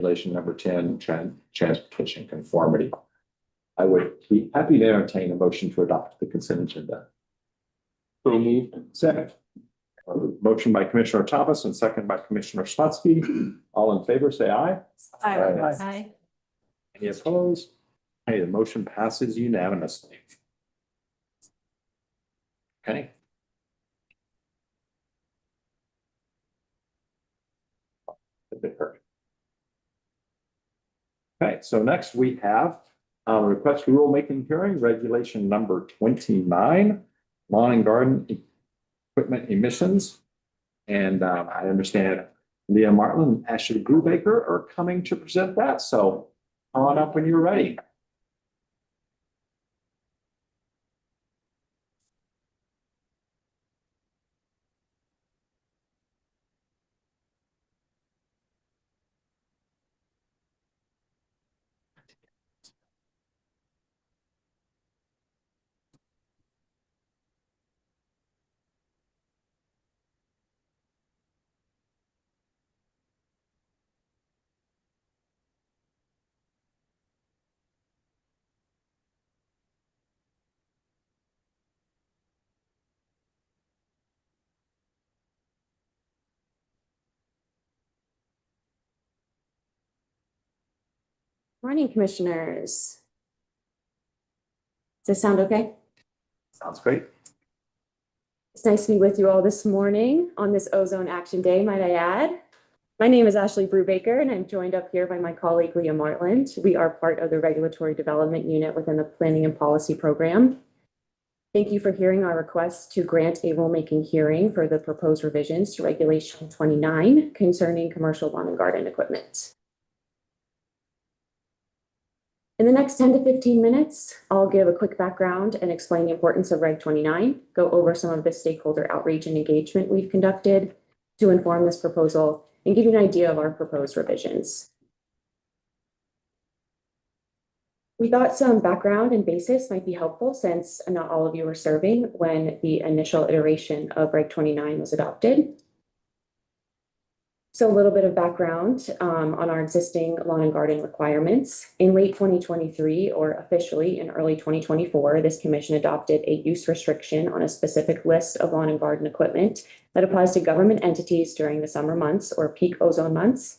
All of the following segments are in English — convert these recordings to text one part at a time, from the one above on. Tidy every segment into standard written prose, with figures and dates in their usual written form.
Regulation number 10, transportation conformity. I would be happy to entertain a motion to adopt the consent agenda. So moved. Second. Motion by Commissioner Thomas and second by Commissioner Slutsky. All in favor, say aye. Aye. Any opposed? Hey, the motion passes unanimously. Okay. Okay, so next we have request for rulemaking hearing, regulation number 29, lawn and garden equipment emissions. And I understand Leah Martin and Ashley Brubaker are coming to present that. So come on up when you're ready. Morning, commissioners. Does this sound okay? Sounds great. It's nice to be with you all this morning on this Ozone Action Day, might I add. My name is Ashley Brubaker, and I'm joined up here by my colleague, Leah Martland. We are part of the Regulatory Development Unit within the Planning and Policy Program. Thank you for hearing our request to grant a rulemaking hearing for the proposed revisions to Regulation 29 concerning commercial lawn and garden equipment. In the next 10 to 15 minutes, I'll give a quick background and explain the importance of Reg 29, go over some of the stakeholder outreach and engagement we've conducted to inform this proposal, and give you an idea of our proposed revisions. We thought some background and basis might be helpful since not all of you were serving when the initial iteration of Reg 29 was adopted. So a little bit of background on our existing lawn and garden requirements. In late 2023, or officially in early 2024, this commission adopted a use restriction on a specific list of lawn and garden equipment that applies to government entities during the summer months or peak ozone months,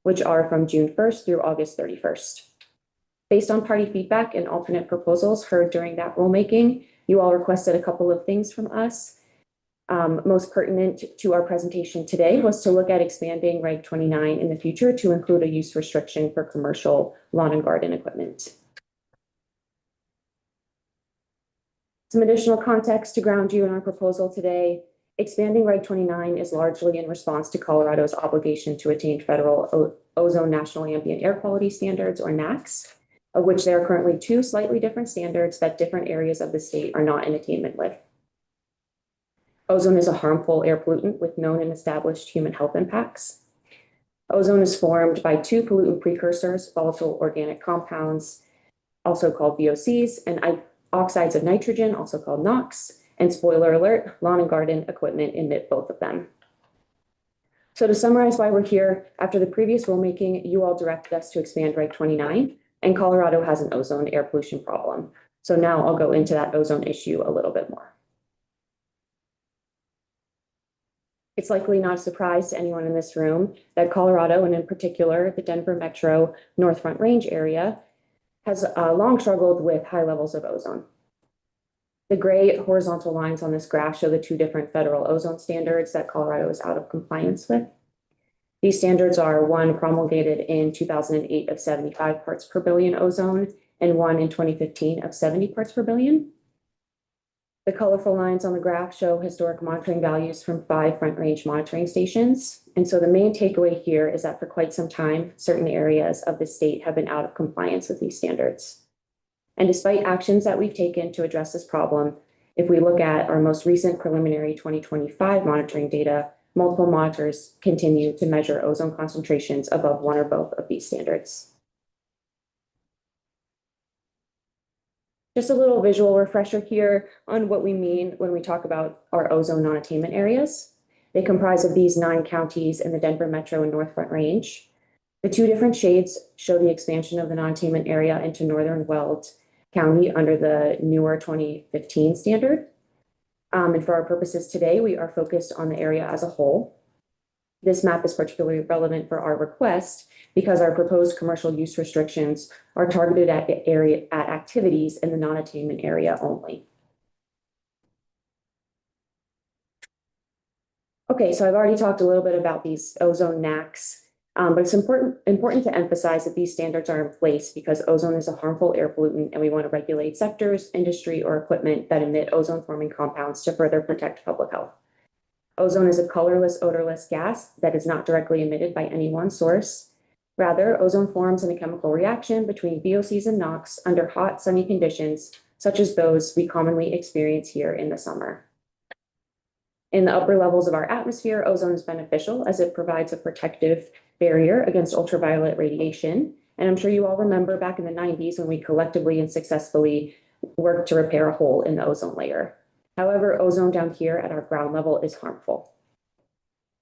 which are from June 1st through August 31st. Based on party feedback and alternate proposals heard during that rulemaking, you all requested a couple of things from us. Most pertinent to our presentation today was to look at expanding Reg 29 in the future to include a use restriction for commercial lawn and garden equipment. Some additional context to ground you in our proposal today. Expanding Reg 29 is largely in response to Colorado's obligation to attain federal ozone national ambient air quality standards, or NAAQS, of which there are currently two slightly different standards that different areas of the state are not in attainment with. Ozone is a harmful air pollutant with known and established human health impacts. Ozone is formed by two pollutant precursors, volatile organic compounds, also called VOCs, and oxides of nitrogen, also called NOx. And spoiler alert, lawn and garden equipment emit both of them. So to summarize why we're here, after the previous rulemaking, you all directed us to expand Reg 29, and Colorado has an ozone air pollution problem. So now I'll go into that ozone issue a little bit more. It's likely not a surprise to anyone in this room that Colorado, and in particular the Denver Metro North Front Range area, has long struggled with high levels of ozone. The gray horizontal lines on this graph show the two different federal ozone standards that Colorado is out of compliance with. These standards are one promulgated in 2008 of 75 parts per billion ozone and one in 2015 of 70 parts per billion. The colorful lines on the graph show historic monitoring values from 5 Front Range monitoring stations. And so the main takeaway here is that for quite some time, certain areas of the state have been out of compliance with these standards. And despite actions that we've taken to address this problem, if we look at our most recent preliminary 2025 monitoring data, multiple monitors continue to measure ozone concentrations above one or both of these standards. Just a little visual refresher here on what we mean when we talk about our ozone non-attainment areas. They comprise of these 9 counties in the Denver Metro and North Front Range. The two different shades show the expansion of the non-attainment area into northern Weld County under the newer 2015 standard. And for our purposes today, we are focused on the area as a whole. This map is particularly relevant for our request because our proposed commercial use restrictions are targeted at activities in the non-attainment area only. Okay, so I've already talked a little bit about these ozone NACs, but it's important to emphasize that these standards are in place because ozone is a harmful air pollutant and we want to regulate sectors, industry, or equipment that emit ozone-forming compounds to further protect public health. Ozone is a colorless, odorless gas that is not directly emitted by any one source. Rather, ozone forms in a chemical reaction between VOCs and NOx under hot, sunny conditions, such as those we commonly experience here in the summer. In the upper levels of our atmosphere, ozone is beneficial as it provides a protective barrier against ultraviolet radiation. And I'm sure you all remember back in the 90s when we collectively and successfully worked to repair a hole in the ozone layer. However, ozone down here at our ground level is harmful.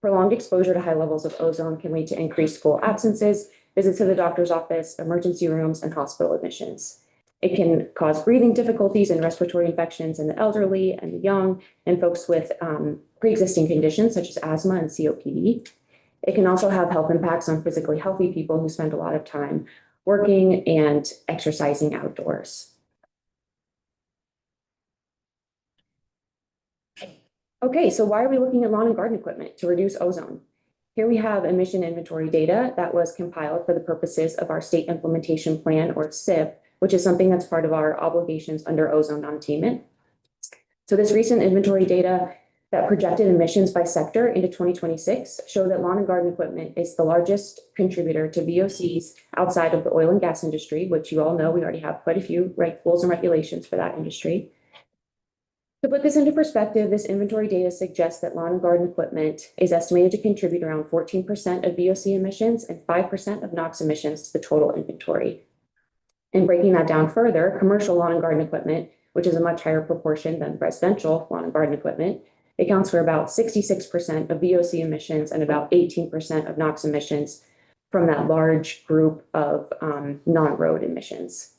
Prolonged exposure to high levels of ozone can lead to increased school absences, visits to the doctor's office, emergency rooms, and hospital admissions. It can cause breathing difficulties and respiratory infections in the elderly and the young and folks with pre-existing conditions such as asthma and COPD. It can also have health impacts on physically healthy people who spend a lot of time working and exercising outdoors. Okay, so why are we looking at lawn and garden equipment to reduce ozone? Here we have emission inventory data that was compiled for the purposes of our state implementation plan, or SIP, which is something that's part of our obligations under ozone non-attainment. So this recent inventory data that projected emissions by sector into 2026 show that lawn and garden equipment is the largest contributor to VOCs outside of the oil and gas industry, which you all know we already have quite a few rules and regulations for that industry. To put this into perspective, this inventory data suggests that lawn and garden equipment is estimated to contribute around 14% of VOC emissions and 5% of NOx emissions to the total inventory. And breaking that down further, commercial lawn and garden equipment, which is a much higher proportion than residential lawn and garden equipment, accounts for about 66% of VOC emissions and about 18% of NOx emissions from that large group of non-road emissions.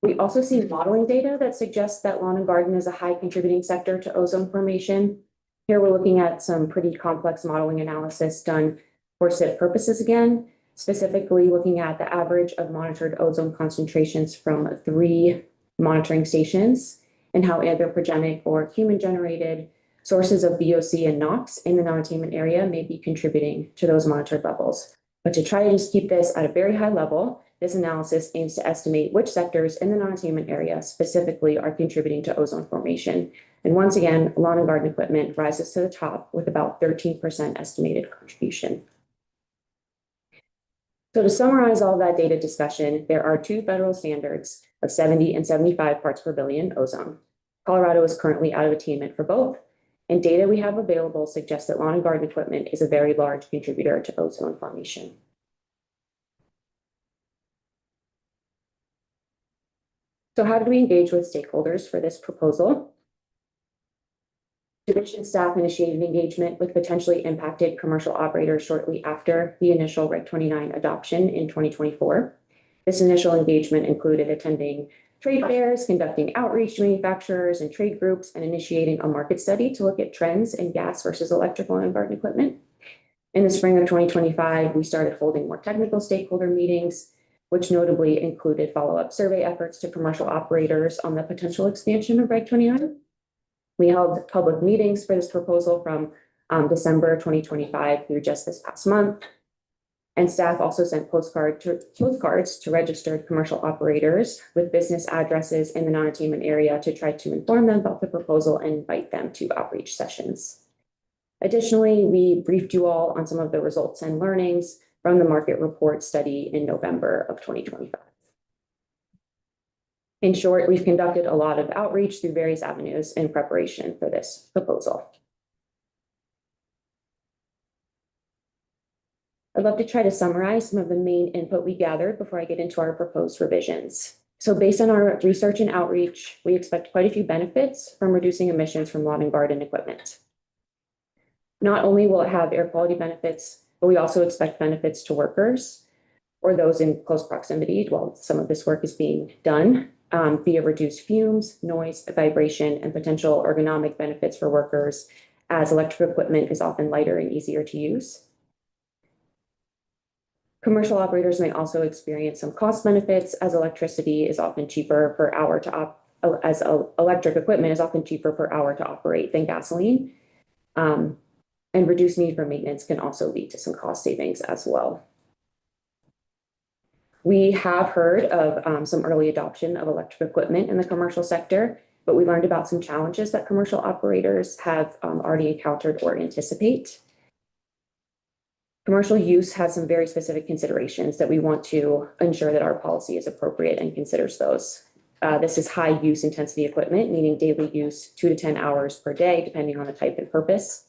We also see modeling data that suggests that lawn and garden is a high contributing sector to ozone formation. Here we're looking at some pretty complex modeling analysis done for SIP purposes again, specifically looking at the average of monitored ozone concentrations from 3 monitoring stations and how anthropogenic or human-generated sources of VOC and NOx in the non-attainment area may be contributing to those monitored levels. But to try to just keep this at a very high level, this analysis aims to estimate which sectors in the non-attainment area specifically are contributing to ozone formation. And once again, lawn and garden equipment rises to the top with about 13% estimated contribution. So to summarize all that data discussion, there are 2 federal standards of 70 and 75 parts per billion ozone. Colorado is currently out of attainment for both, and data we have available suggests that lawn and garden equipment is a very large contributor to ozone formation. So how did we engage with stakeholders for this proposal? Division staff initiated engagement with potentially impacted commercial operators shortly after the initial Reg 29 adoption in 2024. This initial engagement included attending trade fairs, conducting outreach to manufacturers and trade groups, and initiating a market study to look at trends in gas versus electric lawn and garden equipment. In the spring of 2025, we started holding more technical stakeholder meetings, which notably included follow-up survey efforts to commercial operators on the potential expansion of Reg 29. We held public meetings for this proposal from December 2025 through just this past month. And staff also sent postcards to registered commercial operators with business addresses in the non-attainment area to try to inform them about the proposal and invite them to outreach sessions. Additionally, we briefed you all on some of the results and learnings from the market report study in November of 2025. In short, we've conducted a lot of outreach through various avenues in preparation for this proposal. I'd love to try to summarize some of the main input we gathered before I get into our proposed revisions. So based on our research and outreach, we expect quite a few benefits from reducing emissions from lawn and garden equipment. Not only will it have air quality benefits, but we also expect benefits to workers or those in close proximity while some of this work is being done, via reduced fumes, noise, vibration, and potential ergonomic benefits for workers, as electric equipment is often lighter and easier to use. Commercial operators may also experience some cost benefits, as electricity is often cheaper per hour to electric equipment is often cheaper per hour to operate than gasoline. And reduced need for maintenance can also lead to some cost savings as well. We have heard of some early adoption of electric equipment in the commercial sector, but we learned about some challenges that commercial operators have already encountered or anticipate. Commercial use has some very specific considerations that we want to ensure that our policy is appropriate and considers those. This is high use intensity equipment, meaning daily use 2 to 10 hours per day, depending on the type and purpose.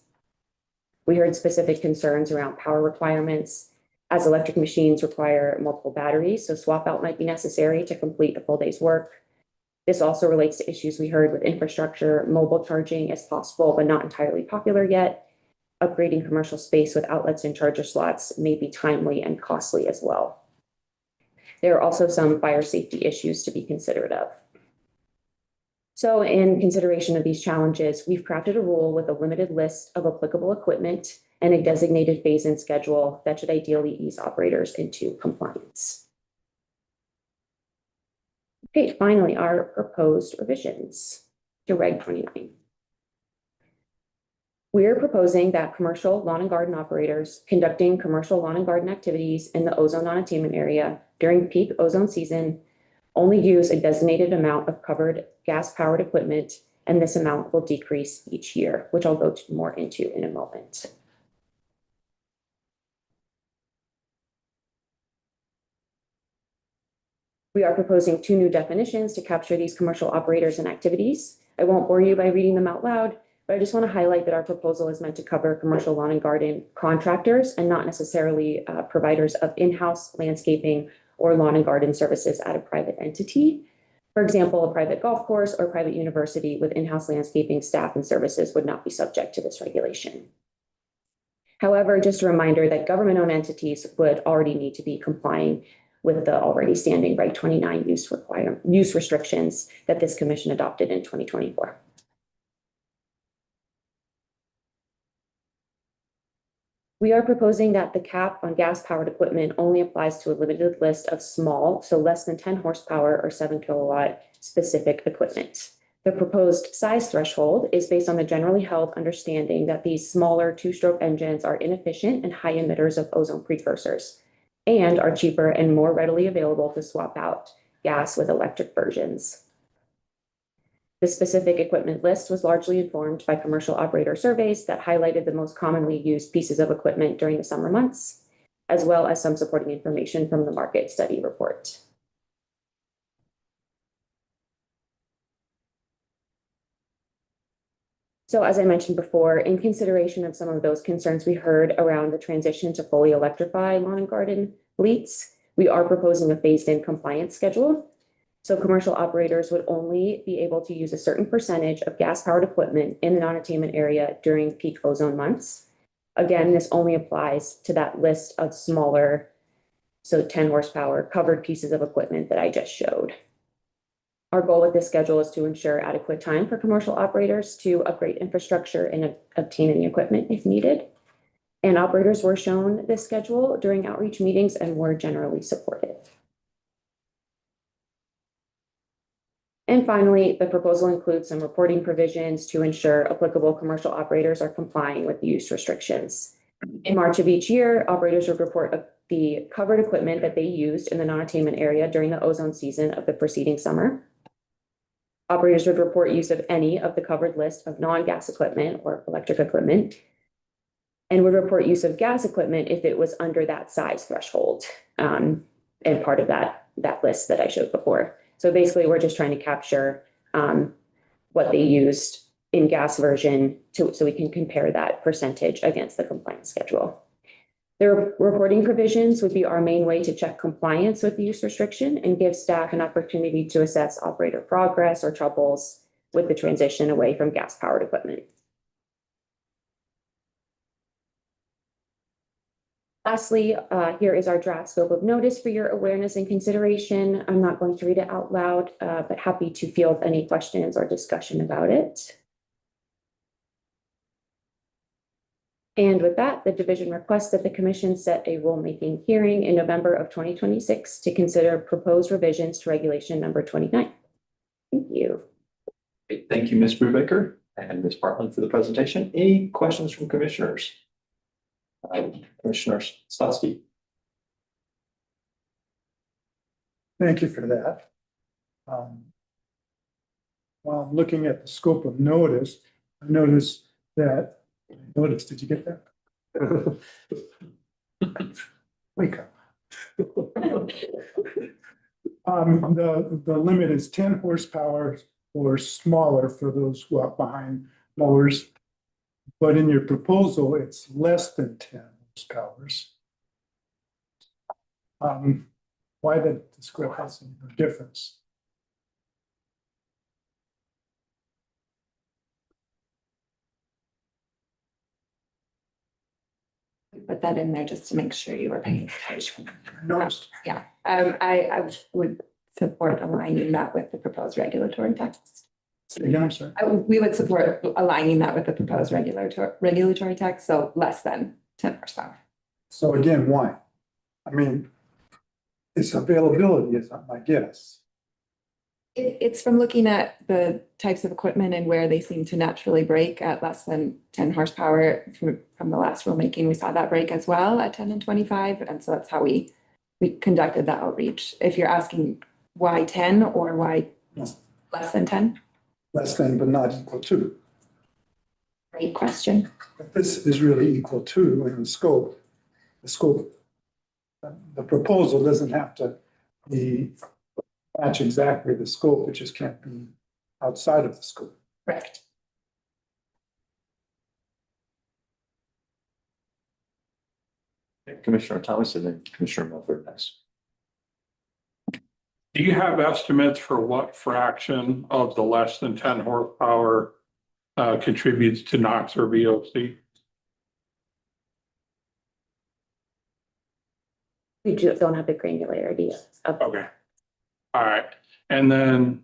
We heard specific concerns around power requirements, as electric machines require multiple batteries, so swap out might be necessary to complete a full day's work. This also relates to issues we heard with infrastructure. Mobile charging is possible, but not entirely popular yet. Upgrading commercial space with outlets and charger slots may be timely and costly as well. There are also some fire safety issues to be considered of. So in consideration of these challenges, we've crafted a rule with a limited list of applicable equipment and a designated phase-in schedule that should ideally ease operators into compliance. Okay, finally, our proposed revisions to Reg 29. We're proposing that commercial lawn and garden operators conducting commercial lawn and garden activities in the ozone non-attainment area during peak ozone season only use a designated amount of covered gas-powered equipment, and this amount will decrease each year, which I'll go more into in a moment. We are proposing 2 new definitions to capture these commercial operators and activities. I won't bore you by reading them out loud, but I just want to highlight that our proposal is meant to cover commercial lawn and garden contractors and not necessarily providers of in-house landscaping or lawn and garden services at a private entity. For example, a private golf course or private university with in-house landscaping staff and services would not be subject to this regulation. However, just a reminder that government-owned entities would already need to be complying with the already standing Reg 29 use restrictions that this commission adopted in 2024. We are proposing that the cap on gas-powered equipment only applies to a limited list of small, so less than 10 horsepower or 7 kilowatt specific equipment. The proposed size threshold is based on the generally held understanding that these smaller 2-stroke engines are inefficient and high emitters of ozone precursors and are cheaper and more readily available to swap out gas with electric versions. The specific equipment list was largely informed by commercial operator surveys that highlighted the most commonly used pieces of equipment during the summer months, as well as some supporting information from the market study report. So as I mentioned before, in consideration of some of those concerns we heard around the transition to fully electrify lawn and garden fleets, we are proposing a phased-in compliance schedule. So commercial operators would only be able to use a certain percentage of gas-powered equipment in the non-attainment area during peak ozone months. Again, this only applies to that list of smaller, so 10 horsepower covered pieces of equipment that I just showed. Our goal with this schedule is to ensure adequate time for commercial operators to upgrade infrastructure and obtain any equipment if needed. And operators were shown this schedule during outreach meetings and were generally supportive. And finally, the proposal includes some reporting provisions to ensure applicable commercial operators are complying with the use restrictions. In March of each year, operators would report the covered equipment that they used in the non-attainment area during the ozone season of the preceding summer. Operators would report use of any of the covered list of non-gas equipment or electric equipment, and would report use of gas equipment if it was under that size threshold, and part of that list that I showed before. So basically, we're just trying to capture what they used in gas version so we can compare that percentage against the compliance schedule. The reporting provisions would be our main way to check compliance with the use restriction and give staff an opportunity to assess operator progress or troubles with the transition away from gas-powered equipment. Lastly, here is our draft scope of notice for your awareness and consideration. I'm not going to read it out loud, but happy to field any questions or discussion about it. And with that, the division requests that the commission set a rulemaking hearing in November of 2026 to consider proposed revisions to regulation number 29. Thank you. Great. Thank you, Ms. Brubaker and Ms. Bartlett for the presentation. Any questions from commissioners? Commissioner Stotsky. Thank you for that. While I'm looking at the scope of notice, I noticed that, did you get that? Wake up. The limit is 10 horsepower or smaller for those who are behind mowers. But in your proposal, it's less than 10 horsepower. Why the discrepancy or difference? Put that in there just to make sure you were paying attention. Noticed. Yeah, I would support aligning that with the proposed regulatory text. Again, I'm sorry. We would support aligning that with the proposed regulatory text, so less than 10 horsepower. So again, why? I mean, its availability is my guess. It's from looking at the types of equipment and where they seem to naturally break at less than 10 horsepower. From the last rulemaking, we saw that break as well at 10 and 25. And so that's how we conducted that outreach. If you're asking why 10 or why less than 10? Less than, but not equal to. Great question. But this is really equal to in scope. The proposal doesn't have to match exactly the scope, it just can't be outside of the scope. Correct. Commissioner Thomas and then Commissioner Milford next. Do you have estimates for what fraction of the less than 10 horsepower contributes to NOx or VOC? We don't have the granularity of. Okay. All right. And then,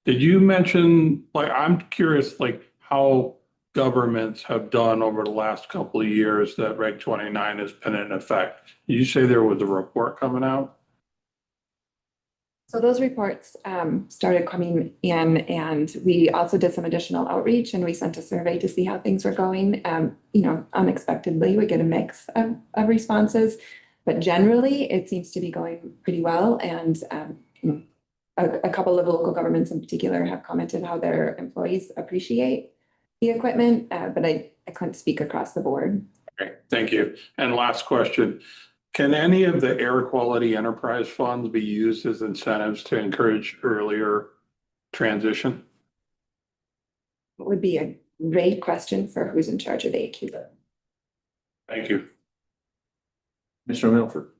did you mention, like, I'm curious, like, how governments have done over the last couple of years that Reg 29 has been in effect? Did you say there was a report coming out? So those reports started coming in, and we also did some additional outreach, and we sent a survey to see how things were going. Unexpectedly, we get a mix of responses, but generally it seems to be going pretty well. And a couple of local governments in particular have commented how their employees appreciate the equipment, but I couldn't speak across the board. Okay, thank you. And last question. Can any of the air quality enterprise funds be used as incentives to encourage earlier transition? It would be a great question for who's in charge of AQ. Thank you. Commissioner Milford.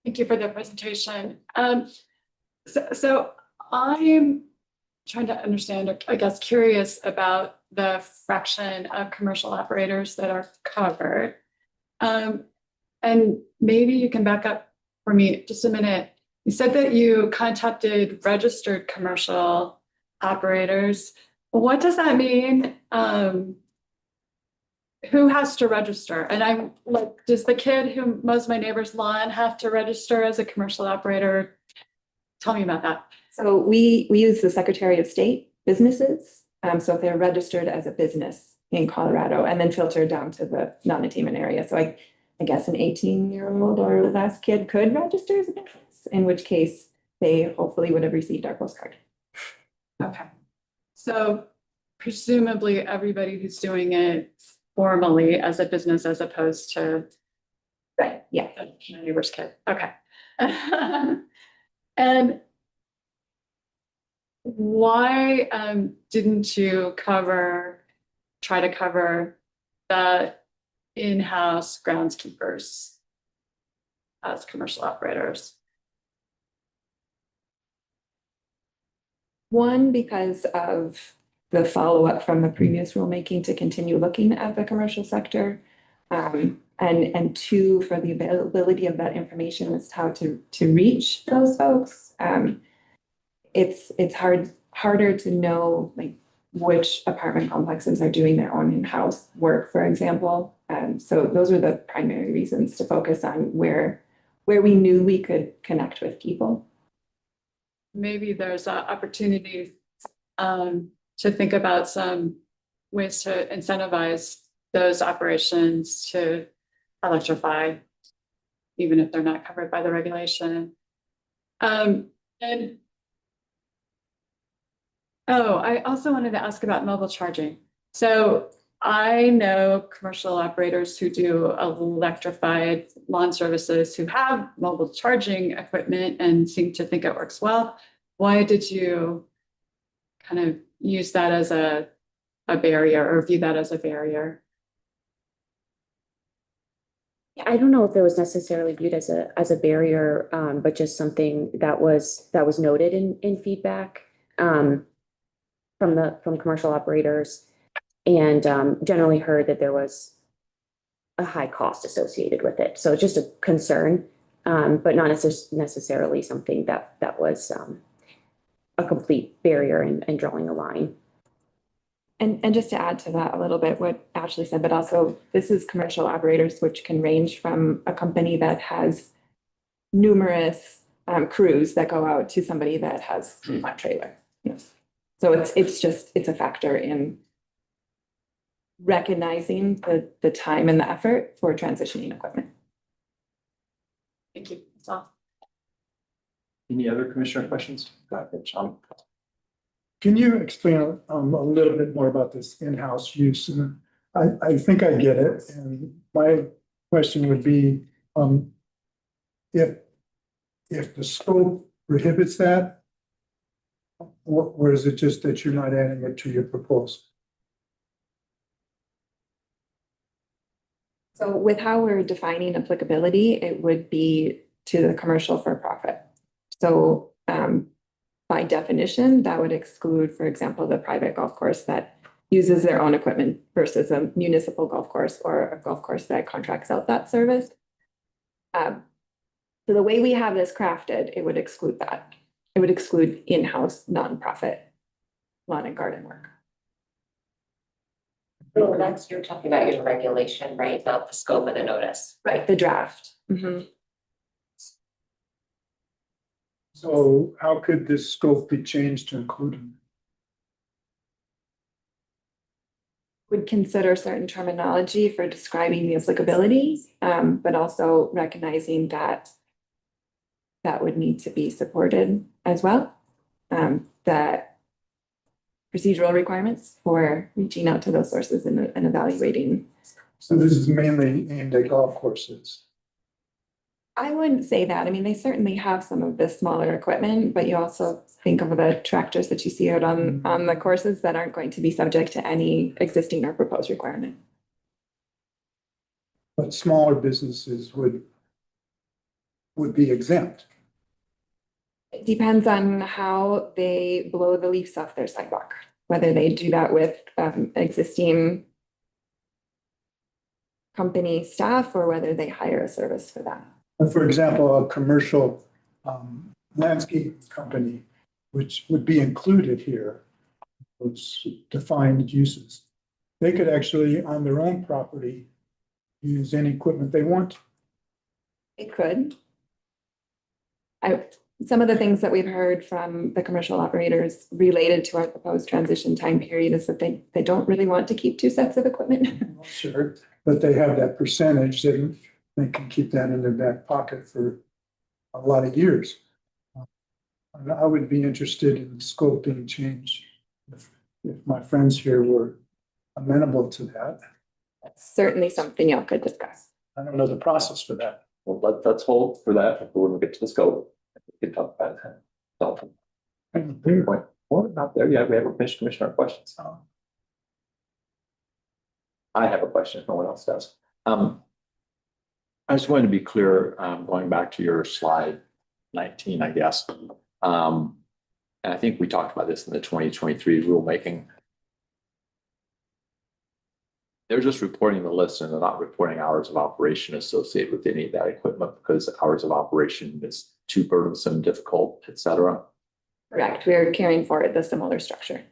Thank you for the presentation. So I'm trying to understand, or I guess curious about the fraction of commercial operators that are covered. And maybe you can back up for me just a minute. You said that you contacted registered commercial operators. What does that mean? Who has to register? And I'm like, does the kid who mows my neighbor's lawn have to register as a commercial operator? Tell me about that. So we use the Secretary of State businesses. So if they're registered as a business in Colorado and then filtered down to the non-attainment area. So I guess an 18-year-old or less kid could register as a business, in which case they hopefully would have received our postcard. Okay. So presumably everybody who's doing it formally as a business as opposed to Right. Yeah. my neighbor's kid. Okay. And why didn't you try to cover the in-house groundskeepers as commercial operators? One, because of the follow-up from the previous rulemaking to continue looking at the commercial sector. And two, for the availability of that information as to how to reach those folks. It's harder to know like which apartment complexes are doing their own in-house work, for example. So those are the primary reasons to focus on where we knew we could connect with people. Maybe there's an opportunity to think about some ways to incentivize those operations to electrify, even if they're not covered by the regulation. And I also wanted to ask about mobile charging. So I know commercial operators who do electrified lawn services who have mobile charging equipment and seem to think it works well. Why did you kind of use that as a barrier or view that as a barrier? I don't know if it was necessarily viewed as a barrier, but just something that was noted in feedback from commercial operators, and generally heard that there was a high cost associated with it. So just a concern, but not necessarily something that was a complete barrier in drawing a line. And just to add to that a little bit, what Ashley said, but also this is commercial operators, which can range from a company that has numerous crews that go out to somebody that has one trailer. Yes. So it's a factor in recognizing the time and the effort for transitioning equipment. Thank you. That's all. Any other commissioner questions? Go ahead, Sean. Can you explain a little bit more about this in-house use? And I think I get it. And my question would be, if the scope prohibits that, or is it just that you're not adding it to your proposal? So with how we're defining applicability, it would be to the commercial for profit. So by definition, that would exclude, for example, the private golf course that uses their own equipment versus a municipal golf course or a golf course that contracts out that service. So the way we have this crafted, it would exclude that. It would exclude in-house nonprofit lawn and garden work. Well, that's, you're talking about your regulation, right? Not the scope of the notice. Right, the draft. Mm-hmm. So how could this scope be changed to include them? Would consider certain terminology for describing the applicability, but also recognizing that that would need to be supported as well. That procedural requirements for reaching out to those sources and evaluating. So this is mainly aimed at golf courses. I wouldn't say that. I mean, they certainly have some of the smaller equipment, but you also think of the tractors that you see out on the courses that aren't going to be subject to any existing or proposed requirement. But smaller businesses would be exempt. It depends on how they blow the leaves off their sidewalk, whether they do that with existing company staff or whether they hire a service for that. For example, a commercial landscape company, which would be included here, those defined uses, they could actually, on their own property, use any equipment they want. It could. Some of the things that we've heard from the commercial operators related to our proposed transition time period is that they don't really want to keep two sets of equipment. Sure, but they have that percentage that they can keep that in their back pocket for a lot of years. I would be interested in the scope being changed if my friends here were amenable to that. That's certainly something y'all could discuss. I don't know the process for that. Well, let's hold for that when we get to the scope. We can talk about that. So, well, not there yet. We haven't finished commissioner questions. I have a question if no one else does. I just wanted to be clear, going back to your slide 19, I guess. And I think we talked about this in the 2023 rulemaking. They're just reporting the list and they're not reporting hours of operation associated with any of that equipment because hours of operation is too burdensome, difficult, et cetera. Correct, we're carrying forward the similar structure.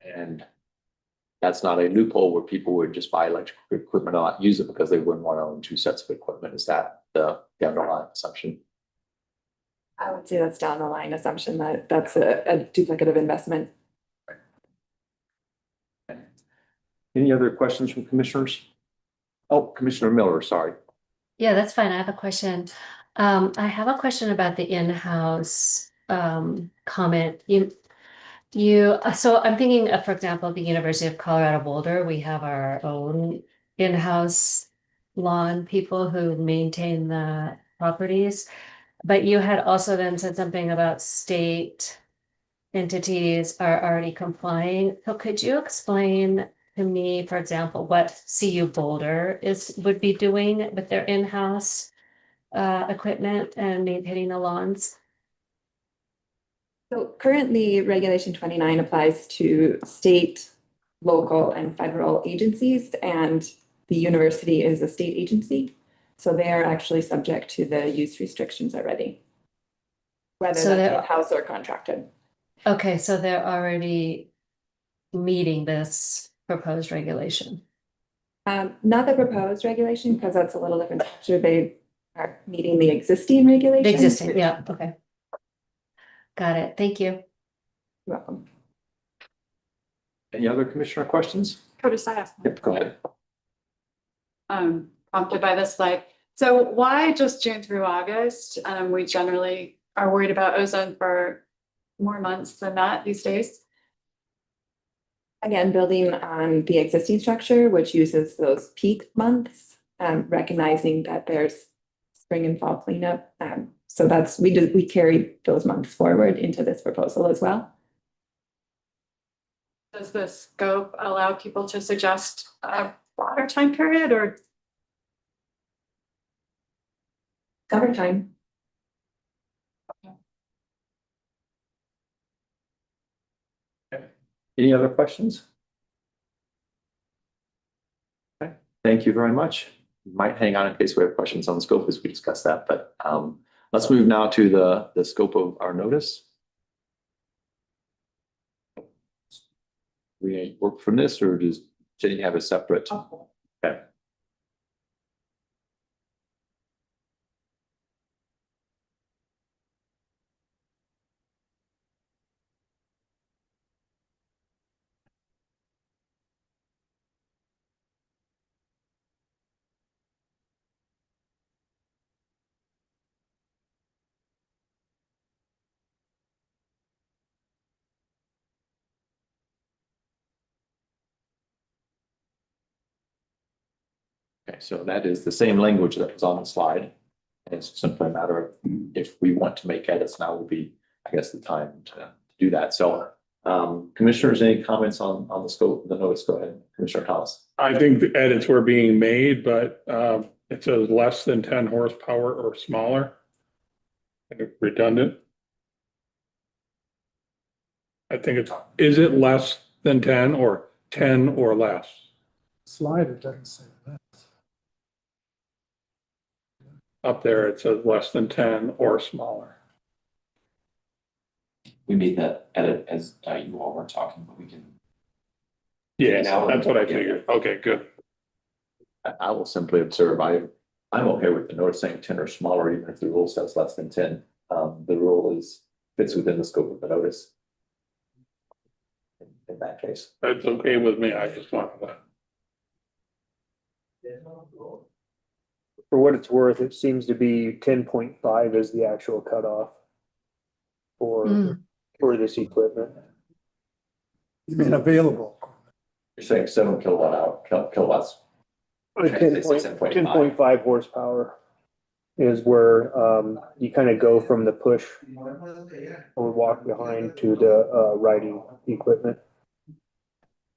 And that's not a loophole where people would just buy electrical equipment and not use it because they wouldn't want to own two sets of equipment. Is that the underlying assumption? I would say that's down the line assumption that that's a duplicative investment. Any other questions from commissioners? Oh, Commissioner Miller, sorry. Yeah, that's fine. I have a question. I have a question about the in-house comment. So I'm thinking of, for example, the University of Colorado Boulder, we have our own in-house lawn people who maintain the properties. But you had also then said something about state entities are already complying. So could you explain to me, for example, what CU Boulder would be doing with their in-house equipment and maintaining the lawns? So currently, Regulation 29 applies to state, local, and federal agencies, and the university is a state agency. So they are actually subject to the use restrictions already, whether So that's they're- in-house or contracted. Okay, so they're already meeting this proposed regulation. Not the proposed regulation, because that's a little different structure. They are meeting the existing regulation. The existing, yeah, okay. Got it. Thank you. You're welcome. Any other commissioner questions? Curtis, I have. Yep, go ahead. Prompted by this slide. So why just June through August? We generally are worried about ozone for more months than that these days. Again, building on the existing structure, which uses those peak months, recognizing that there's spring and fall cleanup. So that's, we carry those months forward into this proposal as well. Does the scope allow people to suggest a broader time period or? Summertime. Any other questions? Okay, thank you very much. You might hang on in case we have questions on the scope as we discuss that, but let's move now to the scope of our notice. We work from this, or does Jenny have a separate? Okay. Okay, so that is the same language that was on the slide. It's simply a matter of if we want to make edits, now would be, I guess, the time to do that. So, commissioners, any comments on the scope of the notice? Go ahead, Commissioner Thomas. I think the edits were being made, but it says less than 10 horsepower or smaller. Redundant. I think is it less than 10 or 10 or less? Slide, it doesn't say that. Up there, it says less than 10 or smaller. We made that edit as you all were talking, but we can. Yeah, that's what I figured. Okay, good. I will simply observe, I'm okay with the notice saying 10 or smaller, even if the rule says less than 10. The rule fits within the scope of the notice. In that case. That's okay with me. I just wanted that. For what it's worth, it seems to be 10.5 is the actual cutoff for this equipment. You mean available? You're saying 7 kilowatts. Okay, 10.5 horsepower is where you kind of go from the push or walk behind to the riding equipment.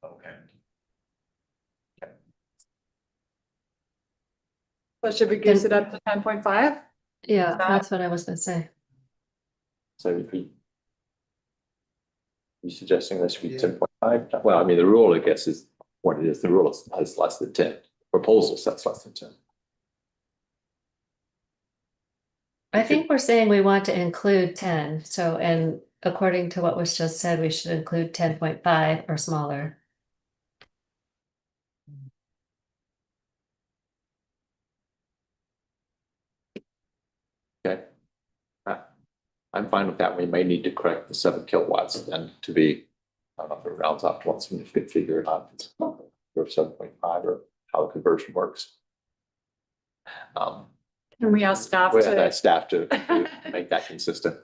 Okay. So should we goose it up to 10.5? Yeah, that's what I was gonna say. So you suggesting this should be 10.5? 10.5? Well, I mean, the rule, I guess, is what it is. The rule is less than 10. Proposal sets less than 10. I think we're saying we want to include 10, so, and according to what was just said, we should include 10.5 or smaller. Okay. I'm fine with that. We may need to correct the 7 kilowatts then to be, I don't know if it rounds up to once we could figure it out. Or 7.5 or how the conversion works. Can we ask staff We have to, that staff to make that consistent.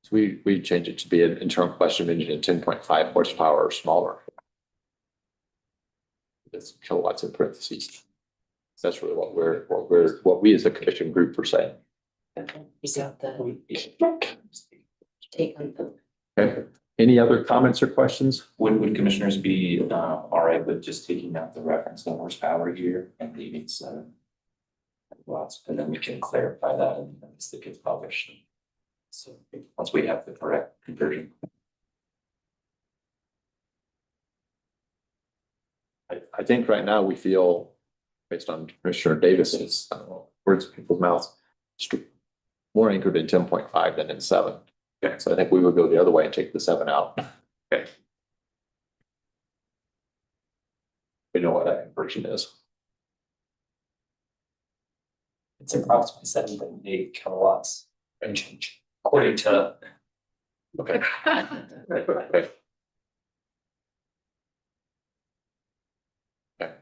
So we change it to be an internal combustion engine at 10.5 horsepower or smaller. It's kilowatts in parentheses. So that's really what we as a commission group are saying. You got the take on them. Okay. Any other comments or questions? Would commissioners be all right with just taking out the reference to horsepower here and leaving 7 watts, and then we can clarify that and as it gets published. So once we have the correct conversion. I think right now we feel, based on Commissioner Davis's words in people's mouths, more anchored in 10.5 than in 7. Okay, so I think we would go the other way and take the 7 out. Okay. We know what that conversion is. It's approximately 7.8 kilowatts and change, according to. Okay. Okay. Okay.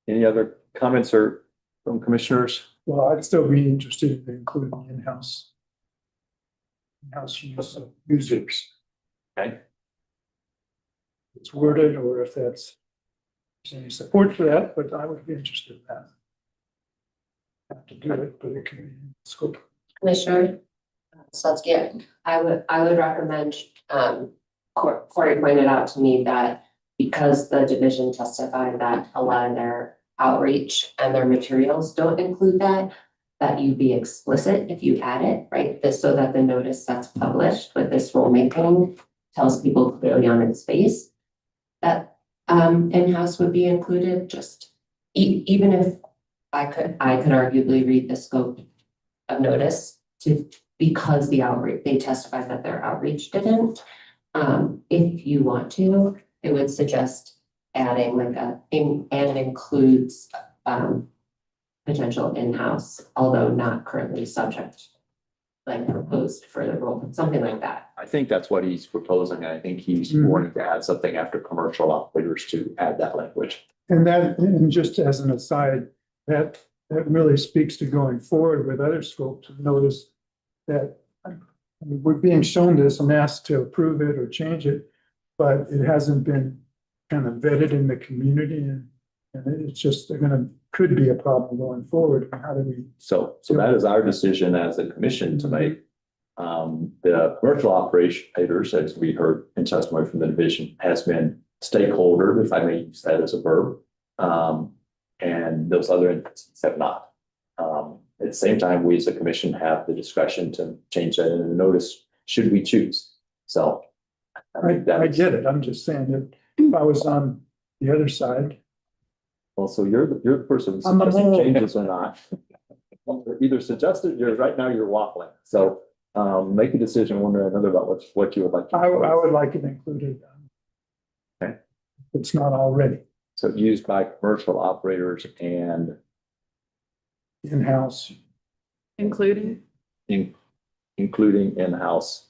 Any other comments or from commissioners? Well, I'd still be interested in including in-house use of users. Okay. It's worded, or if that's there's any support for that, but I would be interested in that. Have to do it, but it can be in scope. Commissioner Sutsky, I would recommend, Corey pointed out to me that because the division testified that a lot of their outreach and their materials don't include that you be explicit if you add it, right? This so that the notice that's published with this rulemaking tells people clearly on its face that in-house would be included. Just even if I could arguably read the scope of notice because the outreach, they testified that their outreach didn't. If you want to, it would suggest adding like and includes potential in-house, although not currently subject, like proposed for the rule, something like that. I think that's what he's proposing. I think he's wanting to add something after commercial operators to add that language. And just as an aside, that really speaks to going forward with other scopes. Notice that we're being shown this and asked to approve it or change it, but it hasn't been kind of vetted in the community, and it's just could be a problem going forward. How do we? So that is our decision as a commission to make. The commercial operators, as we heard in testimony from the division, has been stakeholder, if I may use that as a verb. And those other entities have not. At the same time, we as a commission have the discretion to change that in the notice should we choose. So I get it. I'm just saying that if I was on the other side. Well, so you're the person I'm the suggesting mole. changes or not. Either suggested, right now you're waffling. So make a decision one way or another about what you would like. I would like it included. Okay. It's not already So used by commercial operators and in-house. including? including in-house.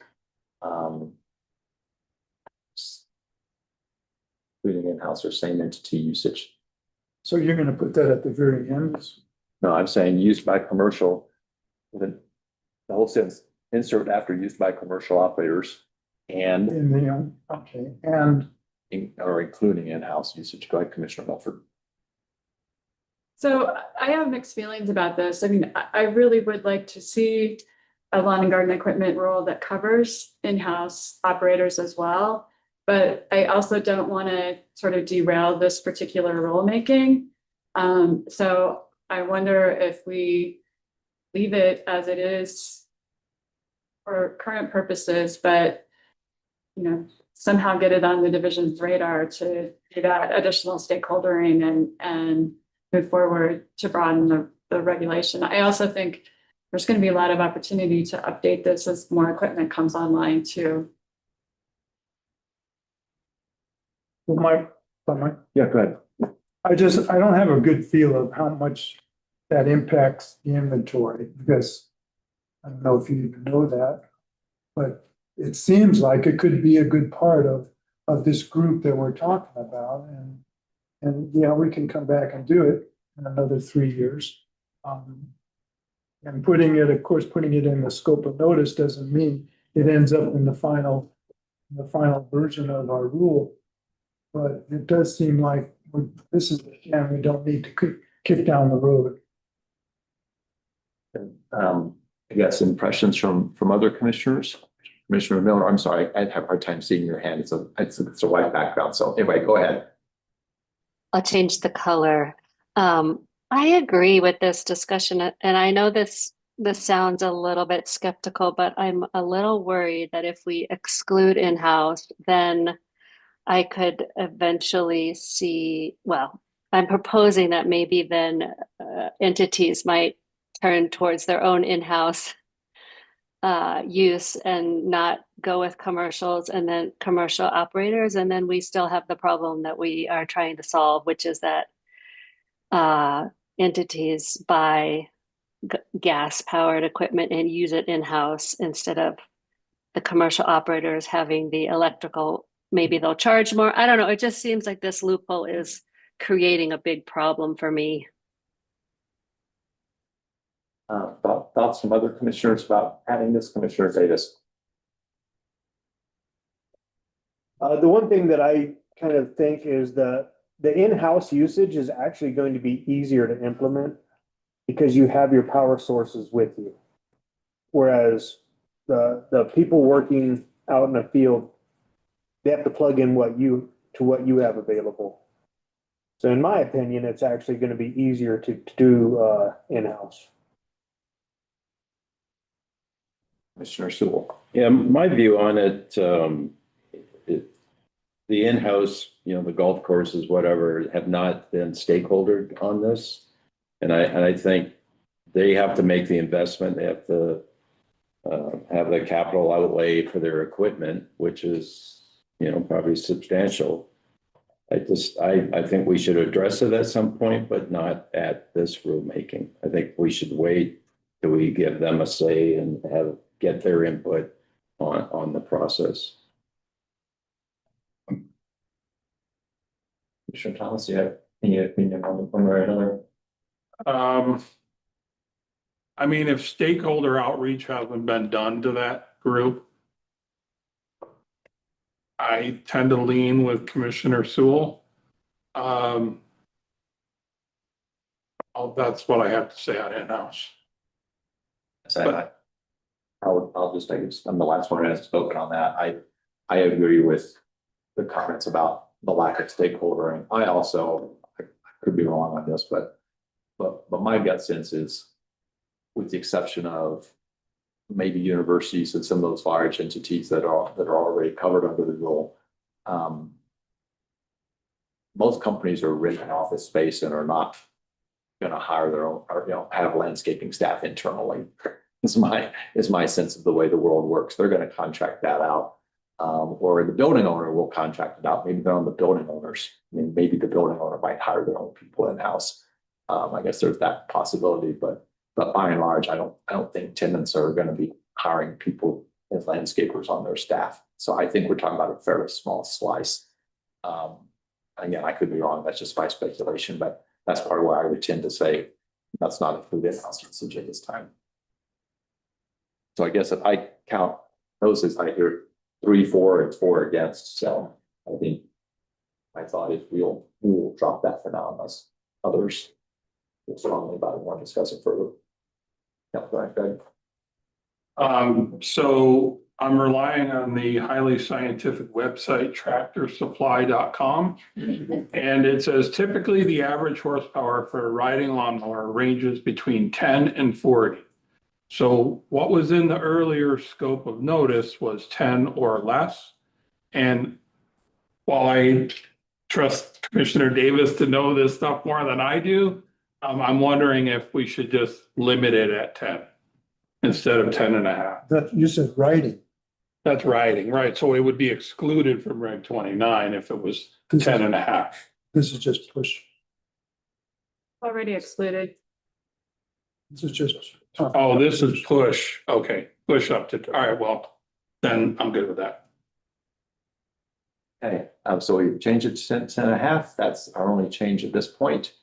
Including in-house or same entity usage. So you're going to put that at the very end? No, I'm saying used by commercial. The whole sentence insert after used by commercial operators and In the, okay, and or including in-house usage. Go ahead, Commissioner Milford. So I have mixed feelings about this. I mean, I really would like to see a lawn and garden equipment rule that covers in-house operators as well. But I also don't want to sort of derail this particular rulemaking. So I wonder if we leave it as it is for current purposes, but somehow get it on the division's radar to do that additional stakeholdering and move forward to broaden the regulation. I also think there's going to be a lot of opportunity to update this as more equipment comes online too. Yeah, go ahead. I don't have a good feel of how much that impacts the inventory, because I don't know if you even know that, but it seems like it could be a good part of this group that we're talking about, and we can come back and do it in another 3 years. And putting it in the scope of notice doesn't mean it ends up in the final version of our rule. But it does seem like this is the can we don't need to kick down the road. I guess impressions from other commissioners. Commissioner Miller, I'm sorry, I'd have a hard time seeing your hand. It's a white background. So anyway, go ahead. I'll change the color. I agree with this discussion, and I know this sounds a little bit skeptical, but I'm a little worried that if we exclude in-house, then I could eventually see, well, I'm proposing that maybe then entities might turn towards their own in-house use and not go with commercials and then commercial operators. And then we still have the problem that we are trying to solve, which is that entities buy gas-powered equipment and use it in-house instead of the commercial operators having the electrical. Maybe they'll charge more. I don't know. It just seems like this loophole is creating a big problem for me. Thoughts from other commissioners about adding this, Commissioner Davis? The one thing that I kind of think is the in-house usage is actually going to be easier to implement because you have your power sources with you. Whereas the people working out in the field, they have to plug in what you have available. So in my opinion, it's actually going to be easier to do in-house. Commissioner Sewell. Yeah, my view on it, the in-house, the golf courses, whatever, have not been stakeholdered on this. And I think they have to make the investment. They have to have the capital outlay for their equipment, which is, probably substantial. I think we should address it at some point, but not at this rulemaking. I think we should wait till we give them a say and get their input on the process. Commissioner Thomas, you have any opinion on one way or another? I mean, if stakeholder outreach hasn't been done to that group, I tend to lean with Commissioner Sewell. That's what I have to say on in-house. I'll just, I guess, I'm the last one who has spoken on that. I agree with the comments about the lack of stakeholdering. I could be wrong on this, but my gut sense is, with the exception of maybe universities and some of those large entities that are already covered under the rule, most companies are renting office space and are not going to hire their own, or have landscaping staff internally. Is my sense of the way the world works. They're going to contract that out, or the building owner will contract it out. Maybe they're on the building owners. I mean, maybe the building owner might hire their own people in house. I guess there's that possibility, but by and large, I don't think tenants are going to be hiring people as landscapers on their staff. So I think we're talking about a fairly small slice. Again, I could be wrong. That's just my speculation, but that's part of why I would tend to say that's not included in house usage at this time. So I guess if I count those as I hear 3, 4, and 4 against, so I think my thought is we'll drop that for now unless others feel strongly about it, want to discuss it further. Yeah, go ahead, Greg. So I'm relying on the highly scientific website tractorsupply.com. And it says typically the average horsepower for a riding lawnmower ranges between 10 and 40. So what was in the earlier scope of notice was 10 or less. And while I trust Commissioner Davis to know this stuff more than I do, I'm wondering if we should just limit it at 10 instead of 10 and a half. That, you said writing. That's writing, right? So it would be excluded from Reg 29 if it was 10 and a half. This is just push. Already excluded. This is just. Oh, this is push. Okay, push up to, all right, well, then I'm good with that. Okay, so we've changed it to 10 and a half. That's our only change at this point.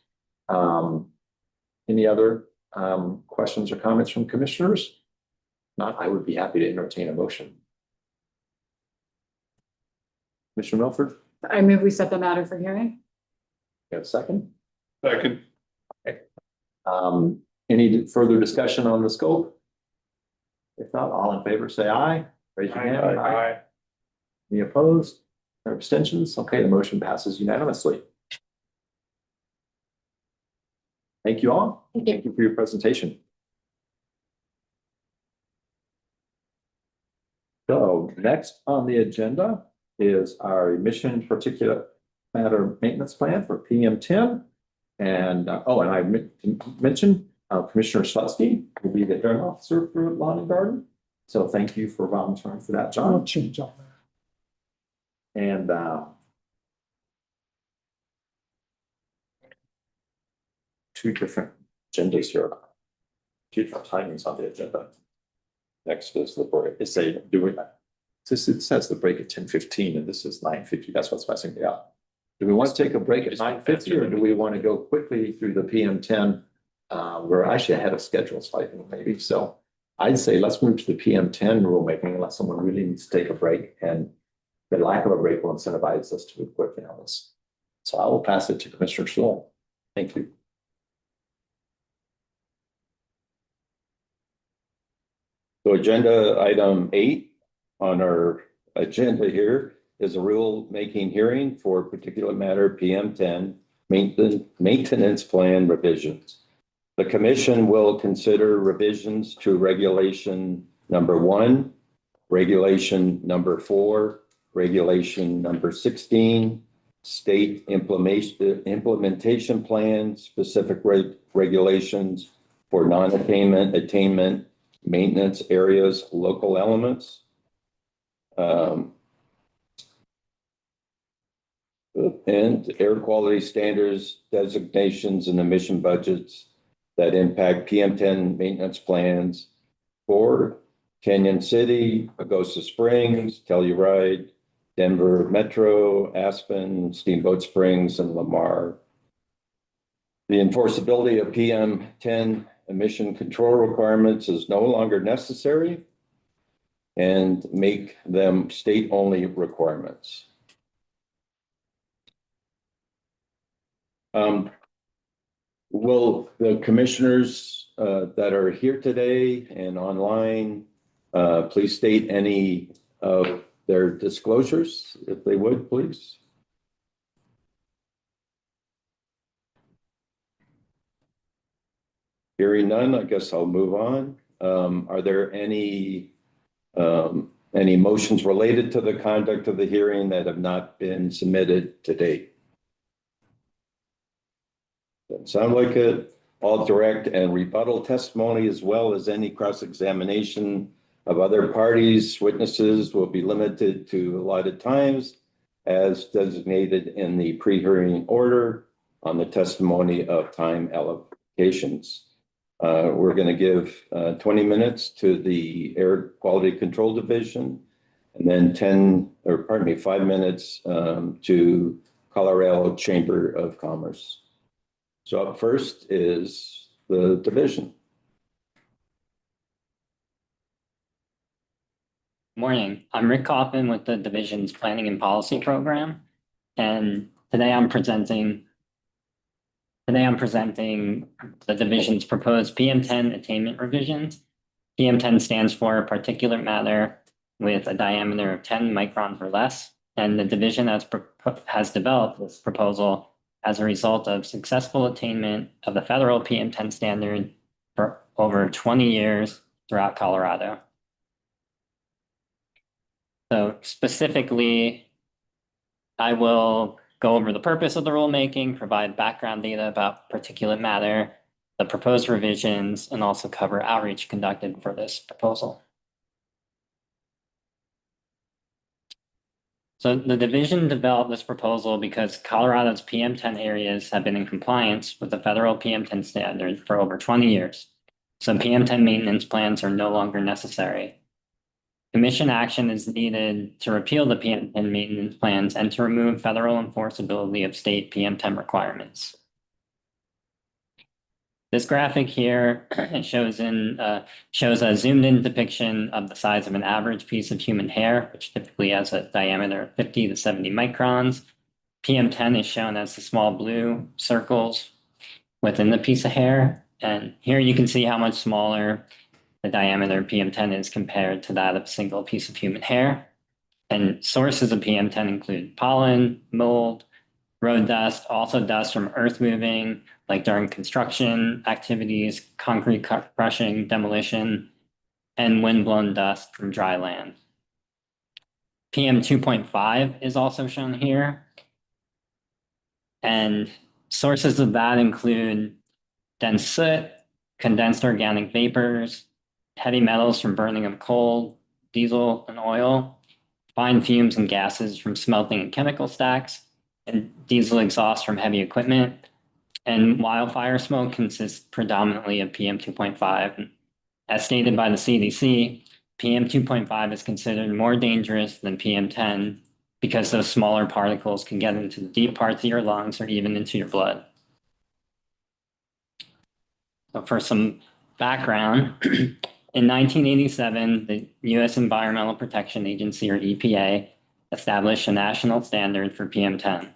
Any other questions or comments from commissioners? Not, I would be happy to entertain a motion. Commissioner Milford, I move we set the matter for hearing. you have a second? Second. Any further discussion on the scope? If not, all in favor, say aye. Raise your hand. Aye. Any opposed or abstentions? Okay, the motion passes unanimously. Thank you all. Thank you for your presentation. So next on the agenda is our emission particulate matter maintenance plan for PM10. And and I mentioned Commissioner Slutsky will be the hearing officer for Lawn and Garden. So thank you for volunteering for that, I'll John. change all that. And two different agendas here. Two different timings on the agenda. Next is the break. It's a doing that. It says the break at 10:15 and this is 9:50. That's what's messing me up. Do we want to take a break at 9:50 or do we want to go quickly through the PM10? We're actually ahead of schedule slightly maybe. So I'd say let's move to the PM10 rulemaking unless someone really needs to take a break, and the lack of a break will incentivize us to move quickly on this. So I will pass it to Commissioner Sewell. Thank you. So agenda item 8 on our agenda here is a rule-making hearing for particulate matter PM10 maintenance plan revisions. The commission will consider revisions to regulation number 1, regulation number 4, regulation number 16, state implementation plan, specific regulations for non-attainment, attainment, maintenance areas, local elements. And air quality standards, designations, and emission budgets that impact PM10 maintenance plans for Canyon City, Augusta Springs, Telluride, Denver Metro, Aspen, Steamboat Springs, and Lamar. The enforceability of PM10 emission control requirements is no longer necessary and make them state-only requirements. Will the commissioners that are here today and online please state any of their disclosures, if they would, please? Hearing none, I guess I'll move on. Are there any motions related to the conduct of the hearing that have not been submitted to date? Doesn't sound like it. All direct and rebuttal testimony, as well as any cross-examination of other parties, witnesses, will be limited to allotted times as designated in the pre-hearing order on the testimony of time allocations. We're going to give 20 minutes to the Air Quality Control Division, and then 5 minutes to Colorado Chamber of Commerce. So up first is the division. Morning, I'm Rick Coffin with the division's Planning and Policy Program. And today I'm presenting the division's proposed PM10 attainment revisions. PM10 stands for particulate matter with a diameter of 10 microns or less. And the division has developed this proposal as a result of successful attainment of the federal PM10 standard for over 20 years throughout Colorado. So specifically, I will go over the purpose of the rulemaking, provide background data about particulate matter, the proposed revisions, and also cover outreach conducted for this proposal. So the division developed this proposal because Colorado's PM10 areas have been in compliance with the federal PM10 standard for over 20 years. So PM10 maintenance plans are no longer necessary. Commission action is needed to repeal the PM10 maintenance plans and to remove federal enforceability of state PM10 requirements. This graphic here shows a zoomed in depiction of the size of an average piece of human hair, which typically has a diameter of 50 to 70 microns. PM10 is shown as the small blue circles within the piece of hair. And here you can see how much smaller the diameter of PM10 is compared to that of a single piece of human hair. And sources of PM10 include pollen, mold, road dust, also dust from earth moving, like during construction activities, concrete crushing, demolition, and windblown dust from dry land. PM 2.5 is also shown here. And sources of that include dense soot, condensed organic vapors, heavy metals from burning of coal, diesel, and oil, fine fumes and gases from smelting and chemical stacks, and diesel exhaust from heavy equipment. And wildfire smoke consists predominantly of PM 2.5. As stated by the CDC, PM 2.5 is considered more dangerous than PM 10 because those smaller particles can get into the deep parts of your lungs or even into your blood. So for some background, in 1987, the U.S. Environmental Protection Agency, or EPA, established a national standard for PM 10.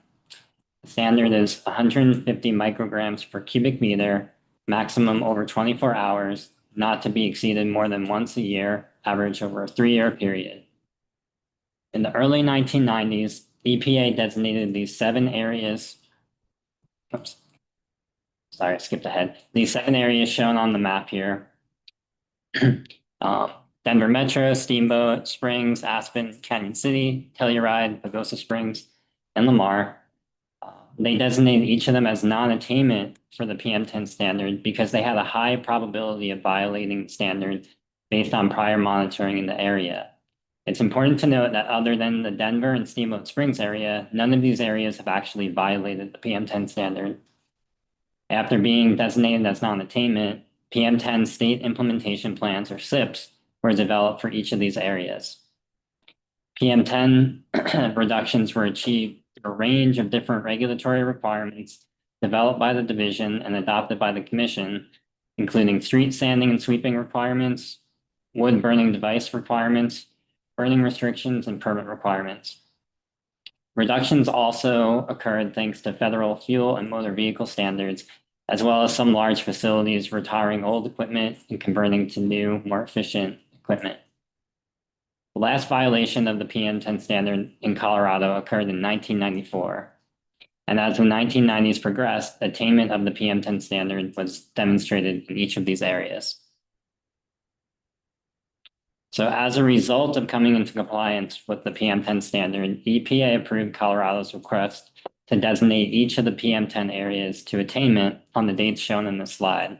The standard is 150 micrograms per cubic meter, maximum over 24 hours, not to be exceeded more than once a year, average over a 3-year period. In the early 1990s, EPA designated these 7 areas. Oops. Sorry, I skipped ahead. These 7 areas shown on the map here. Denver Metro, Steamboat, Springs, Aspen, Canyon City, Telluride, Pagosa Springs, and Lamar. They designated each of them as non-attainment for the PM10 standard because they had a high probability of violating the standard based on prior monitoring in the area. It's important to note that other than the Denver and Steamboat Springs area, none of these areas have actually violated the PM10 standard. After being designated as non-attainment, PM10 state implementation plans, or SIPs, were developed for each of these areas. PM10 reductions were achieved through a range of different regulatory requirements developed by the division and adopted by the commission, including street sanding and sweeping requirements, wood burning device requirements, burning restrictions, and permit requirements. Reductions also occurred thanks to federal fuel and motor vehicle standards, as well as some large facilities retiring old equipment and converting to new, more efficient equipment. The last violation of the PM10 standard in Colorado occurred in 1994. And as the 1990s progressed, attainment of the PM10 standard was demonstrated in each of these areas. So as a result of coming into compliance with the PM10 standard, EPA approved Colorado's request to designate each of the PM10 areas to attainment on the dates shown in this slide.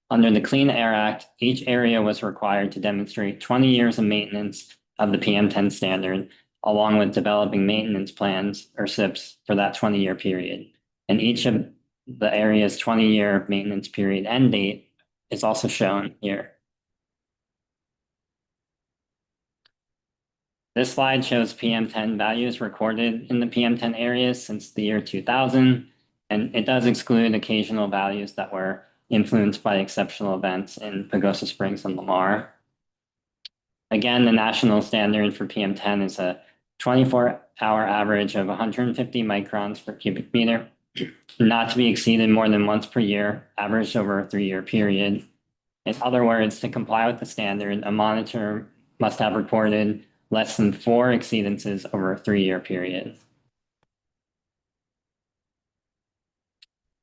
Under the Clean Air Act, each area was required to demonstrate 20 years of maintenance of the PM10 standard, along with developing maintenance plans, or SIPs, for that 20-year period. And each of the area's 20-year maintenance period end date is also shown here. This slide shows PM10 values recorded in the PM10 areas since the year 2000, and it does exclude occasional values that were influenced by exceptional events in Pagosa Springs and Lamar. Again, the national standard for PM10 is a 24-hour average of 150 microns per cubic meter, not to be exceeded more than once per year, averaged over a 3-year period. In other words, to comply with the standard, a monitor must have reported less than 4 exceedances over a 3-year period.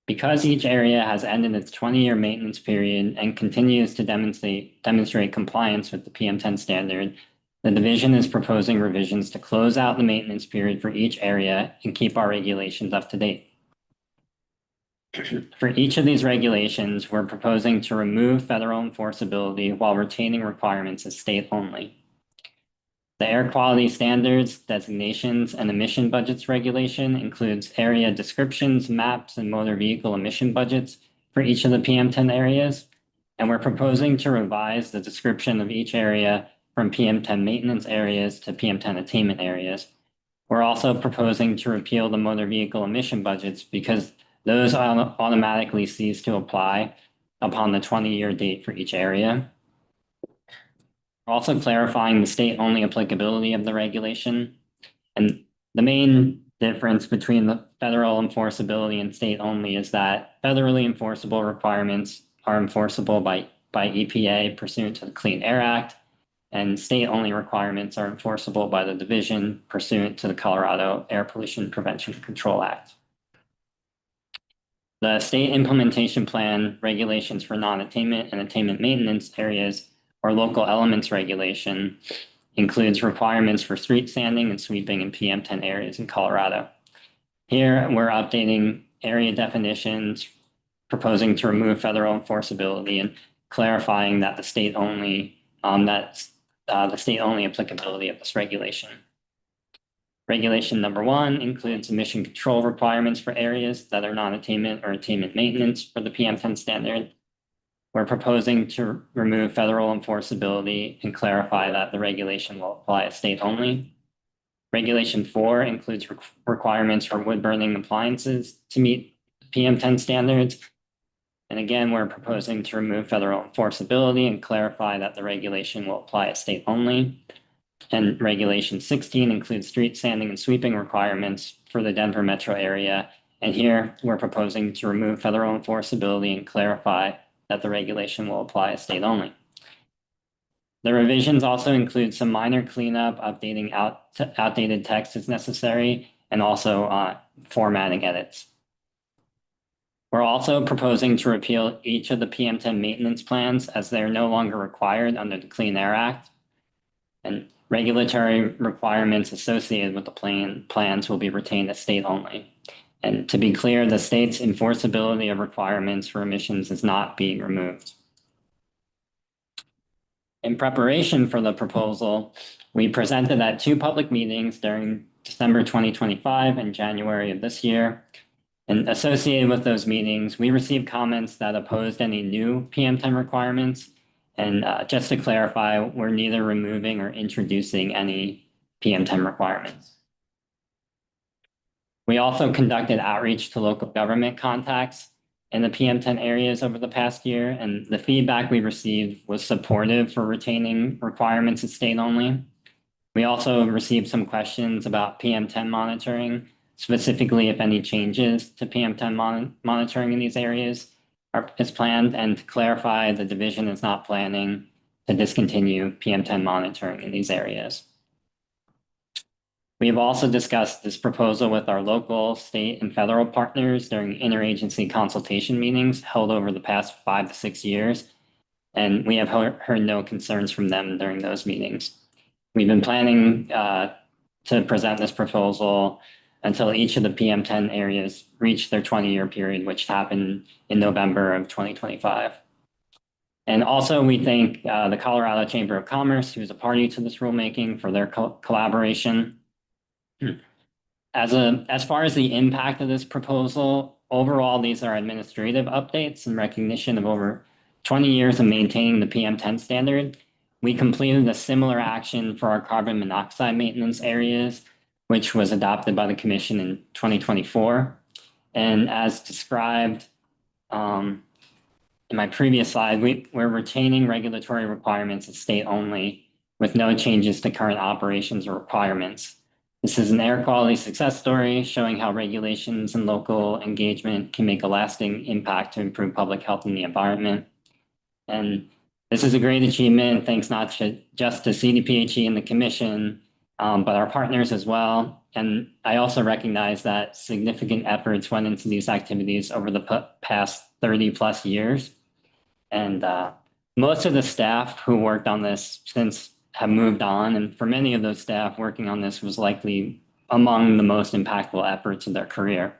Because each area has ended its 20-year maintenance period and continues to demonstrate compliance with the PM10 standard, the division is proposing revisions to close out the maintenance period for each area and keep our regulations up to date. For each of these regulations, we're proposing to remove federal enforceability while retaining requirements as state only. The air quality standards, designations, and emission budgets regulation includes area descriptions, maps, and motor vehicle emission budgets for each of the PM10 areas. And we're proposing to revise the description of each area from PM10 maintenance areas to PM10 attainment areas. We're also proposing to repeal the motor vehicle emission budgets because those automatically cease to apply upon the 20-year date for each area. Also clarifying the state-only applicability of the regulation. And the main difference between the federal enforceability and state-only is that federally enforceable requirements are enforceable by EPA pursuant to the Clean Air Act, and state-only requirements are enforceable by the division pursuant to the Colorado Air Pollution Prevention and Control Act. The state implementation plan regulations for non-attainment and attainment maintenance areas or local elements regulation includes requirements for street sanding and sweeping in PM10 areas in Colorado. Here, we're updating area definitions, proposing to remove federal enforceability and clarifying that the state-only applicability of this regulation. Regulation number 1 includes emission control requirements for areas that are non-attainment or attainment maintenance for the PM10 standard. We're proposing to remove federal enforceability and clarify that the regulation will apply as state only. Regulation 4 includes requirements for wood burning appliances to meet PM10 standards. And again, we're proposing to remove federal enforceability and clarify that the regulation will apply as state only. And Regulation 16 includes street sanding and sweeping requirements for the Denver metro area. And here we're proposing to remove federal enforceability and clarify that the regulation will apply as state only. The revisions also include some minor cleanup, updating outdated text as necessary, and also formatting edits. We're also proposing to repeal each of the PM10 maintenance plans as they're no longer required under the Clean Air Act. And regulatory requirements associated with the plans will be retained as state only. And to be clear, the state's enforceability of requirements for emissions is not being removed. In preparation for the proposal, we presented at 2 public meetings during December 2025 and January of this year. And associated with those meetings, we received comments that opposed any new PM10 requirements. And just to clarify, we're neither removing or introducing any PM10 requirements. We also conducted outreach to local government contacts in the PM10 areas over the past year, and the feedback we received was supportive for retaining requirements as state only. We also received some questions about PM10 monitoring, specifically if any changes to PM10 monitoring in these areas is planned, and to clarify, the division is not planning to discontinue PM10 monitoring in these areas. We have also discussed this proposal with our local, state, and federal partners during interagency consultation meetings held over the past 5 to 6 years, and we have heard no concerns from them during those meetings. We've been planning to present this proposal until each of the PM10 areas reach their 20-year period, which happened in November of 2025. And also, we thank the Colorado Chamber of Commerce, who is a party to this rulemaking, for their collaboration. As far as the impact of this proposal, overall, these are administrative updates in recognition of over 20 years of maintaining the PM10 standard. We completed a similar action for our carbon monoxide maintenance areas, which was adopted by the Commission in 2024. And as described in my previous slide, we're retaining regulatory requirements as state only with no changes to current operations or requirements. This is an air quality success story showing how regulations and local engagement can make a lasting impact to improve public health and the environment. And this is a great achievement, thanks not just to CDPHE and the Commission, but our partners as well. And I also recognize that significant efforts went into these activities over the past 30 plus years. And most of the staff who worked on this since have moved on. And for many of those staff, working on this was likely among the most impactful efforts of their career.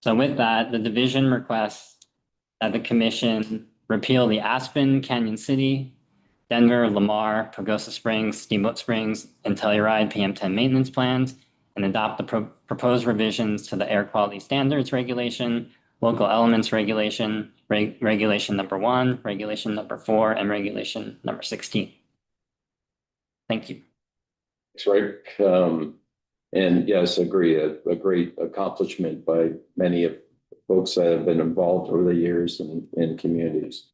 So with that, the division requests that the commission repeal the Aspen, Canyon City, Denver, Lamar, Pagosa Springs, Steamboat Springs, and Telluride PM10 maintenance plans and adopt the proposed revisions to the air quality standards regulation, local elements regulation, regulation number 1, regulation number 4, and regulation number 16. Thank you. Thanks, Rick. And yes, agree, a great accomplishment by many of the folks that have been involved over the years in communities.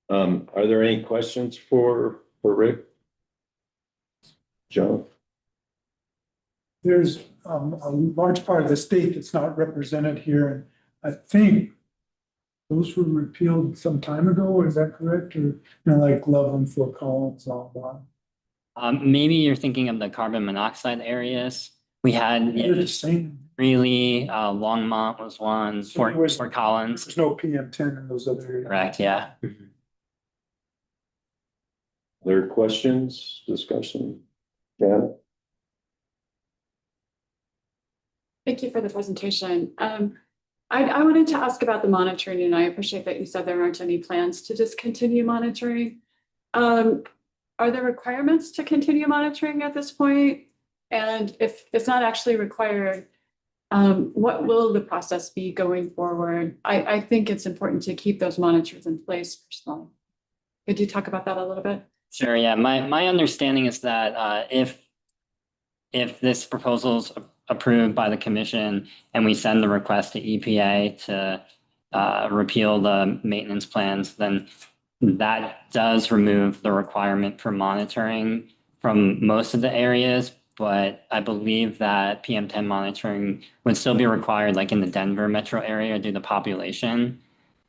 Are there any questions for Rick? Joe? There's a large part of the state that's not represented here, and I think those were repealed some time ago, is that correct? Or, like Loveland, Fort Collins, all that. Maybe you're thinking of the carbon monoxide areas. We had They're the same. really Longmont was one, Fort Collins. There's no PM10 in those other areas. Correct, yeah. Other questions, discussion? Yeah. Thank you for the presentation. I wanted to ask about the monitoring, and I appreciate that you said there aren't any plans to discontinue monitoring. Are there requirements to continue monitoring at this point? And if it's not actually required, what will the process be going forward? I think it's important to keep those monitors in place personally. Could you talk about that a little bit? Sure, yeah. My understanding is that if this proposal is approved by the commission and we send the request to EPA to repeal the maintenance plans, then that does remove the requirement for monitoring from most of the areas. But I believe that PM10 monitoring would still be required, like in the Denver metro area due to population.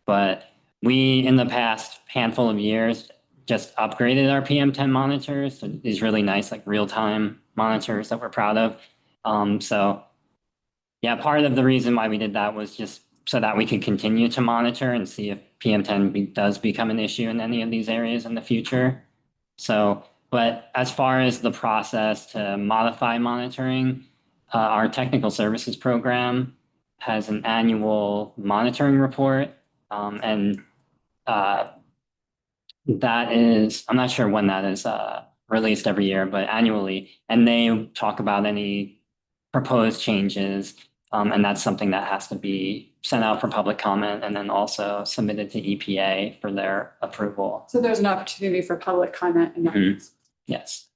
But we, in the past handful of years, just upgraded our PM10 monitors. So these really nice, like real-time monitors that we're proud of. So yeah, part of the reason why we did that was just so that we could continue to monitor and see if PM10 does become an issue in any of these areas in the future. So, but as far as the process to modify monitoring, our technical services program has an annual monitoring report. And that is, I'm not sure when that is released every year, but annually. And they talk about any proposed changes. And that's something that has to be sent out for public comment and then also submitted to EPA for their approval. So there's an opportunity for public comment in that. Mhm. Yes.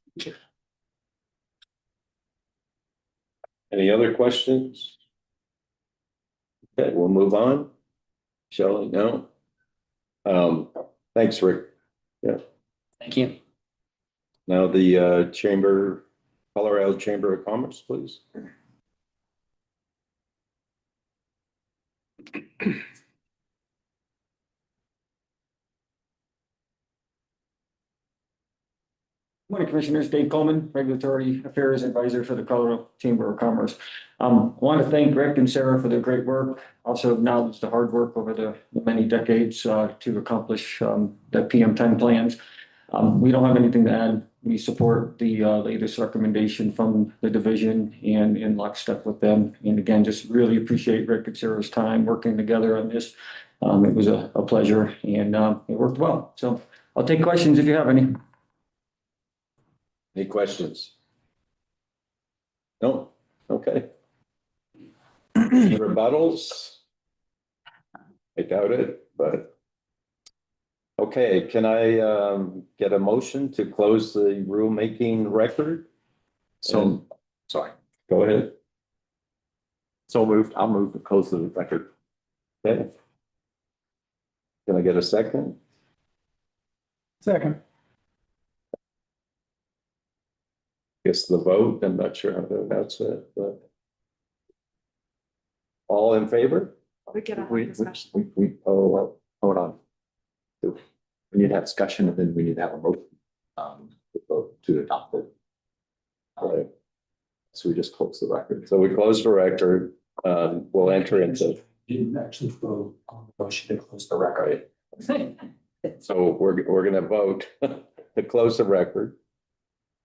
Any other questions? Okay, we'll move on. Shelley, no? Thanks, Rick. Yeah. Thank you. Now the Colorado Chamber of Commerce, please. Morning, Commissioners. Dave Coleman, Regulatory Affairs Advisor for the Colorado Chamber of Commerce. I want to thank Rick and Sarah for their great work. Also acknowledge the hard work over the many decades to accomplish the PM10 plans. We don't have anything to add. We support the latest recommendation from the division and in lockstep with them. And again, just really appreciate Rick and Sarah's time working together on this. It was a pleasure and it worked well. So I'll take questions if you have any. Any questions? No? Okay. Any rebuttals? I doubt it, but. Okay, can I get a motion to close the rulemaking record? So, sorry, Go ahead. so moved, I'll move to close the record. Okay. Can I get a second? Second. Guess the vote, I'm not sure how that's it, but. All in favor? We get a We, discussion. oh, well, hold on. We need to have discussion and then we need to have a motion to adopt it. Right. So we just close the record. So we close the record. We'll enter into, Didn't actually vote on the motion to close the record. so we're gonna vote to close the record.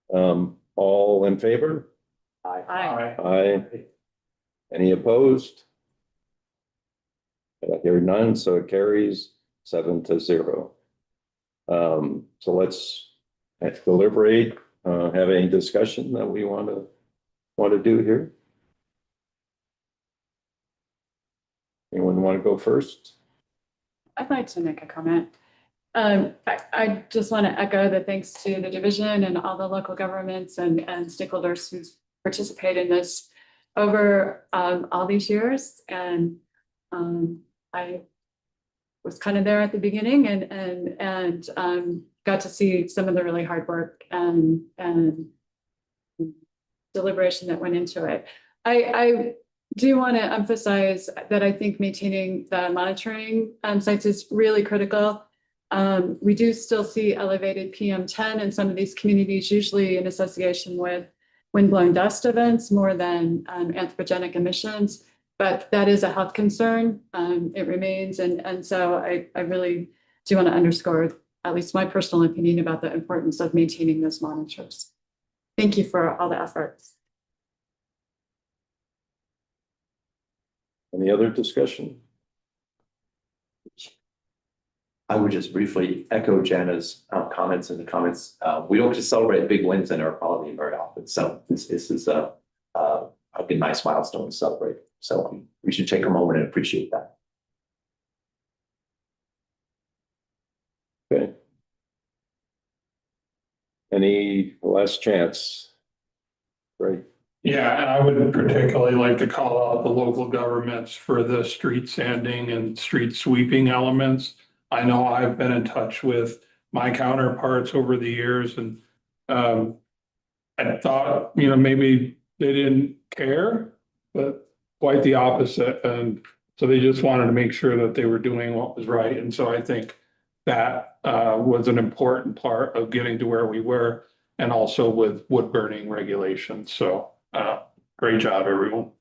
All in favor? Aye. Aye. Any opposed? I hear none, so it carries 7-0. So let's deliberate, have any discussion that we want to do here? Anyone want to go first? I'd like to make a comment. I just want to echo the thanks to the division and all the local governments and stakeholders who participate in this over all these years. And I was kind of there at the beginning and got to see some of the really hard work and deliberation that went into it. I do want to emphasize that I think maintaining the monitoring sites is really critical. We do still see elevated PM10 in some of these communities, usually in association with windblown dust events more than anthropogenic emissions. But that is a health concern. It remains. And so I really do want to underscore at least my personal opinion about the importance of maintaining those monitors. Thank you for all the efforts. Any other discussion? I would just briefly echo Jana's comments in the comments. We don't just celebrate big wins in our quality very often. So this is a nice milestone to celebrate. So we should take a moment and appreciate that. Okay. Any last chance? Right. Yeah, and I would particularly like to call out the local governments for the street sanding and street sweeping elements. I know I've been in touch with my counterparts over the years and I thought, maybe they didn't care, but quite the opposite. And so they just wanted to make sure that they were doing what was right. And so I think that was an important part of getting to where we were and also with wood burning regulations. So great job, everyone.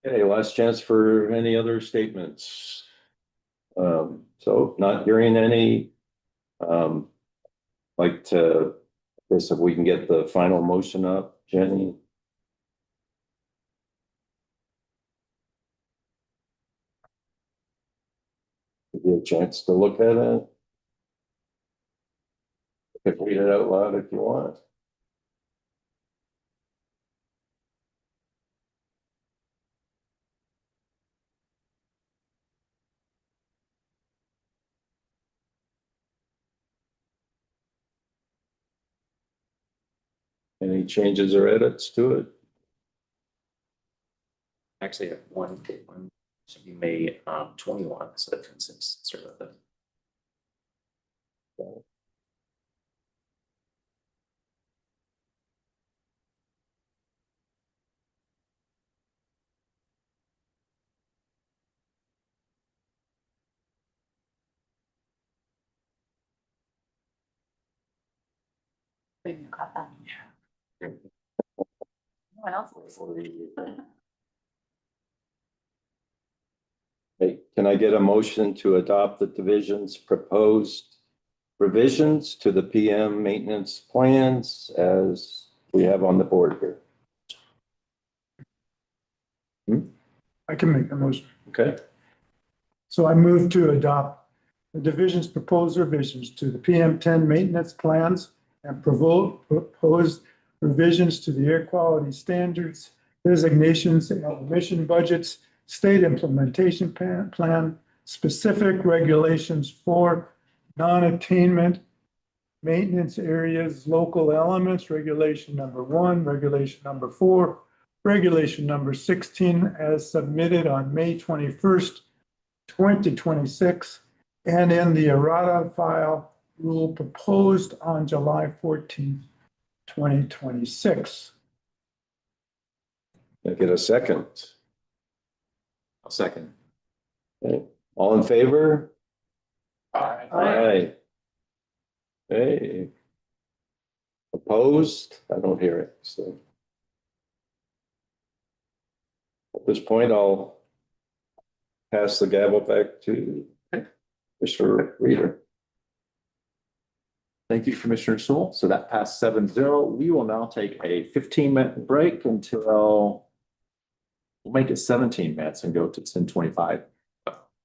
Okay, last chance for any other statements. So not hearing any, like to, I guess if we can get the final motion up, Jenny. Give you a chance to look at it. You can read it out loud if you want. Any changes or edits to it? Actually, one should be May 21. So for instance, sort of the Maybe you caught that. yeah. What else was? Hey, can I get a motion to adopt the division's proposed revisions to the PM maintenance plans as we have on the board here? I can make the motion. Okay, So I move to adopt the division's proposed revisions to the PM10 maintenance plans and proposed revisions to the air quality standards, designations and emission budgets, state implementation plan, specific regulations for non-attainment maintenance areas, local elements, regulation number 1, regulation number 4, regulation number 16 as submitted on May 21st, 2026, and in the errata file rule proposed on July 14th, 2026. can I get a second? I'll second. Okay. All in favor? Aye. Aye. Hey, Opposed? I don't hear it, so. At this point, I'll pass the gavel back to Mr. Reader. Thank you, Commissioner Sewell. So that passed 7-0. We will now take a 15-minute break until we'll make it 17 minutes and go to 10:25.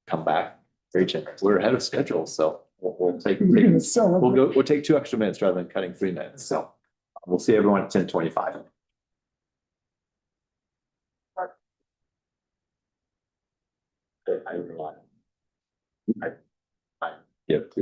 Come back. Great. We're ahead of schedule, so we'll take we'll take 2 extra minutes rather than cutting 3 minutes. So we'll see everyone at 10:25. I rely. Yep.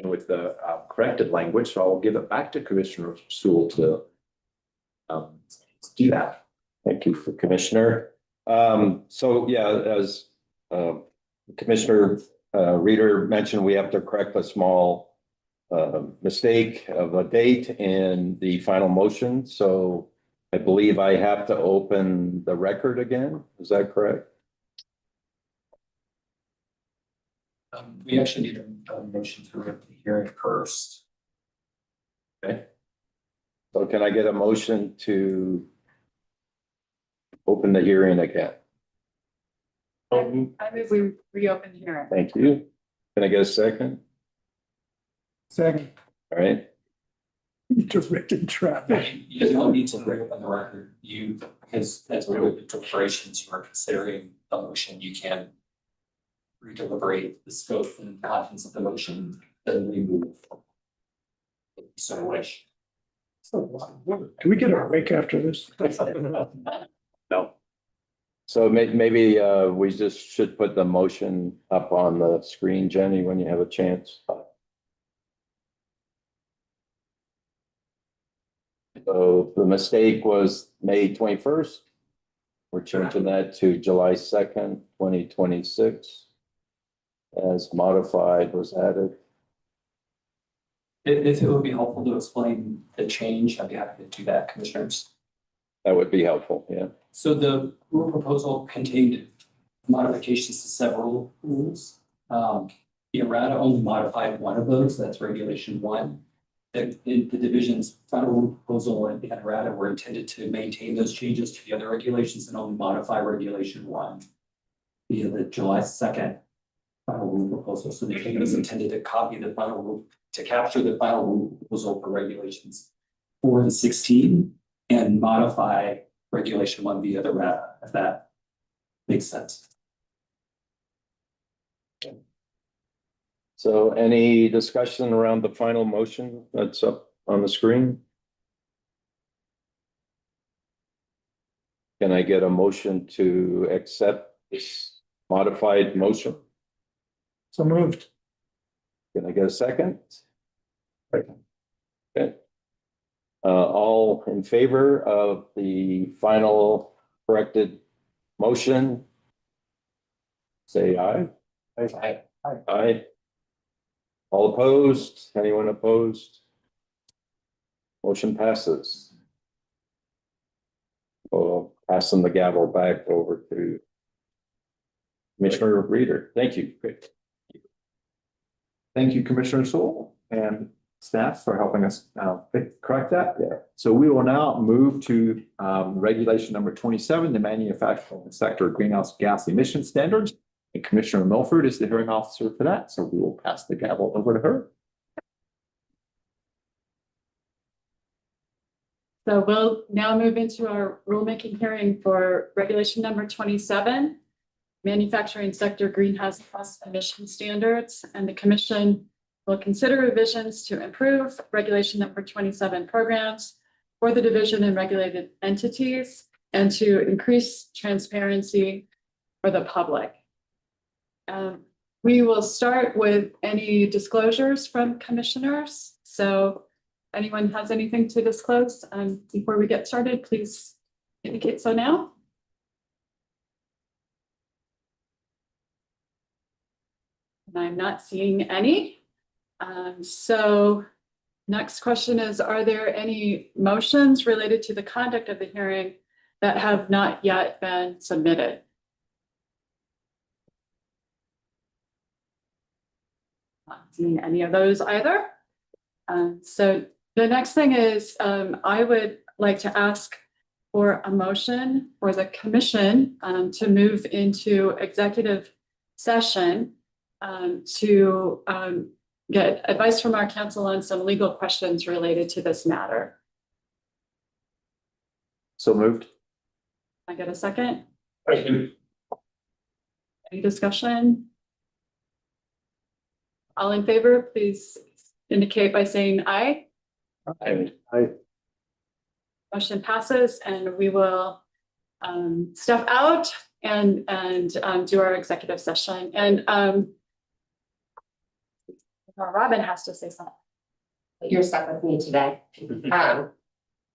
with the corrected language, so I'll give it back to Commissioner Sewell to do that. Thank you, Commissioner. So yeah, as Commissioner Reader mentioned, we have to correct a small mistake of a date in the final motion. So I believe I have to open the record again. Is that correct? We actually need a motion to open the hearing first. Okay. So can I get a motion to open the hearing again? I move we reopen hearing. Thank you. Can I get a second? Second, All right. directed traffic. You don't need to reopen the record. You, as part of the deliberations, you are considering the motion, you can redeliberate the scope and contents of the motion, then we move. So wish. Can we get a break after this? No. So maybe we just should put the motion up on the screen, Jenny, when you have a chance. So the mistake was May 21st. We're changing that to July 2nd, 2026. As modified was added. If it would be helpful to explain the change, I'd be happy to do that, commissioners. That would be helpful, yeah. So the rule proposal contained modifications to several rules. The errata only modified one of those, that's regulation 1. The division's final rule proposal and the errata were intended to maintain those changes to the other regulations and only modify regulation 1 via the July 2nd final rule proposal. So the change was intended to copy the final rule, to capture the final rule proposal for regulations 4 and 16 and modify regulation 1 via the errata, if that makes sense. So any discussion around the final motion that's up on the screen? Can I get a motion to accept this modified motion? So moved. Can I get a second? Second. Okay. All in favor of the final corrected motion? Say aye. Aye. Aye. All opposed? Anyone opposed? Motion passes. Well, passing the gavel back over to Commissioner Reader. Thank you. Great. Thank you, Commissioner Sewell and staff for helping us correct that. Yeah. So we will now move to regulation number 27, the manufacturing sector greenhouse gas emission standards. And Commissioner Milford is the hearing officer for that, so we will pass the gavel over to her. So we'll now move into our rulemaking hearing for regulation number 27, manufacturing sector greenhouse gas emission standards, and the commission will consider revisions to improve regulation number 27 programs for the division and regulated entities and to increase transparency for the public. We will start with any disclosures from commissioners. So anyone has anything to disclose before we get started, please indicate so now. And I'm not seeing any. So next question is, are there any motions related to the conduct of the hearing that have not yet been submitted? Not seeing any of those either. So the next thing is, I would like to ask for a motion for the commission to move into executive session to get advice from our counsel on some legal questions related to this matter. So moved. Can I get a second? Any discussion? All in favor, please indicate by saying aye. Aye. Motion passes, and we will step out and do our executive session. And or Robin has to say something. You're stuck with me today. So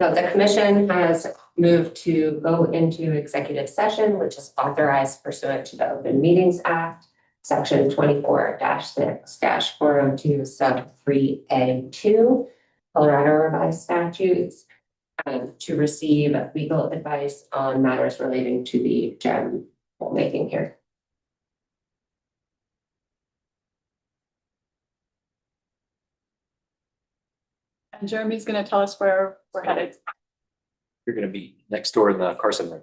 the commission has moved to go into executive session, which is authorized pursuant to the Open Meetings Act, section 24-6-402 sub 3A2, Colorado revised statutes, to receive legal advice on matters relating to the gem making here. And Jeremy's gonna tell us where we're headed. You're gonna be next door in the Carson room.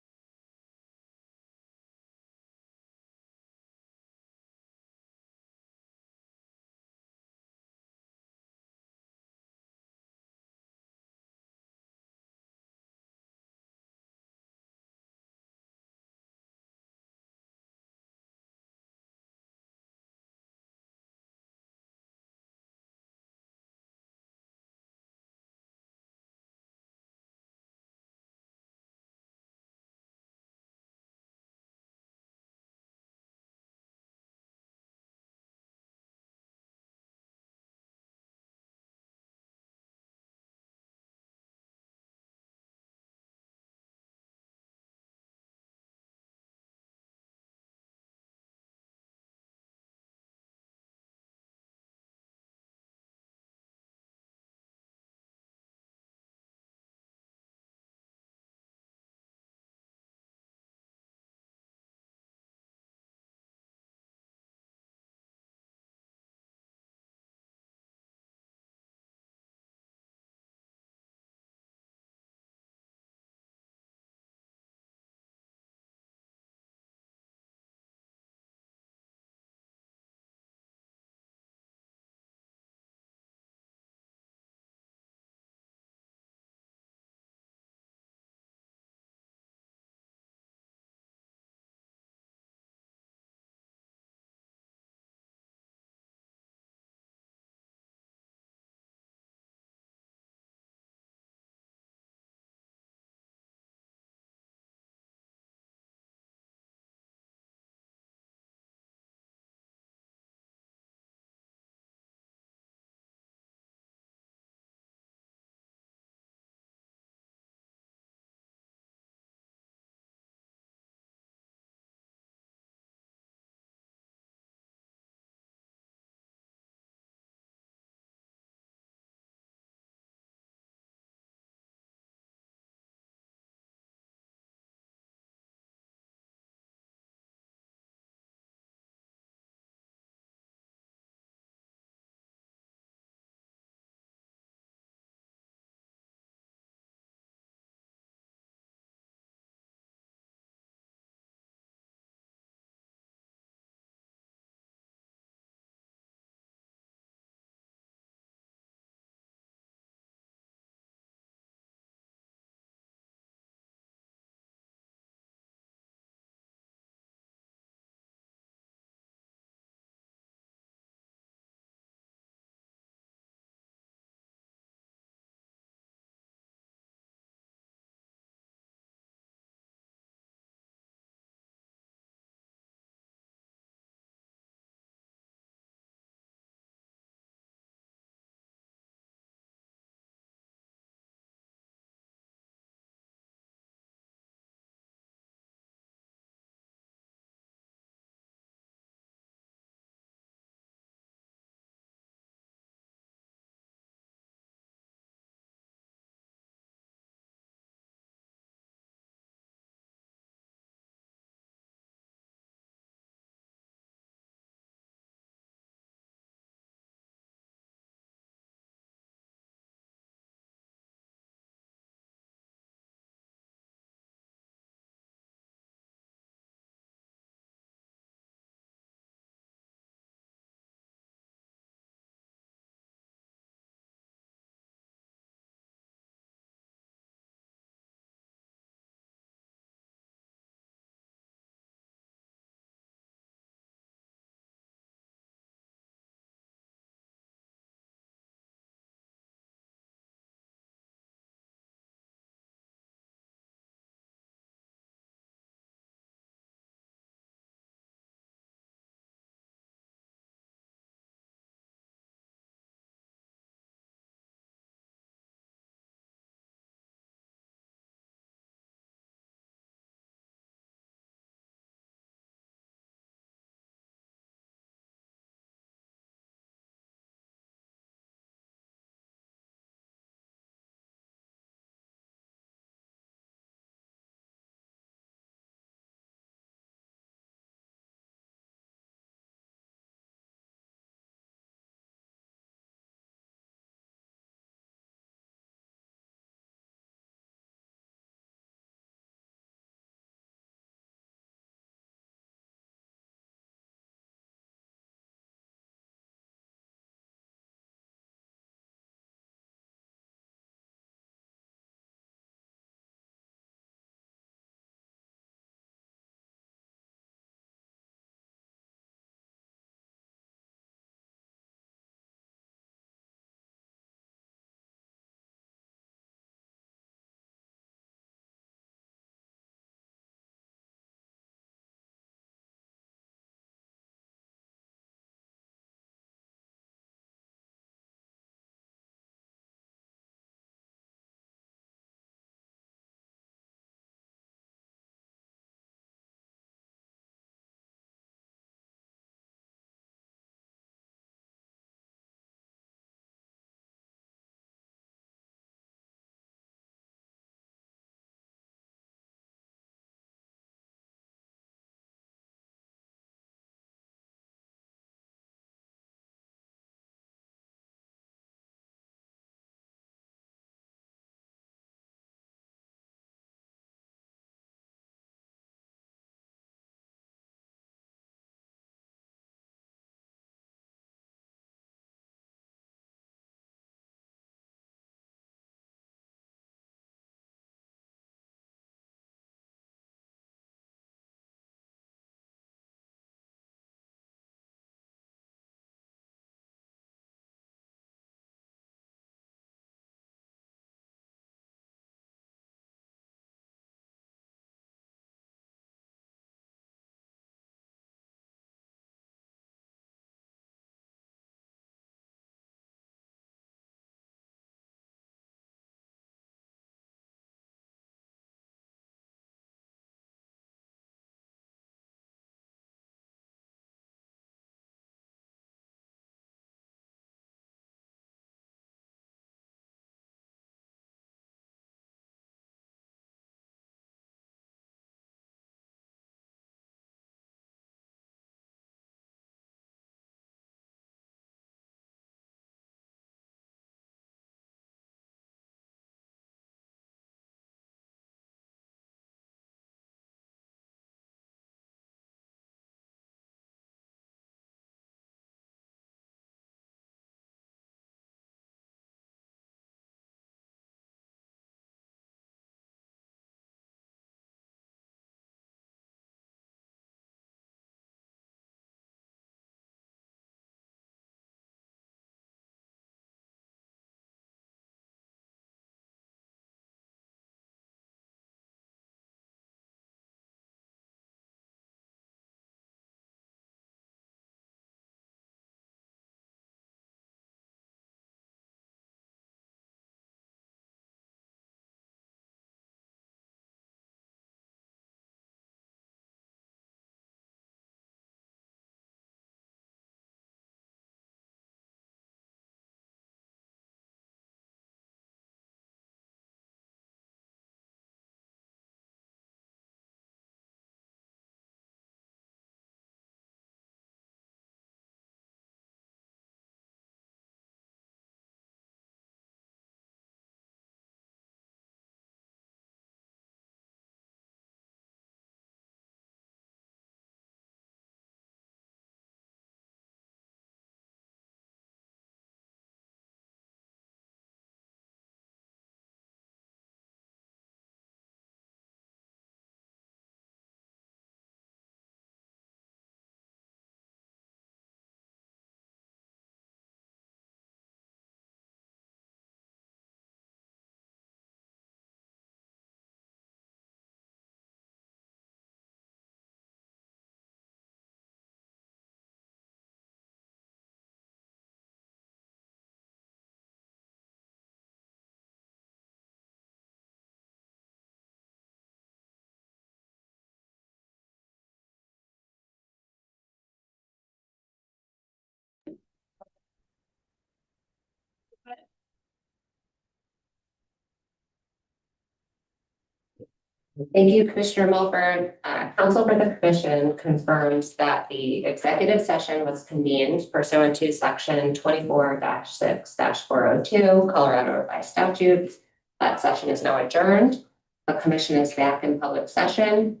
Thank you, Commissioner Milford. Counsel for the commission confirms that the executive session was convened pursuant to section 24-6-402 Colorado Revised Statutes. That session is now adjourned. The commission is back in public session.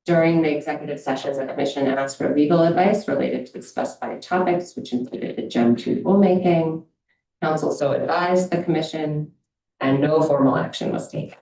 During the executive session, the commission asked for legal advice related to the specified topics, which included the Gen 2 rulemaking. Counsel so advised the commission, and no formal action was taken.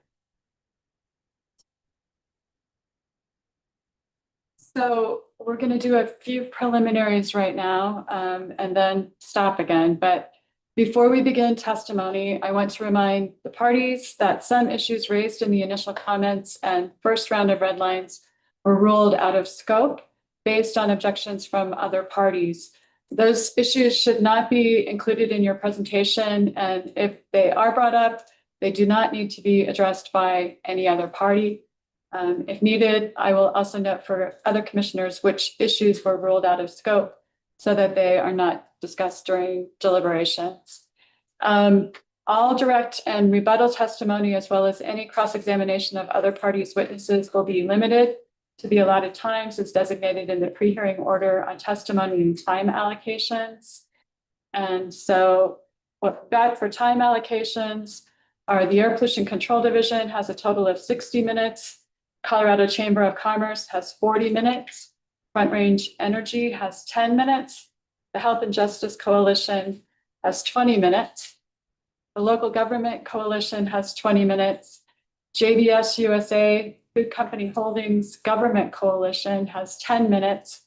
So we're going to do a few preliminaries right now, and then stop again. But before we begin testimony, I want to remind the parties that some issues raised in the initial comments and first round of red lines were ruled out of scope based on objections from other parties. Those issues should not be included in your presentation, and if they are brought up, they do not need to be addressed by any other party. If needed, I will also note for other commissioners which issues were ruled out of scope so that they are not discussed during deliberations. All direct and rebuttal testimony, as well as any cross-examination of other parties' witnesses, will be limited to the allotted times as designated in the pre-hearing order on testimony and time allocations. And so what we've got for time allocations are the Air Pollution Control Division has a total of 60 minutes. Colorado Chamber of Commerce has 40 minutes. Front Range Energy has 10 minutes. The Health and Justice Coalition has 20 minutes. The Local Government Coalition has 20 minutes. JBS USA Food Company Holdings Government Coalition has 10 minutes.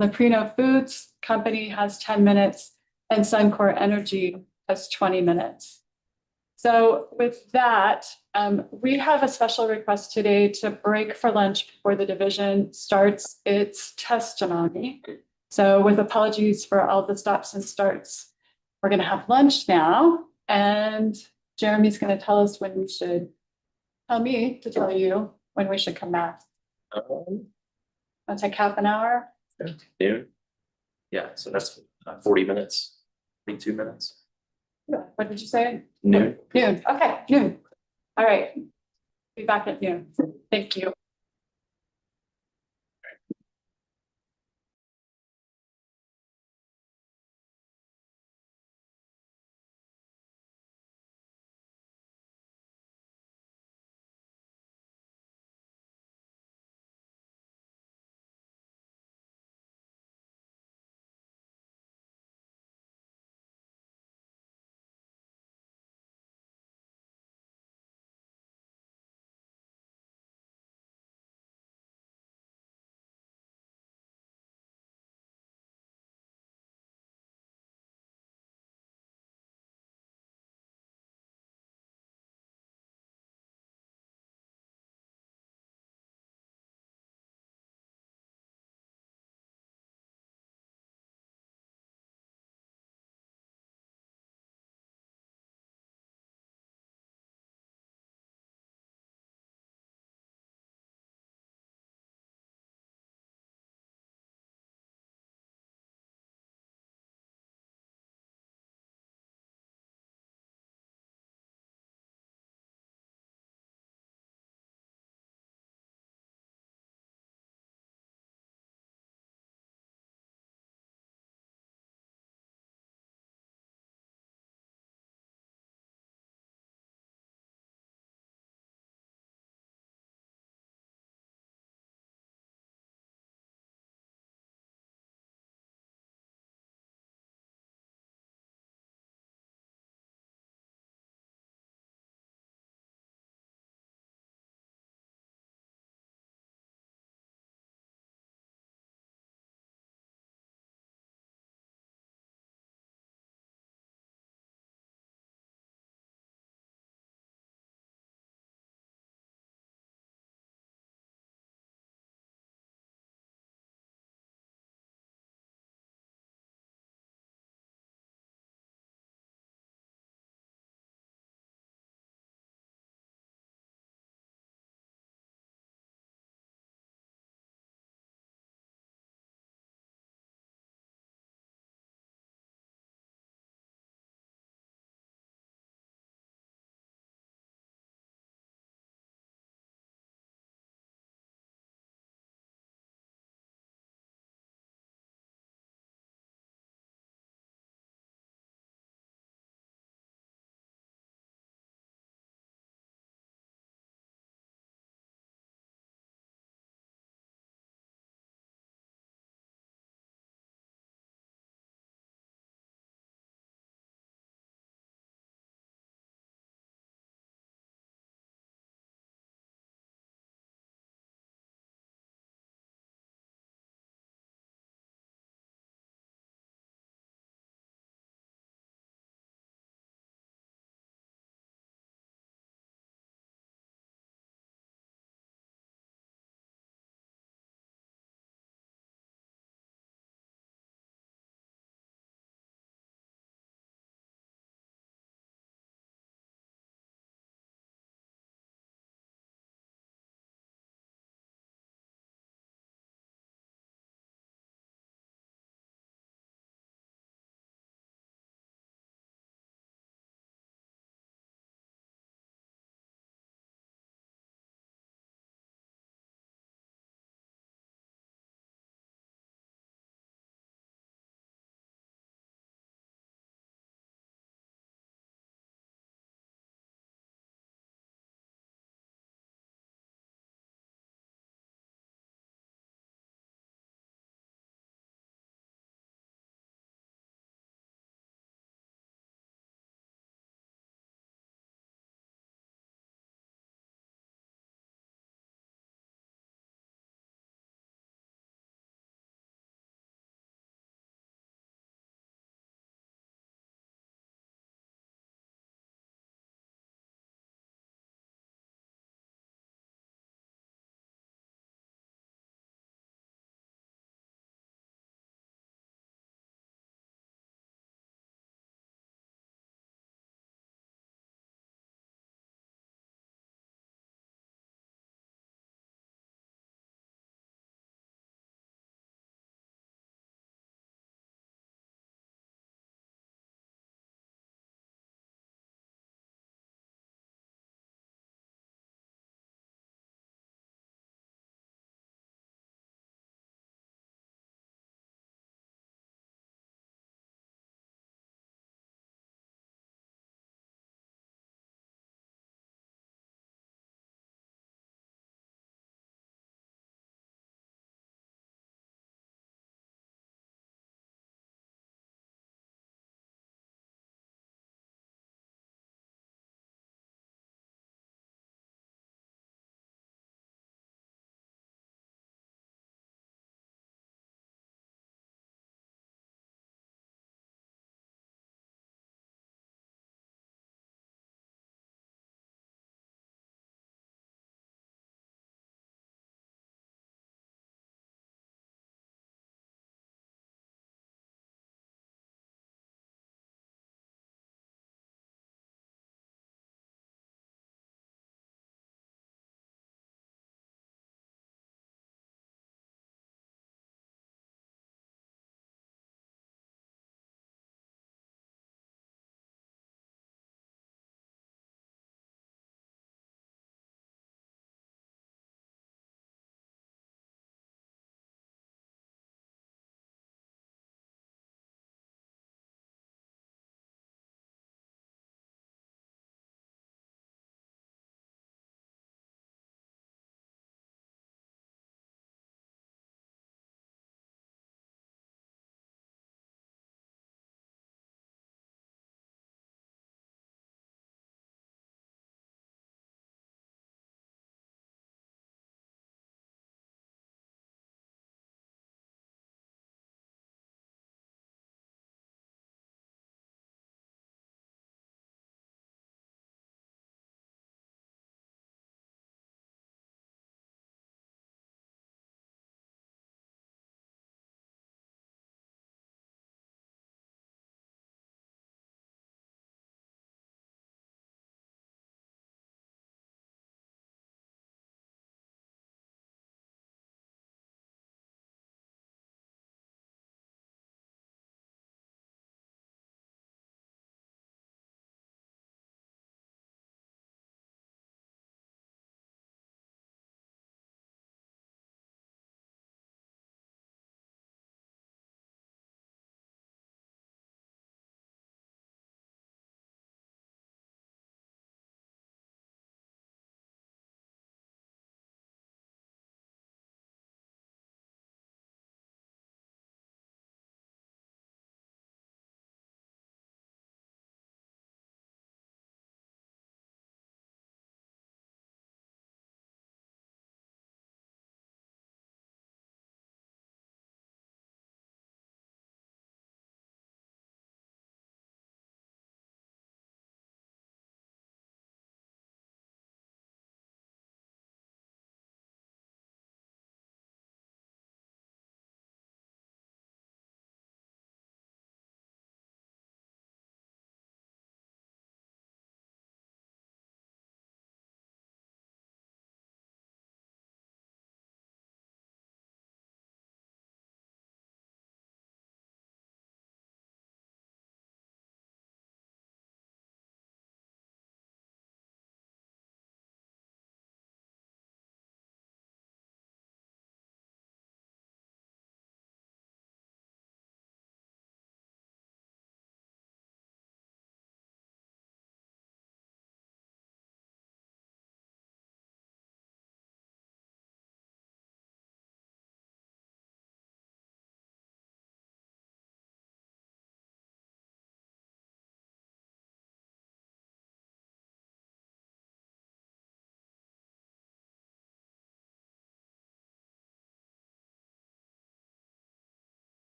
Leprino Foods Company has 10 minutes. And Suncor Energy has 20 minutes. So with that, we have a special request today to break for lunch before the division starts its testimony. So with apologies for all the stops and starts, we're going to have lunch now. And Jeremy's going to tell us when we should, tell me to tell you when we should come back. It'll take half an hour. Noon. Yeah, so that's 40 minutes, 22 minutes. What did you say? Noon. Noon. Okay, noon. All right. Be back at noon. Thank you.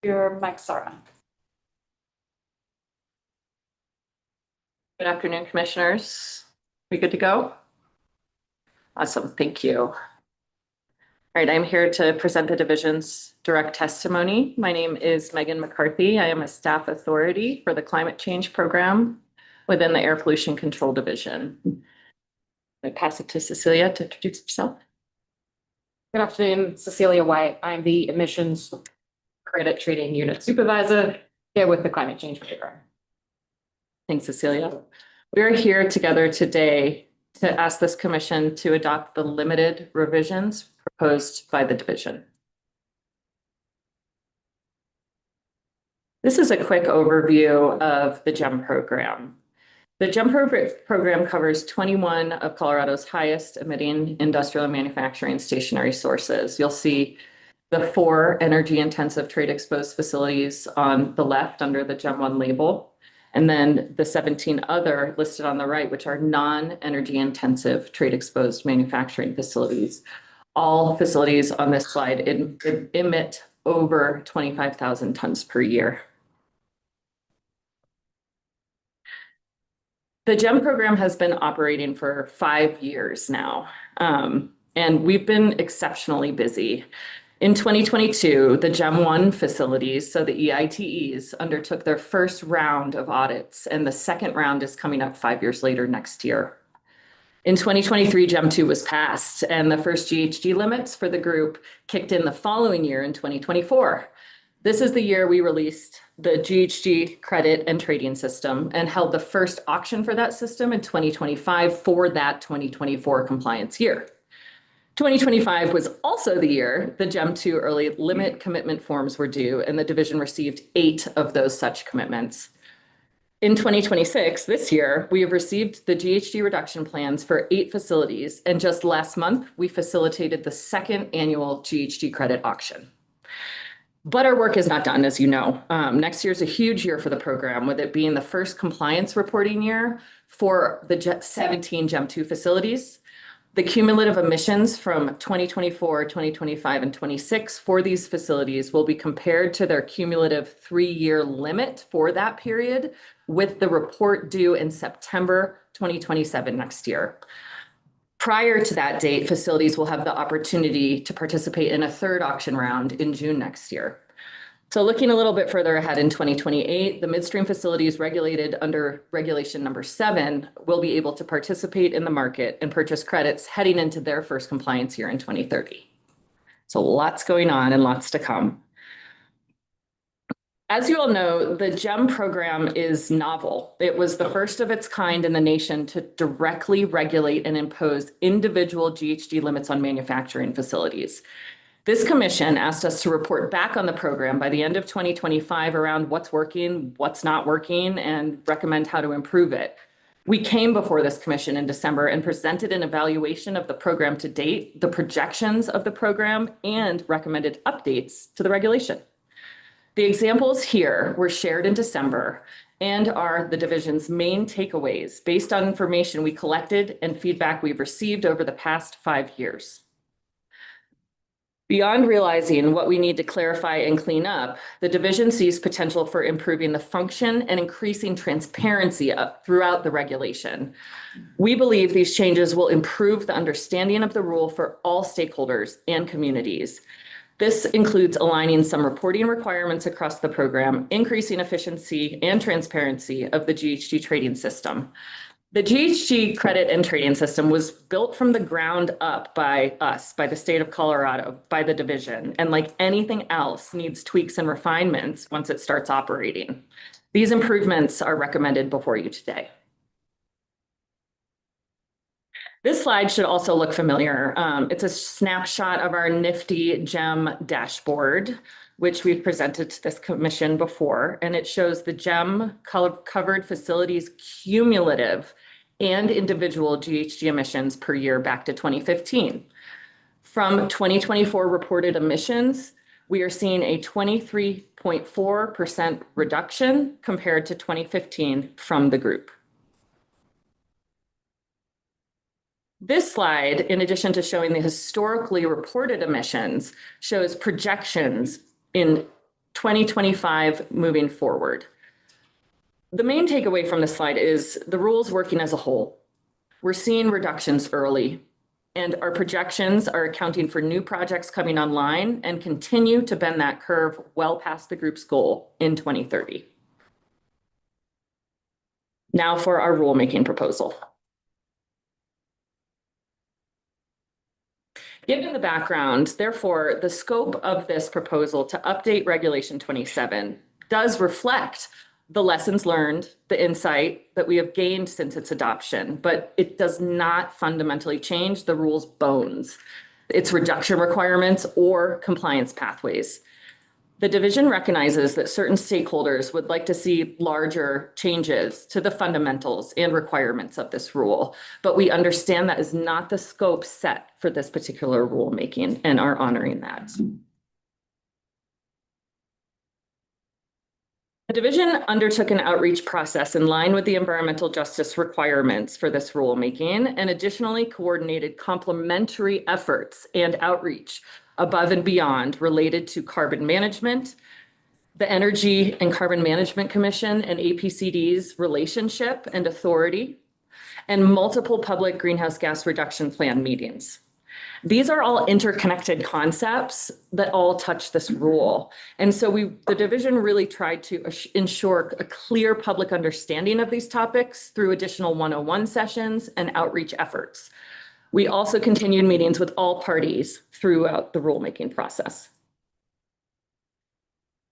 your mic, Sarah. Good afternoon, commissioners. We good to go? Awesome, thank you. All right, I'm here to present the division's direct testimony. My name is Megan McCarthy. I am a staff authority for the climate change program within the Air Pollution Control Division. I pass it to Cecilia to introduce herself. Good afternoon, Cecilia White. I'm the emissions credit trading unit supervisor here with the climate change program. Thanks, Cecilia. We are here together today to ask this commission to adopt the limited revisions proposed by the division. This is a quick overview of the GEM program. The GEM program covers 21 of Colorado's highest emitting industrial and manufacturing stationary sources. You'll see the 4 energy intensive trade exposed facilities on the left under the GEM 1 label, and then the 17 other listed on the right, which are non-energy intensive trade exposed manufacturing facilities. All facilities on this slide emit over 25,000 tons per year. The GEM program has been operating for 5 years now, and we've been exceptionally busy. In 2022, the GEM 1 facilities, so the EITEs, undertook their first round of audits, and the second round is coming up 5 years later next year. In 2023, GEM 2 was passed, and the first GHG limits for the group kicked in the following year in 2024. This is the year we released the GHG credit and trading system and held the first auction for that system in 2025 for that 2024 compliance year. 2025 was also the year the GEM 2 early limit commitment forms were due, and the division received 8 of those such commitments. In 2026, this year, we have received the GHG reduction plans for 8 facilities, and just last month, we facilitated the second annual GHG credit auction. But our work is not done, as you know. Next year is a huge year for the program, with it being the first compliance reporting year for the 17 GEM 2 facilities. The cumulative emissions from 2024, 2025, and 26 for these facilities will be compared to their cumulative 3-year limit for that period, with the report due in September 2027 next year. Prior to that date, facilities will have the opportunity to participate in a third auction round in June next year. So looking a little bit further ahead in 2028, the midstream facilities regulated under regulation number 7 will be able to participate in the market and purchase credits heading into their first compliance year in 2030. So lots going on and lots to come. As you all know, the GEM program is novel. It was the first of its kind in the nation to directly regulate and impose individual GHG limits on manufacturing facilities. This commission asked us to report back on the program by the end of 2025 around what's working, what's not working, and recommend how to improve it. We came before this commission in December and presented an evaluation of the program to date, the projections of the program, and recommended updates to the regulation. The examples here were shared in December and are the division's main takeaways based on information we collected and feedback we've received over the past 5 years. Beyond realizing what we need to clarify and clean up, the division sees potential for improving the function and increasing transparency throughout the regulation. We believe these changes will improve the understanding of the rule for all stakeholders and communities. This includes aligning some reporting requirements across the program, increasing efficiency and transparency of the GHG trading system. The GHG credit and trading system was built from the ground up by us, by the state of Colorado, by the division, and like anything else, needs tweaks and refinements once it starts operating. These improvements are recommended before you today. This slide should also look familiar. It's a snapshot of our nifty GEM dashboard, which we've presented to this commission before, and it shows the GEM covered facilities cumulative and individual GHG emissions per year back to 2015. From 2024 reported emissions, we are seeing a 23.4% reduction compared to 2015 from the group. This slide, in addition to showing the historically reported emissions, shows projections in 2025 moving forward. The main takeaway from this slide is the rules working as a whole. We're seeing reductions early, and our projections are accounting for new projects coming online and continue to bend that curve well past the group's goal in 2030. Now for our rulemaking proposal. Given the background, therefore, the scope of this proposal to update Regulation 27 does reflect the lessons learned, the insight that we have gained since its adoption, but it does not fundamentally change the rule's bones, its reduction requirements, or compliance pathways. The division recognizes that certain stakeholders would like to see larger changes to the fundamentals and requirements of this rule, but we understand that is not the scope set for this particular rulemaking and are honoring that. The division undertook an outreach process in line with the environmental justice requirements for this rulemaking, and additionally coordinated complementary efforts and outreach above and beyond related to carbon management, the Energy and Carbon Management Commission and APCD's relationship and authority, and multiple public greenhouse gas reduction plan meetings. These are all interconnected concepts that all touch this rule. And so the division really tried to ensure a clear public understanding of these topics through additional 101 sessions and outreach efforts. We also continued meetings with all parties throughout the rulemaking process.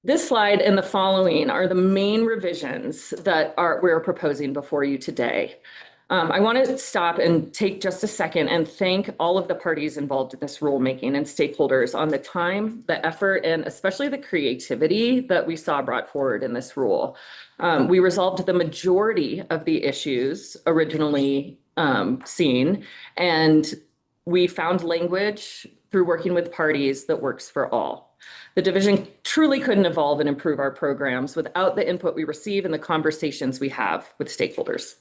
This slide and the following are the main revisions that we're proposing before you today. I want to stop and take just a second and thank all of the parties involved in this rulemaking and stakeholders on the time, the effort, and especially the creativity that we saw brought forward in this rule. We resolved the majority of the issues originally seen, and we found language through working with parties that works for all. The division truly couldn't evolve and improve our programs without the input we receive and the conversations we have with stakeholders.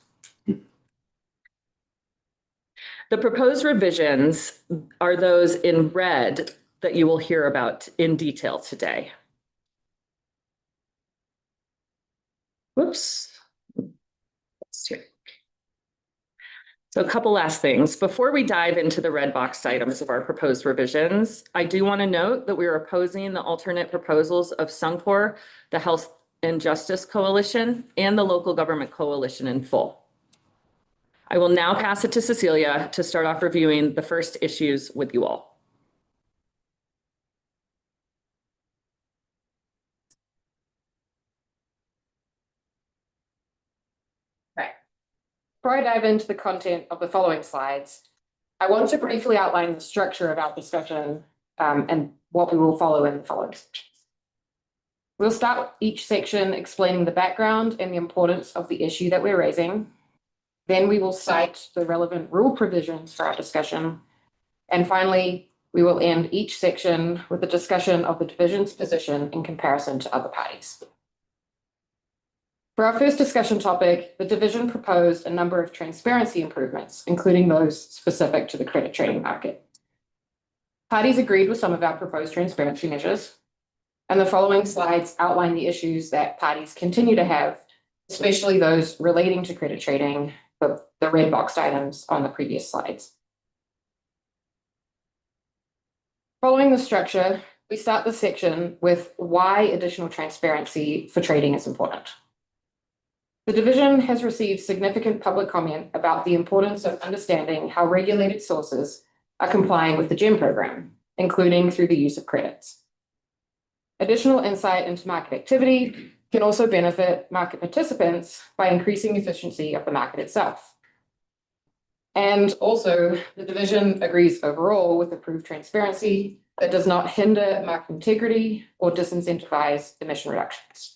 The proposed revisions are those in red that you will hear about in detail today. Whoops. Let's see. So a couple last things. Before we dive into the red box items of our proposed revisions, I do want to note that we are opposing the alternate proposals of Suncor, the Health and Justice Coalition, and the Local Government Coalition in full. I will now pass it to Cecilia to start off reviewing the first issues with you all. Before I dive into the content of the following slides, I want to briefly outline the structure of our discussion and what we will follow in the following sections. We'll start each section explaining the background and the importance of the issue that we're raising. Then we will cite the relevant rule provisions for our discussion. And finally, we will end each section with a discussion of the division's position in comparison to other parties. For our first discussion topic, the division proposed a number of transparency improvements, including those specific to the credit trading market. Parties agreed with some of our proposed transparency measures, and the following slides outline the issues that parties continue to have, especially those relating to credit trading, the red boxed items on the previous slides. Following the structure, we start the section with why additional transparency for trading is important. The division has received significant public comment about the importance of understanding how regulated sources are complying with the GEM program, including through the use of credits. Additional insight into market activity can also benefit market participants by increasing efficiency of the market itself. And also, the division agrees overall with improved transparency that does not hinder market integrity or disincentivize emission reductions.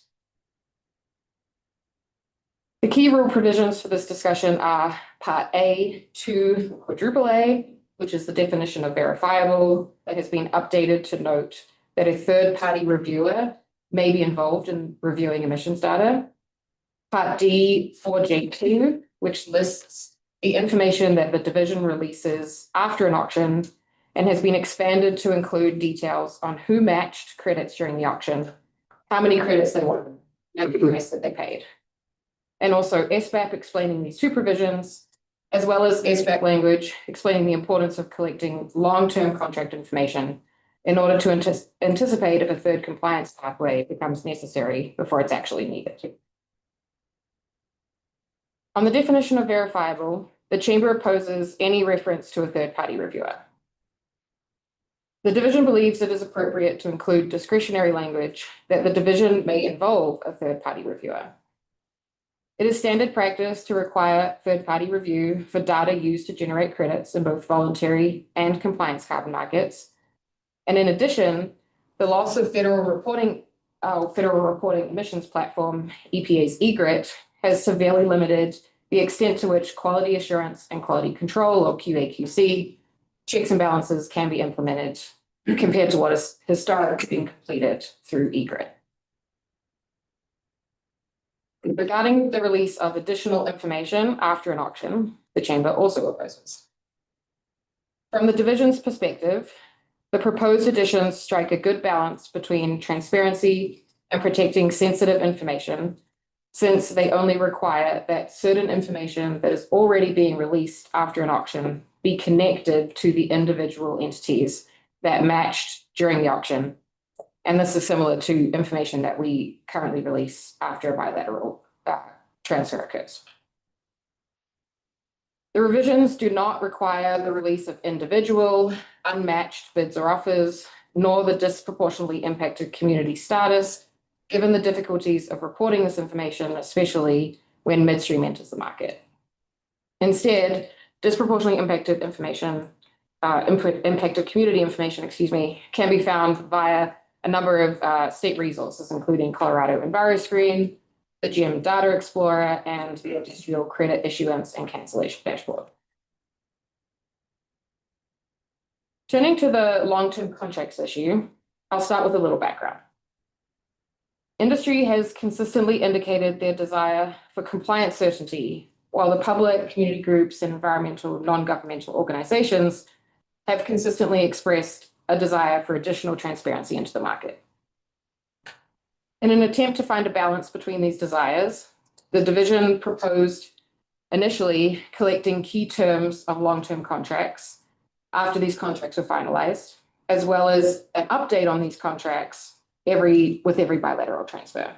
The key rule provisions for this discussion are Part A to quadruple A, which is the definition of verifiable, that has been updated to note that a third-party reviewer may be involved in reviewing emissions data. Part D 4J2, which lists the information that the division releases after an auction and has been expanded to include details on who matched credits during the auction, how many credits they won, and the price that they paid. And also SBAP explaining these two provisions, as well as SBAP language explaining the importance of collecting long-term contract information in order to anticipate if a third compliance pathway becomes necessary before it's actually needed. On the definition of verifiable, the Chamber opposes any reference to a third-party reviewer. The division believes it is appropriate to include discretionary language that the division may involve a third-party reviewer. It is standard practice to require third-party review for data used to generate credits in both voluntary and compliance carbon markets. And in addition, the loss of federal reporting emissions platform, EPA's EGRIT, has severely limited the extent to which quality assurance and quality control, or QAQC, checks and balances can be implemented compared to what has historically been completed through EGRIT. Regarding the release of additional information after an auction, the Chamber also opposes. From the division's perspective, the proposed additions strike a good balance between transparency and protecting sensitive information, since they only require that certain information that is already being released after an auction be connected to the individual entities that matched during the auction. And this is similar to information that we currently release after a bilateral transfer occurs. The revisions do not require the release of individual, unmatched bids or offers, nor the disproportionately impacted community status, given the difficulties of reporting this information, especially when midstream enters the market. Instead, disproportionately impacted information, impacted community information, can be found via a number of state resources, including Colorado EnviroScreen, the GM Data Explorer, and the Industrial Credit Issuance and Cancellation Dashboard. Turning to the long-term contracts issue, I'll start with a little background. Industry has consistently indicated their desire for compliance certainty, while the public, community groups, and environmental non-governmental organizations have consistently expressed a desire for additional transparency into the market. In an attempt to find a balance between these desires, the division proposed initially collecting key terms of long-term contracts after these contracts were finalized, as well as an update on these contracts with every bilateral transfer.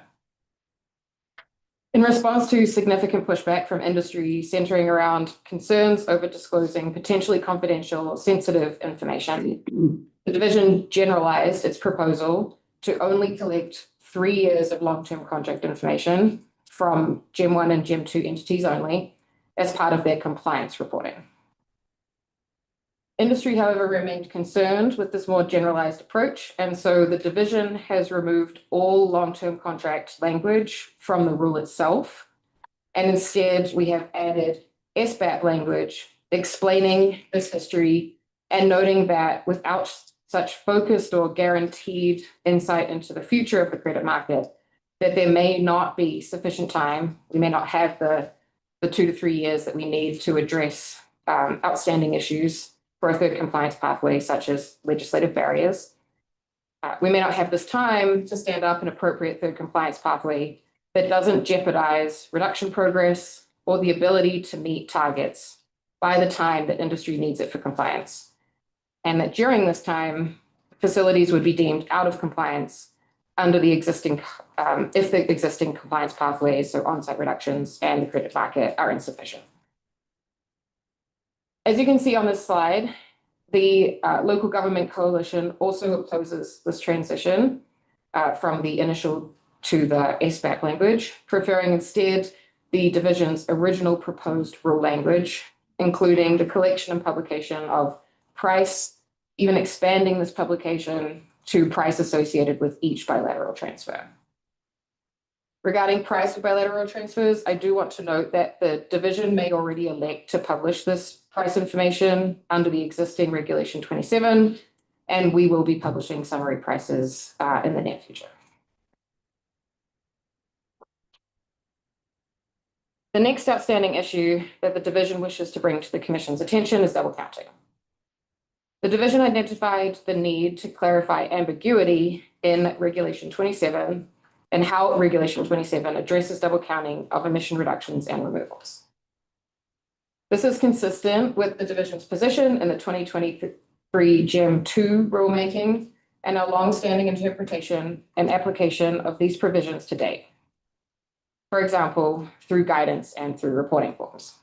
In response to significant pushback from industry centering around concerns over disclosing potentially confidential or sensitive information, the division generalized its proposal to only collect 3 years of long-term contract information from Gem 1 and Gem 2 entities only as part of their compliance reporting. Industry, however, remained concerned with this more generalized approach, and so the division has removed all long-term contract language from the rule itself, and instead we have added SBAP language explaining this history and noting that without such focused or guaranteed insight into the future of the credit market, that there may not be sufficient time, we may not have the 2 to 3 years that we need to address outstanding issues for a third compliance pathway, such as legislative barriers. We may not have this time to stand up an appropriate third compliance pathway that doesn't jeopardize reduction progress or the ability to meet targets by the time that industry needs it for compliance. And that during this time, facilities would be deemed out of compliance under the existing, if the existing compliance pathways, so on-site reductions and the credit market, are insufficient. As you can see on this slide, the local government coalition also opposes this transition from the initial to the SBAP language, preferring instead the division's original proposed rule language, including the collection and publication of price, even expanding this publication to price associated with each bilateral transfer. Regarding price for bilateral transfers, I do want to note that the division may already elect to publish this price information under the existing Regulation 27, and we will be publishing summary prices in the near future. The next outstanding issue that the division wishes to bring to the Commission's attention is double counting. The division identified the need to clarify ambiguity in Regulation 27 and how Regulation 27 addresses double counting of emission reductions and removals. This is consistent with the division's position in the 2023 GEM 2 rulemaking and our long-standing interpretation and application of these provisions to date. For example, through guidance and through reporting forms.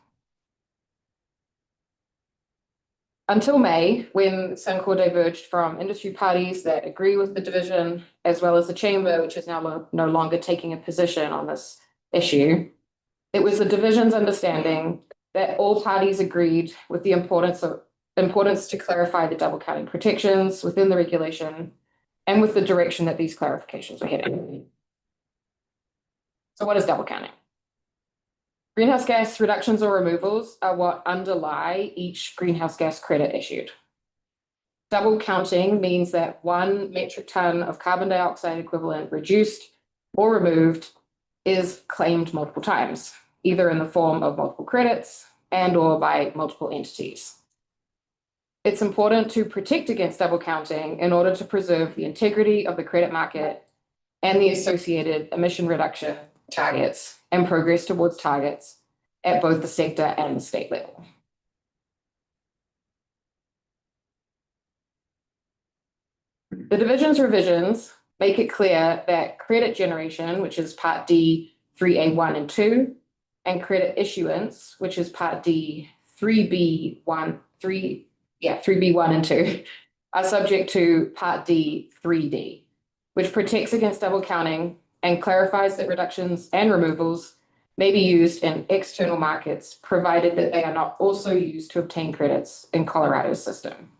Until May, when Suncor diverged from industry parties that agree with the division, as well as the chamber, which is now no longer taking a position on this issue, it was the division's understanding that all parties agreed with the importance to clarify the double counting protections within the regulation and with the direction that these clarifications were heading. So what is double counting? Greenhouse gas reductions or removals are what underlie each greenhouse gas credit issued. Double counting means that 1 metric ton of carbon dioxide equivalent reduced or removed is claimed multiple times, either in the form of multiple credits and or by multiple entities. It's important to protect against double counting in order to preserve the integrity of the credit market and the associated emission reduction targets and progress towards targets at both the sector and the state level. The division's revisions make it clear that credit generation, which is Part D 3A1 and 2, and credit issuance, which is Part D 3B1 and 2, are subject to Part D 3D, which protects against double counting and clarifies that reductions and removals may be used in external markets, provided that they are not also used to obtain credits in Colorado's system.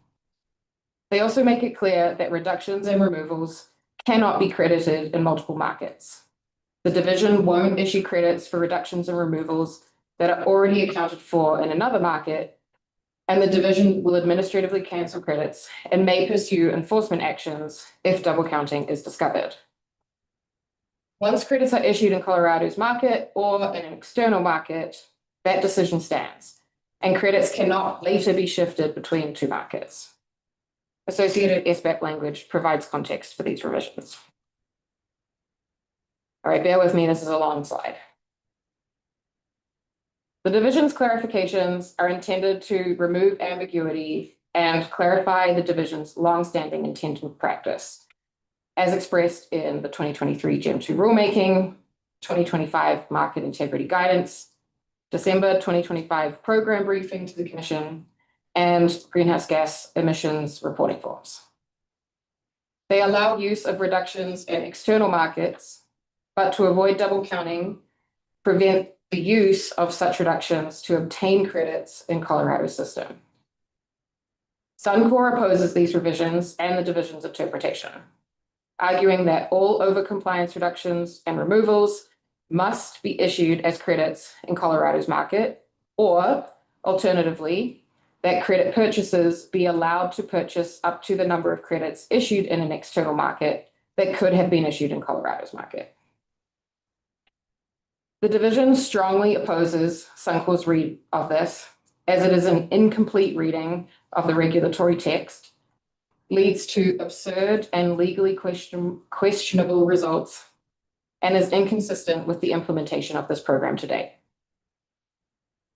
They also make it clear that reductions and removals cannot be credited in multiple markets. The division won't issue credits for reductions and removals that are already accounted for in another market, and the division will administratively cancel credits and may pursue enforcement actions if double counting is discovered. Once credits are issued in Colorado's market or in an external market, that decision stands, and credits cannot later be shifted between two markets. Associated SBAP language provides context for these revisions. All right, bear with me, this is a long slide. The division's clarifications are intended to remove ambiguity and clarify the division's longstanding intent and practice, as expressed in the 2023 GEM 2 rulemaking, 2025 market integrity guidance, December 2025 program briefing to the Commission, and greenhouse gas emissions reporting forms. They allow use of reductions in external markets, but to avoid double counting, prevent the use of such reductions to obtain credits in Colorado's system. Suncor opposes these revisions and the division's interpretation, arguing that all overcompliance reductions and removals must be issued as credits in Colorado's market, or alternatively, that credit purchasers be allowed to purchase up to the number of credits issued in an external market that could have been issued in Colorado's market. The division strongly opposes Suncor's read of this, as it is an incomplete reading of the regulatory text, leads to absurd and legally questionable results, and is inconsistent with the implementation of this program today.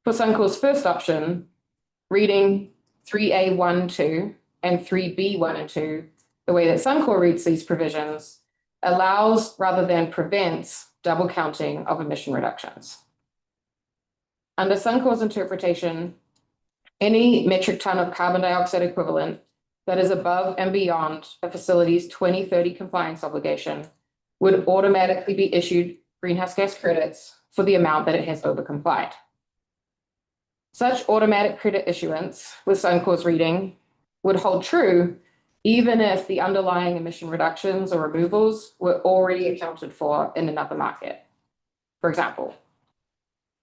For Suncor's first option, reading 3A1-2 and 3B1-2, the way that Suncor reads these provisions, allows rather than prevents double counting of emission reductions. Under Suncor's interpretation, any metric ton of carbon dioxide equivalent that is above and beyond a facility's 2030 compliance obligation would automatically be issued greenhouse gas credits for the amount that it has overcomplied. Such automatic credit issuance, with Suncor's reading, would hold true even if the underlying emission reductions or removals were already accounted for in another market. For example,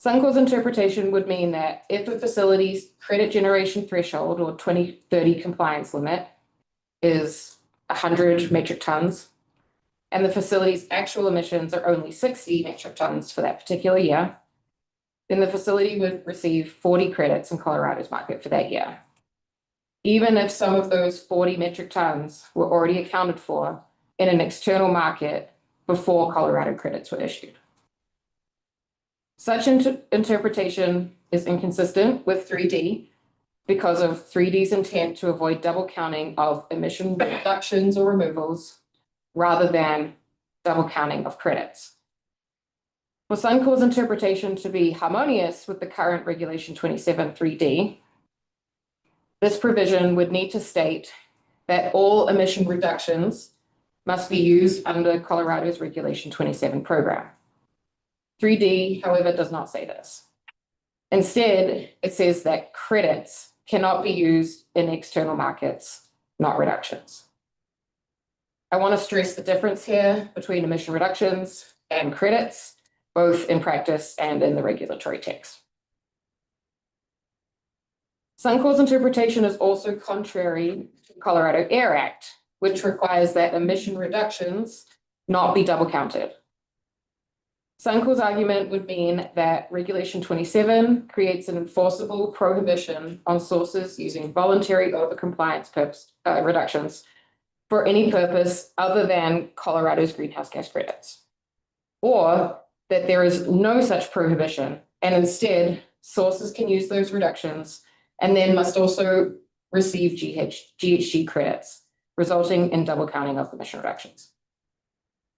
Suncor's interpretation would mean that if a facility's credit generation threshold or 2030 compliance limit is 100 metric tons, and the facility's actual emissions are only 60 metric tons for that particular year, then the facility would receive 40 credits in Colorado's market for that year, even if some of those 40 metric tons were already accounted for in an external market before Colorado credits were issued. Such interpretation is inconsistent with 3D because of 3D's intent to avoid double counting of emission reductions or removals rather than double counting of credits. For Suncor's interpretation to be harmonious with the current Regulation 27 3D, this provision would need to state that all emission reductions must be used under Colorado's Regulation 27 program. 3D, however, does not say this. Instead, it says that credits cannot be used in external markets, not reductions. I want to stress the difference here between emission reductions and credits, both in practice and in the regulatory text. Suncor's interpretation is also contrary to the Colorado Air Act, which requires that emission reductions not be double counted. Suncor's argument would mean that Regulation 27 creates an enforceable prohibition on sources using voluntary overcompliance reductions for any purpose other than Colorado's greenhouse gas credits, or that there is no such prohibition, and instead sources can use those reductions and then must also receive GHG credits, resulting in double counting of emission reductions.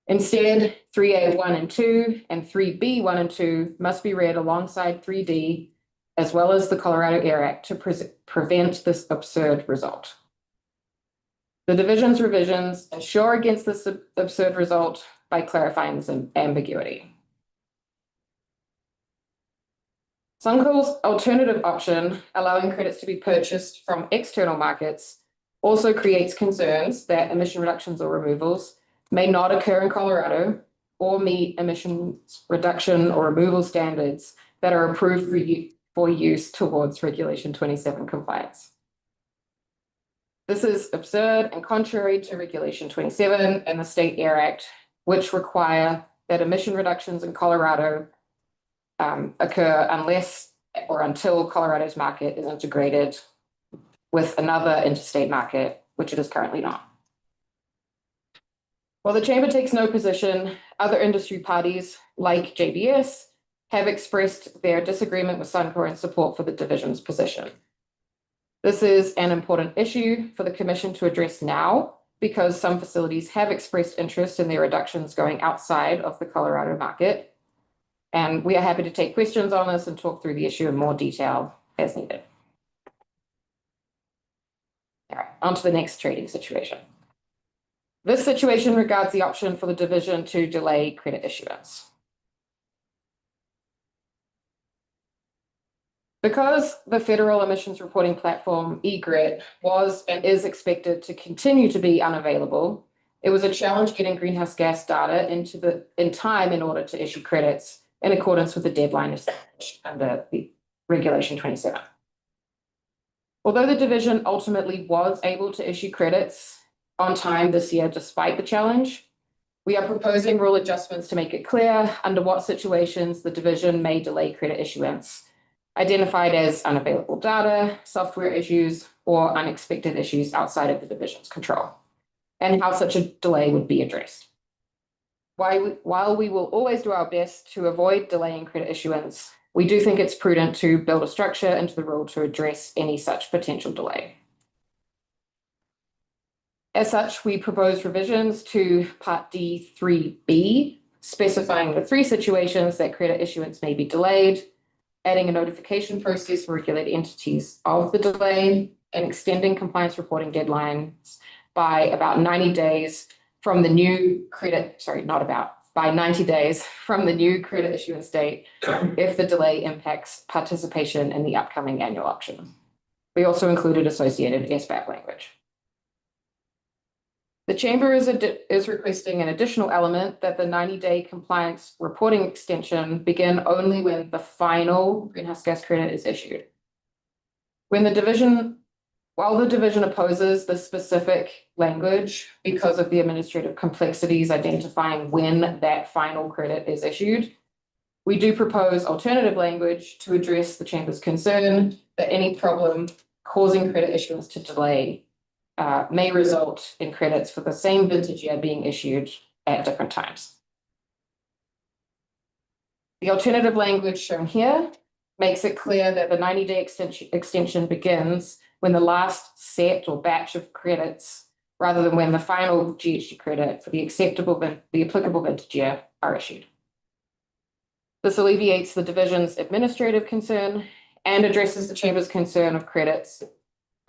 Instead, 3A1 and 2 and 3B1 and 2 must be read alongside 3D, as well as the Colorado Air Act, to prevent this absurd result. The division's revisions assure against this absurd result by clarifying this ambiguity. Suncor's alternative option, allowing credits to be purchased from external markets, also creates concerns that emission reductions or removals may not occur in Colorado or meet emissions reduction or removal standards that are approved for use towards Regulation 27 compliance. This is absurd and contrary to Regulation 27 and the State Air Act, which require that emission reductions in Colorado occur unless or until Colorado's market is integrated with another interstate market, which it is currently not. While the Chamber takes no position, other industry parties like JBS have expressed their disagreement with Suncor and support for the division's position. This is an important issue for the Commission to address now because some facilities have expressed interest in their reductions going outside of the Colorado market. And we are happy to take questions on this and talk through the issue in more detail as needed. All right, on to the next trading situation. This situation regards the option for the division to delay credit issuance. Because the federal emissions reporting platform, EGRIT, was and is expected to continue to be unavailable, it was a challenge getting greenhouse gas data in time in order to issue credits in accordance with the deadline established under the Regulation 27. Although the division ultimately was able to issue credits on time this year despite the challenge, we are proposing rule adjustments to make it clear under what situations the division may delay credit issuance, identified as unavailable data, software issues, or unexpected issues outside of the division's control, and how such a delay would be addressed. While we will always do our best to avoid delaying credit issuance, we do think it's prudent to build a structure into the rule to address any such potential delay. As such, we propose revisions to Part D 3B, specifying the 3 situations that credit issuance may be delayed, adding a notification process for regulated entities of the delay, and extending compliance reporting deadlines by about 90 days from the new credit, by 90 days from the new credit issuance date if the delay impacts participation in the upcoming annual auction. We also included associated SBAC language. The Chamber is requesting an additional element that the 90-day compliance reporting extension begin only when the final greenhouse gas credit is issued. While the division opposes the specific language because of the administrative complexities identifying when that final credit is issued, we do propose alternative language to address the Chamber's concern that any problem causing credit issuance to delay may result in credits for the same vintage year being issued at different times. The alternative language shown here makes it clear that the 90-day extension begins when the last set or batch of credits, rather than when the final GHG credit for the applicable vintage year are issued. This alleviates the division's administrative concern and addresses the chamber's concern of credits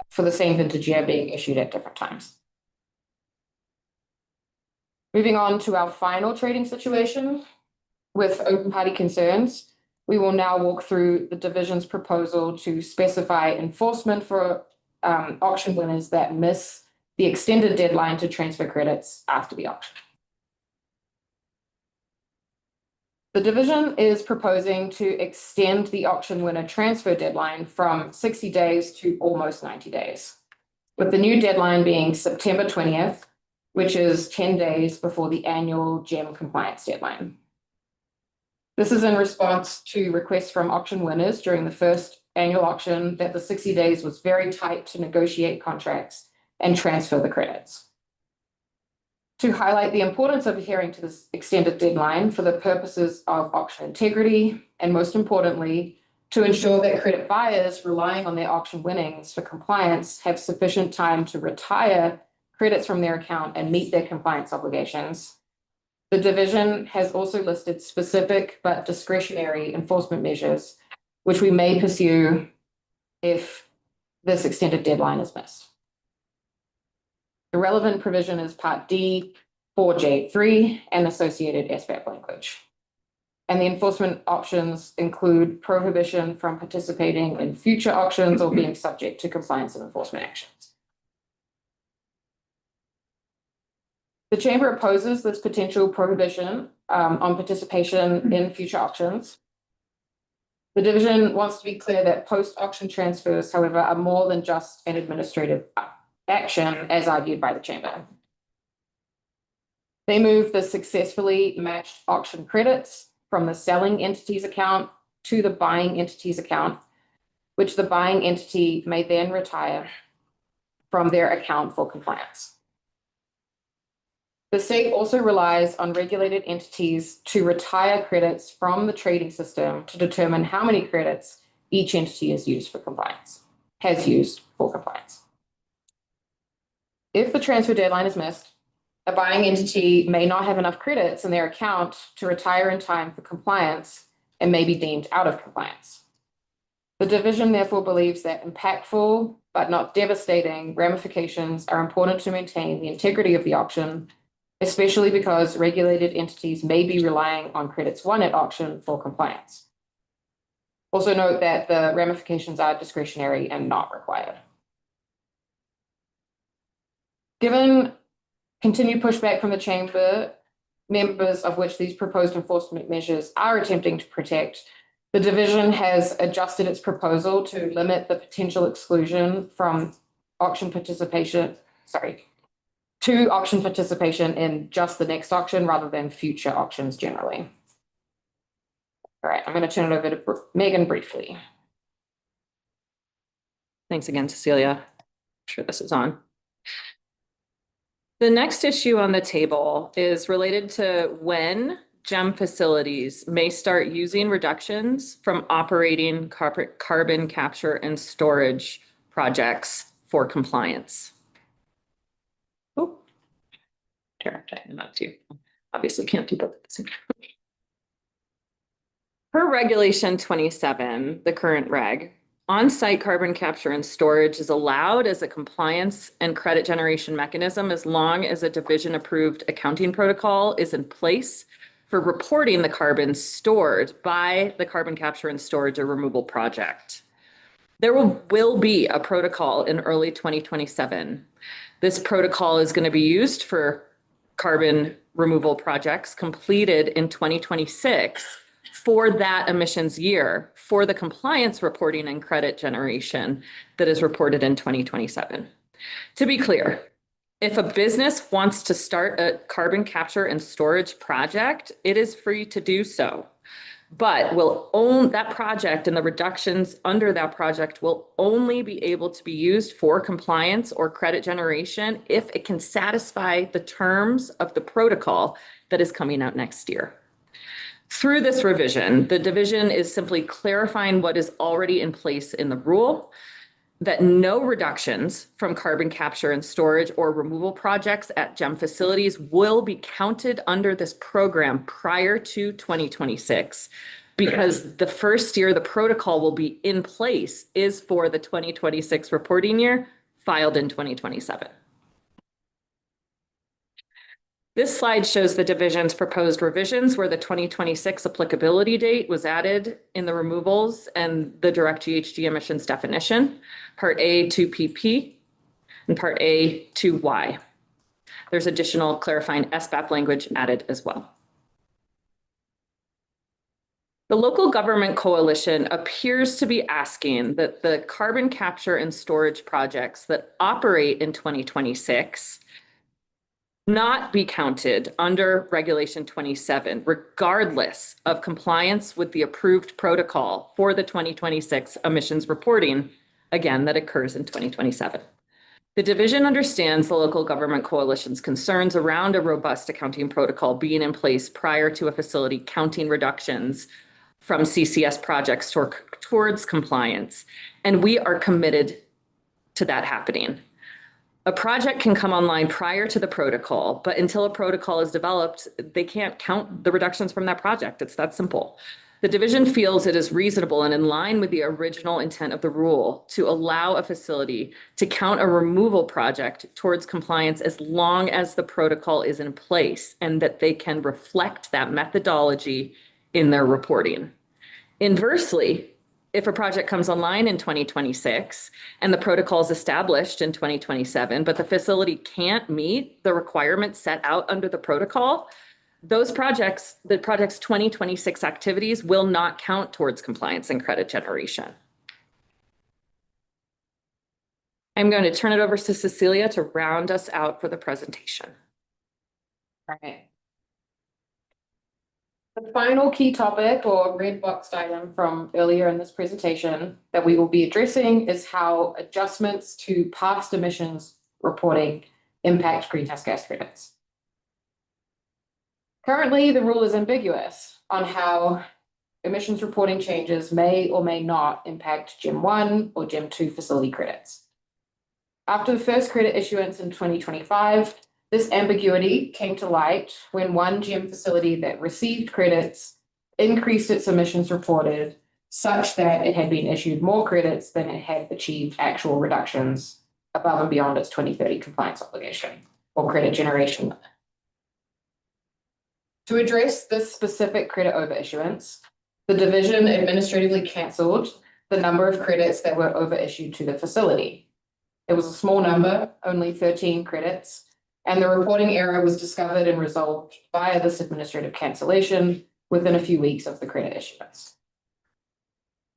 for the same vintage year being issued at different times. Moving on to our final trading situation with open party concerns, we will now walk through the division's proposal to specify enforcement for auction winners that miss the extended deadline to transfer credits after the auction. The division is proposing to extend the auction winner transfer deadline from 60 days to almost 90 days, with the new deadline being September 20th, which is 10 days before the annual GEM compliance deadline. This is in response to requests from auction winners during the first annual auction that the 60 days was very tight to negotiate contracts and transfer the credits. To highlight the importance of adhering to this extended deadline for the purposes of auction integrity, and most importantly, to ensure that credit buyers relying on their auction winnings for compliance have sufficient time to retire credits from their account and meet their compliance obligations, the division has also listed specific but discretionary enforcement measures, which we may pursue if this extended deadline is missed. The relevant provision is Part D, 4J3, and associated SBAP language. And the enforcement options include prohibition from participating in future auctions or being subject to compliance and enforcement actions. The Chamber opposes this potential prohibition on participation in future auctions. The division wants to be clear that post-auction transfers, however, are more than just an administrative action as argued by the Chamber. They move the successfully matched auction credits from the selling entity's account to the buying entity's account, which the buying entity may then retire from their account for compliance. The state also relies on regulated entities to retire credits from the trading system to determine how many credits each entity has used for compliance. If the transfer deadline is missed, a buying entity may not have enough credits in their account to retire in time for compliance and may be deemed out of compliance. The division therefore believes that impactful but not devastating ramifications are important to maintain the integrity of the auction, especially because regulated entities may be relying on credits won at auction for compliance. Also note that the ramifications are discretionary and not required. Given continued pushback from the Chamber, members of which these proposed enforcement measures are attempting to protect, the division has adjusted its proposal to limit the potential exclusion from auction participation, to auction participation in just the next auction rather than future auctions generally. All right, I'm going to turn it over to Megan briefly. Thanks again, Cecilia. I'm sure this is on. The next issue on the table is related to when GEM facilities may start using reductions from operating carbon capture and storage projects for compliance. Oh, not too. Obviously can't do both at the same time. Per Regulation 27, the current reg, on-site carbon capture and storage is allowed as a compliance and credit generation mechanism as long as a division-approved accounting protocol is in place for reporting the carbon stored by the carbon capture and storage or removal project. There will be a protocol in early 2027. This protocol is going to be used for carbon removal projects completed in 2026 for that emissions year for the compliance reporting and credit generation that is reported in 2027. To be clear, if a business wants to start a carbon capture and storage project, it is free to do so, but will own that project, and the reductions under that project will only be able to be used for compliance or credit generation if it can satisfy the terms of the protocol that is coming out next year. Through this revision, the division is simply clarifying what is already in place in the rule, that no reductions from carbon capture and storage or removal projects at GEM facilities will be counted under this program prior to 2026, because the first year the protocol will be in place is for the 2026 reporting year, filed in 2027. This slide shows the division's proposed revisions where the 2026 applicability date was added in the removals and the direct GHG emissions definition, Part A to PP and Part A to Y. There's additional clarifying SBAP language added as well. The local government coalition appears to be asking that the carbon capture and storage projects that operate in 2026 not be counted under Regulation 27, regardless of compliance with the approved protocol for the 2026 emissions reporting, again, that occurs in 2027. The division understands the local government coalition's concerns around a robust accounting protocol being in place prior to a facility counting reductions from CCS projects towards compliance, and we are committed to that happening. A project can come online prior to the protocol, but until a protocol is developed, they can't count the reductions from that project. It's that simple. The division feels it is reasonable and in line with the original intent of the rule to allow a facility to count a removal project towards compliance as long as the protocol is in place and that they can reflect that methodology in their reporting. Inversely, if a project comes online in 2026 and the protocol is established in 2027, but the facility can't meet the requirements set out under the protocol, the project's 2026 activities will not count towards compliance and credit generation. I'm going to turn it over to Cecilia to round us out for the presentation. All right. The final key topic or red boxed item from earlier in this presentation that we will be addressing is how adjustments to past emissions reporting impact greenhouse gas credits. Currently, the rule is ambiguous on how emissions reporting changes may or may not impact GEM 1 or GEM 2 facility credits. After the first credit issuance in 2025, this ambiguity came to light when one GEM facility that received credits increased its emissions reported such that it had been issued more credits than it had achieved actual reductions above and beyond its 2030 compliance obligation or credit generation limit. To address this specific credit overissuance, the division administratively cancelled the number of credits that were overissued to the facility. It was a small number, only 13 credits, and the reporting error was discovered and resolved via this administrative cancellation within a few weeks of the credit issuance.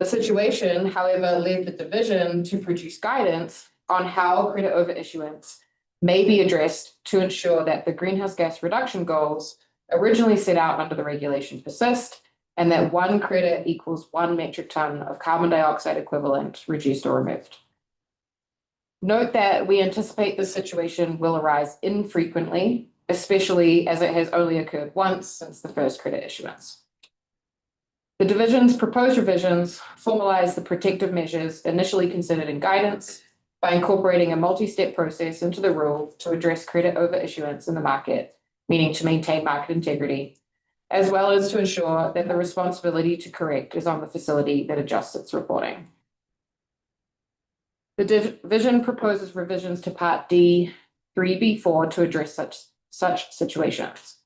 The situation, however, led the division to produce guidance on how credit overissuance may be addressed to ensure that the greenhouse gas reduction goals originally set out under the regulation persist, and that 1 credit equals 1 metric ton of carbon dioxide equivalent reduced or removed. Note that we anticipate this situation will arise infrequently, especially as it has only occurred once since the first credit issuance. The division's proposed revisions formalize the protective measures initially considered in guidance by incorporating a multi-step process into the rule to address credit overissuance in the market, meaning to maintain market integrity, as well as to ensure that the responsibility to correct is on the facility that adjusts its reporting. The division proposes revisions to Part D 3B4 to address such situations.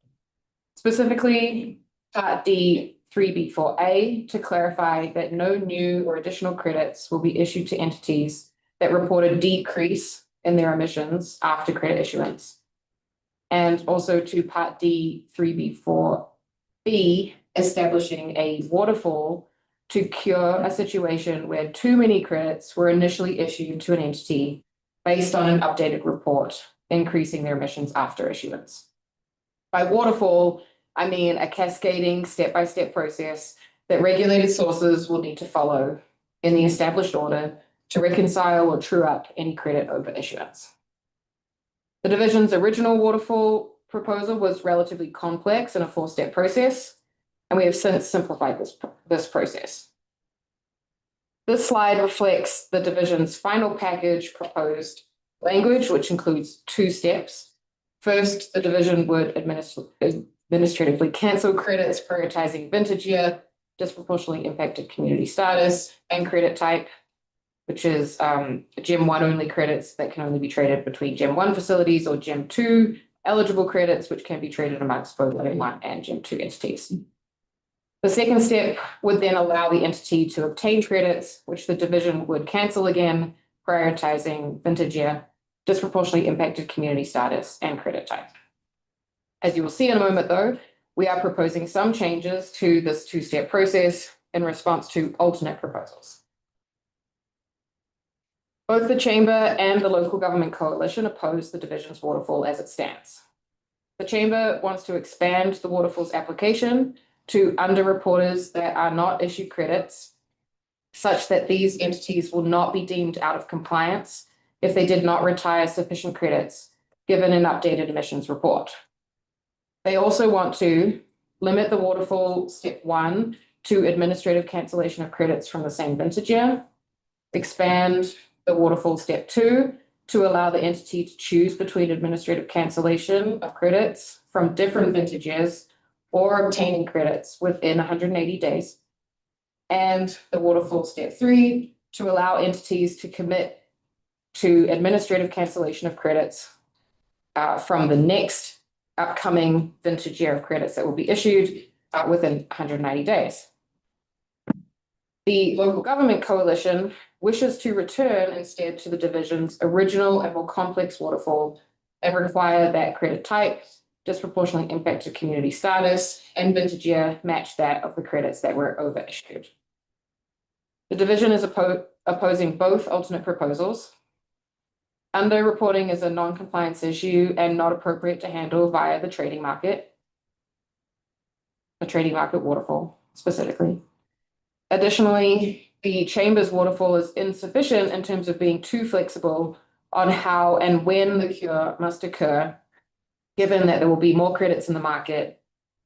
Specifically, Part D 3B4A to clarify that no new or additional credits will be issued to entities that report a decrease in their emissions after credit issuance. And also to Part D 3B4B, establishing a waterfall to cure a situation where too many credits were initially issued to an entity based on an updated report, increasing their emissions after issuance. By waterfall, I mean a cascading step-by-step process that regulated sources will need to follow in the established order to reconcile or true up any credit overissuance. The division's original waterfall proposal was relatively complex and a 4-step process. and we have since simplified this process. This slide reflects the division's final package proposed language, which includes 2 steps. First, the division would administratively cancel credits prioritizing vintage year, disproportionately impacted community status, and credit type, which is Gem 1 only credits that can only be traded between Gem 1 facilities, or Gem 2 eligible credits, which can be traded amongst both Gem 1 and Gem 2 entities. The second step would then allow the entity to obtain credits, which the division would cancel again, prioritizing vintage year, disproportionately impacted community status, and credit type. As you will see in a moment, though, we are proposing some changes to this 2-step process in response to alternate proposals. Both the Chamber and the Local Government Coalition oppose the division's waterfall as it stands. The Chamber wants to expand the waterfall's application to underreporters that are not issued credits, such that these entities will not be deemed out of compliance if they did not retire sufficient credits given an updated emissions report. They also want to limit the waterfall step 1 to administrative cancellation of credits from the same vintage year, expand the waterfall step 2 to allow the entity to choose between administrative cancellation of credits from different vintage years or obtaining credits within 180 days. And the waterfall step 3 to allow entities to commit to administrative cancellation of credits from the next upcoming vintage year of credits that will be issued within 190 days. The Local Government Coalition wishes to return instead to the division's original and more complex waterfall and require that credit type, disproportionately impacted community status, and vintage year match that of the credits that were overissued. The division is opposing both alternate proposals. Underreporting is a non-compliance issue and not appropriate to handle via the trading market waterfall specifically. Additionally, the Chamber's waterfall is insufficient in terms of being too flexible on how and when the cure must occur, given that there will be more credits in the market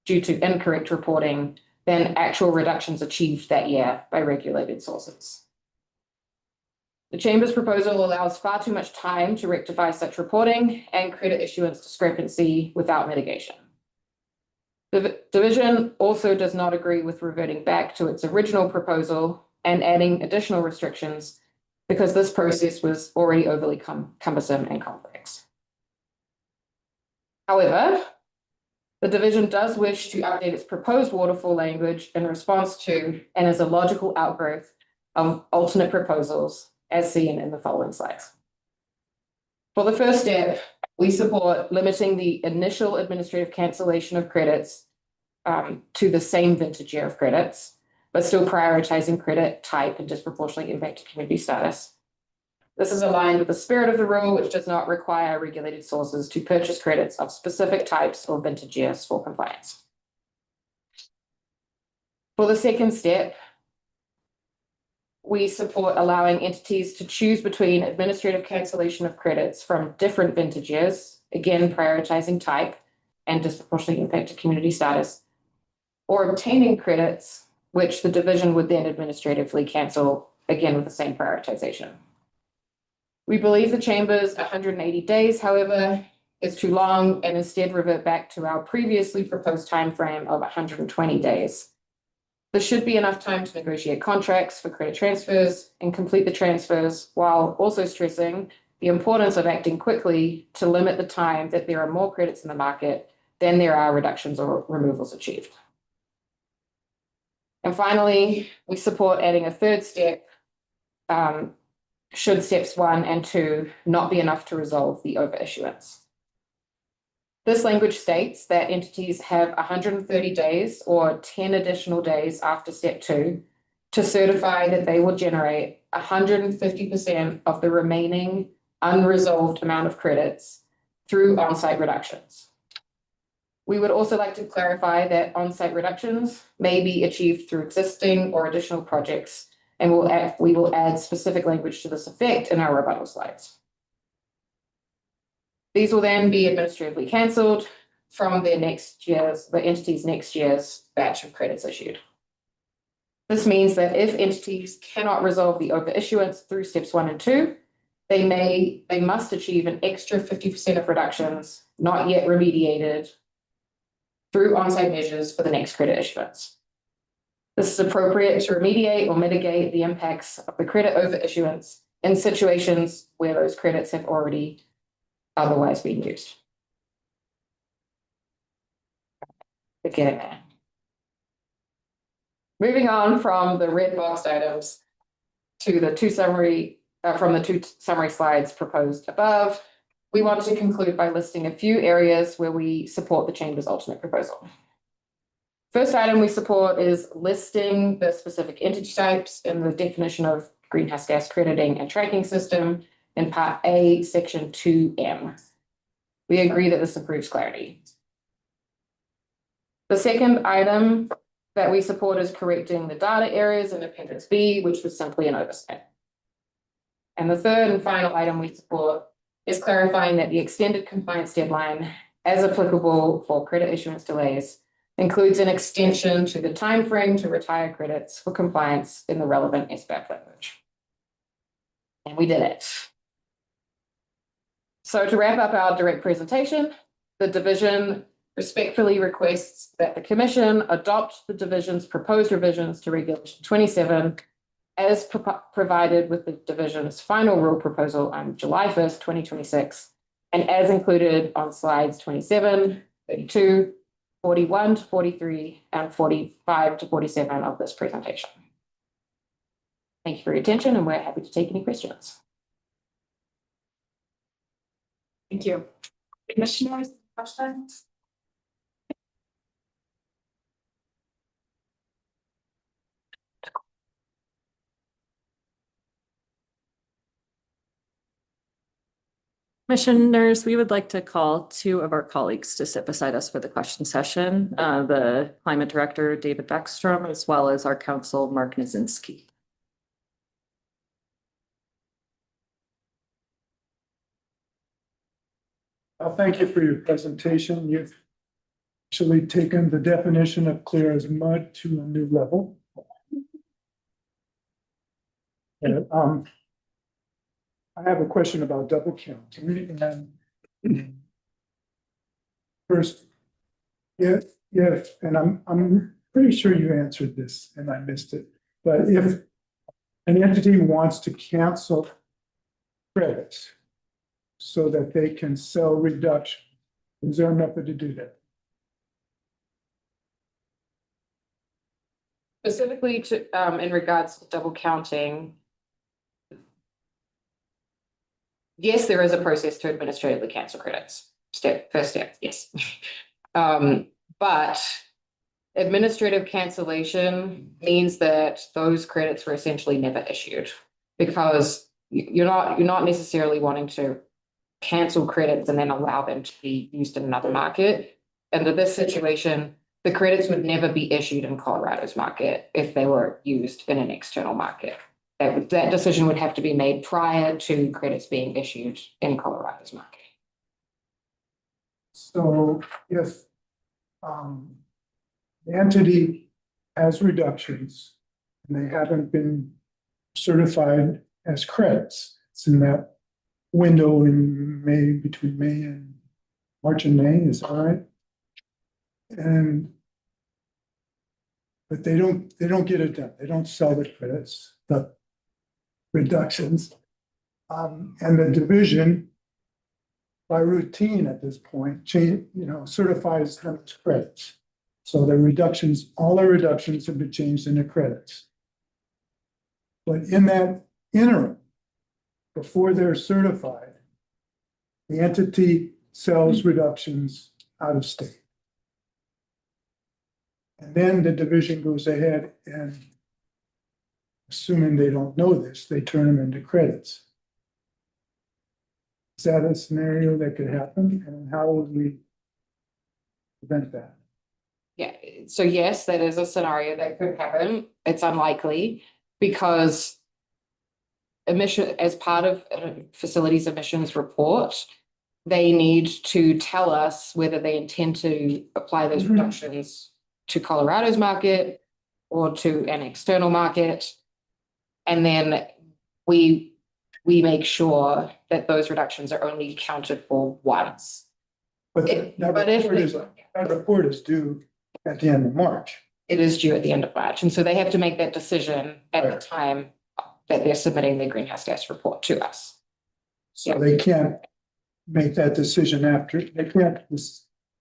due to incorrect reporting than actual reductions achieved that year by regulated sources. The Chamber's proposal allows far too much time to rectify such reporting and credit issuance discrepancy without mitigation. The division also does not agree with reverting back to its original proposal and adding additional restrictions because this process was already overly cumbersome and complex. However, the division does wish to update its proposed waterfall language in response to and as a logical outgrowth of alternate proposals as seen in the following slides. For the first step, we support limiting the initial administrative cancellation of credits to the same vintage year of credits, but still prioritizing credit type and disproportionately impacted community status. This is aligned with the spirit of the rule, which does not require regulated sources to purchase credits of specific types or vintage years for compliance. For the second step, we support allowing entities to choose between administrative cancellation of credits from different vintage years, again prioritizing type and disproportionately impacted community status, or obtaining credits, which the division would then administratively cancel, again with the same prioritization. We believe the Chamber's 180 days, however, is too long and instead revert back to our previously proposed timeframe of 120 days. This should be enough time to negotiate contracts for credit transfers and complete the transfers while also stressing the importance of acting quickly to limit the time that there are more credits in the market than there are reductions or removals achieved. And finally, we support adding a third step should steps 1 and 2 not be enough to resolve the overissuance. This language states that entities have 130 days or 10 additional days after step 2 to certify that they will generate 150% of the remaining unresolved amount of credits through on-site reductions. We would also like to clarify that on-site reductions may be achieved through existing or additional projects, and we will add specific language to this effect in our rebuttal slides. These will then be administratively cancelled, from the entity's next year's batch of credits issued. This means that if entities cannot resolve the overissuance through steps 1 and 2, they must achieve an extra 50% of reductions not yet remediated through on-site measures for the next credit issuance. This is appropriate to remediate or mitigate the impacts of the credit overissuance in situations where those credits have already otherwise been used. Again, moving on from the red boxed items to the two summary slides proposed above, we want to conclude by listing a few areas where we support the Chamber's ultimate proposal. First item we support is listing the specific entity types in the definition of greenhouse gas crediting and tracking system in Part A, Section 2M. We agree that this improves clarity. The second item that we support is correcting the data areas in Appendix B, which was simply an oversight. And the third and final item we support is clarifying that the extended compliance deadline, as applicable for credit issuance delays, includes an extension to the timeframe to retire credits for compliance in the relevant SBAP language. And we did it. So to wrap up our direct presentation, the division respectfully requests that the Commission adopt the division's proposed revisions to Regulation 27 as provided with the division's final rule proposal on July 1st, 2026, and as included on slides 27, 32, 41 to 43, and 45 to 47 of this presentation. Thank you for your attention, and we're happy to take any questions. Thank you. Commissioners, questions? Commissioners, we would like to call two of our colleagues to sit beside us for the question session, the Climate Director, David Beckstrom, as well as our Counsel, Mark Nizinski. Well, thank you for your presentation. You've actually taken the definition of clear as mud to a new level. And, I have a question about double counting. And first, and I'm pretty sure you answered this and I missed it, but if an entity wants to cancel credits so that they can sell reduction, is there a method to do that? Specifically to, in regards to double counting, yes, there is a process to administratively cancel credits. First step, yes. But administrative cancellation means that those credits were essentially never issued, because you're not necessarily wanting to cancel credits and then allow them to be used in another market. And in this situation, the credits would never be issued in Colorado's market if they were used in an external market. That decision would have to be made prior to credits being issued in Colorado's market. So if the entity has reductions and they haven't been certified as credits, it's in that window in May, between May and March and May, is that right? But they don't get it done. They don't sell the credits, the reductions. And the division, by routine at this point, certifies them as credits. So the reductions, all the reductions have been changed into credits. But in that interim, before they're certified, the entity sells reductions out of state. And then the division goes ahead and, assuming they don't know this, they turn them into credits. Is that a scenario that could happen? And how would we prevent that? Yeah, so yes, that is a scenario that could happen. It's unlikely because as part of a facilities emissions report, they need to tell us whether they intend to apply those reductions to Colorado's market or to an external market. And then we make sure that those reductions are only accounted for once. But But if that report is due at the end of March. it is due at the end of March, and so they have to make that decision at the Right. time that they're submitting their greenhouse gas report to us. So they can't make that decision after, they can't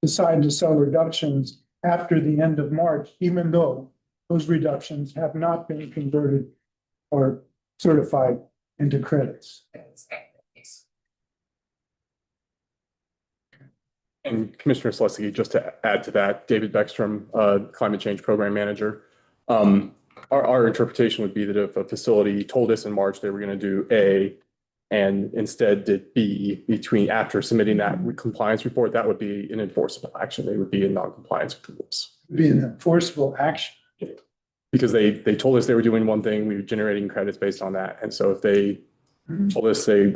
decide to sell reductions after the end of March, even though those reductions have not been converted or certified into credits. And Commissioner Slesky, just to add to that, David Beckstrom, Climate Change Program Manager. Our interpretation would be that if a facility told us in March they were going to do A and instead did B after submitting that compliance report, that would be an enforceable action. They would be in non-compliance with the rules. Be an enforceable action. Because they told us they were doing one thing, we were generating credits based on that. And so if they told us they,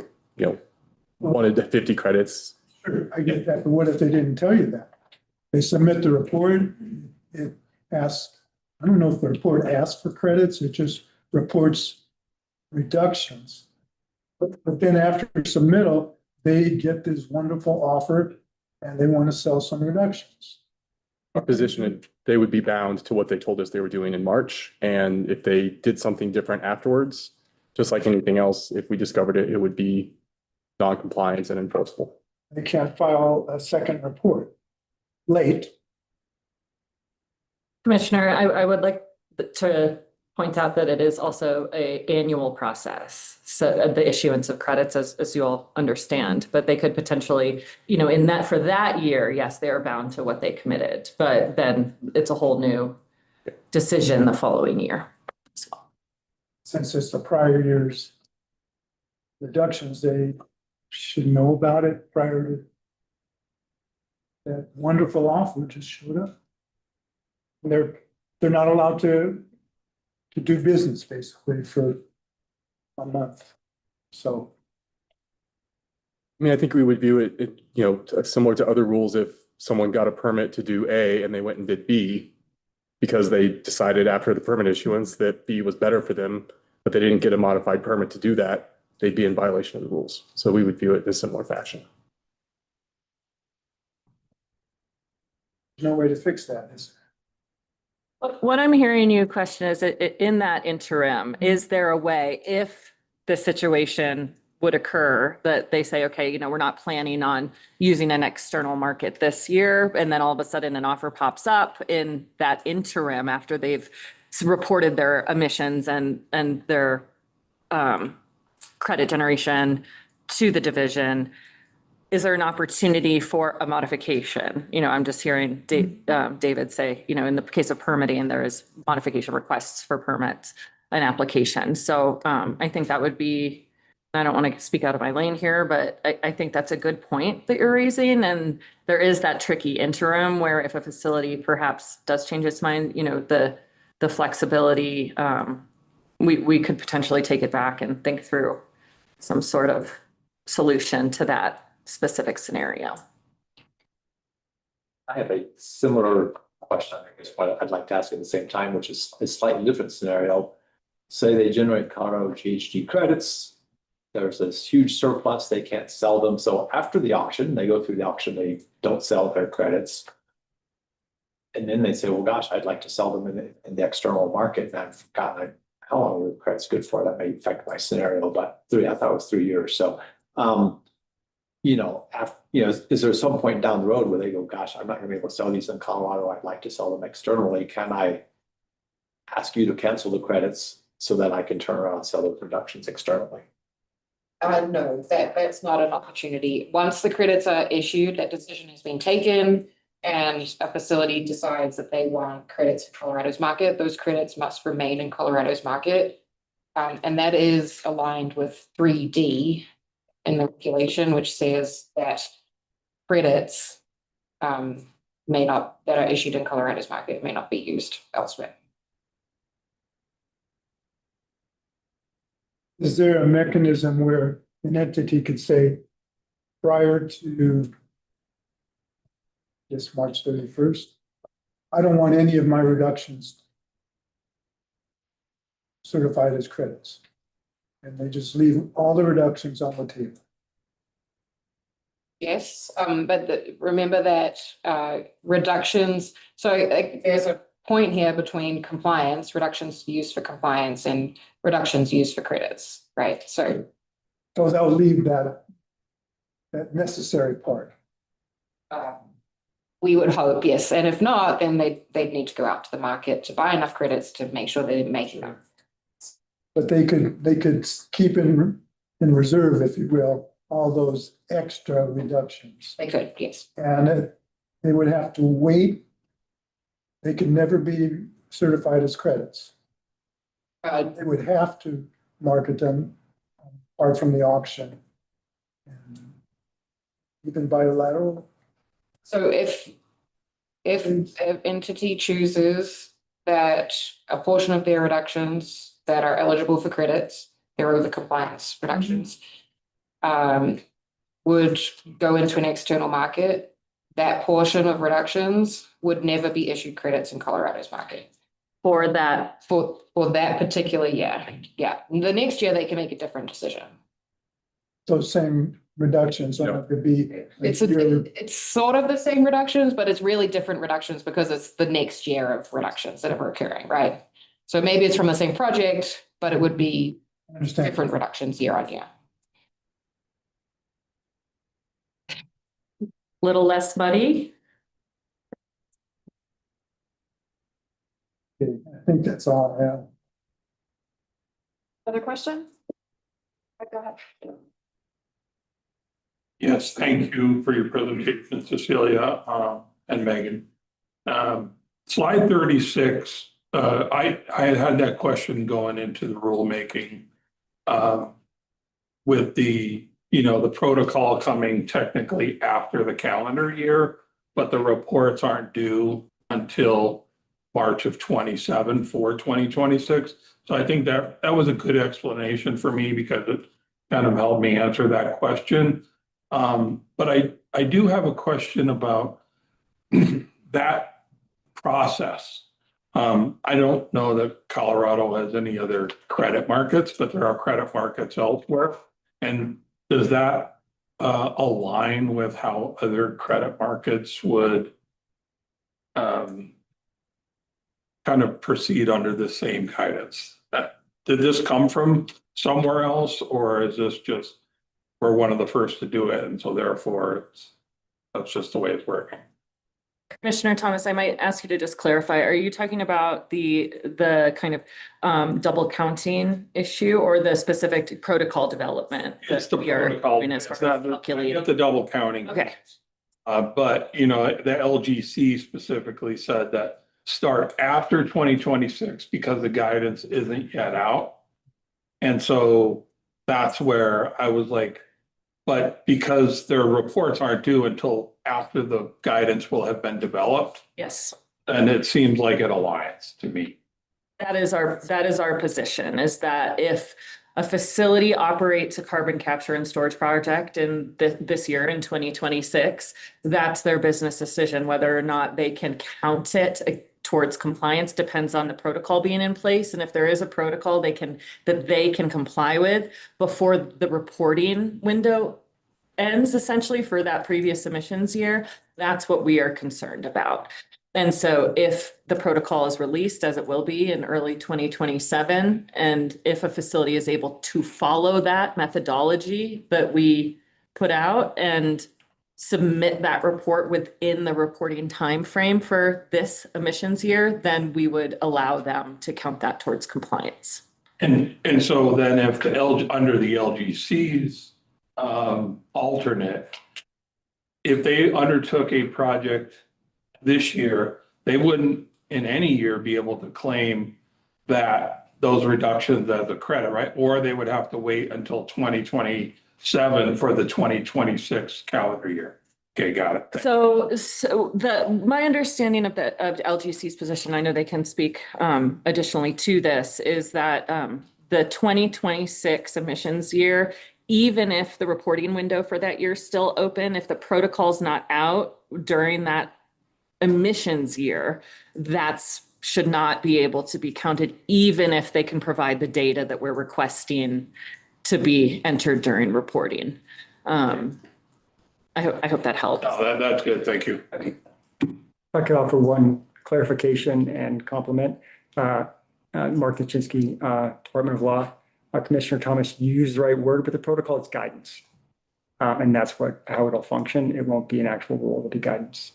wanted 50 credits. Sure, I get that, but what if they didn't tell you that? They submit the report, it asks, I don't know if the report asks for credits, it just reports reductions. But then after submittal, they get this wonderful offer and they want to sell some reductions. Our position, they would be bound to what they told us they were doing in March. And if they did something different afterwards, just like anything else, if we discovered it, it would be non-compliance and enforceable. They can't file a second report late. Commissioner, I would like to point out that it is also an annual process. So the issuance of credits, as you all understand, but they could potentially, in that for that year, yes, they are bound to what they committed, but then it's a whole new decision the following year as well. Since it's the prior year's reductions, they should know about it prior to that wonderful offer just showed up. They're not allowed to do business basically for a month. So. I think we would view it, similar to other rules. If someone got a permit to do A and they went and did B because they decided after the permit issuance that B was better for them, but they didn't get a modified permit to do that, they'd be in violation of the rules. So we would view it in a similar fashion. There's no way to fix that, is there? What I'm hearing you question is, in that interim, is there a way, if the situation would occur, that they say, okay, we're not planning on using an external market this year, and then all of a sudden an offer pops up in that interim after they've reported their emissions and their credit generation to the division, is there an opportunity for a modification? I'm just hearing David say, in the case of permitting, there is modification requests for permits and applications. So I think that would be, I don't want to speak out of my lane here, but I think that's a good point that you're raising. And there is that tricky interim where if a facility perhaps does change its mind, the flexibility, we could potentially take it back and think through some sort of solution to that specific scenario. I have a similar question, I guess, what I'd like to ask at the same time, which is a slightly different scenario. Say they generate Colorado GHG credits. There's this huge surplus, they can't sell them. So after the auction, they go through the auction, they don't sell their credits. And then they say, well, gosh, I'd like to sell them in the external market. And I've forgotten how long the credit's good for. That may affect my scenario, but I thought it was 3 years. So, is there some point down the road where they go, gosh, I'm not gonna be able to sell these in Colorado. I'd like to sell them externally. Can I ask you to cancel the credits so that I can turn around and sell those reductions externally? No, that's not an opportunity. Once the credits are issued, that decision has been taken, and a facility decides that they want credits in Colorado's market, those credits must remain in Colorado's market. And that is aligned with 3D in the regulation, which says that credits that are issued in Colorado's market may not be used elsewhere. Is there a mechanism where an entity could say, prior to this March 31st, I don't want any of my reductions certified as credits. And they just leave all the reductions on the table. Yes, but remember that reductions, so there's a point here between compliance, reductions used for compliance and reductions used for credits, right? So they'll leave that necessary part. we would hope, yes, and if not, then they'd need to go out to the market to buy enough credits to make sure they're making them. But they could keep in reserve, if you will, all those extra reductions. They could, yes. And they would have to wait. They could never be certified as credits. They would have to market them apart from the auction. And even bilateral. So if an entity chooses that a portion of their reductions that are eligible for credits, they're over compliance reductions, would go into an external market, that portion of reductions would never be issued credits in Colorado's market. For that, For that particular year, yeah. The next year, they can make a different decision. Those same reductions, so it could be. It's sort of the same reductions, but it's really different reductions because it's the next year of reductions that are occurring, right? So maybe it's from the same project, but it would be different reductions year on year. little less muddy. I think that's all I have. Other questions? Go ahead. Yes, thank you for your presentation, Cecilia, and Megan. Slide 36, I had that question going into the rulemaking, with the, the protocol coming technically after the calendar year, but the reports aren't due until March of 27 for 2026. So I think that was a good explanation for me because it kind of helped me answer that question. But I do have a question about that process. I don't know that Colorado has any other credit markets, but there are credit markets elsewhere. And does that align with how other credit markets would kind of proceed under the same guidance? Did this come from somewhere else, or is this just we're one of the first to do it, and so therefore that's just the way it's working? Commissioner Thomas, I might ask you to just clarify, are you talking about the kind of double counting issue or the specific protocol development? It's the protocol. It's not the double counting. Okay. But the LGC specifically said that start after 2026 because the guidance isn't yet out. And so that's where I was like, but because their reports aren't due until after the guidance will have been developed. Yes. And it seems like it aligns to me. That is our position, is that if a facility operates a carbon capture and storage project in this year in 2026, that's their business decision. Whether or not they can count it towards compliance depends on the protocol being in place. And if there is a protocol they can comply with before the reporting window ends, essentially for that previous emissions year, that's what we are concerned about. And so if the protocol is released, as it will be in early 2027, and if a facility is able to follow that methodology that we put out and submit that report within the reporting timeframe for this emissions year, then we would allow them to count that towards compliance. And so then if under the LGC's alternate, if they undertook a project this year, they wouldn't in any year be able to claim that those reductions as a credit, right? Or they would have to wait until 2027 for the 2026 calendar year. Okay, got it. So my understanding of LGC's position, I know they can speak additionally to this, is that the 2026 emissions year even if the reporting window for that year is still open, if the protocol's not out during that emissions year, that's should not be able to be counted, even if they can provide the data that we're requesting to be entered during reporting. I hope that helps. No, that's good. Thank you. If I could offer one clarification and compliment. Mark Kaczynski, Department of Law. Commissioner Thomas, you used the right word, but the protocol is guidance. And that's how it'll function. It won't be an actual rule, it'll be guidance.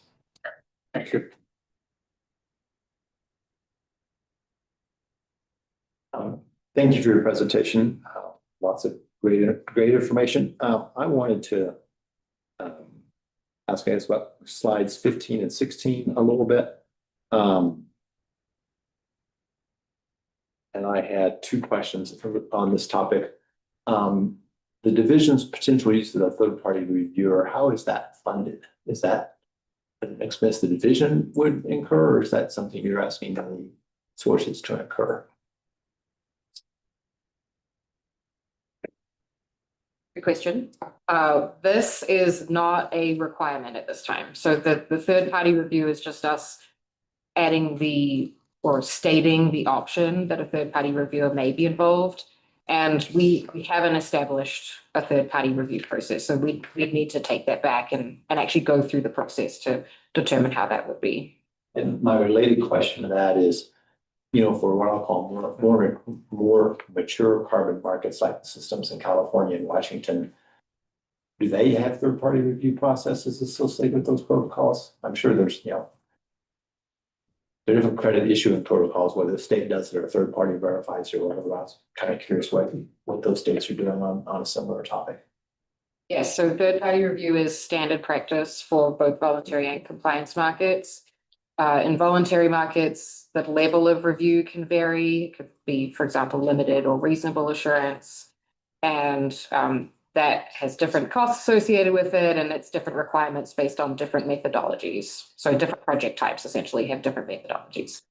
Thank you. Thank you for your presentation. Lots of great information. I wanted to ask you guys about slides 15 and 16 a little bit. And I had two questions on this topic. The division's potential use of the third-party reviewer, how is that funded? Is that an expense the division would incur, or is that something you're asking the sources to incur? Good question. This is not a requirement at this time. So the third party review is just us adding or stating the option that a third party reviewer may be involved. And we haven't established a third party review process. So we need to take that back and actually go through the process to determine how that would be. And my related question to that is, for what I'll call more mature carbon markets like the systems in California and Washington, do they have third-party review processes associated with those protocols? I'm sure there's, there are different credit issuing protocols, whether the state does it or a third party verifies it or whatever. I was kind of curious what those states are doing on a similar topic. Yes, so third party review is standard practice for both voluntary and compliance markets. In voluntary markets, the level of review can vary. It could be, for example, limited or reasonable assurance. And that has different costs associated with it, and it's different requirements based on different methodologies. So different project types essentially have different methodologies.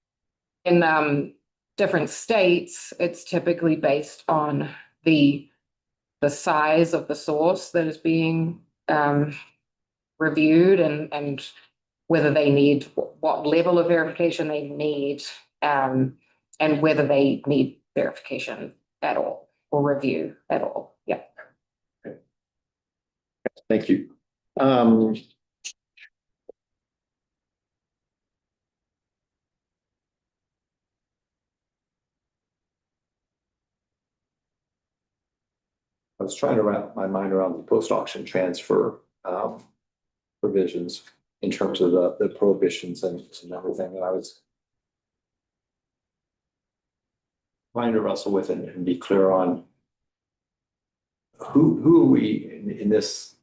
In different states, it's typically based on the size of the source that is being reviewed and whether they need, what level of verification they need, and whether they need verification at all or review at all. Yeah. Thank you. I was trying to wrap my mind around the post-auction transfer provisions in terms of the prohibitions and everything. And I was trying to wrestle with and be clear on who are we in this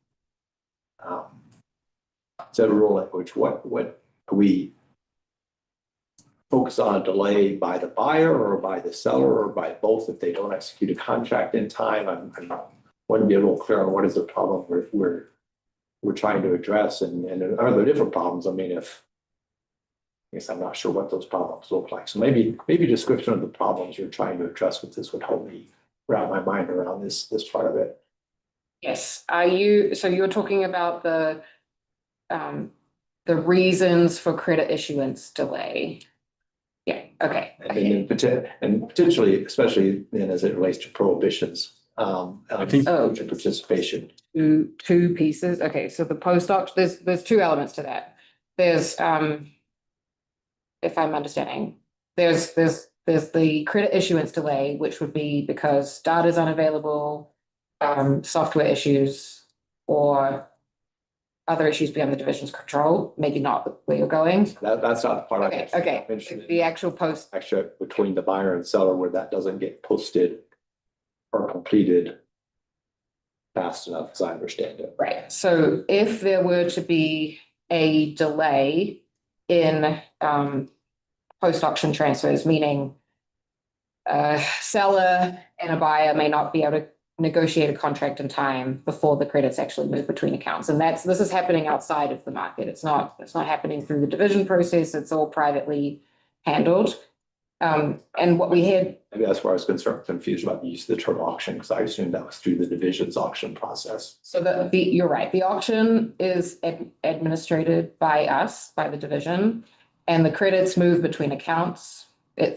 set of rule language. What are we focus on a delay by the buyer or by the seller or by both if they don't execute a contract in time? I want to be a little clear on what is the problem we're trying to address, and are there different problems? I mean, I guess I'm not sure what those problems look like. So maybe description of the problems you're trying to address with this would help me wrap my mind around this part of it. Yes. So you're talking about the reasons for credit issuance delay. Yeah, okay. And potentially, especially then as it relates to prohibitions, I think participation. Two pieces. Okay, so the post-auction, there's two elements to that. There's if I'm understanding, there's the credit issuance delay, which would be because data is unavailable, software issues, or other issues beyond the division's control, maybe not where you're going. That's not the part. Okay. The actual post. Actually, between the buyer and seller, where that doesn't get posted or completed fast enough, as I understand it. Right. So if there were to be a delay in post-auction transfers, meaning a seller and a buyer may not be able to negotiate a contract in time before the credits actually move between accounts. And this is happening outside of the market. It's not happening through the division process. It's all privately handled. And what we had, Maybe that's where I was confused about the use of the term auction, because I assumed that was through the division's auction process. so you're right, the auction is administrated by us, by the division. And the credits move between accounts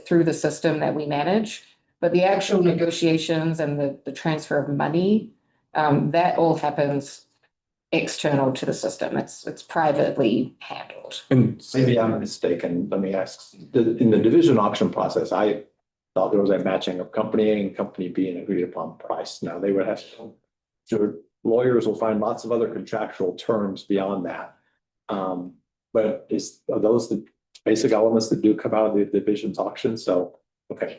through the system that we manage. But the actual negotiations and the transfer of money, that all happens external to the system. It's privately handled. And Maybe I'm mistaken. Let me ask, in the division auction process, I thought there was a matching of company A and company B and agreed upon price. Now they would have to, sure, lawyers will find lots of other contractual terms beyond that. But are those the basic elements that do come out of the division's auction? So, okay.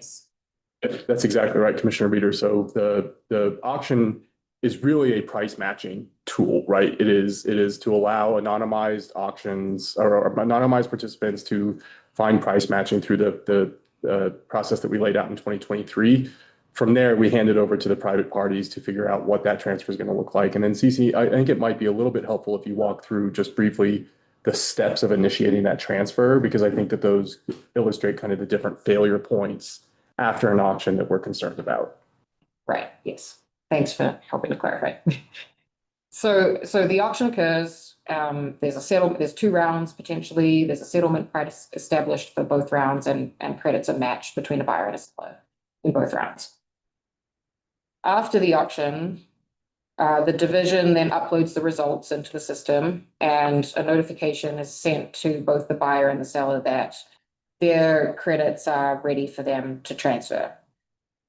that's exactly right, Commissioner Reader. So the auction is really a price matching tool, right? It is to allow anonymized auctions or anonymized participants to find price matching through the process that we laid out in 2023. From there, we hand it over to the private parties to figure out what that transfer is going to look like. And then CC, I think it might be a little bit helpful if you walk through just briefly the steps of initiating that transfer, because I think that those illustrate kind of the different failure points after an auction that we're concerned about. Right, yes. Thanks for helping to clarify. So the auction occurs, there's a settlement, there's 2 rounds potentially, there's a settlement price established for both rounds and credits are matched between a buyer and a seller in both rounds. After the auction, the division then uploads the results into the system and a notification is sent to both the buyer and the seller that their credits are ready for them to transfer.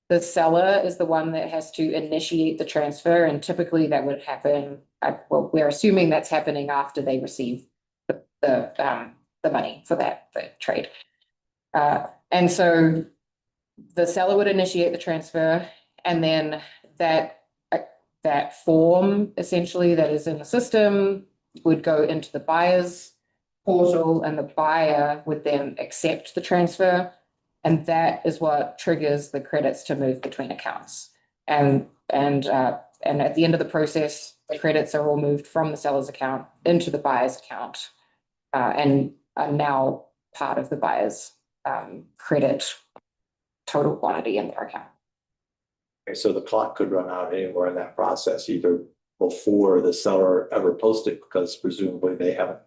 The seller is the one that has to initiate the transfer, and typically that would happen, well, we're assuming that's happening after they receive the money for that trade. And so the seller would initiate the transfer, and then that form essentially that is in the system would go into the buyer's portal, and the buyer would then accept the transfer. And that is what triggers the credits to move between accounts. And at the end of the process, the credits are all moved from the seller's account into the buyer's account, and are now part of the buyer's credit total quantity in their account. Okay, so the clock could run out anywhere in that process, either before the seller ever posts it, because presumably they haven't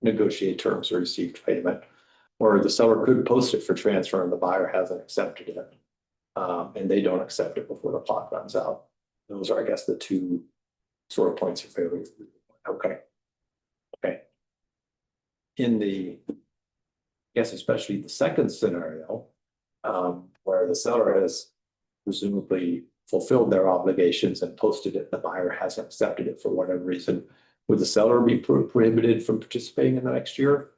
negotiated terms or received payment, or the seller could post it for transfer and the buyer hasn't accepted it, and they don't accept it before the clock runs out. Those are, I guess, the 2 sort of points of failure. Okay. In the, I guess, especially the second scenario, where the seller has presumably fulfilled their obligations and posted it, the buyer hasn't accepted it for whatever reason, would the seller be prohibited from participating in the next year?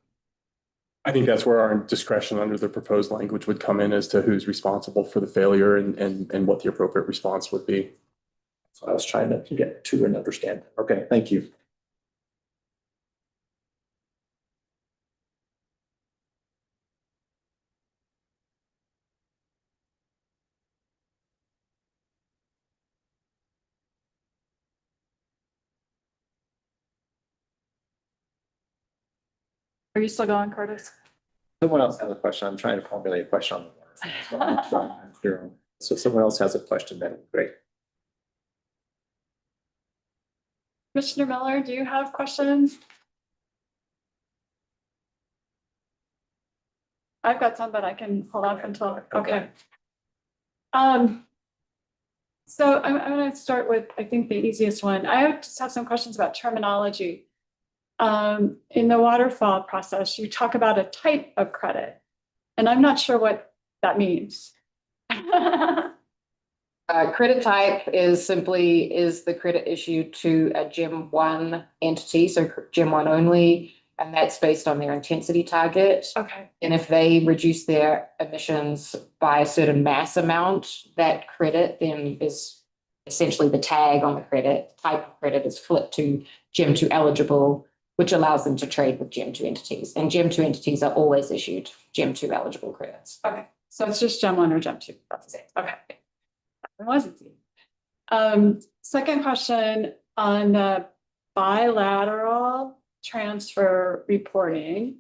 I think that's where our discretion under the proposed language would come in as to who's responsible for the failure and what the appropriate response would be. So I was trying to get to and understand. Okay, thank you. Are you still going, Curtis? Someone else has a question. I'm trying to formulate a question on the board. So someone else has a question, then great. Commissioner Miller, do you have questions? I've got some, but I can hold off until, okay. So I'm going to start with, I think, the easiest one. Just have some questions about terminology. In the waterfall process, you talk about a type of credit, and I'm not sure what that means. Credit type is the credit issued to a Gem 1 entity, so Gem 1 only, and that's based on their intensity target. Okay. And if they reduce their emissions by a certain mass amount, that credit then is essentially the tag on the credit. Type of credit is flipped to Gem 2 eligible, which allows them to trade with Gem 2 entities. And Gem 2 entities are always issued Gem 2 eligible credits. Okay. So it's just Gem 1 or Gem 2. That's it. Okay. It wasn't easy. Second question on bilateral transfer reporting.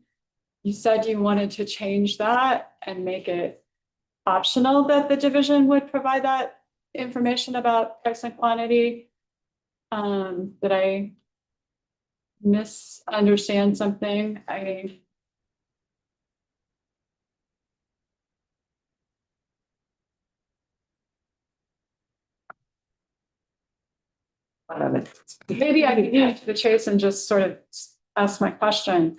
You said you wanted to change that and make it optional that the division would provide that information about price and quantity? Did I misunderstand something? Maybe I can get to the chase and just sort of ask my question.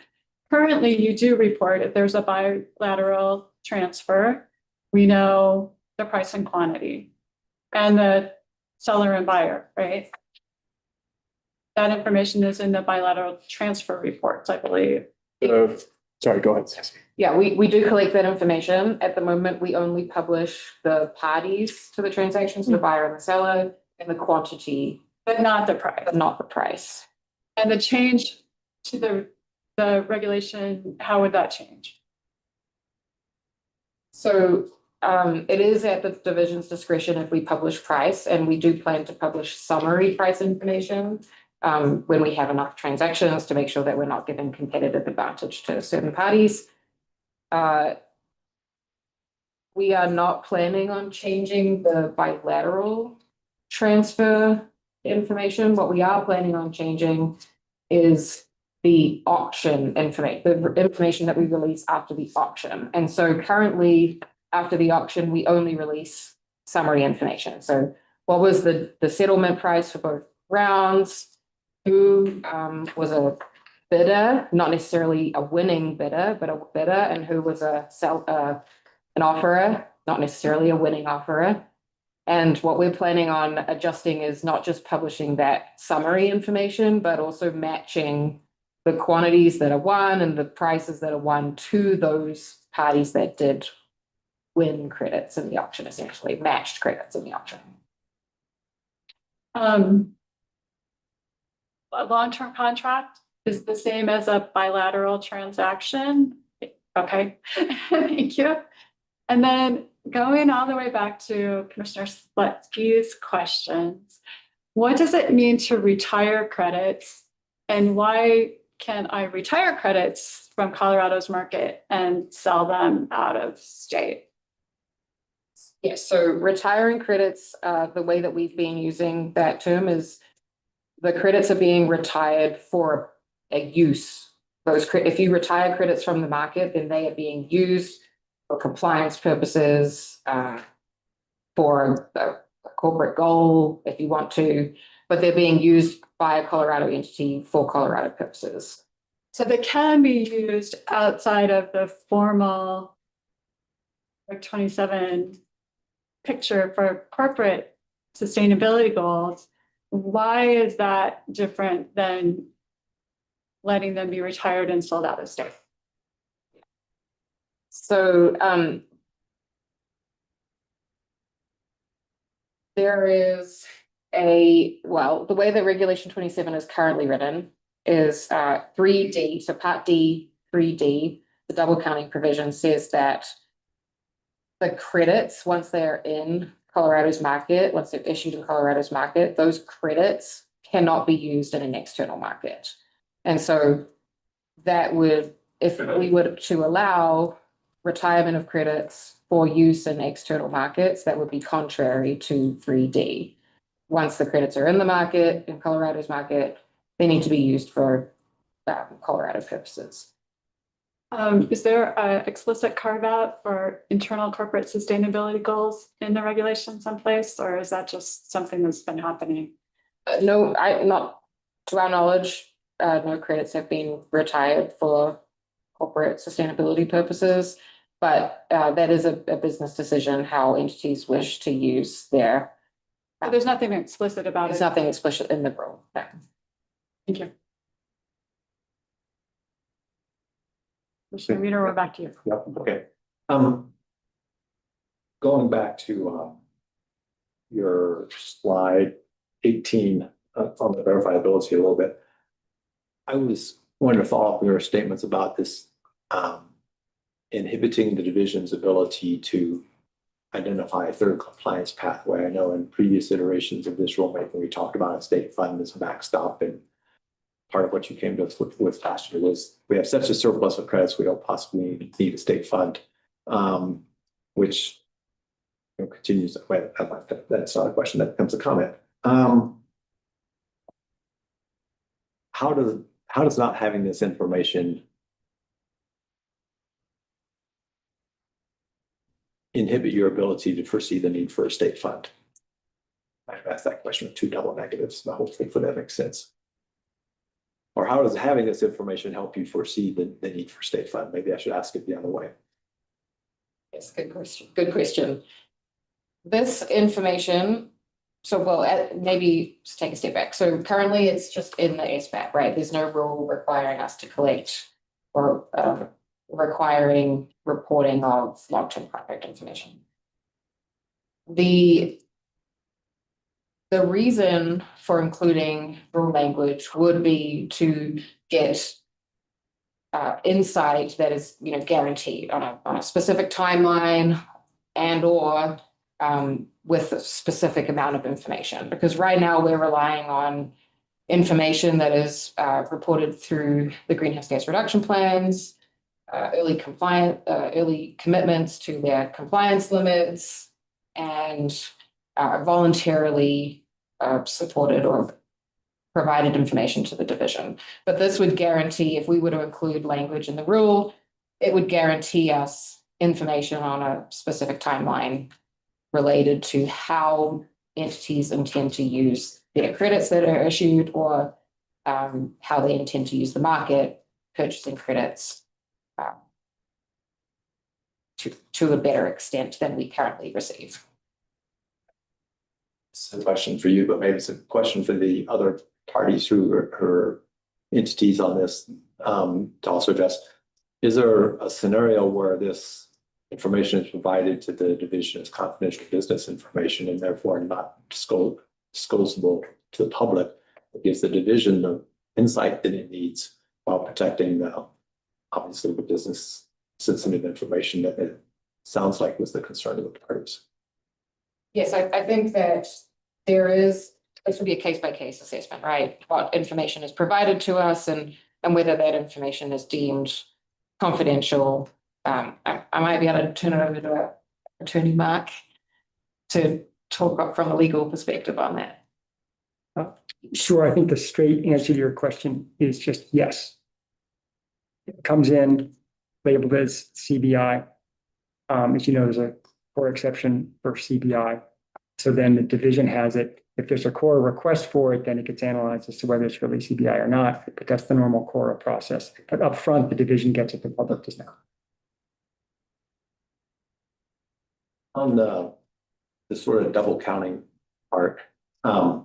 Currently, you do report if there's a bilateral transfer, we know the price and quantity and the seller and buyer, right? That information is in the bilateral transfer reports, I believe. Sorry, go ahead, Sassy. Yeah, we do collect that information. At the moment, we only publish the parties to the transactions, the buyer and the seller, and the quantity, But not the price. but not the price. And the change to the regulation, how would that change? So it is at the division's discretion if we publish price, and we do plan to publish summary price information when we have enough transactions to make sure that we're not giving competitive advantage to certain parties. We are not planning on changing the bilateral transfer information. What we are planning on changing is the auction information, the information that we release after the auction. And so currently, after the auction, we only release summary information. So what was the settlement price for both rounds? Who was a bidder, not necessarily a winning bidder, but a bidder, and who was an offerer, not necessarily a winning offerer. And what we're planning on adjusting is not just publishing that summary information, but also matching the quantities that are won and the prices that are won to those parties that did win credits in the auction, essentially matched credits in the auction. A long-term contract is the same as a bilateral transaction. Okay, thank you. And then going all the way back to Commissioner Slutsky's questions, what does it mean to retire credits? And why can I retire credits from Colorado's market and sell them out of state? Yes, so retiring credits, the way that we've been using that term is the credits are being retired for a use. If you retire credits from the market, then they are being used for compliance purposes, for a corporate goal, if you want to, but they're being used by a Colorado entity for Colorado purposes. So they can be used outside of the formal 27 picture for corporate sustainability goals. Why is that different than letting them be retired and sold out of state? So there is the way that Regulation 27 is currently written is 3D. So Part D, 3D, the double counting provision says that the credits, once they're in Colorado's market, once they're issued in Colorado's market, those credits cannot be used in an external market. And so that would, if we were to allow retirement of credits for use in external markets, that would be contrary to 3D. Once the credits are in the market, in Colorado's market, they need to be used for Colorado purposes. Is there an explicit carve out for internal corporate sustainability goals in the regulation someplace, or is that just something that's been happening? No, not to our knowledge, no credits have been retired for corporate sustainability purposes, but that is a business decision how entities wish to use their. So there's nothing explicit about There's it. nothing explicit in the rule. No. Thank you. Commissioner Reader, we're back to you. Yep, okay. Going back to your slide 18 on the verifiability a little bit. I was wanting to follow up your statements about this inhibiting the division's ability to identify a third compliance pathway. I know in previous iterations of this rulemaking, we talked about a state fund as a backstop, and part of what you came to us with last year was we have such a surplus of credits, we don't possibly need a state fund, which continues, wait, that's not a question, that becomes a comment. How does not having this information inhibit your ability to foresee the need for a state fund? I've asked that question with two double negatives, but hopefully that makes sense. Or how does having this information help you foresee the need for state fund? Maybe I should ask it the other way. Yes, good question. Good question. This information, so maybe just take a step back. So currently it's just in the SBAP, right? There's no rule requiring us to collect or requiring reporting of long-term contract information. The reason for including rule language would be to get insight that is, guaranteed on a specific timeline and or with a specific amount of information. Because right now we're relying on information that is reported through the greenhouse gas reduction plans, early commitments to their compliance limits, and voluntarily supported or provided information to the division. But this would guarantee, if we were to include language in the rule, it would guarantee us information on a specific timeline related to how entities intend to use their credits that are issued, or how they intend to use the market, purchasing credits to a better extent than we currently receive. It's a question for you, but maybe it's a question for the other parties who are entities on this to also address. Is there a scenario where this information is provided to the division as confidential business information and therefore not disclosable to the public, that gives the division the insight that it needs while protecting obviously the business sensitive information that it sounds like was the concern of the parties? Yes, I think that this would be a case-by-case assessment, right? What information is provided to us and whether that information is deemed confidential. I might be able to turn it over to our attorney, Mark, to talk about from a legal perspective on that. Sure, I think the straight answer to your question is just yes. It comes in labeled as CBI. As you know, there's a core exception for CBI. So then the division has it. If there's a core request for it, then it gets analyzed as to whether it's really CBI or not, but that's the normal core process. But upfront, the division gets it, the public does not. On the sort of double counting part, the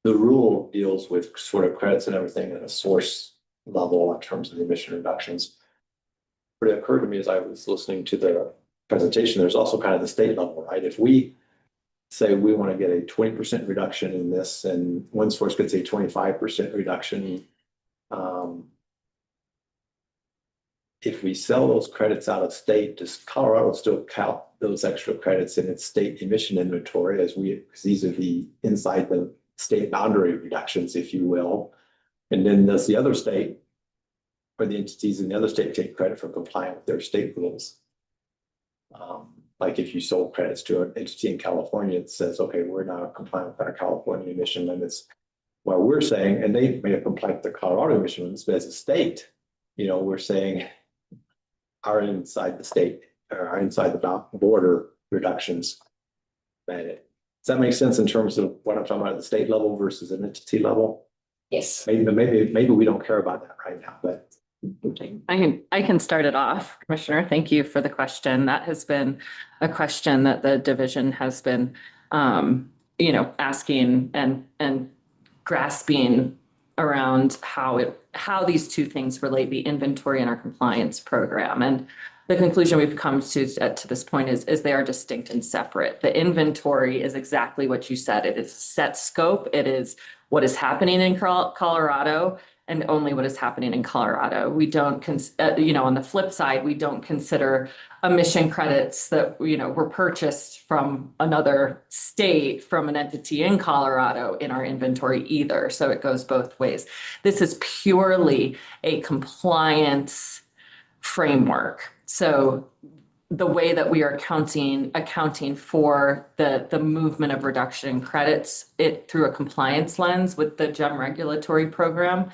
rule deals with sort of credits and everything at a source level in terms of emission reductions. But it occurred to me as I was listening to the presentation, there's also kind of the state level, right? If we say we want to get a 20% reduction in this and one source gets a 25% reduction, if we sell those credits out of state, does Colorado still count those extra credits in its state emission inventory because these are the inside the state boundary reductions, if you will? And then does the other state or the entities in the other state take credit for complying with their state rules? Like if you sold credits to an entity in California, it says, okay, we're not complying with our California emission limits. Well, we're saying, and they may have complied with the Colorado emission limits, but as a state, we're saying are inside the state or are inside the border reductions. Does that make sense in terms of what I'm talking about at the state level versus an entity level? Yes. Maybe we don't care about that right now, but. I can start it off, Commissioner. Thank you for the question. That has been a question that the division has been, asking and grasping around how these two things relate, the inventory and our compliance program. And the conclusion we've come to this point is they are distinct and separate. The inventory is exactly what you said. It is set scope. It is what is happening in Colorado and only what is happening in Colorado. We don't, on the flip side, we don't consider emission credits that, were purchased from another state from an entity in Colorado in our inventory either. So it goes both ways. This is purely a compliance framework. So the way that we are accounting for the movement of reduction credits, it through a compliance lens with the GEM regulatory program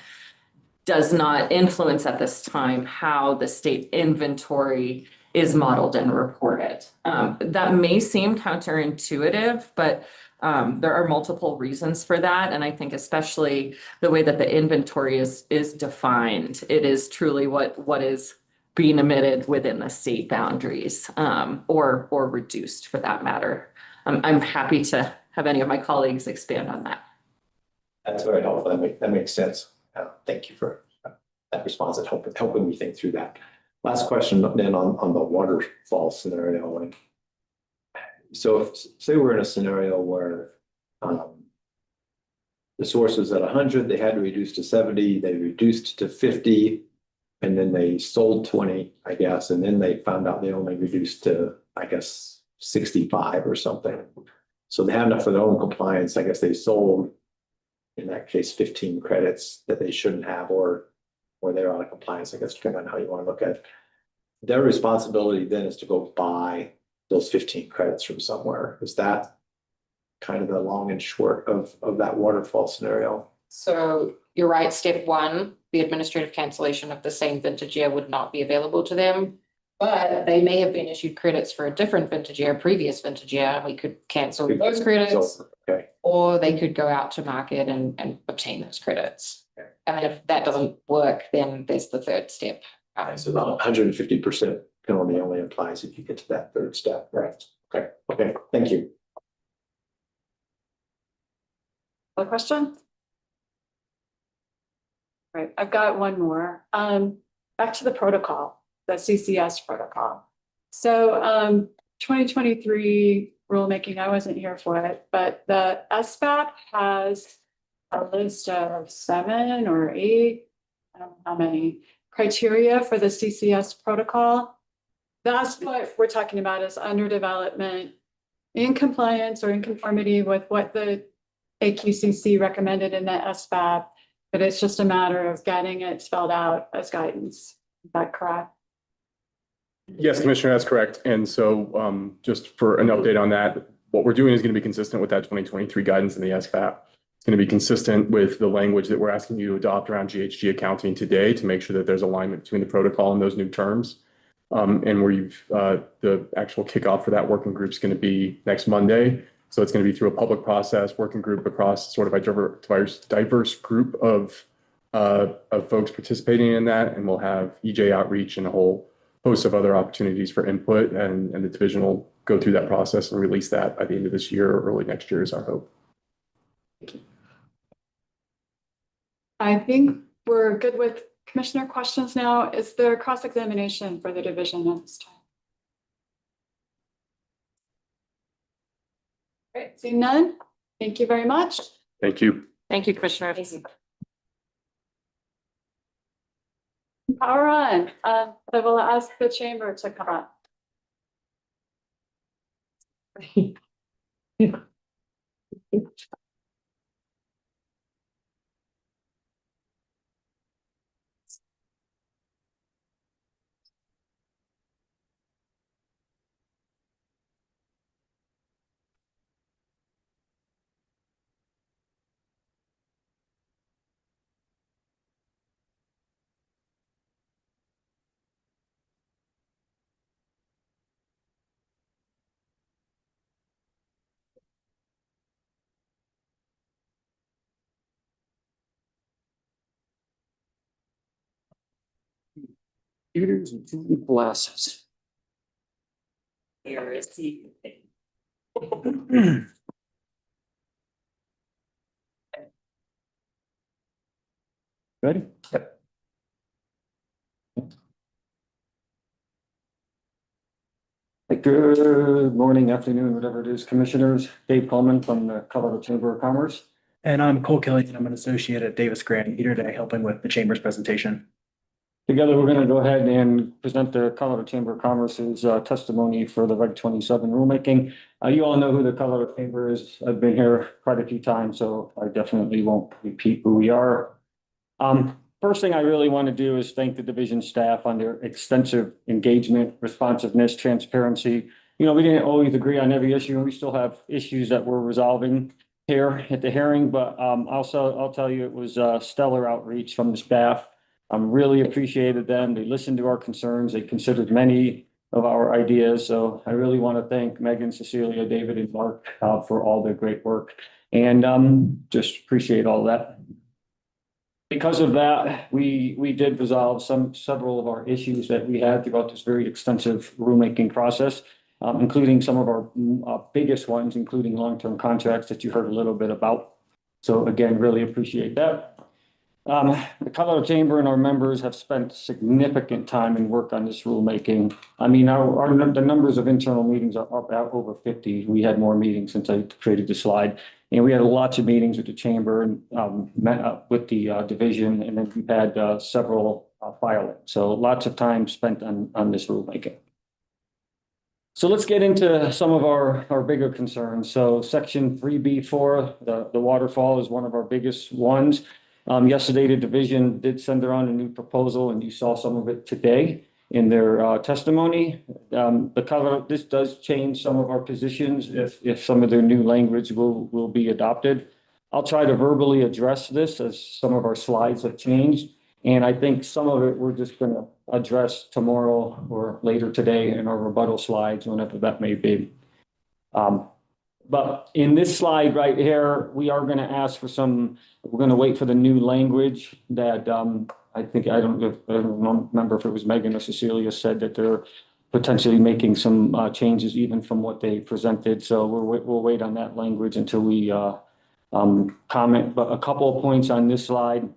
does not influence at this time how the state inventory is modeled and reported. That may seem counterintuitive, but there are multiple reasons for that. And I think especially the way that the inventory is defined, it is truly what is being emitted within the state boundaries, or reduced for that matter. I'm happy to have any of my colleagues expand on that. That's very helpful. That makes sense. Thank you for that response and helping me think through that. Last question then on the waterfall scenario. Like, so if, say we're in a scenario where the source was at 100, they had to reduce to 70, they reduced to 50, and then they sold 20, I guess, and then they found out they only reduced to, I guess, 65 or something. So they had enough for their own compliance. I guess they sold, in that case, 15 credits that they shouldn't have, or they're out of compliance, I guess, depending on how you want to look at it. Their responsibility then is to go buy those 15 credits from somewhere. Is that kind of the long and short of that waterfall scenario? So you're right, step one, the administrative cancellation of the same vintage year would not be available to them. But they may have been issued credits for a different vintage year, previous vintage year, and we could cancel those credits. Okay. Or they could go out to market and obtain those credits. And if that doesn't work, then there's the third step. So the 150% penalty only applies if you get to that third step, right? Okay, thank you. Other question? Right, I've got one more. Back to the protocol, the CCS protocol. So 2023 rulemaking, I wasn't here for it, but the SBAP has a list of 7 or 8, I don't know how many, criteria for the CCS protocol. That's what we're talking about, is under development, in compliance or in conformity with what the AQCC recommended in the SBAP, but it's just a matter of getting it spelled out as guidance. Is that correct? Yes, Commissioner, that's correct. And so just for an update on that, what we're doing is going to be consistent with that 2023 guidance in the SBAP. It's going to be consistent with the language that we're asking you to adopt around GHG accounting today to make sure that there's alignment between the protocol and those new terms. And the actual kickoff for that working group is going to be next Monday. So it's going to be through a public process, working group across sort of a diverse group of folks participating in that. And we'll have EJ outreach and a whole host of other opportunities for input, and the division will go through that process and release that by the end of this year or early next year is our hope. I think we're good with commissioner questions now. Is there cross-examination for the division at this time? Great, seeing none. Thank you very much. Thank you. Thank you, Commissioner. Power on. I will ask the chamber to come up. Computers and two glasses. Ready? Yep. Good morning, afternoon, whatever it is, commissioners. Dave Coleman from the Colorado Chamber of Commerce. And I'm Cole Kelly, and I'm an associate at Davis Grant here today, helping with the chamber's presentation. Together, we're going to go ahead and present the Colorado Chamber of Commerce's testimony for the Reg 27 rulemaking. You all know who the Colorado Chamber is. I've been here quite a few times, so I definitely won't repeat who we are. first thing I really want to do is thank the division staff on their extensive engagement, responsiveness, transparency. You know, we didn't always agree on every issue, and we still have issues that we're resolving here at the hearing, but also I'll tell you, it was stellar outreach from the staff. Really appreciated them. They listened to our concerns. They considered many of our ideas. So I really want to thank Megan, Cecilia, David, and Mark for all their great work, and just appreciate all that. Because of that, we did resolve several of our issues that we had throughout this very extensive rulemaking process, including some of our biggest ones, including long-term contracts that you heard a little bit about. So again, really appreciate that. The Colorado Chamber and our members have spent significant time and work on this rulemaking. I mean, the numbers of internal meetings are up at over 50. We had more meetings since I created the slide. And we had lots of meetings with the chamber and met with the division, and then we've had several filings. So lots of time spent on this rulemaking. So let's get into some of our bigger concerns. So section 3B4, the waterfall is one of our biggest ones. Yesterday, the division did send around a new proposal, and you saw some of it today in their testimony. This does change some of our positions if some of their new language will be adopted. I'll try to verbally address this as some of our slides have changed. And I think some of it we're just going to address tomorrow or later today in our rebuttal slides, whenever that may be. But in this slide right here, we are going to ask for we're going to wait for the new language that I don't remember if it was Megan or Cecilia said that they're potentially making some changes even from what they presented. So we'll wait on that language until we comment. But a couple of points on this slide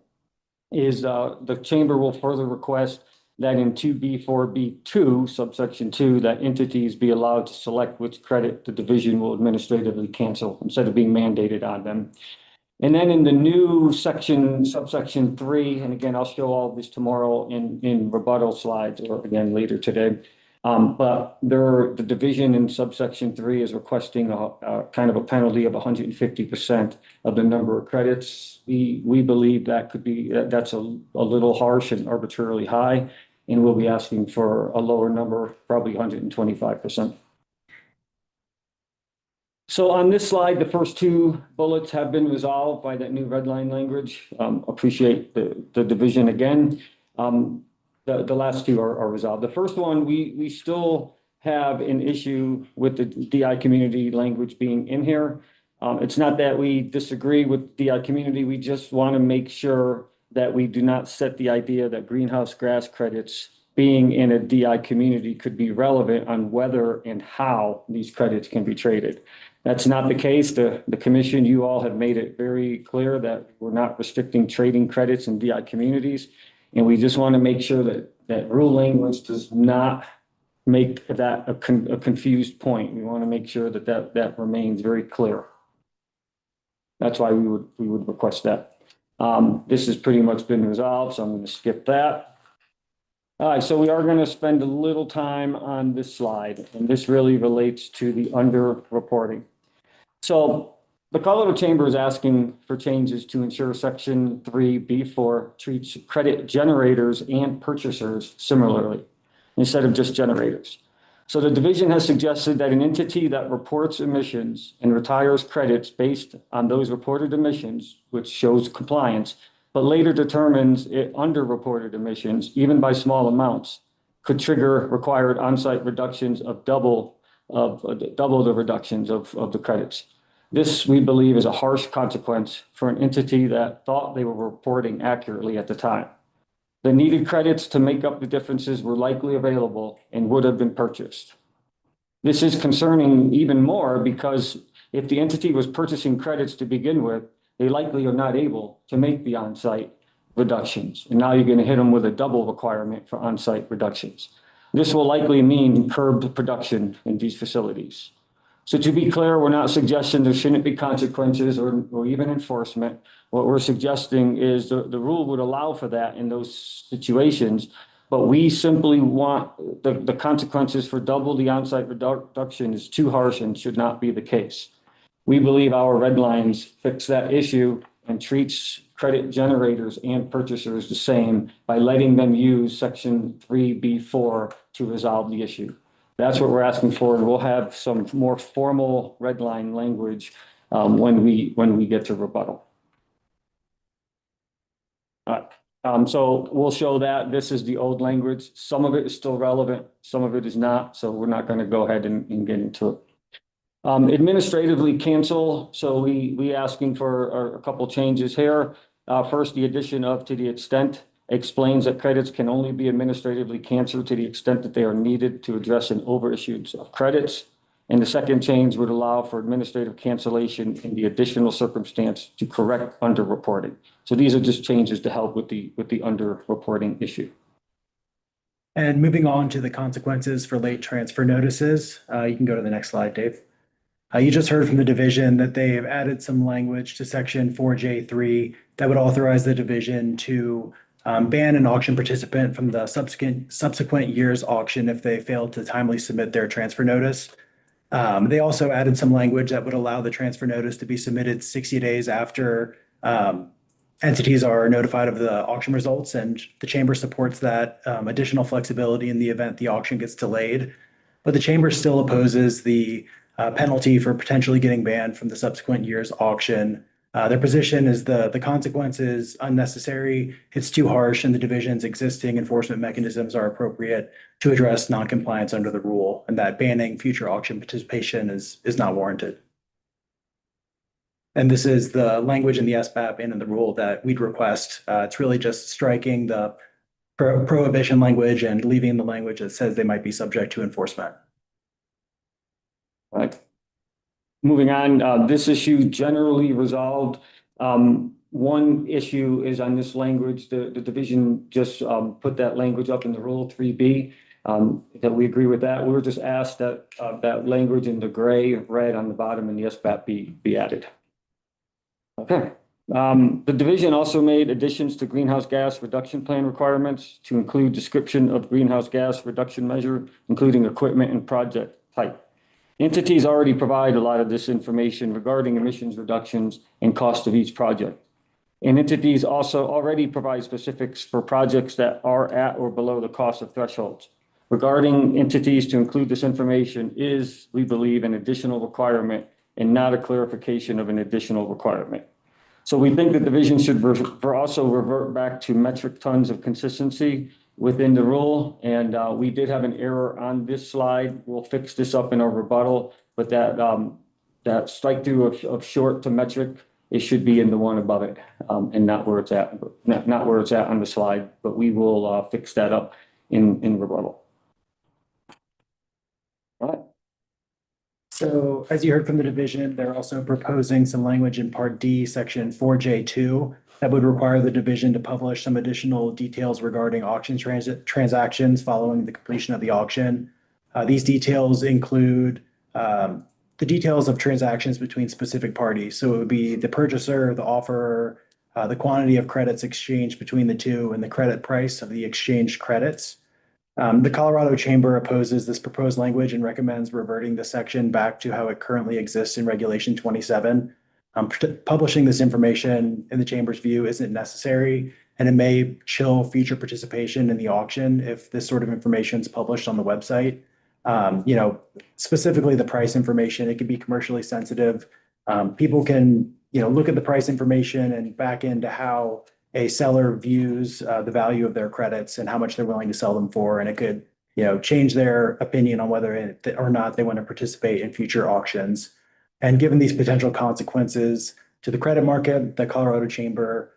is the chamber will further request that in 2B4B2, subsection 2, that entities be allowed to select which credit the division will administratively cancel instead of being mandated on them. And then in the new section, subsection 3, and again, I'll show all this tomorrow in rebuttal slides or again later today. But the division in subsection 3 is requesting a kind of a penalty of 150% of the number of credits. We believe that's a little harsh and arbitrarily high, and we'll be asking for a lower number, probably 125%. So on this slide, the first two bullets have been resolved by that new red line language. Appreciate the division again. The last two are resolved. The first one, we still have an issue with the DI community language being in here. It's not that we disagree with DI community. We just want to make sure that we do not set the idea that greenhouse gas credits being in a DI community could be relevant on whether and how these credits can be traded. That's not the case. The commission, you all have made it very clear that we're not restricting trading credits in DI communities. And we just want to make sure that rule language does not make that a confused point. We want to make sure that remains very clear. That's why we would request that. This has pretty much been resolved, so I'm going to skip that. All right, so we are going to spend a little time on this slide, and this really relates to the underreporting. So the Colorado Chamber is asking for changes to ensure Section 3B4 treats credit generators and purchasers similarly, instead of just generators. So the division has suggested that an entity that reports emissions and retires credits based on those reported emissions, which shows compliance, but later determines it underreported emissions, even by small amounts, could trigger required on-site reductions of double the reductions of the credits. This, we believe, is a harsh consequence for an entity that thought they were reporting accurately at the time. The needed credits to make up the differences were likely available and would have been purchased. This is concerning even more because if the entity was purchasing credits to begin with, they likely are not able to make the on-site reductions. And now you're going to hit them with a double requirement for on-site reductions. This will likely mean curbed production in these facilities. So to be clear, we're not suggesting there shouldn't be consequences or even enforcement. What we're suggesting is the rule would allow for that in those situations, but we simply want the consequences for double the on-site reduction is too harsh and should not be the case. We believe our red lines fix that issue, and treats credit generators and purchasers the same by letting them use section 3B4 to resolve the issue. That's what we're asking for, and we'll have some more formal red line language when we get to rebuttal. So we'll show that this is the old language. Some of it is still relevant, some of it is not, so we're not going to go ahead and get into it. Administratively cancel, so we asking for a couple changes here. First, the addition of to the extent explains that credits can only be administratively canceled to the extent that they are needed to address an overissuance of credits. And the second change would allow for administrative cancellation in the additional circumstance to correct underreporting. So these are just changes to help with the underreporting issue. And moving on to the consequences for late transfer notices, you can go to the next slide, Dave. You just heard from the division that they have added some language to section 4J3 that would authorize the division to ban an auction participant from the subsequent year's auction if they failed to timely submit their transfer notice. They also added some language that would allow the transfer notice to be submitted 60 days after entities are notified of the auction results, and the chamber supports that additional flexibility in the event the auction gets delayed. But the chamber still opposes the penalty for potentially getting banned from the subsequent year's auction. Their position is the consequence is unnecessary, it's too harsh, and the division's existing enforcement mechanisms are appropriate to address noncompliance under the rule, and that banning future auction participation is not warranted. And this is the language in the SBAP and in the rule that we'd request. It's really just striking the prohibition language and leaving the language that says they might be subject to enforcement. Right. Moving on, this issue generally resolved. One issue is on this language. The division just put that language up in the rule 3B, that we agree with that. We were just asked that that language in the gray red on the bottom in the SBAP be added. Okay. The division also made additions to greenhouse gas reduction plan requirements to include description of greenhouse gas reduction measure, including equipment and project type. Entities already provide a lot of this information regarding emissions reductions and cost of each project. And entities also already provide specifics for projects that are at or below the cost of thresholds. Regarding entities to include this information is, we believe, an additional requirement and not a clarification of an additional requirement. So we think the division should also revert back to metric tons of consistency within the rule, and we did have an error on this slide. We'll fix this up in our rebuttal, but that strike through of short to metric, it should be in the one above it, and not where it's at, not where it's at on the slide, but we will fix that up in rebuttal. All right. So as you heard from the division, they're also proposing some language in Part D, Section 4J2, that would require the division to publish some additional details regarding auction transactions following the completion of the auction. These details include the details of transactions between specific parties. So it would be the purchaser, the offerer, the quantity of credits exchanged between the two, and the credit price of the exchanged credits. The Colorado Chamber opposes this proposed language and recommends reverting the section back to how it currently exists in Regulation 27. Publishing this information, in the Chamber's view, isn't necessary, and it may chill future participation in the auction if this sort of information is published on the website. Specifically the price information, it can be commercially sensitive. People can, look at the price information and back into how a seller views the value of their credits and how much they're willing to sell them for, and it could, change their opinion on whether or not they want to participate in future auctions. And given these potential consequences to the credit market, the Colorado Chamber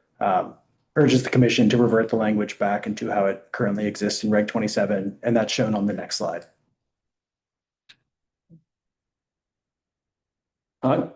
urges the commission to revert the language back into how it currently exists in Reg 27, and that's shown on the next slide. On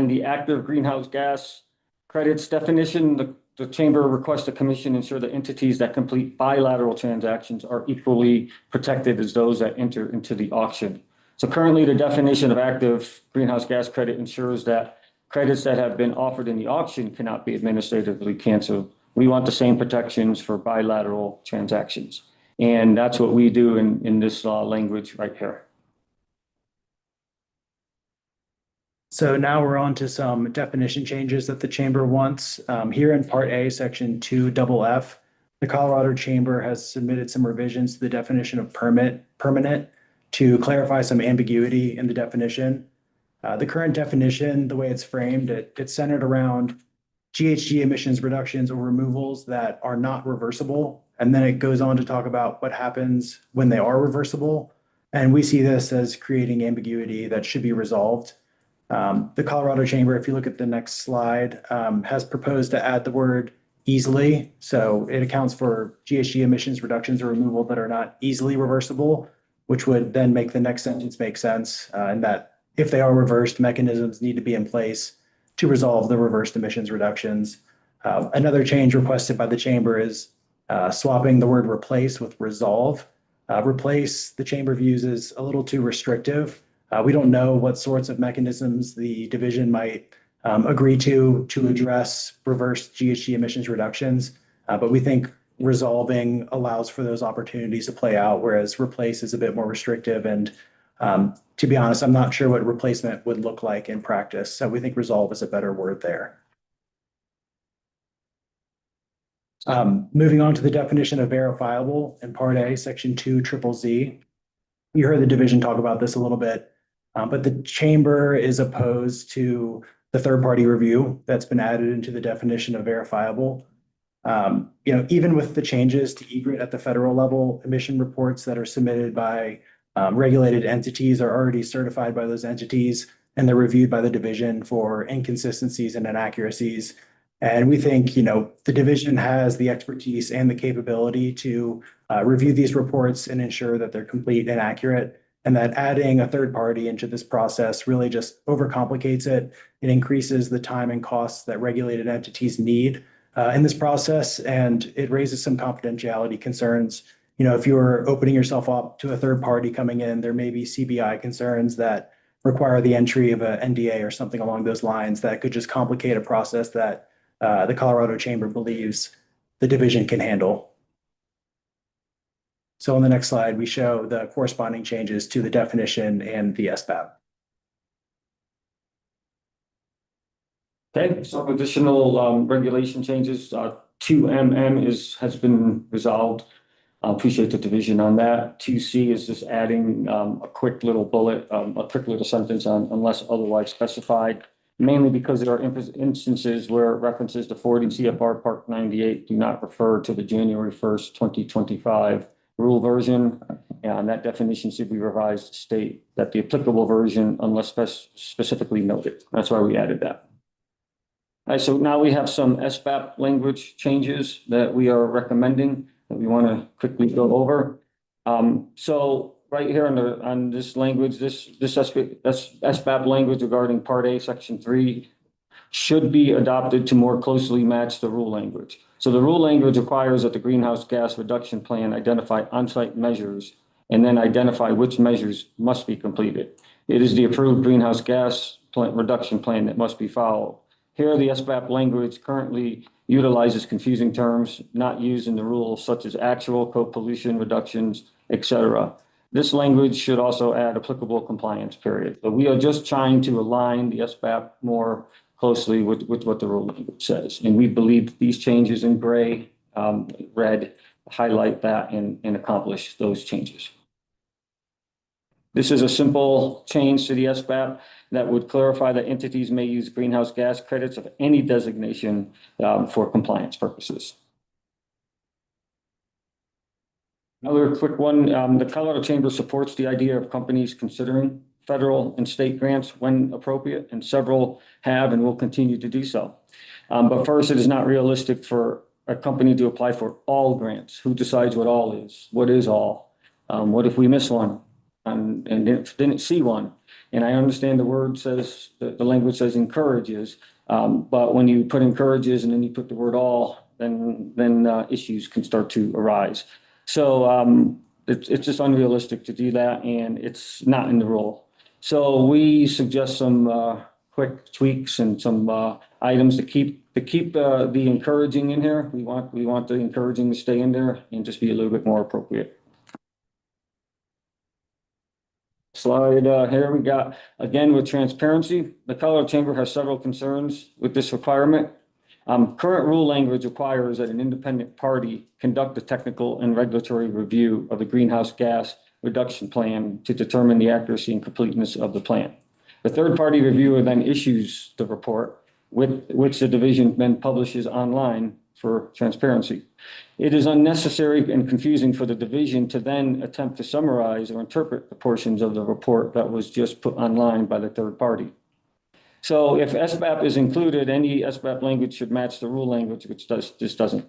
the active greenhouse gas credits definition, the chamber requests the commission ensure that entities that complete bilateral transactions are equally protected as those that enter into the auction. So currently, the definition of active greenhouse gas credit ensures that credits that have been offered in the auction cannot be administratively canceled. We want the same protections for bilateral transactions. And that's what we do in this language right here. So now we're on to some definition changes that the chamber wants. Here in Part A, Section 2FF, the Colorado Chamber has submitted some revisions to the definition of permanent to clarify some ambiguity in the definition. The current definition, the way it's framed, it's centered around GHG emissions reductions or removals that are not reversible. And then it goes on to talk about what happens when they are reversible. And we see this as creating ambiguity that should be resolved. The Colorado Chamber, if you look at the next slide, has proposed to add the word easily. So it accounts for GHG emissions reductions or removal that are not easily reversible, which would then make the next sentence make sense, and that if they are reversed, mechanisms need to be in place to resolve the reversed emissions reductions. Another change requested by the chamber is swapping the word replace with resolve. Replace, the chamber views as a little too restrictive. We don't know what sorts of mechanisms the division might agree to address reverse GHG emissions reductions, but we think resolving allows for those opportunities to play out, whereas replace is a bit more restrictive. And to be honest, I'm not sure what replacement would look like in practice. So we think resolve is a better word there. Moving on to the definition of verifiable in Part A, Section 2ZZZ. You heard the division talk about this a little bit, but the chamber is opposed to the third-party review that's been added into the definition of verifiable. Even with the changes to EGRIT at the federal level, emission reports that are submitted by regulated entities are already certified by those entities, and they're reviewed by the division for inconsistencies and inaccuracies. And we think, the division has the expertise and the capability to review these reports and ensure that they're complete and accurate, and that adding a third party into this process really just overcomplicates it. It increases the time and costs that regulated entities need in this process, and it raises some confidentiality concerns. If you're opening yourself up to a third party coming in, there may be CBI concerns that require the entry of an NDA or something along those lines that could just complicate a process that the Colorado Chamber believes the division can handle. So on the next slide, we show the corresponding changes to the definition and the SBAP. Okay, some additional regulation changes. 2MM has been resolved. I appreciate the division on that. 2C is just adding a quick little bullet, a quick little sentence on unless otherwise specified, mainly because there are instances where references to 40 CFR Part 98 do not refer to the January 1st, 2025 rule version. And that definition should be revised to state that the applicable version unless specifically noted. That's why we added that. All right, so now we have some SBAP language changes that we are recommending that we want to quickly go over. So right here on this language, this SBAP language regarding Part A, Section 3 should be adopted to more closely match the rule language. So the rule language requires that the greenhouse gas reduction plan identify on-site measures and then identify which measures must be completed. It is the approved greenhouse gas reduction plan that must be followed. Here, the SBAP language currently utilizes confusing terms not used in the rules, such as actual co-pollution reductions, etc. This language should also add applicable compliance period. So we are just trying to align the SBAP more closely with what the rule language says. And we believe these changes in gray, red, highlight that and accomplish those changes. This is a simple change to the SBAP that would clarify that entities may use greenhouse gas credits of any designation for compliance purposes. Another quick one, the Colorado Chamber supports the idea of companies considering federal and state grants when appropriate, and several have and will continue to do so. But first, it is not realistic for a company to apply for all grants. Who decides what all is? What is all? What if we miss one and didn't see one? And I understand the word says, the language says encourages, but when you put encourages and then you put the word all, then issues can start to arise. So it's just unrealistic to do that, and it's not in the rule. So we suggest some quick tweaks and some items to keep the encouraging in here. We want the encouraging to stay in there and just be a little bit more appropriate. slide, here we got, again, with transparency, the Colorado Chamber has several concerns with this requirement. Current rule language requires that an independent party conduct a technical and regulatory review of the greenhouse gas reduction plan to determine the accuracy and completeness of the plan. The third-party reviewer then issues the report, with which the division then publishes online for transparency. It is unnecessary and confusing for the division to then attempt to summarize or interpret the portions of the report that was just put online by the third party. So if SBAP is included, any SBAP language should match the rule language, which this doesn't.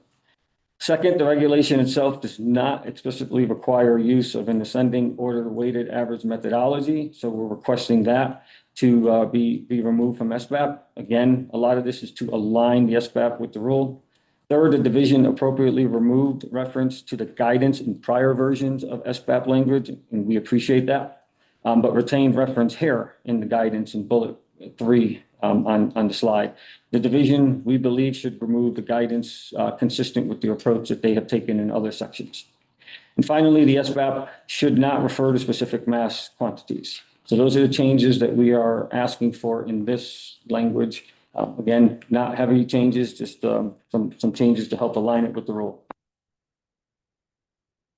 Second, the regulation itself does not explicitly require use of an ascending order weighted average methodology. So we're requesting that to be removed from SBAP. Again, a lot of this is to align the SBAP with the rule. Third, the division appropriately removed reference to the guidance in prior versions of SBAP language, and we appreciate that, but retained reference here in the guidance in bullet 3 on the slide. The division, we believe, should remove the guidance consistent with the approach that they have taken in other sections. And finally, the SBAP should not refer to specific mass quantities. So those are the changes that we are asking for in this language. Again, not heavy changes, just some changes to help align it with the rule.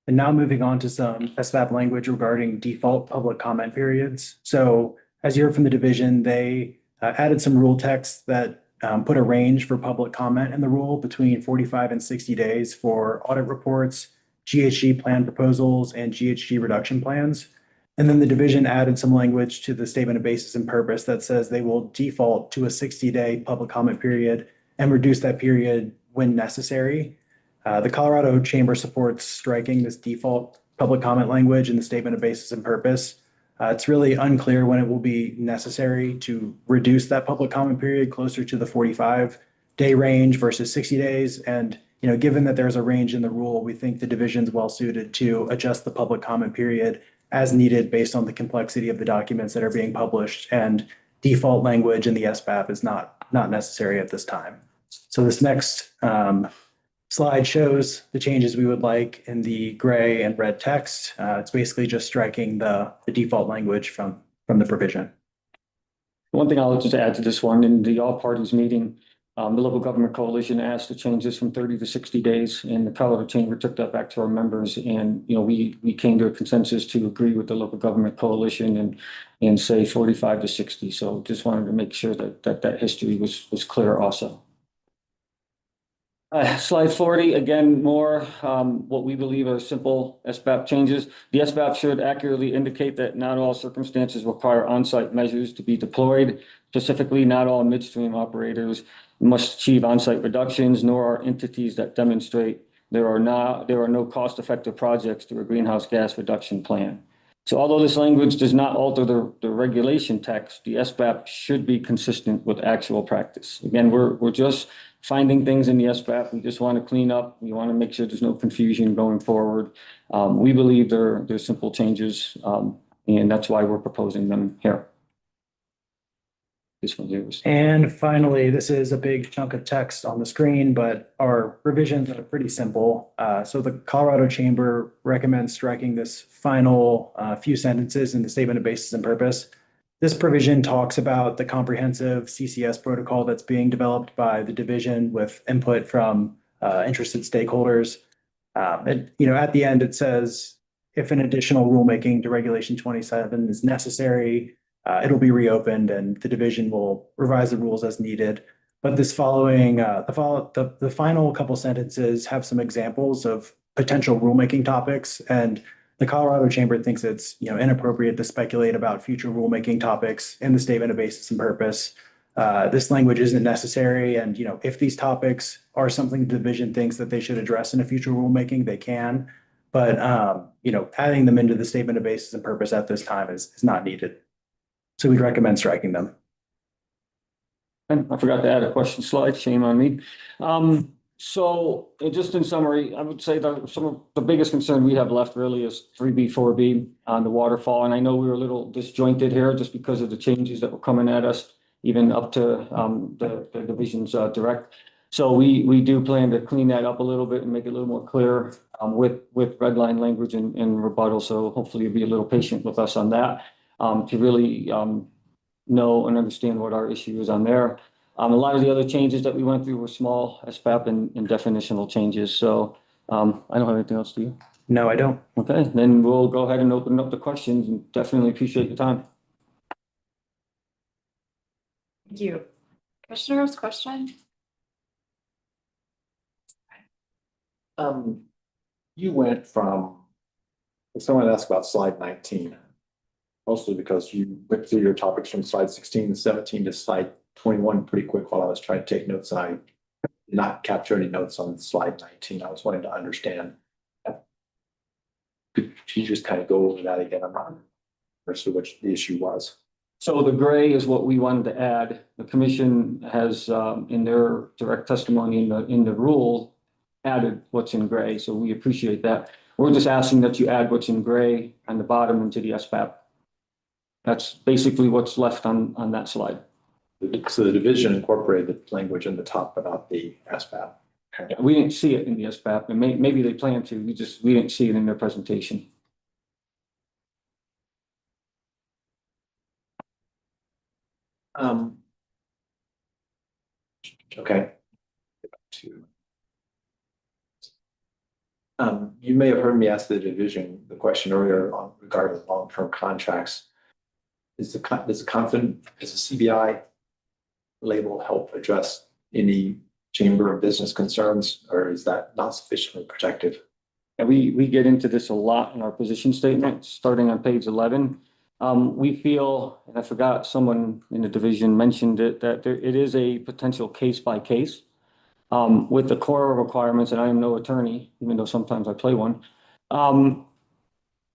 And now moving on to some SBAP language regarding default public comment periods. So as you heard from the division, they added some rule text that put a range for public comment in the rule between 45 and 60 days for audit reports, GHG plan proposals, and GHG reduction plans. And then the division added some language to the statement of basis and purpose that says they will default to a 60-day public comment period and reduce that period when necessary. The Colorado Chamber supports striking this default public comment language in the statement of basis and purpose. It's really unclear when it will be necessary to reduce that public comment period closer to the 45-day range versus 60 days. And given that there's a range in the rule, we think the division's well suited to adjust the public comment period as needed based on the complexity of the documents that are being published, and default language in the SBAP is not necessary at this time. So this next slide shows the changes we would like in the gray and red text. It's basically just striking the default language from the provision. One thing I'll just add to this one, in the all parties meeting, the local government coalition asked to change this from 30 to 60 days, and the Colorado Chamber took that back to our members. And, we came to a consensus to agree with the local government coalition and say 45 to 60. So just wanted to make sure that history was clear also. Slide 40, again, more what we believe are simple SBAP changes. The SBAP should accurately indicate that not all circumstances require on-site measures to be deployed. Specifically, not all midstream operators must achieve on-site reductions, nor are entities that demonstrate there are no cost-effective projects through a greenhouse gas reduction plan. So although this language does not alter the regulation text, the SBAP should be consistent with actual practice. Again, we're just finding things in the SBAP. We just want to clean up. We want to make sure there's no confusion going forward. We believe they're simple changes, and that's why we're proposing them here. This one's yours. And finally, this is a big chunk of text on the screen, but our revisions are pretty simple. So the Colorado Chamber recommends striking this final few sentences in the statement of basis and purpose. This provision talks about the comprehensive CCS protocol that's being developed by the division with input from interested stakeholders. At the end, it says, if an additional rulemaking to Regulation 27 is necessary, it'll be reopened and the division will revise the rules as needed. But this following, the final couple sentences have some examples of potential rulemaking topics, and the Colorado Chamber thinks it's inappropriate to speculate about future rulemaking topics in the statement of basis and purpose. This language isn't necessary, and if these topics are something the division thinks that they should address in a future rulemaking, they can. But adding them into the statement of basis and purpose at this time is not needed. So we'd recommend striking them. And I forgot to add a question slide, shame on me. So just in summary, I would say that some of the biggest concern we have left really is 3B, 4B on the waterfall. And I know we were a little disjointed here just because of the changes that were coming at us, even up to the division's direct. So we do plan to clean that up a little bit and make it a little more clear with red line language and rebuttal. So hopefully you'll be a little patient with us on that. to really know and understand what our issue is on there. A lot of the other changes that we went through were small SPAP and definitional changes. So I don't have anything else, do you? No, I don't. Okay, then we'll go ahead and open up the questions and definitely appreciate your time. Thank you. Commissioners, question? You went from, someone asked about slide 19, mostly because you went through your topics from slide 16 and 17 to slide 21 pretty quick while I was trying to take notes. And I did not capture any notes on slide 19. I was wanting to understand. Could you just kind of go over that again? I'm not sure which the issue was. So the gray is what we wanted to add. The commission has, in their direct testimony in the rule, added what's in gray. So we appreciate that. We're just asking that you add what's in gray on the bottom into the SPAP. That's basically what's left on that slide. So the division incorporated the language in the top about the SPAP. Okay. We didn't see it in the SPAP, and maybe they plan to. We didn't see it in their presentation. Okay. You may have heard me ask the division the question earlier on regarding long-term contracts. Does the CBI label help address any chamber of business concerns, or is that not sufficiently protective? And we get into this a lot in our position statement, starting on page 11. We feel, and I forgot someone in the division mentioned it, that it is a potential case by case. With the core requirements, and I am no attorney, even though sometimes I play one,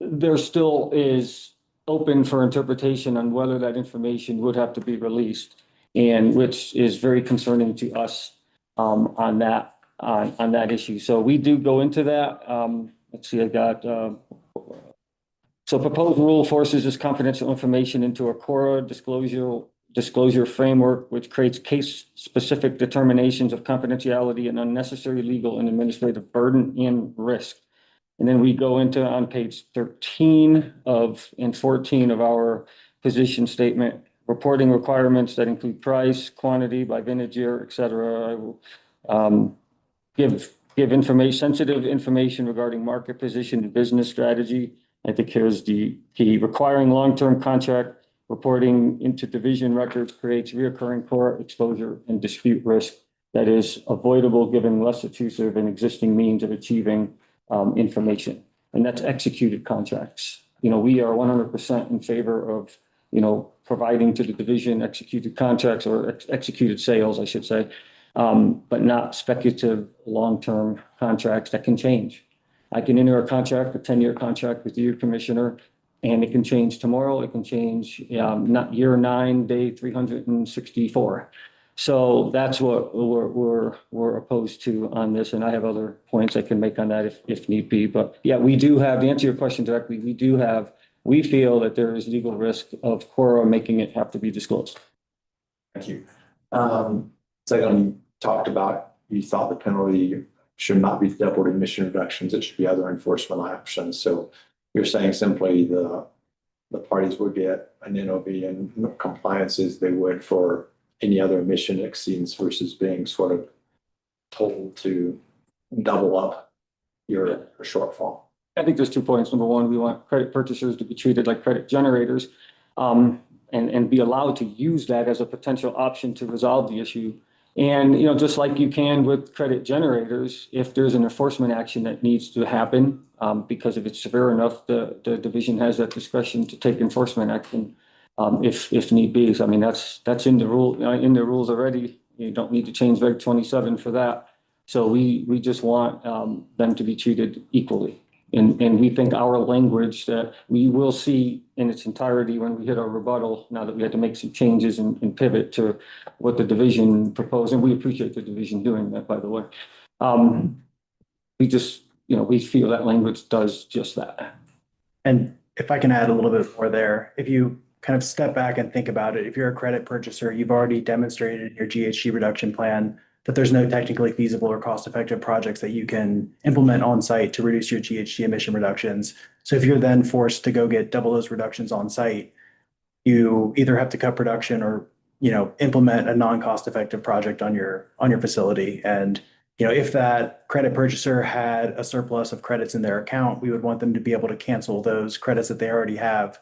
there still is open for interpretation on whether that information would have to be released, and which is very concerning to us on that issue. So we do go into that. Let's see, I got so proposed rule forces this confidential information into a core disclosure framework, which creates case-specific determinations of confidentiality and unnecessary legal and administrative burden and risk. And then we go into on page 13 and 14 of our position statement, reporting requirements that include price, quantity by vintage year, et cetera. I will give sensitive information regarding market position and business strategy. I think here's the key. Requiring long-term contract reporting into division records creates reoccurring core exposure and dispute risk that is avoidable given less intrusive and existing means of achieving information. And that's executed contracts. We are 100% in favor of, providing to the division executed contracts or executed sales, I should say, but not speculative long-term contracts that can change. I can enter a contract, a 10-year contract with you, Commissioner, and it can change tomorrow. It can change not year 9, day 364. So that's what we're opposed to on this. And I have other points I can make on that if need be. But yeah, we do have, to answer your question directly, we feel that there is legal risk of Quora making it have to be disclosed. Thank you. Second, you talked about, you thought the penalty should not be double emission reductions. It should be other enforcement actions. So you're saying simply the parties would get an NOV and compliances they would for any other emission exceedance versus being sort of told to double up your shortfall. I think there's 2 points. Number one, we want credit purchasers to be treated like credit generators and be allowed to use that as a potential option to resolve the issue. And, just like you can with credit generators, if there's an enforcement action that needs to happen, because if it's severe enough, the division has that discretion to take enforcement action if need be. So, I mean, that's in the rules already. You don't need to change Reg 27 for that. So we just want them to be treated equally. And we think our language that we will see in its entirety when we hit our rebuttal, now that we had to make some changes and pivot to what the division proposed, and we appreciate the division doing that, by the way. We just, we feel that language does just that. And if I can add a little bit more there, if you kind of step back and think about it, if you're a credit purchaser, you've already demonstrated in your GHG reduction plan that there's no technically feasible or cost-effective projects that you can implement on site to reduce your GHG emission reductions. So if you're then forced to go get double those reductions on site, you either have to cut production or, implement a non-cost effective project on your facility. And, if that credit purchaser had a surplus of credits in their account, we would want them to be able to cancel those credits that they already have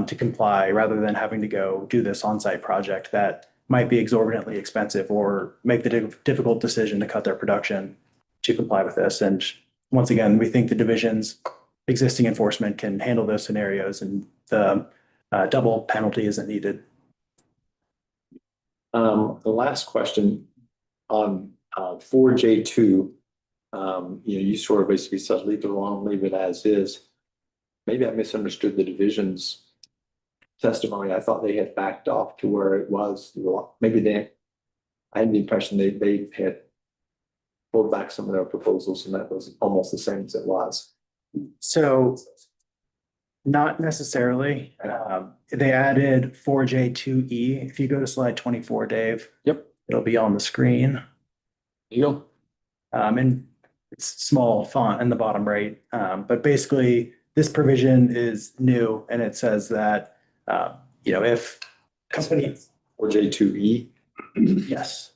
to comply rather than having to go do this on-site project that might be exorbitantly expensive or make the difficult decision to cut their production to comply with this. And once again, we think the division's existing enforcement can handle those scenarios and the double penalty isn't needed. The last question on 4J2, you sort of basically said leave it alone, leave it as is. Maybe I misunderstood the division's testimony. I thought they had backed off to where it was. Maybe I had the impression they had pulled back some of their proposals and that was almost the same as it was. So not necessarily. They added 4J2E. If you go to slide 24, Dave. Yep. It'll be on the screen. You go. And it's small font in the bottom right. But basically, this provision is new and it says that, if company 4J2E. Yes.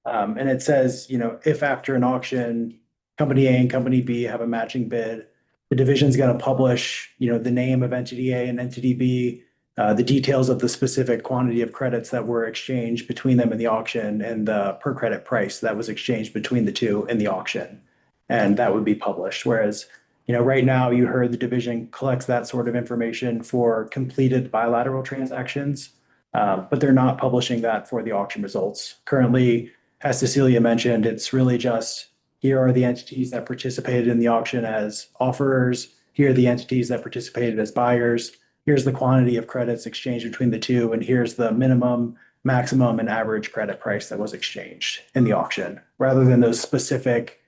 And it says, if after an auction, company A and company B have a matching bid, the division's going to publish, the name of entity A and entity B, the details of the specific quantity of credits that were exchanged between them in the auction and the per credit price that was exchanged between the two in the auction. And that would be published. Whereas, right now you heard the division collects that sort of information for completed bilateral transactions, but they're not publishing that for the auction results. Currently, as Cecilia mentioned, it's really just here are the entities that participated in the auction as offerers. Here are the entities that participated as buyers. Here's the quantity of credits exchanged between the two, and here's the minimum, maximum, and average credit price that was exchanged in the auction, rather than those specific,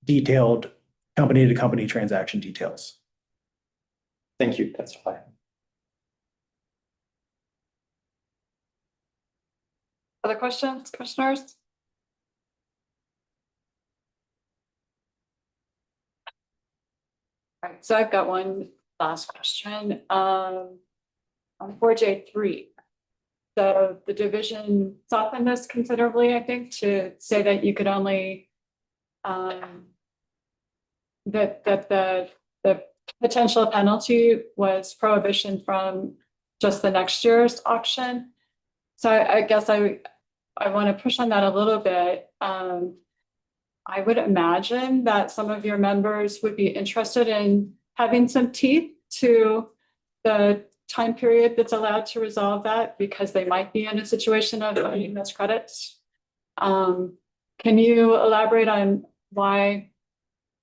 detailed company-to-company transaction details. Thank you. That's fine. Other questions, commissioners? All right, so I've got one last question. On 4J3. So the division softened this considerably, I think, to say that you could only that the potential penalty was prohibition from just the next year's auction. So I guess I want to push on that a little bit. I would imagine that some of your members would be interested in having some teeth to the time period that's allowed to resolve that because they might be in a situation of earning those credits. Can you elaborate on why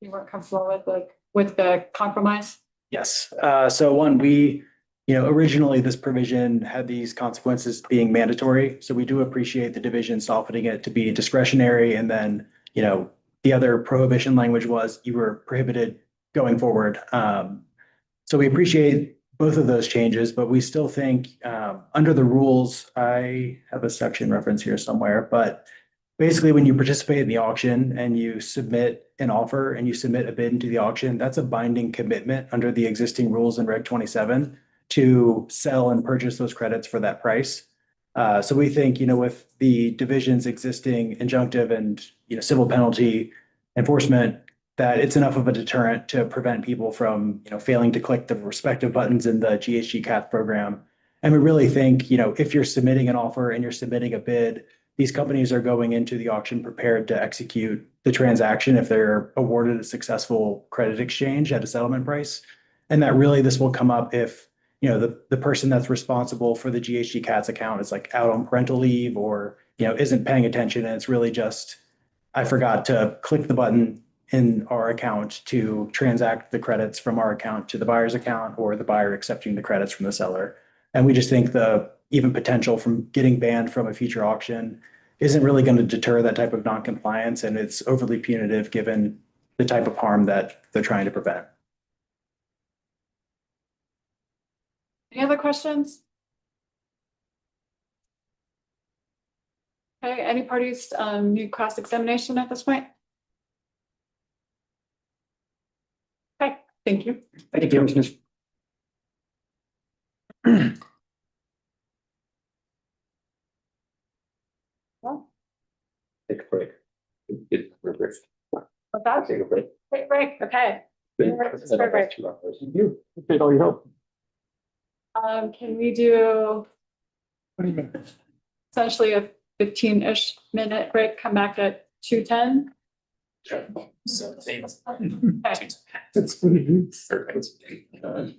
you weren't comfortable with the compromise? Yes. So one, originally this provision had these consequences being mandatory. So we do appreciate the division softening it to be discretionary. And then, the other prohibition language was you were prohibited going forward. So we appreciate both of those changes, but we still think under the rules, I have a section reference here somewhere, but basically when you participate in the auction and you submit an offer and you submit a bid into the auction, that's a binding commitment under the existing rules in Reg 27 to sell and purchase those credits for that price. So we think, with the division's existing injunctive and, civil penalty enforcement, that it's enough of a deterrent to prevent people from, failing to click the respective buttons in the GHG CAF program. And we really think, if you're submitting an offer and you're submitting a bid, these companies are going into the auction prepared to execute the transaction if they're awarded a successful credit exchange at a settlement price. And that really this will come up if, the person that's responsible for the GHG CATS account is like out on parental leave or, isn't paying attention. And it's really just, I forgot to click the button in our account to transact the credits from our account to the buyer's account or the buyer accepting the credits from the seller. And we just think the even potential from getting banned from a future auction isn't really going to deter that type of noncompliance. And it's overly punitive given the type of harm that they're trying to prevent. Any other questions? Okay, any parties need cross-examination at this point? Okay, thank you. Thank you, Commissioners. Take a break. Take a break. What's that? Take a break. Take a break, okay. Break. Thank you. Appreciate all your help. Can we do 20 minutes. essentially a 15-ish minute break, come back at 2:10? So. Okay. That's what it is. Perfect. Yeah.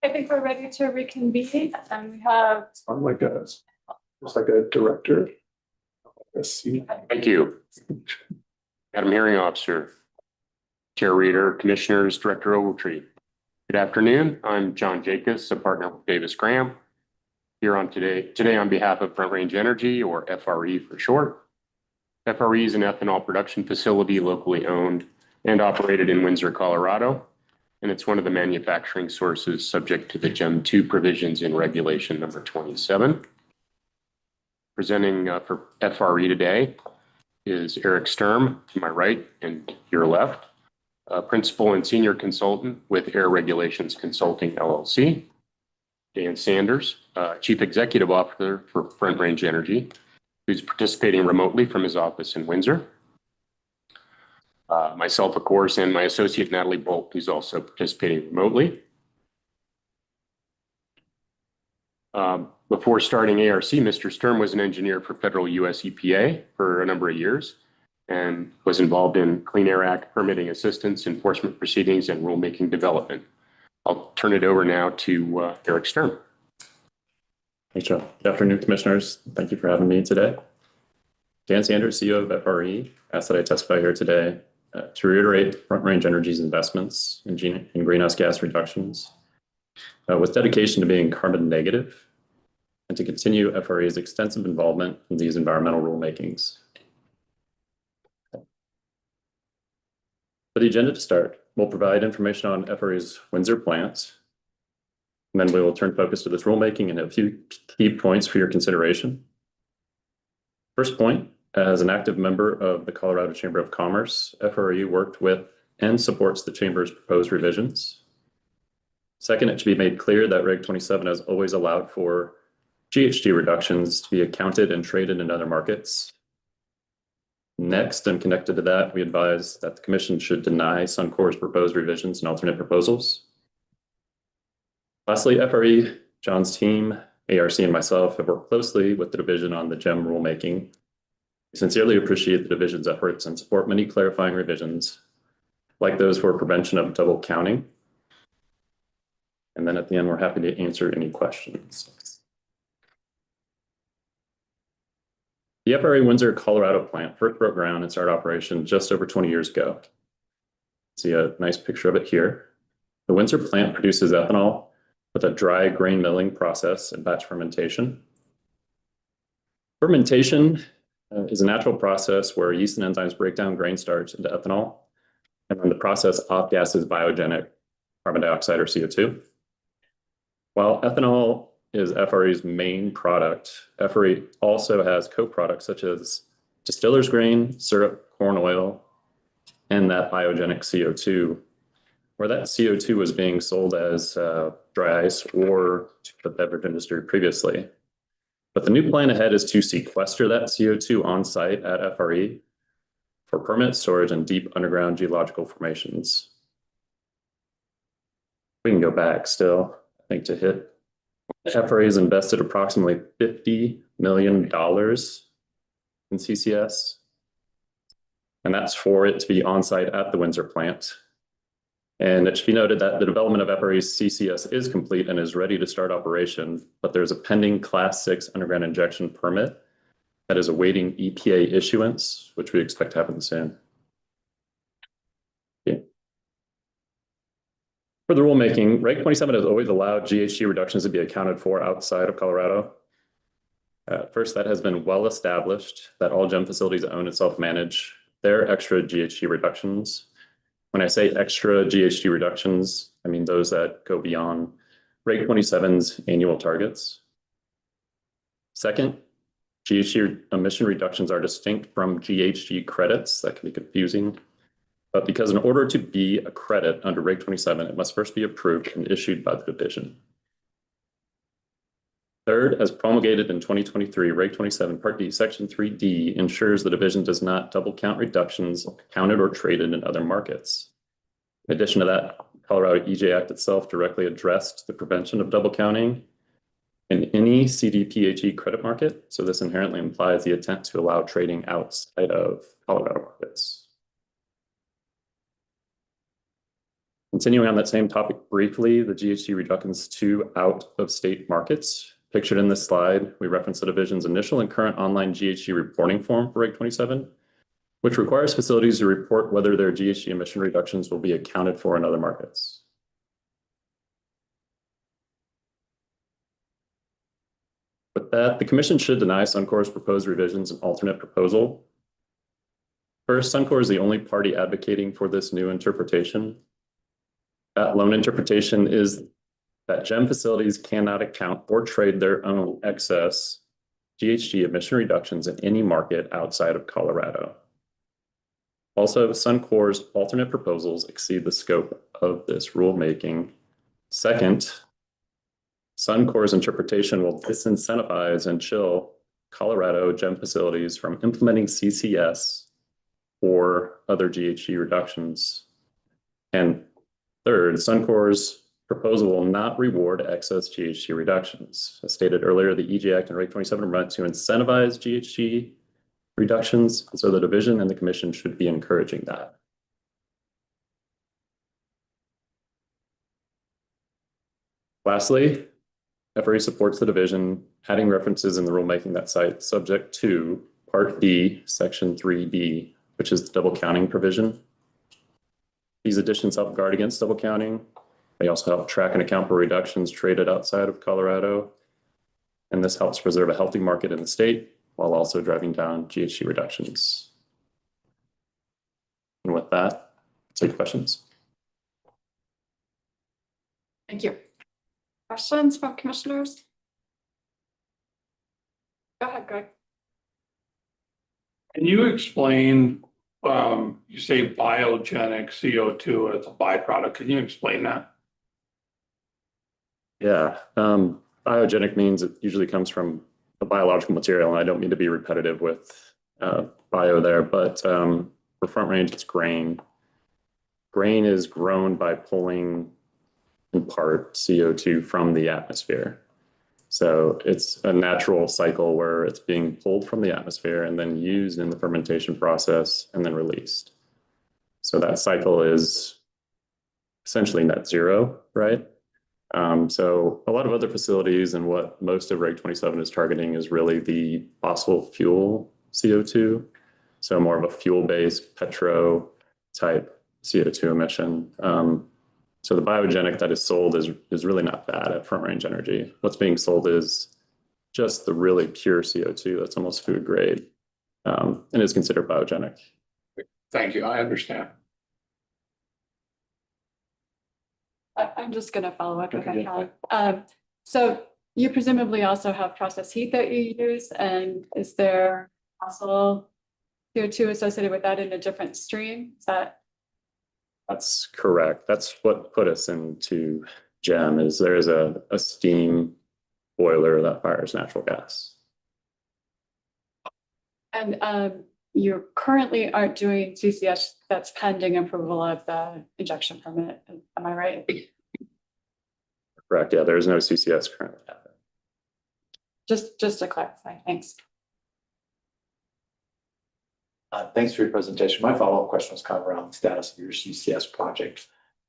I think we're ready to reconvene and we have. I'm like just like a director. Let's see. Thank you. Madam Hearing Officer, Chair Reader, Commissioners, Director Ogletree. Good afternoon. I'm John Jacobs, a partner with Davis Graham. Here on today on behalf of Front Range Energy, or FRE for short. FRE is an ethanol production facility locally owned and operated in Windsor, Colorado. And it's one of the manufacturing sources subject to the GEM 2 provisions in Regulation number 27. Presenting for FRE today is Eric Sturm to my right and your left, Principal and Senior Consultant with Air Regulations Consulting LLC. Dan Sanders, Chief Executive Officer for Front Range Energy, who's participating remotely from his office in Windsor. Myself, of course, and my associate Natalie Bolt, who's also participating remotely. Before starting ARC, Mr. Sturm was an engineer for federal US EPA for a number of years and was involved in Clean Air Act permitting assistance, enforcement proceedings, and rulemaking development. I'll turn it over now to Eric Sturm. Thanks, Joe. Good afternoon, Commissioners. Thank you for having me today. Dan Sanders, CEO of FRE, asked that I testify here today to reiterate Front Range Energy's investments in greenhouse gas reductions with dedication to being carbon negative and to continue FRE's extensive involvement in these environmental rulemakings. For the agenda to start, we'll provide information on FRE's Windsor plant, and then we will turn focus to this rulemaking and a few key points for your consideration. First point, as an active member of the Colorado Chamber of Commerce, FRE worked with and supports the Chamber's proposed revisions. Second, it should be made clear that Reg 27 has always allowed for GHG reductions to be accounted and traded in other markets. Next, and connected to that, we advise that the Commission should deny Suncor's proposed revisions and alternate proposals. Lastly, FRE, John's team, ARC, and myself have worked closely with the division on the GEM rulemaking. We sincerely appreciate the division's efforts and support many clarifying revisions, like those for prevention of double counting. And then at the end, we're happy to answer any questions. The FRE Windsor, Colorado plant first broke ground and started operation just over 20 years ago. See a nice picture of it here. The Windsor plant produces ethanol with a dry grain milling process and batch fermentation. Fermentation is a natural process where yeast and enzymes break down grain starch into ethanol, and then the process off-gasses biogenic carbon dioxide or CO2. While ethanol is FRE's main product, FRE also has co-products such as distiller's grain, syrup, corn oil, and that biogenic CO2, where that CO2 was being sold as dry ice or to the beverage industry previously. But the new plan ahead is to sequester that CO2 on site at FRE for permanent storage in deep underground geological formations. We can go back still, I think, to hit. FRA has invested approximately $50 million in CCS, and that's for it to be on site at the Windsor plant. And it should be noted that the development of FRA's CCS is complete and is ready to start operation, but there's a pending Class 6 underground injection permit that is awaiting EPA issuance, which we expect to happen soon. Yeah. For the rulemaking, Reg 27 has always allowed GHG reductions to be accounted for outside of Colorado. First, that has been well established that all GEM facilities own and self-manage their extra GHG reductions. When I say extra GHG reductions, I mean those that go beyond Reg 27's annual targets. Second, GHG emission reductions are distinct from GHG credits. That can be confusing. But because in order to be a credit under Reg 27, it must first be approved and issued by the division. Third, as promulgated in 2023, Reg 27 Part D, Section 3D ensures the division does not double count reductions counted or traded in other markets. In addition to that, Colorado EJ Act itself directly addressed the prevention of double counting in any CDPHE credit market. So this inherently implies the intent to allow trading outside of Colorado markets. Continuing on that same topic briefly, the GHG reductions to out-of-state markets. Pictured in this slide, we reference the division's initial and current online GHG reporting form for Reg 27, which requires facilities to report whether their GHG emission reductions will be accounted for in other markets. With that, the commission should deny Suncor's proposed revisions and alternate proposal. First, Suncor is the only party advocating for this new interpretation. That lone interpretation is that GEM facilities cannot account or trade their own excess GHG emission reductions in any market outside of Colorado. Also, Suncor's alternate proposals exceed the scope of this rulemaking. Second, Suncor's interpretation will disincentivize and chill Colorado GEM facilities from implementing CCS or other GHG reductions. And third, Suncor's proposal will not reward excess GHG reductions. As stated earlier, the EJ Act and Reg 27 are meant to incentivize GHG reductions, and so the division and the commission should be encouraging that. Lastly, FRE supports the division, adding references in the rulemaking that cite subject to Part D, Section 3B, which is the double counting provision. These additions help guard against double counting. They also help track and account for reductions traded outside of Colorado. And this helps preserve a healthy market in the state while also driving down GHG reductions. And with that, take questions. Thank you. Questions from commissioners? Go ahead, Greg. Can you explain, you say biogenic CO2 as a byproduct? Can you explain that? Yeah, biogenic means it usually comes from a biological material, and I don't mean to be repetitive with bio there, but for Front Range, it's grain. Grain is grown by pulling, in part, CO2 from the atmosphere. So it's a natural cycle where it's being pulled from the atmosphere and then used in the fermentation process and then released. So that cycle is essentially net zero, right? So a lot of other facilities and what most of Reg 27 is targeting is really the fossil fuel CO2. So more of a fuel-based petro type CO2 emission. So the biogenic that is sold is really not bad at Front Range Energy. What's being sold is just the really pure CO2 that's almost food grade and is considered biogenic. Thank you, I understand. I'm just going to follow up if I can. So you presumably also have process heat that you use, and is there fossil CO2 associated with that in a different stream? Is that? That's correct. That's what put us into GEM is there is a steam boiler that fires natural gas. And you currently aren't doing CCS, that's pending approval of the injection permit. Am I right? Correct. Yeah, there is no CCS currently happening. Just to clarify, thanks. Thanks for your presentation. My follow-up question was kind of around the status of your CCS project.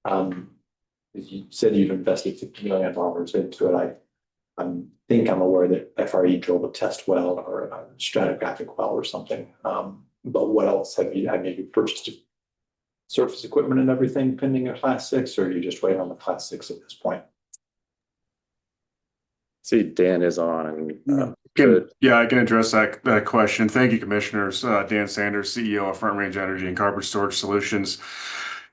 You said you've invested $50 million into it. I think I'm aware that FRE drilled a test well or a stratigraphic well or something. But what else have you purchased surface equipment and everything pending a Class 6, or are you just waiting on the Class 6 at this point? See, Dan is on. Yeah, I can address that question. Thank you, commissioners. Dan Sanders, CEO of Front Range Energy and Carbon Storage Solutions.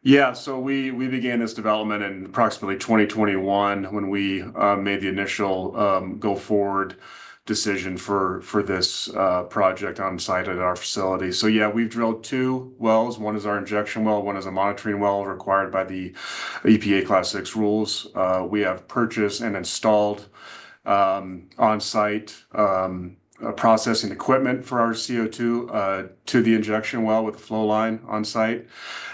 Yeah, so we began this development in approximately 2021 when we made the initial go forward decision for this project on site at our facility. So yeah, we've drilled 2 wells. One is our injection well, one is a monitoring well required by the EPA Class 6 rules. We have purchased and installed on-site processing equipment for our CO2 to the injection well with a flow line on site.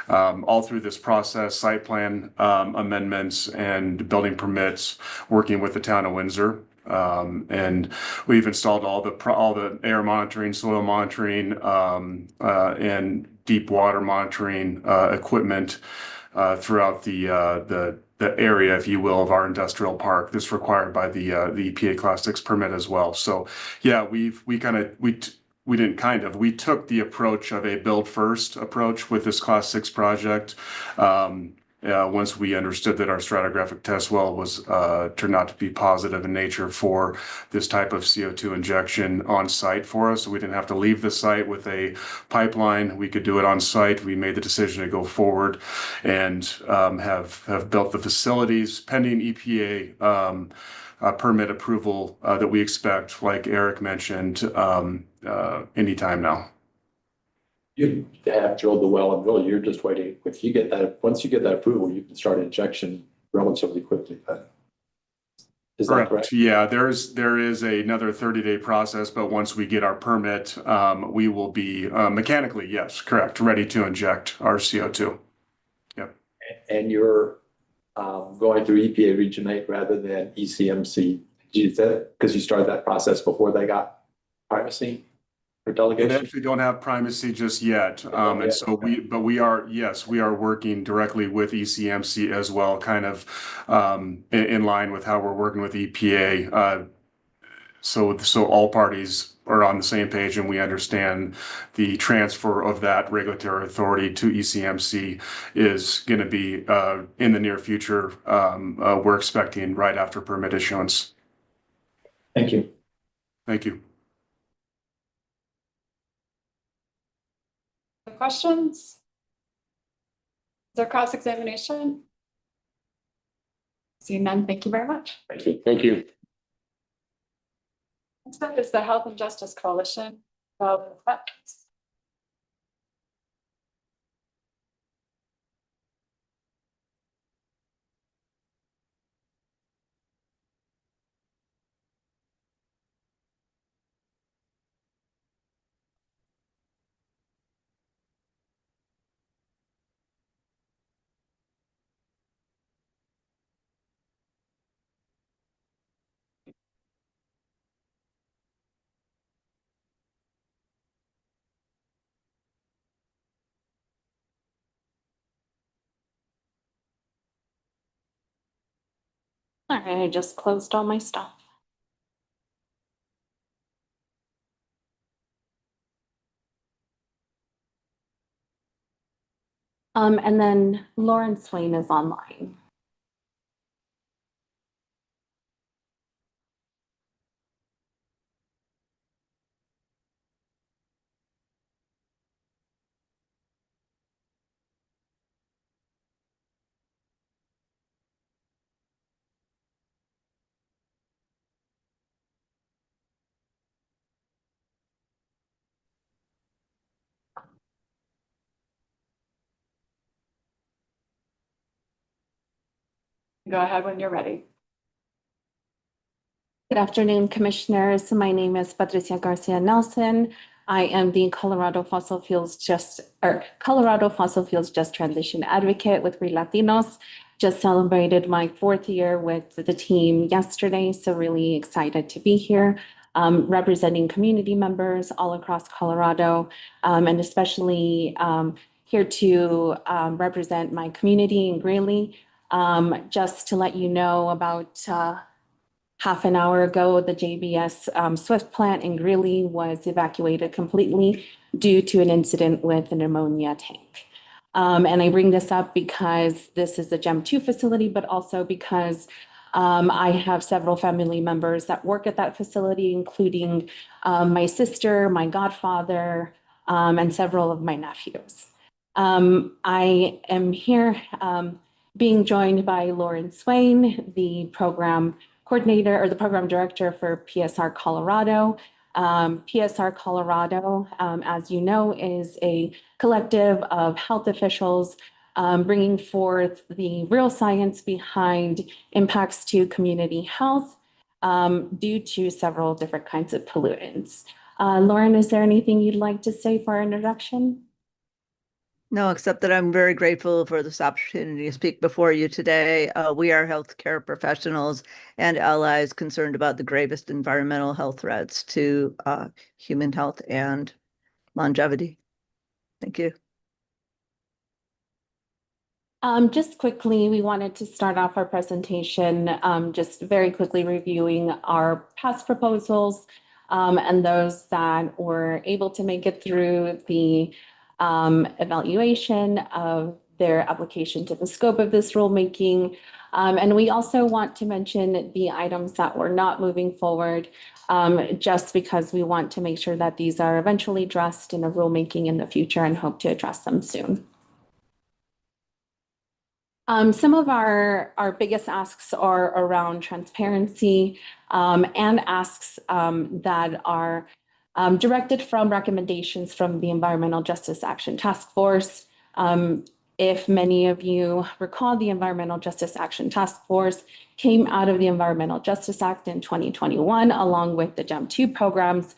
All through this process, site plan amendments and building permits, working with the town of Windsor. And we've installed all the air monitoring, soil monitoring, and deep water monitoring equipment throughout the area, if you will, of our industrial park that's required by the EPA Class 6 permit as well. So yeah, we took the approach of a build first approach with this Class 6 project. Once we understood that our stratigraphic test well was turned out to be positive in nature for this type of CO2 injection on site for us. So we didn't have to leave the site with a pipeline. We could do it on site. We made the decision to go forward and have built the facilities pending EPA permit approval that we expect, like Eric mentioned, anytime now. You have drilled the well and really you're just waiting. If you get that, once you get that approval, you can start injection relatively quickly. Is that correct? Yeah, there is another 30-day process, but once we get our permit, we will be mechanically, yes, correct, ready to inject our CO2. Yep. And you're going through EPA Region 8 rather than ECMC. Is that because you started that process before they got primacy or delegation? We actually don't have primacy just yet. And so we are working directly with ECMC as well, kind of in line with how we're working with EPA. So all parties are on the same page and we understand the transfer of that regulatory authority to ECMC is going to be in the near future. We're expecting right after permit issuance. Thank you. Thank you. Questions? Is there cross-examination? Seeing none, thank you very much. Thank you. Thank you. Next up is the Health and Justice Coalition. All right, I just closed all my stuff. And then Lauren Swain is online. Go ahead when you're ready. Good afternoon, commissioners. My name is Patricia Garcia Nelson. I am the Colorado Fossil Fuels Just Transition Advocate with We Latinos. Just celebrated my 4th year with the team yesterday, so really excited to be here, representing community members all across Colorado, and especially here to represent my community in Greeley. Just to let you know, about half an hour ago, the JBS Swift plant in Greeley was evacuated completely due to an incident with an ammonia tank. And I bring this up because this is a GEM 2 facility, but also because I have several family members that work at that facility, including my sister, my godfather, and several of my nephews. I am here being joined by Lauren Swain, the program coordinator or the program director for PSR Colorado. PSR Colorado, as you know, is a collective of health officials bringing forth the real science behind impacts to community health due to several different kinds of pollutants. Lauren, is there anything you'd like to say for our introduction? No, except that I'm very grateful for this opportunity to speak before you today. We are healthcare professionals and allies concerned about the gravest environmental health threats to human health and longevity. Thank you. Just quickly, we wanted to start off our presentation, just very quickly reviewing our past proposals and those that were able to make it through the evaluation of their application to the scope of this rulemaking. And we also want to mention the items that were not moving forward, just because we want to make sure that these are eventually addressed in a rulemaking in the future and hope to address them soon. Some of our biggest asks are around transparency and asks that are directed from recommendations from the Environmental Justice Action Task Force. If many of you recall, the Environmental Justice Action Task Force came out of the Environmental Justice Act in 2021, along with the GEM 2 programs.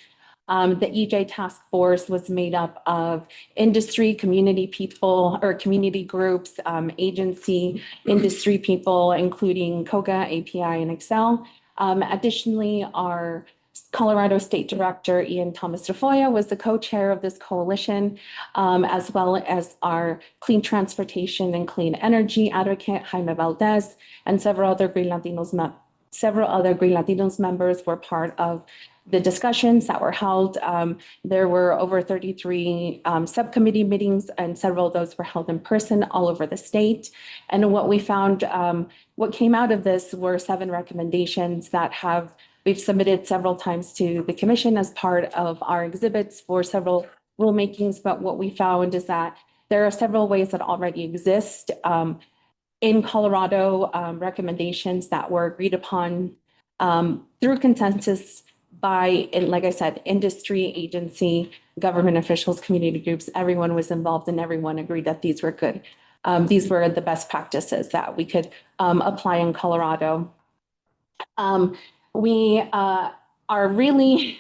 The EJ task force was made up of industry, community people, or community groups, agency, industry people, including COGA, API, and Excel. Additionally, our Colorado State Director, Ian Thomas Tafoya, was the co-chair of this coalition, as well as our Clean Transportation and Clean Energy advocate, Jaime Valdez, and several other Green Latinos members were part of the discussions that were held. There were over 33 subcommittee meetings, and several of those were held in person all over the state. And what we found, what came out of this were 7 recommendations that we've submitted several times to the commission as part of our exhibits for several rulemakings. But what we found is that there are several ways that already exist in Colorado, recommendations that were agreed upon through consensus by, like I said, industry, agency, government officials, community groups. Everyone was involved and everyone agreed that these were good. These were the best practices that we could apply in Colorado. We are really,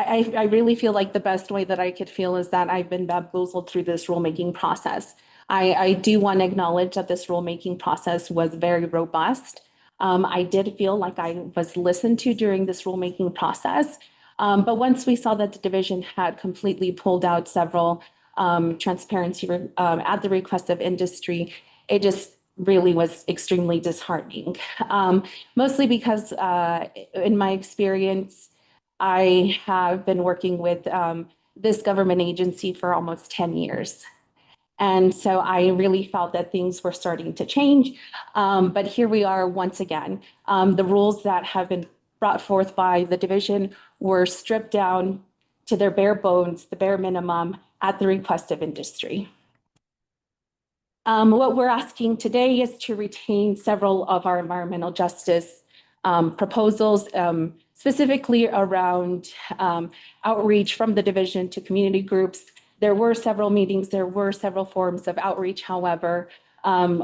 I really feel like the best way that I could feel is that I've been bamboozled through this rulemaking process. I do want to acknowledge that this rulemaking process was very robust. I did feel like I was listened to during this rulemaking process. But once we saw that the division had completely pulled out several transparency at the request of industry, it just really was extremely disheartening. Mostly because in my experience, I have been working with this government agency for almost 10 years. And so I really felt that things were starting to change. But here we are once again. The rules that have been brought forth by the division were stripped down to their bare bones, the bare minimum, at the request of industry. What we're asking today is to retain several of our environmental justice proposals, specifically around outreach from the division to community groups. There were several meetings, there were several forms of outreach. However,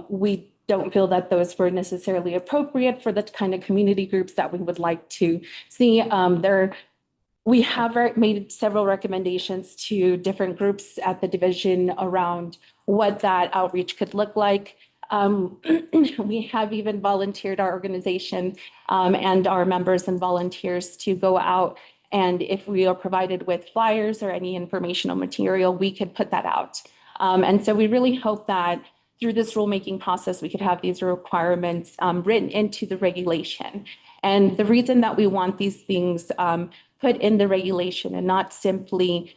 we don't feel that those were necessarily appropriate for the kind of community groups that we would like to see. We have made several recommendations to different groups at the division around what that outreach could look like. We have even volunteered our organization and our members and volunteers to go out, and if we are provided with flyers or any informational material, we could put that out. And so we really hope that through this rulemaking process, we could have these requirements written into the regulation. And the reason that we want these things put in the regulation and not simply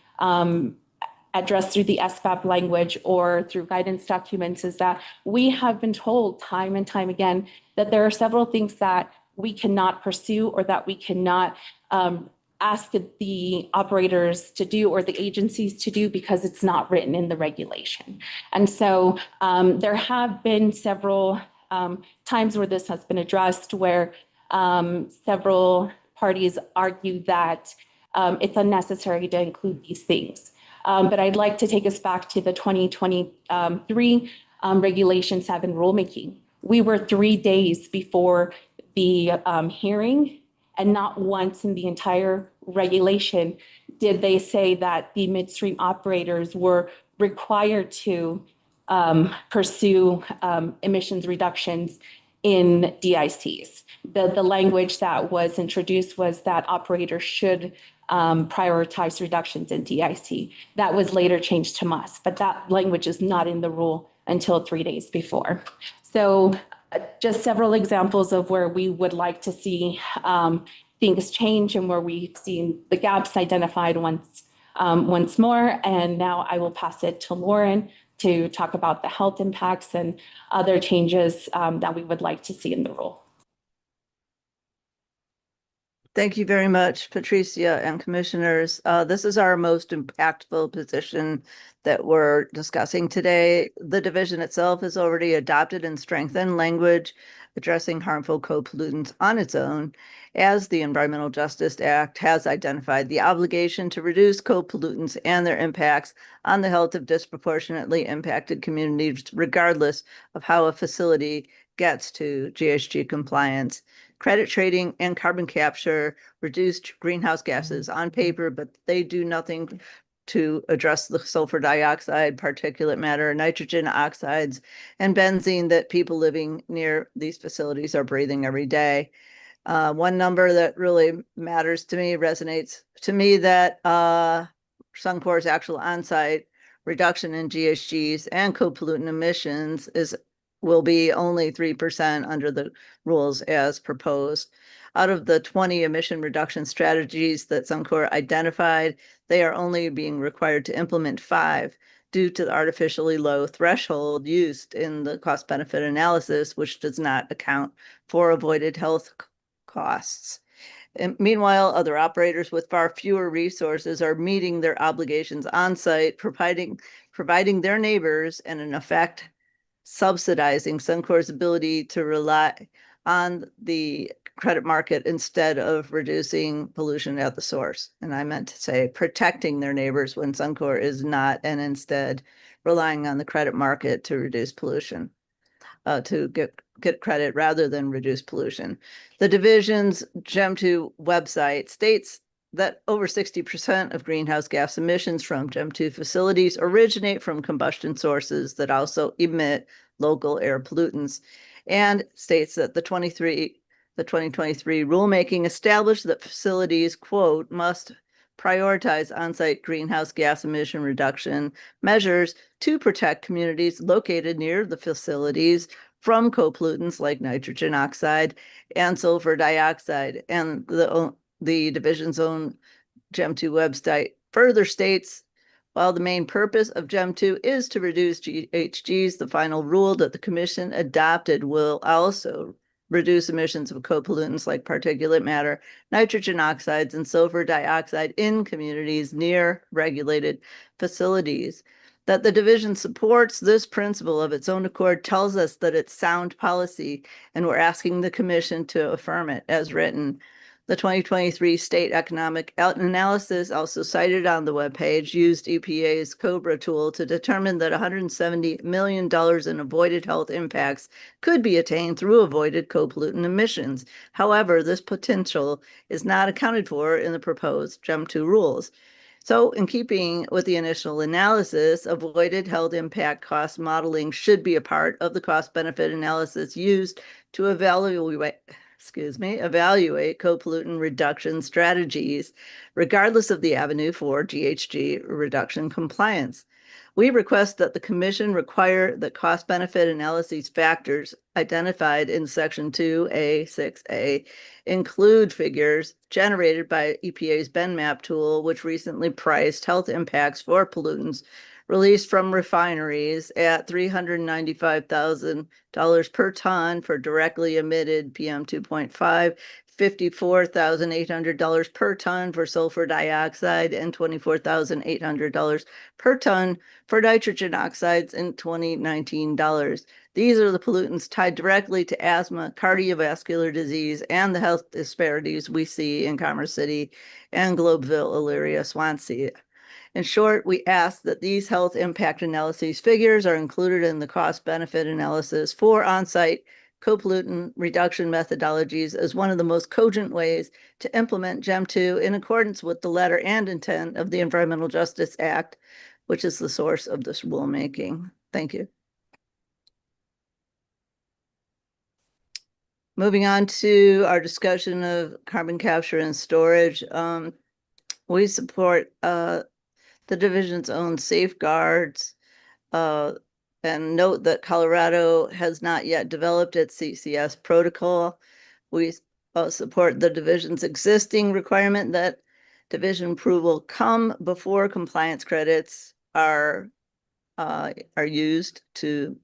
addressed through the SFAP language or through guidance documents is that we have been told time and time again that there are several things that we cannot pursue or that we cannot ask the operators to do or the agencies to do because it's not written in the regulation. And so there have been several times where this has been addressed where several parties argue that it's unnecessary to include these things. But I'd like to take us back to the 2023 Regulation 7 rulemaking. We were 3 days before the hearing, and not once in the entire regulation did they say that the midstream operators were required to pursue emissions reductions in DICs. The language that was introduced was that operators should prioritize reductions in DIC. That was later changed to must, but that language is not in the rule until 3 days before. So just several examples of where we would like to see things change and where we've seen the gaps identified once more. And now I will pass it to Lauren to talk about the health impacts and other changes that we would like to see in the rule. Thank you very much, Patricia and commissioners. This is our most impactful position that we're discussing today. The division itself has already adopted and strengthened language addressing harmful co-pollutants on its own, as the Environmental Justice Act has identified the obligation to reduce co-pollutants and their impacts on the health of disproportionately impacted communities, regardless of how a facility gets to GHG compliance. Credit trading and carbon capture reduced greenhouse gases on paper, but they do nothing to address the sulfur dioxide, particulate matter, nitrogen oxides, and benzene that people living near these facilities are breathing every day. One number that really matters to me, resonates to me, that Suncor's actual on-site reduction in GHGs and co-pollutant emissions will be only 3% under the rules as proposed. Out of the 20 emission reduction strategies that Suncor identified, they are only being required to implement 5 due to the artificially low threshold used in the cost benefit analysis, which does not account for avoided health costs. And meanwhile, other operators with far fewer resources are meeting their obligations on site, providing their neighbors, and in effect, subsidizing Suncor's ability to rely on the credit market instead of reducing pollution at the source. And I meant to say protecting their neighbors when Suncor is not, and instead relying on the credit market to reduce pollution, to get credit rather than reduce pollution. The division's GEM2 website states that over 60% of greenhouse gas emissions from GEM2 facilities originate from combustion sources that also emit local air pollutants, and states that the 2023 rulemaking established that facilities, quote, must prioritize on-site greenhouse gas emission reduction measures to protect communities located near the facilities from co-pollutants like nitrogen oxide and sulfur dioxide. And the division's own GEM2 website further states, while the main purpose of GEM2 is to reduce GHGs, the final rule that the commission adopted will also reduce emissions of co-pollutants like particulate matter, nitrogen oxides, and sulfur dioxide in communities near regulated facilities. That the division supports this principle of its own accord tells us that it's sound policy, and we're asking the commission to affirm it as written. The 2023 state economic analysis, also cited on the webpage, used EPA's COBRA tool to determine that $170 million in avoided health impacts could be attained through avoided co-pollutant emissions. However, this potential is not accounted for in the proposed GEM2 rules. So in keeping with the initial analysis, avoided health impact cost modeling should be a part of the cost benefit analysis used to evaluate co-pollutant reduction strategies, regardless of the avenue for GHG reduction compliance. We request that the commission require that cost benefit analyses factors identified in section 2A, 6A include figures generated by EPA's BenMap tool, which recently priced health impacts for pollutants released from refineries at $395,000 per ton for directly emitted PM 2.5, $54,800 per ton for sulfur dioxide, and $24,800 per ton for nitrogen oxides in 2019 dollars. These are the pollutants tied directly to asthma, cardiovascular disease, and the health disparities we see in Commerce City and Globeville, Elyria, Swansea. In short, we ask that these health impact analyses figures are included in the cost benefit analysis for on-site co-pollutant reduction methodologies as one of the most cogent ways to implement GEM2 in accordance with the letter and intent of the Environmental Justice Act, which is the source of this rulemaking. Thank you. Moving on to our discussion of carbon capture and storage. We support the division's own safeguards and note that Colorado has not yet developed its CCS protocol. We support the division's existing requirement that division approval come before compliance credits are used to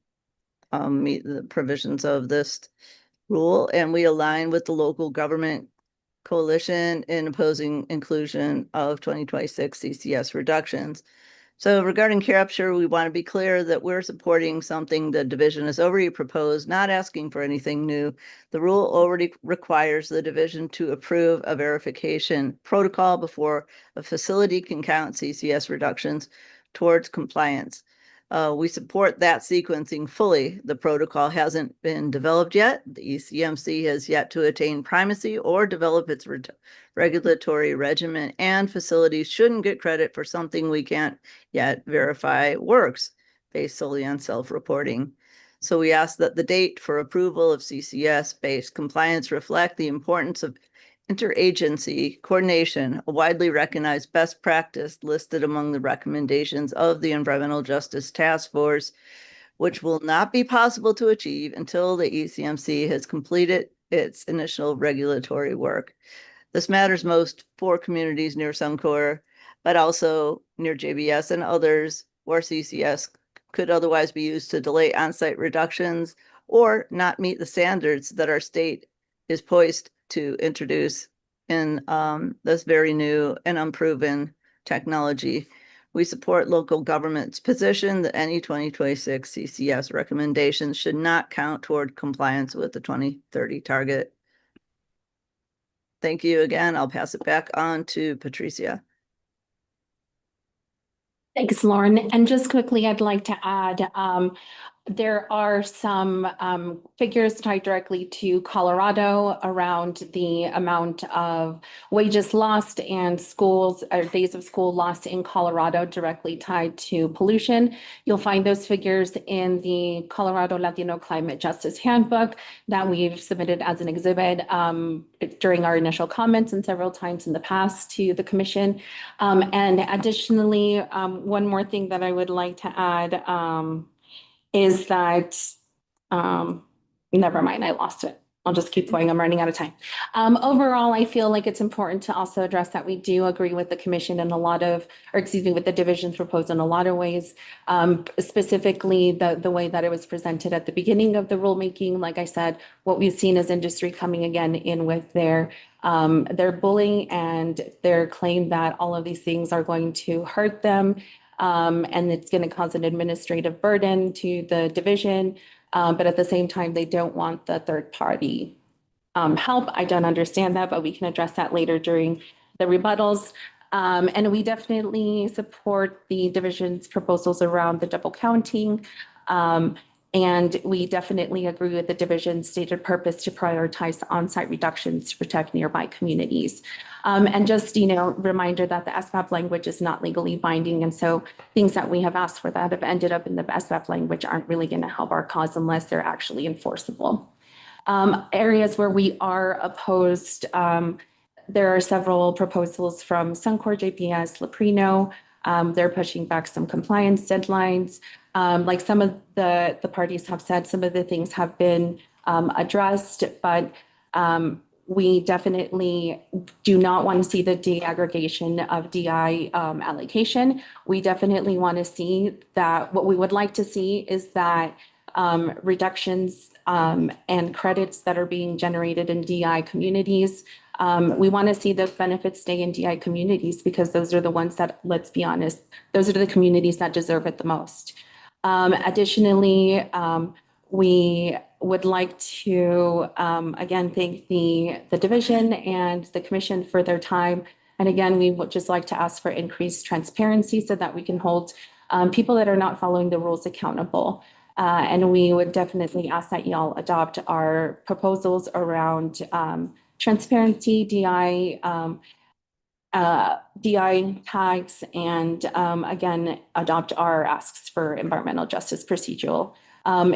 meet the provisions of this rule, and we align with the local government coalition in opposing inclusion of 2026 CCS reductions. So regarding capture, we want to be clear that we're supporting something the division has already proposed, not asking for anything new. The rule already requires the division to approve a verification protocol before a facility can count CCS reductions towards compliance. We support that sequencing fully. The protocol hasn't been developed yet. The ECMC has yet to attain primacy or develop its regulatory regimen, and facilities shouldn't get credit for something we can't yet verify works based solely on self-reporting. So we ask that the date for approval of CCS-based compliance reflect the importance of interagency coordination, a widely recognized best practice listed among the recommendations of the Environmental Justice Task Force, which will not be possible to achieve until the ECMC has completed its initial regulatory work. This matters most for communities near Suncor, but also near JBS and others where CCS could otherwise be used to delay on-site reductions or not meet the standards that our state is poised to introduce in this very new and unproven technology. We support local government's position that any 2026 CCS recommendations should not count toward compliance with the 2030 target. Thank you again. I'll pass it back on to Patricia. Thanks, Lauren. And just quickly, I'd like to add, there are some figures tied directly to Colorado around the amount of wages lost and schools or days of school lost in Colorado directly tied to pollution. You'll find those figures in the Colorado Latino Climate Justice Handbook that we've submitted as an exhibit during our initial comments and several times in the past to the commission. And additionally, one more thing that I would like to add is that, never mind, I lost it. I'll just keep going. I'm running out of time. Overall, I feel like it's important to also address that we do agree with the commission in a lot of, or excuse me, with the divisions proposed in a lot of ways. Specifically, the way that it was presented at the beginning of the rulemaking. Like I said, what we've seen is industry coming again in with their bullying and their claim that all of these things are going to hurt them. And it's going to cause an administrative burden to the division. But at the same time, they don't want the third party help. I don't understand that, but we can address that later during the rebuttals. And we definitely support the division's proposals around the double counting. And we definitely agree with the division's stated purpose to prioritize on-site reductions to protect nearby communities. And just, reminder that the SVAP language is not legally binding. And so things that we have asked for that have ended up in the SVAP language aren't really going to help our cause unless they're actually enforceable. Areas where we are opposed, there are several proposals from Suncor, JPS, Leprino. They're pushing back some compliance deadlines. Like some of the parties have said, some of the things have been addressed, but we definitely do not want to see the deaggregation of DI allocation. We definitely want to see that. What we would like to see is that reductions and credits that are being generated in DI communities. We want to see those benefits stay in DI communities because those are the ones that, let's be honest, those are the communities that deserve it the most. Additionally, we would like to, again, thank the division and the commission for their time. And again, we would just like to ask for increased transparency so that we can hold people that are not following the rules accountable. And we would definitely ask that y'all adopt our proposals around transparency, DI tags, and again, adopt our asks for environmental justice procedural.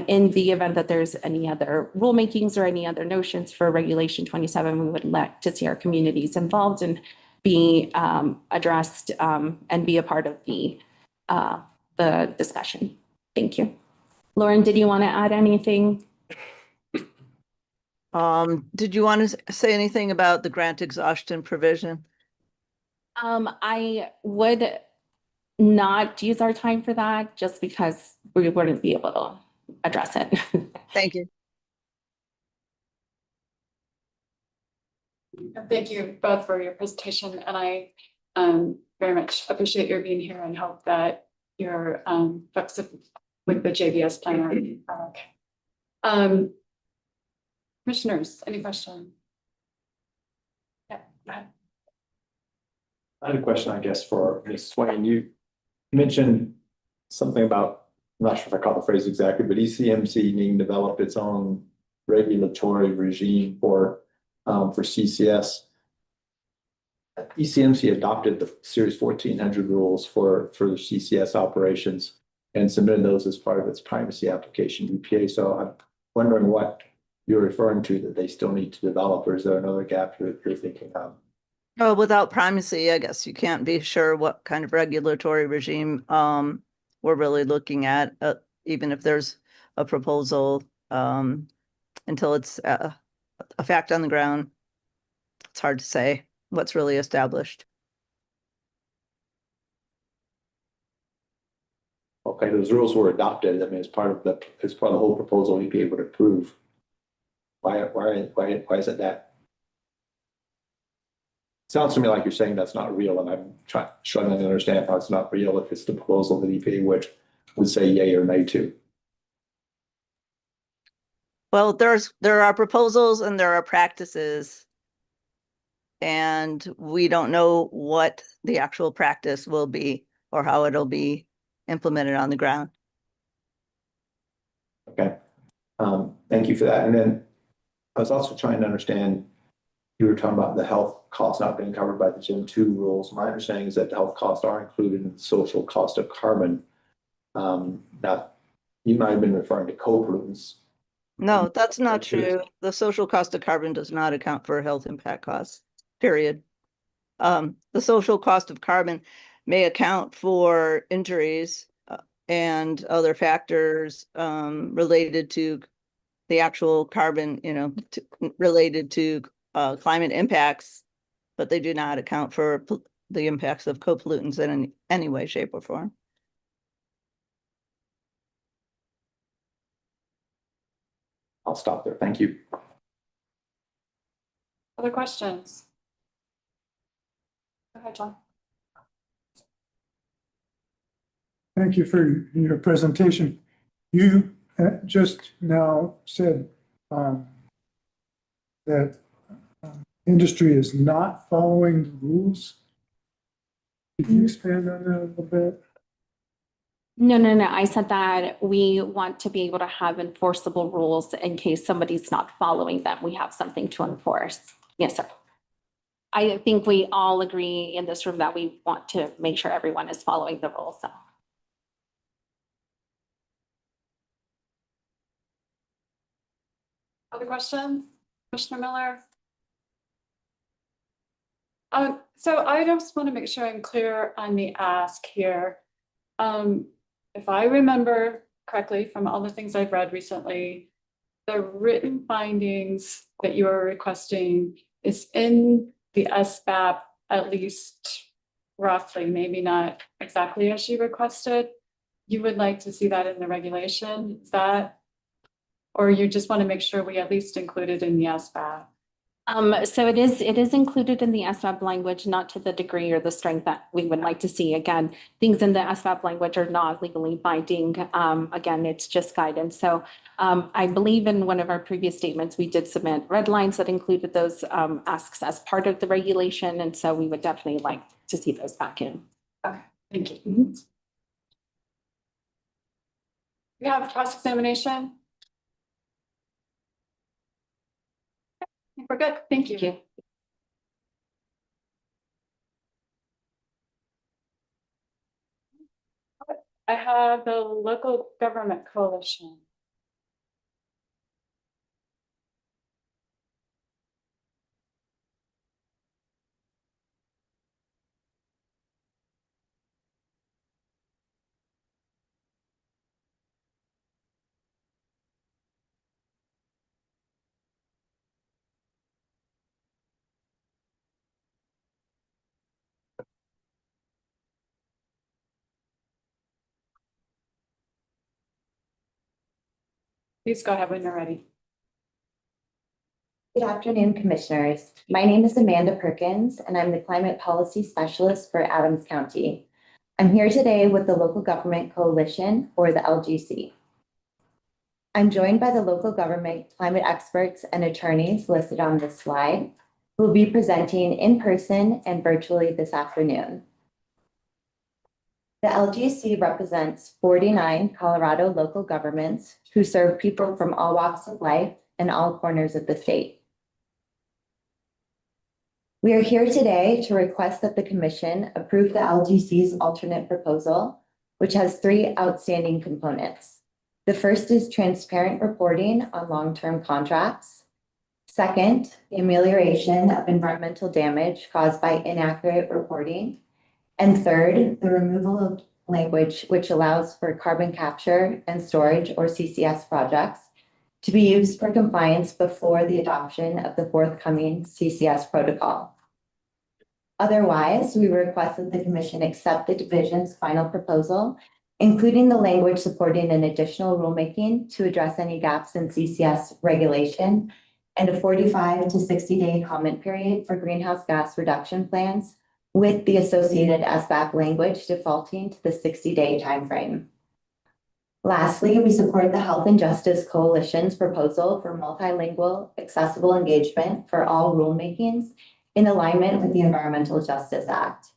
In the event that there's any other rulemakings or any other notions for Regulation 27, we would like to see our communities involved and be addressed and be a part of the discussion. Thank you. Lauren, did you want to add anything? Did you want to say anything about the grant exhaustion provision? I would not use our time for that just because we wouldn't be able to address it. Thank you. Thank you both for your presentation, and I very much appreciate your being here and hope that your folks with the JVS plan are okay. Commissioners, any questions? Yeah, go ahead. I had a question, I guess, for Ms. Swain. You mentioned something about, I'm not sure if I caught the phrase exactly, but ECMC needing to develop its own regulatory regime for CCS. ECMC adopted the Series 1400 rules for the CCS operations and submitted those as part of its primacy application to EPA. So I'm wondering what you're referring to that they still need to develop, or is there another gap you're thinking of? Oh, without primacy, I guess you can't be sure what kind of regulatory regime we're really looking at, even if there's a proposal, until it's a fact on the ground. It's hard to say what's really established. Okay, those rules were adopted. I mean, as part of the whole proposal EPA would approve. Why is it that? Sounds to me like you're saying that's not real, and I'm struggling to understand how it's not real if it's the proposal that EPA would say yay or nay to. Well, there are proposals and there are practices, and we don't know what the actual practice will be or how it'll be implemented on the ground. Okay, thank you for that. And then I was also trying to understand, you were talking about the health costs not being covered by the Gen 2 rules. My understanding is that the health costs are included in the social cost of carbon. Now, you might have been referring to co-pollutants. No, that's not true. The social cost of carbon does not account for health impact costs, period. The social cost of carbon may account for injuries and other factors related to the actual carbon, related to climate impacts, but they do not account for the impacts of co-pollutants in any way, shape, or form. I'll stop there. Thank you. Other questions? Go ahead, John. Thank you for your presentation. You just now said that industry is not following the rules. Could you expand on that a little bit? No. I said that we want to be able to have enforceable rules in case somebody's not following them. We have something to enforce. Yes, sir. I think we all agree in this room that we want to make sure everyone is following the rules. So. Other questions? Commissioner Miller? So I just want to make sure I'm clear on the ask here. If I remember correctly from all the things I've read recently, the written findings that you are requesting is in the SBAP, at least roughly, maybe not exactly as you requested. You would like to see that in the regulation, is that? Or you just want to make sure we at least include it in the SBAP? So it is included in the SBAP language, not to the degree or the strength that we would like to see. Again, things in the SBAP language are not legally binding. Again, it's just guidance. So I believe in one of our previous statements, we did submit red lines that included those asks as part of the regulation. And so we would definitely like to see those back in. Okay, thank you. We have cross-examination. We're good. Thank you. I have the local government coalition. Please go ahead when you're ready. Good afternoon, Commissioners. My name is Amanda Perkins, and I'm the Climate Policy Specialist for Adams County. I'm here today with the Local Government Coalition, or the LGC. I'm joined by the local government climate experts and attorneys listed on this slide, who will be presenting in person and virtually this afternoon. The LGC represents 49 Colorado local governments who serve people from all walks of life and all corners of the state. We are here today to request that the Commission approve the LGC's alternate proposal, which has 3 outstanding components. The first is transparent reporting on long-term contracts. Second, the amelioration of environmental damage caused by inaccurate reporting. And third, the removal of language which allows for carbon capture and storage, or CCS projects, to be used for compliance before the adoption of the forthcoming CCS protocol. Otherwise, we request that the Commission accept the division's final proposal, including the language supporting an additional rulemaking to address any gaps in CCS regulation, and a 45 to 60-day comment period for greenhouse gas reduction plans, with the associated SBAC language defaulting to the 60-day timeframe. Lastly, we support the Health and Justice Coalition's proposal for multilingual, accessible engagement for all rulemakings in alignment with the Environmental Justice Act.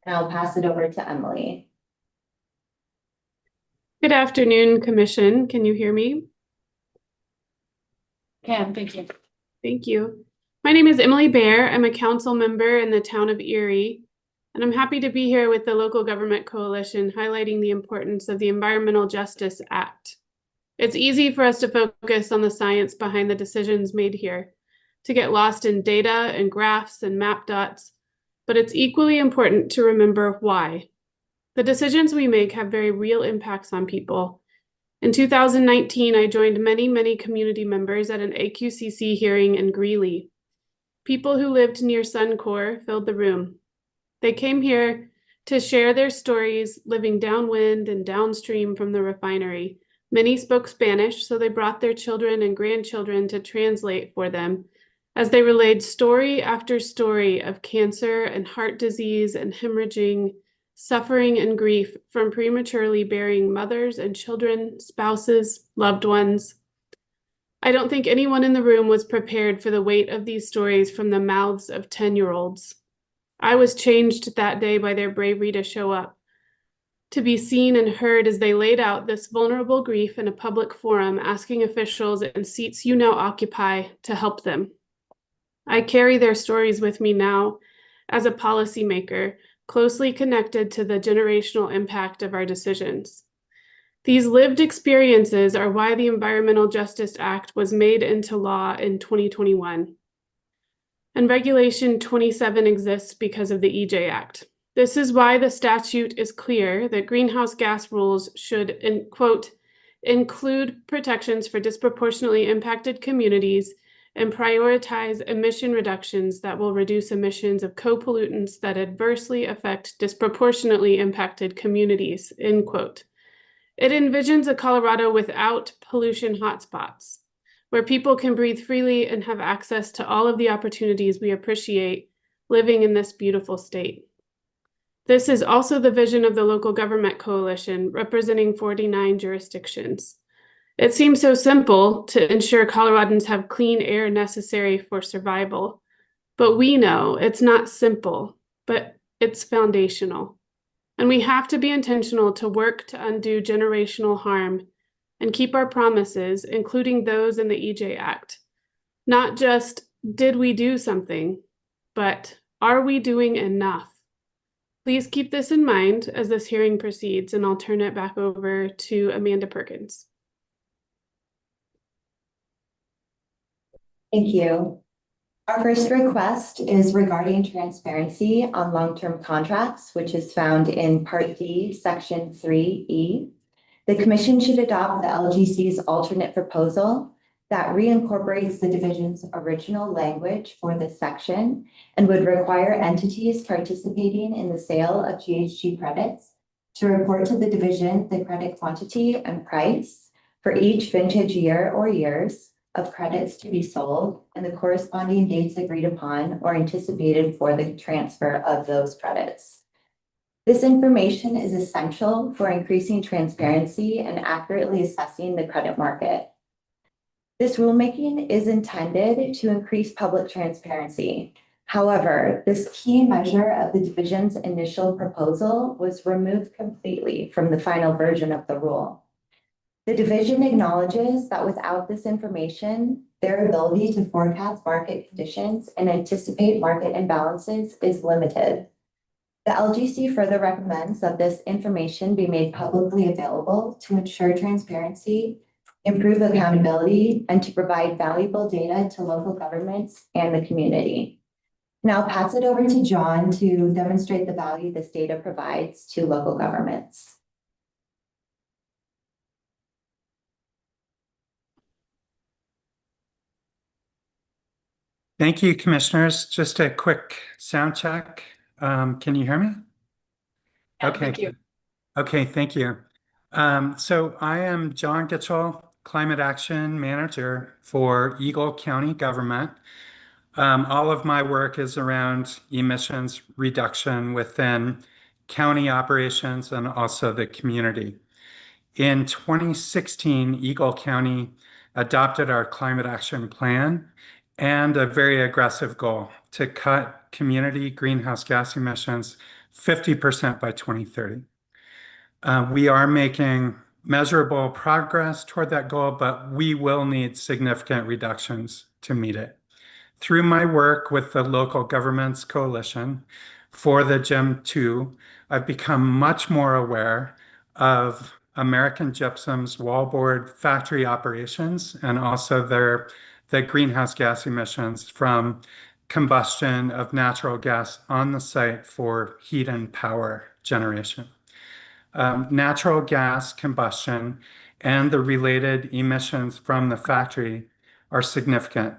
And I'll pass it over to Emily. Good afternoon, Commission. Can you hear me? Thank you. Thank you. My name is Emily Bear. I'm a council member in the town of Erie, and I'm happy to be here with the Local Government Coalition, highlighting the importance of the Environmental Justice Act. It's easy for us to focus on the science behind the decisions made here, to get lost in data and graphs and map dots, but it's equally important to remember why. The decisions we make have very real impacts on people. In 2019, I joined many community members at an AQCC hearing in Greeley. People who lived near Suncor filled the room. They came here to share their stories living downwind and downstream from the refinery. Many spoke Spanish, so they brought their children and grandchildren to translate for them as they relayed story after story of cancer and heart disease and hemorrhaging, suffering and grief from prematurely bearing mothers and children, spouses, loved ones. I don't think anyone in the room was prepared for the weight of these stories from the mouths of 10-year-olds. I was changed that day by their bravery to show up, to be seen and heard as they laid out this vulnerable grief in a public forum, asking officials in seats you now occupy to help them. I carry their stories with me now as a policymaker, closely connected to the generational impact of our decisions. These lived experiences are why the Environmental Justice Act was made into law in 2021. And Regulation 27 exists because of the EJ Act. This is why the statute is clear that greenhouse gas rules should, quote, include protections for disproportionately impacted communities and prioritize emission reductions that will reduce emissions of co-pollutants that adversely affect disproportionately impacted communities, end quote. It envisions a Colorado without pollution hotspots, where people can breathe freely and have access to all of the opportunities we appreciate living in this beautiful state. This is also the vision of the Local Government Coalition, representing 49 jurisdictions. It seems so simple to ensure Coloradans have clean air necessary for survival, but we know it's not simple, but it's foundational. And we have to be intentional to work to undo generational harm and keep our promises, including those in the EJ Act. Not just, did we do something, but are we doing enough? Please keep this in mind as this hearing proceeds, and I'll turn it back over to Amanda Perkins. Thank you. Our first request is regarding transparency on long-term contracts, which is found in Part D, Section 3E. The Commission should adopt the LGC's alternate proposal that reincorporates the division's original language for this section and would require entities participating in the sale of GHG credits to report to the division the credit quantity and price for each vintage year or years of credits to be sold and the corresponding dates agreed upon or anticipated for the transfer of those credits. This information is essential for increasing transparency and accurately assessing the credit market. This rulemaking is intended to increase public transparency. However, this key measure of the division's initial proposal was removed completely from the final version of the rule. The division acknowledges that without this information, their ability to forecast market conditions and anticipate market imbalances is limited. The LGC further recommends that this information be made publicly available to ensure transparency, improve accountability, and to provide valuable data to local governments and the community. Now I'll pass it over to John to demonstrate the value this data provides to local governments. Thank you, commissioners. Just a quick sound check. Can you hear me? Yeah, Okay. thank you. Okay, thank you. So I am John Gitchell, Climate Action Manager for Eagle County Government. All of my work is around emissions reduction within county operations and also the community. In 2016, Eagle County adopted our climate action plan and a very aggressive goal to cut community greenhouse gas emissions 50% by 2030. We are making measurable progress toward that goal, but we will need significant reductions to meet it. Through my work with the Local Governments Coalition for the GEM 2, I've become much more aware of American Gypsum's wallboard factory operations and also the greenhouse gas emissions from combustion of natural gas on the site for heat and power generation. Natural gas combustion and the related emissions from the factory are significant.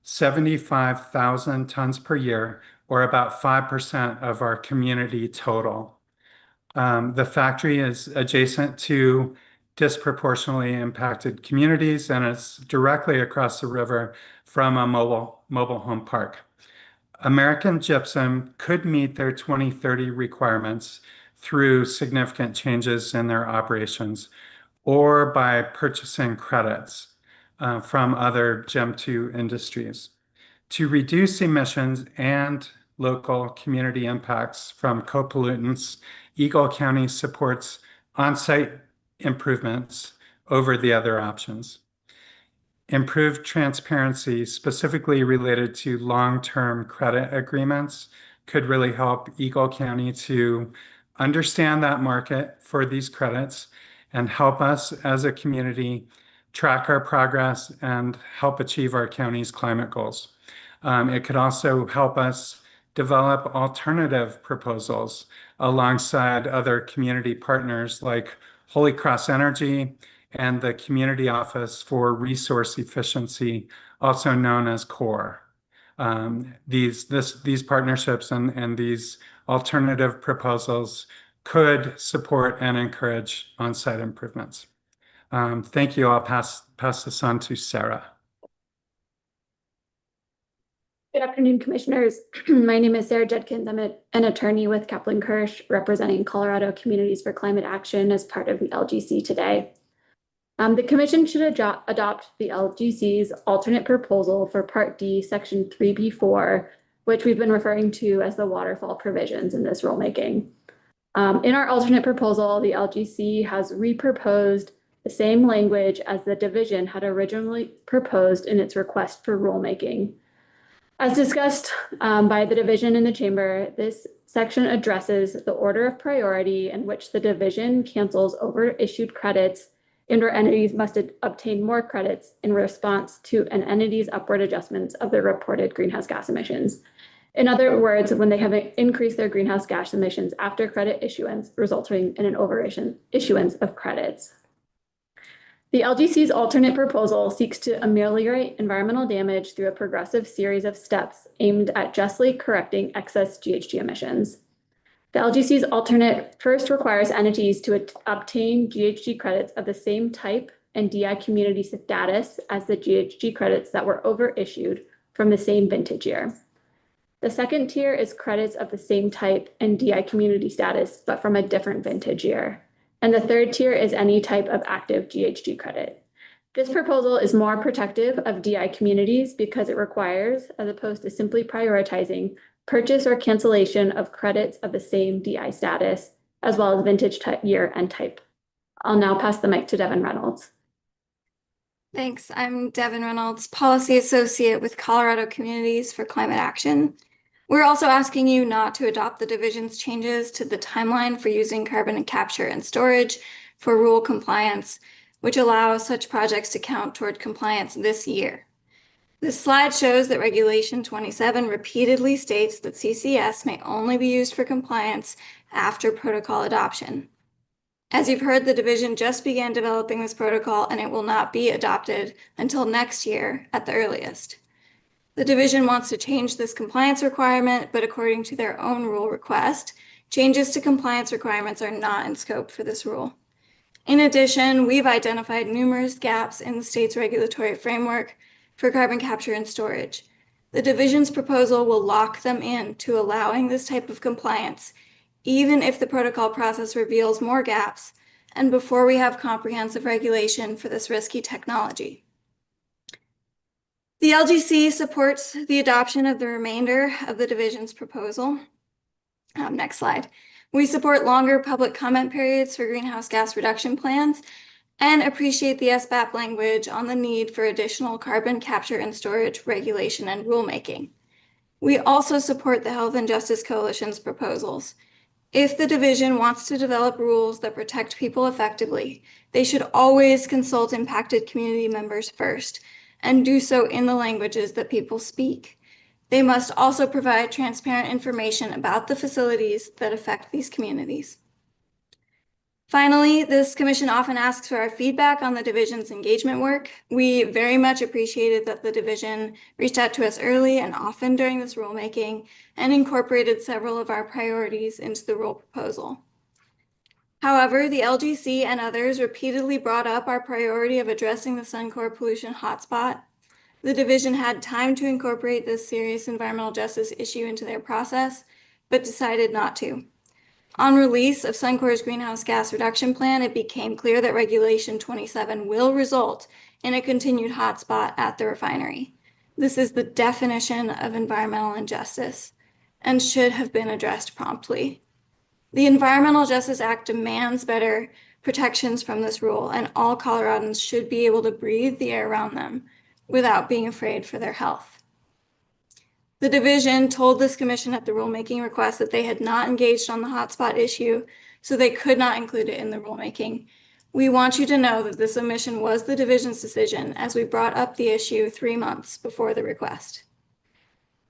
75,000 tons per year, or about 5% of our community total. The factory is adjacent to disproportionately impacted communities, and it's directly across the river from a mobile home park. American Gypsum could meet their 2030 requirements through significant changes in their operations or by purchasing credits from other GEM 2 industries. To reduce emissions and local community impacts from co-pollutants, Eagle County supports on-site improvements over the other options. Improved transparency, specifically related to long-term credit agreements, could really help Eagle County to understand that market for these credits and help us as a community track our progress and help achieve our county's climate goals. It could also help us develop alternative proposals alongside other community partners like Holy Cross Energy and the Community Office for Resource Efficiency, also known as CORE. These partnerships and these alternative proposals could support and encourage on-site improvements. Thank you. I'll pass this on to Sarah. Good afternoon, commissioners. My name is Sarah Judkins. I'm an attorney with Kaplan Kirsch, representing Colorado Communities for Climate Action as part of the LGC today. The commission should adopt the LGC's alternate proposal for Part D, Section 3B4, which we've been referring to as the waterfall provisions in this rulemaking. In our alternate proposal, the LGC has reproposed the same language as the division had originally proposed in its request for rulemaking. As discussed by the division in the chamber, this section addresses the order of priority in which the division cancels overissued credits and/or entities must obtain more credits in response to an entity's upward adjustments of their reported greenhouse gas emissions. In other words, when they have increased their greenhouse gas emissions after credit issuance, resulting in an overissuance of credits. The LGC's alternate proposal seeks to ameliorate environmental damage through a progressive series of steps aimed at justly correcting excess GHG emissions. The LGC's alternate first requires entities to obtain GHG credits of the same type and DI community status as the GHG credits that were overissued from the same vintage year. The second tier is credits of the same type and DI community status, but from a different vintage year. And the third tier is any type of active GHG credit. This proposal is more protective of DI communities because it requires, as opposed to simply prioritizing, purchase or cancellation of credits of the same DI status, as well as vintage year and type. I'll now pass the mic to Devin Reynolds. Thanks. I'm Devin Reynolds, Policy Associate with Colorado Communities for Climate Action. We're also asking you not to adopt the division's changes to the timeline for using carbon capture and storage for rule compliance, which allows such projects to count toward compliance this year. This slide shows that Regulation 27 repeatedly states that CCS may only be used for compliance after protocol adoption. As you've heard, the division just began developing this protocol and it will not be adopted until next year at the earliest. The division wants to change this compliance requirement, but according to their own rule request, changes to compliance requirements are not in scope for this rule. In addition, we've identified numerous gaps in the state's regulatory framework for carbon capture and storage. The division's proposal will lock them in to allowing this type of compliance, even if the protocol process reveals more gaps and before we have comprehensive regulation for this risky technology. The LGC supports the adoption of the remainder of the division's proposal. Next slide. We support longer public comment periods for greenhouse gas reduction plans and appreciate the SBAP language on the need for additional carbon capture and storage regulation and rulemaking. We also support the Health and Justice Coalition's proposals. If the division wants to develop rules that protect people effectively, they should always consult impacted community members first and do so in the languages that people speak. They must also provide transparent information about the facilities that affect these communities. Finally, this commission often asks for our feedback on the division's engagement work. We very much appreciated that the division reached out to us early and often during this rulemaking and incorporated several of our priorities into the rule proposal. However, the LGC and others repeatedly brought up our priority of addressing the Suncor pollution hotspot. The division had time to incorporate this serious environmental justice issue into their process, but decided not to. On release of Suncor's greenhouse gas reduction plan, it became clear that Regulation 27 will result in a continued hotspot at the refinery. This is the definition of environmental injustice and should have been addressed promptly. The Environmental Justice Act demands better protections from this rule, and all Coloradans should be able to breathe the air around them without being afraid for their health. The division told this commission at the rulemaking request that they had not engaged on the hotspot issue, so they could not include it in the rulemaking. We want you to know that this omission was the division's decision as we brought up the issue 3 months before the request.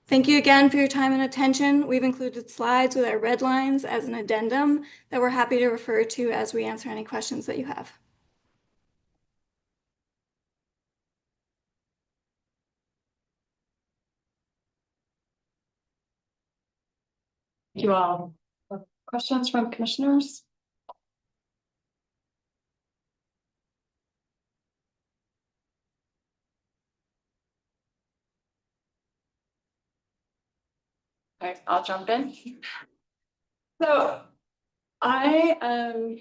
Thank you again for your time and attention. We've included slides with our red lines as an addendum that we're happy to refer to as we answer any questions that you have. Thank you all. Questions from commissioners? Okay, I'll jump in. So I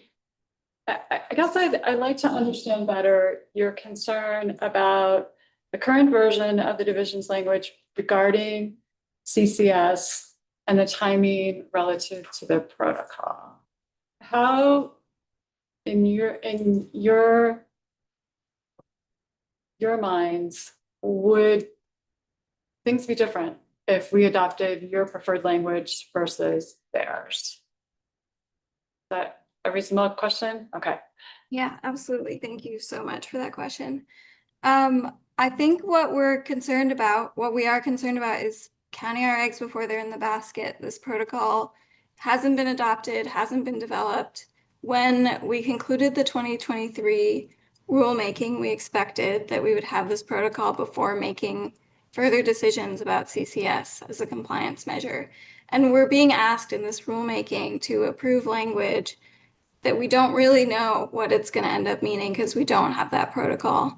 guess I'd like to understand better your concern about the current version of the division's language regarding CCS and the timing relative to the protocol. How, in your minds, would things be different if we adopted your preferred language versus theirs? Is that a reasonable question? Okay. Yeah, absolutely. Thank you so much for that question. I think what we are concerned about is counting our eggs before they're in the basket. This protocol hasn't been adopted, hasn't been developed. When we concluded the 2023 rulemaking, we expected that we would have this protocol before making further decisions about CCS as a compliance measure. And we're being asked in this rulemaking to approve language that we don't really know what it's going to end up meaning because we don't have that protocol.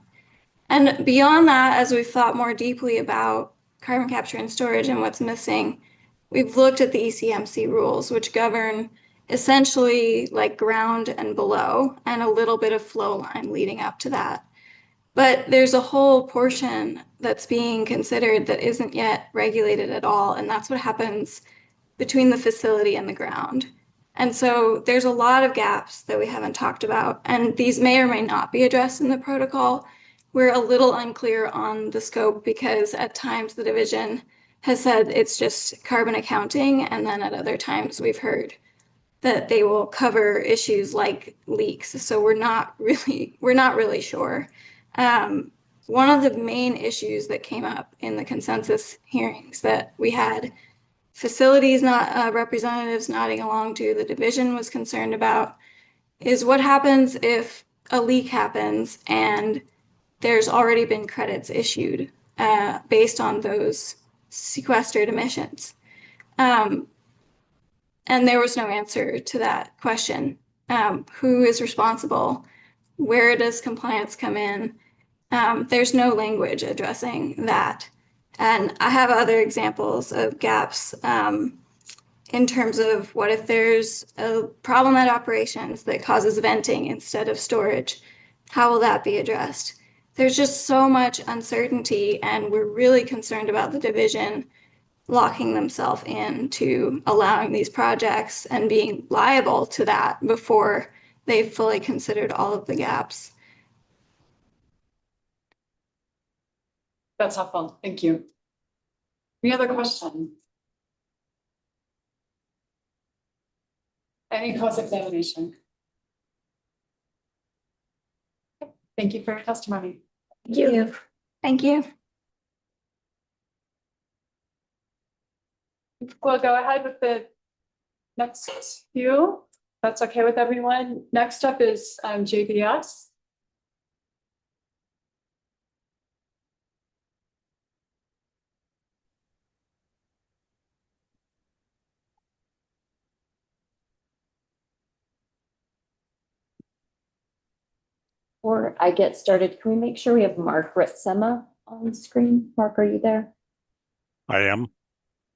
And beyond that, as we've thought more deeply about carbon capture and storage and what's missing, we've looked at the ECMC rules, which govern essentially like ground and below, and a little bit of flow line leading up to that. But there's a whole portion that's being considered that isn't yet regulated at all, and that's what happens between the facility and the ground. And so there's a lot of gaps that we haven't talked about, and these may or may not be addressed in the protocol. We're a little unclear on the scope because at times the division has said it's just carbon accounting, and then at other times we've heard that they will cover issues like leaks. So we're not really sure. One of the main issues that came up in the consensus hearings that we had, facilities representatives nodding along to, the division was concerned about, is what happens if a leak happens and there's already been credits issued based on those sequestered emissions. And there was no answer to that question. Who is responsible? Where does compliance come in? There's no language addressing that. And I have other examples of gaps in terms of what if there's a problem at operations that causes venting instead of storage? How will that be addressed? There's just so much uncertainty, and we're really concerned about the division locking themselves into allowing these projects and being liable to that before they've fully considered all of the gaps. That's helpful. Thank you. Any other questions? Any cross-examination? Thank you for your testimony. Thank you. Thank you. We'll go ahead with the next few. That's okay with everyone. Next up is JBS. Before I get started, can we make sure we have Margaret Sema on the screen? Mark, are you there? I am.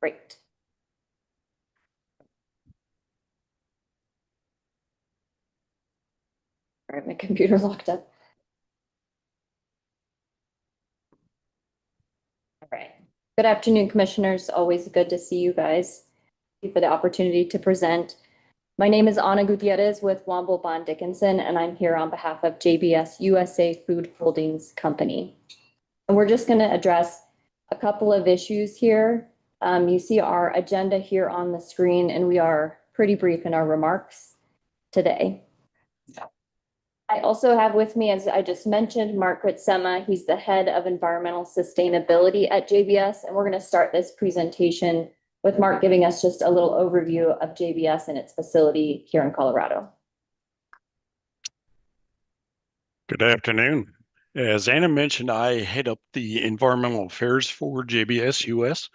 Great. All right, my computer's locked up. All right. Good afternoon, commissioners. Always good to see you guys. Thank you for the opportunity to present. My name is Ana Gutierrez with Womble Bond Dickinson, and I'm here on behalf of JBS USA Food Holdings Company. And we're just going to address a couple of issues here. You see our agenda here on the screen, and we are pretty brief in our remarks today. I also have with me, as I just mentioned, Margaret Sema. He's the head of environmental sustainability at JBS, and we're going to start this presentation with Mark giving us just a little overview of JBS and its facility here in Colorado. Good afternoon. As Anna mentioned, I head up the environmental affairs for JBS US.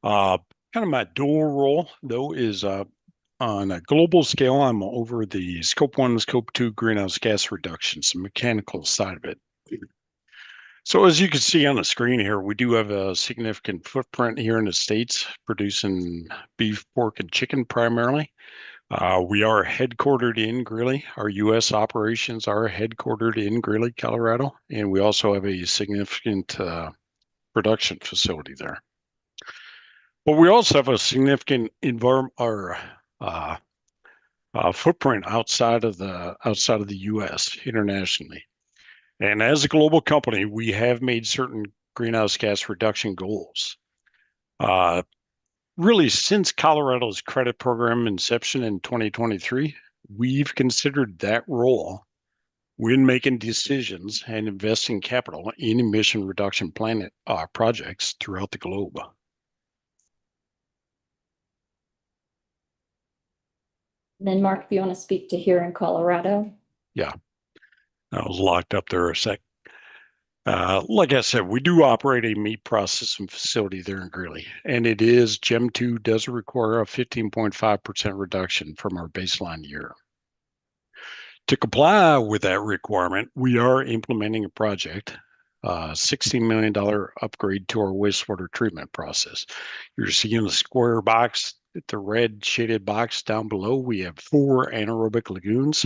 Kind of my dual role, though, is on a global scale, I'm over the Scope 1 and Scope 2 greenhouse gas reductions, the mechanical side of it. So as you can see on the screen here, we do have a significant footprint here in the States, producing beef, pork, and chicken primarily. We are headquartered in Greeley. Our U.S. operations are headquartered in Greeley, Colorado, and we also have a significant production facility there. But we also have a significant footprint outside of the U.S. internationally. And as a global company, we have made certain greenhouse gas reduction goals. Really, since Colorado's credit program inception in 2023, we've considered that role when making decisions and investing capital in emission reduction projects throughout the globe. And then Mark, if you want to speak to here in Colorado. Yeah, I was locked up there a sec. Like I said, we do operate a meat processing facility there in Greeley, and it is GEM 2 does require a 15.5% reduction from our baseline year. To comply with that requirement, we are implementing a project, $16 million upgrade to our wastewater treatment process. You're seeing the square box, the red shaded box down below. We have 4 anaerobic lagoons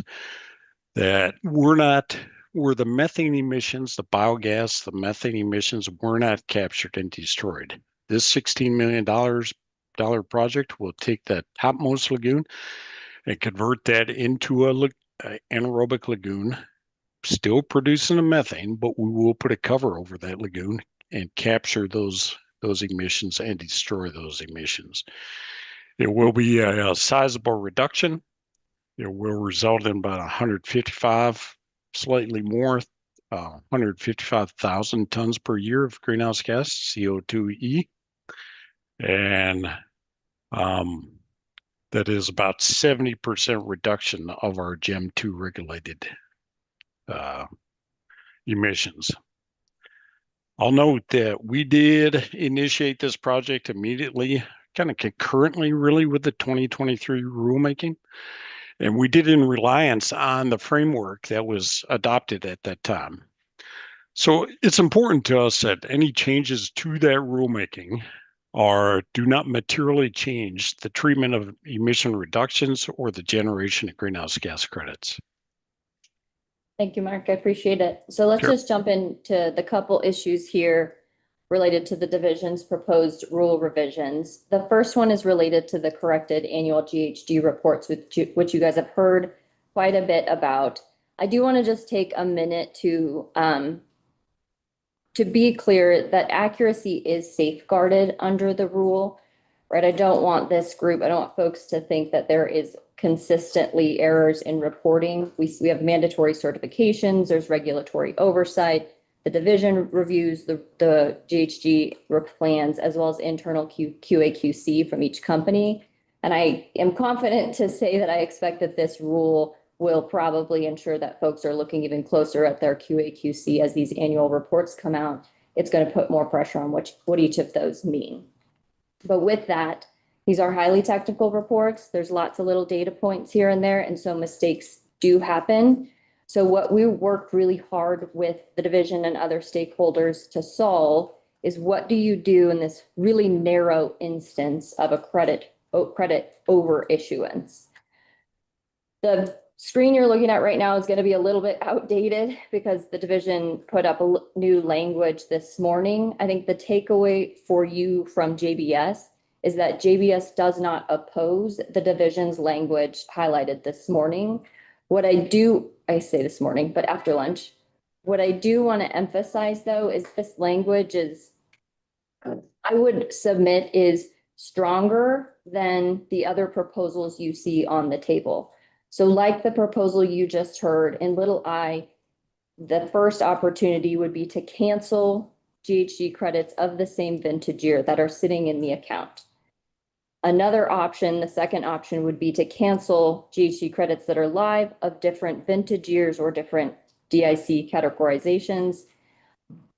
that where the methane emissions, the biogas, the methane emissions were not captured and destroyed. This $16 million project will take that topmost lagoon and convert that into a anaerobic lagoon, still producing the methane, but we will put a cover over that lagoon and capture those emissions and destroy those emissions. It will be a sizable reduction. It will result in about 155, slightly more, 155,000 tons per year of greenhouse gas, CO2e. And that is about 70% reduction of our GEM 2 regulated emissions. I'll note that we did initiate this project immediately, kind of concurrently really with the 2023 rulemaking. And we did in reliance on the framework that was adopted at that time. So it's important to us that any changes to that rulemaking do not materially change the treatment of emission reductions or the generation of greenhouse gas credits. Thank you, Mark. I appreciate it. So let's just jump into the couple issues here related to the division's proposed rule revisions. The first one is related to the corrected annual GHG reports, which you guys have heard quite a bit about. I do want to just take a minute to be clear that accuracy is safeguarded under the rule, right? I don't want folks to think that there is consistently errors in reporting. We have mandatory certifications, there's regulatory oversight. The division reviews the GHG plans as well as internal QAQC from each company. And I am confident to say that I expect that this rule will probably ensure that folks are looking even closer at their QAQC as these annual reports come out. It's going to put more pressure on what each of those mean. But with that, these are highly technical reports. There's lots of little data points here and there, and so mistakes do happen. So what we worked really hard with the division and other stakeholders to solve is, what do you do in this really narrow instance of a credit over issuance? The screen you're looking at right now is going to be a little bit outdated because the division put up a new language this morning. I think the takeaway for you from JBS is that JBS does not oppose the division's language highlighted this morning. I say this morning, but after lunch, what I do want to emphasize though is this language I would submit is stronger than the other proposals you see on the table. So like the proposal you just heard in little I, the first opportunity would be to cancel GHG credits of the same vintage year that are sitting in the account. Another option, the second option, would be to cancel GHG credits that are live of different vintage years or different DIC categorizations.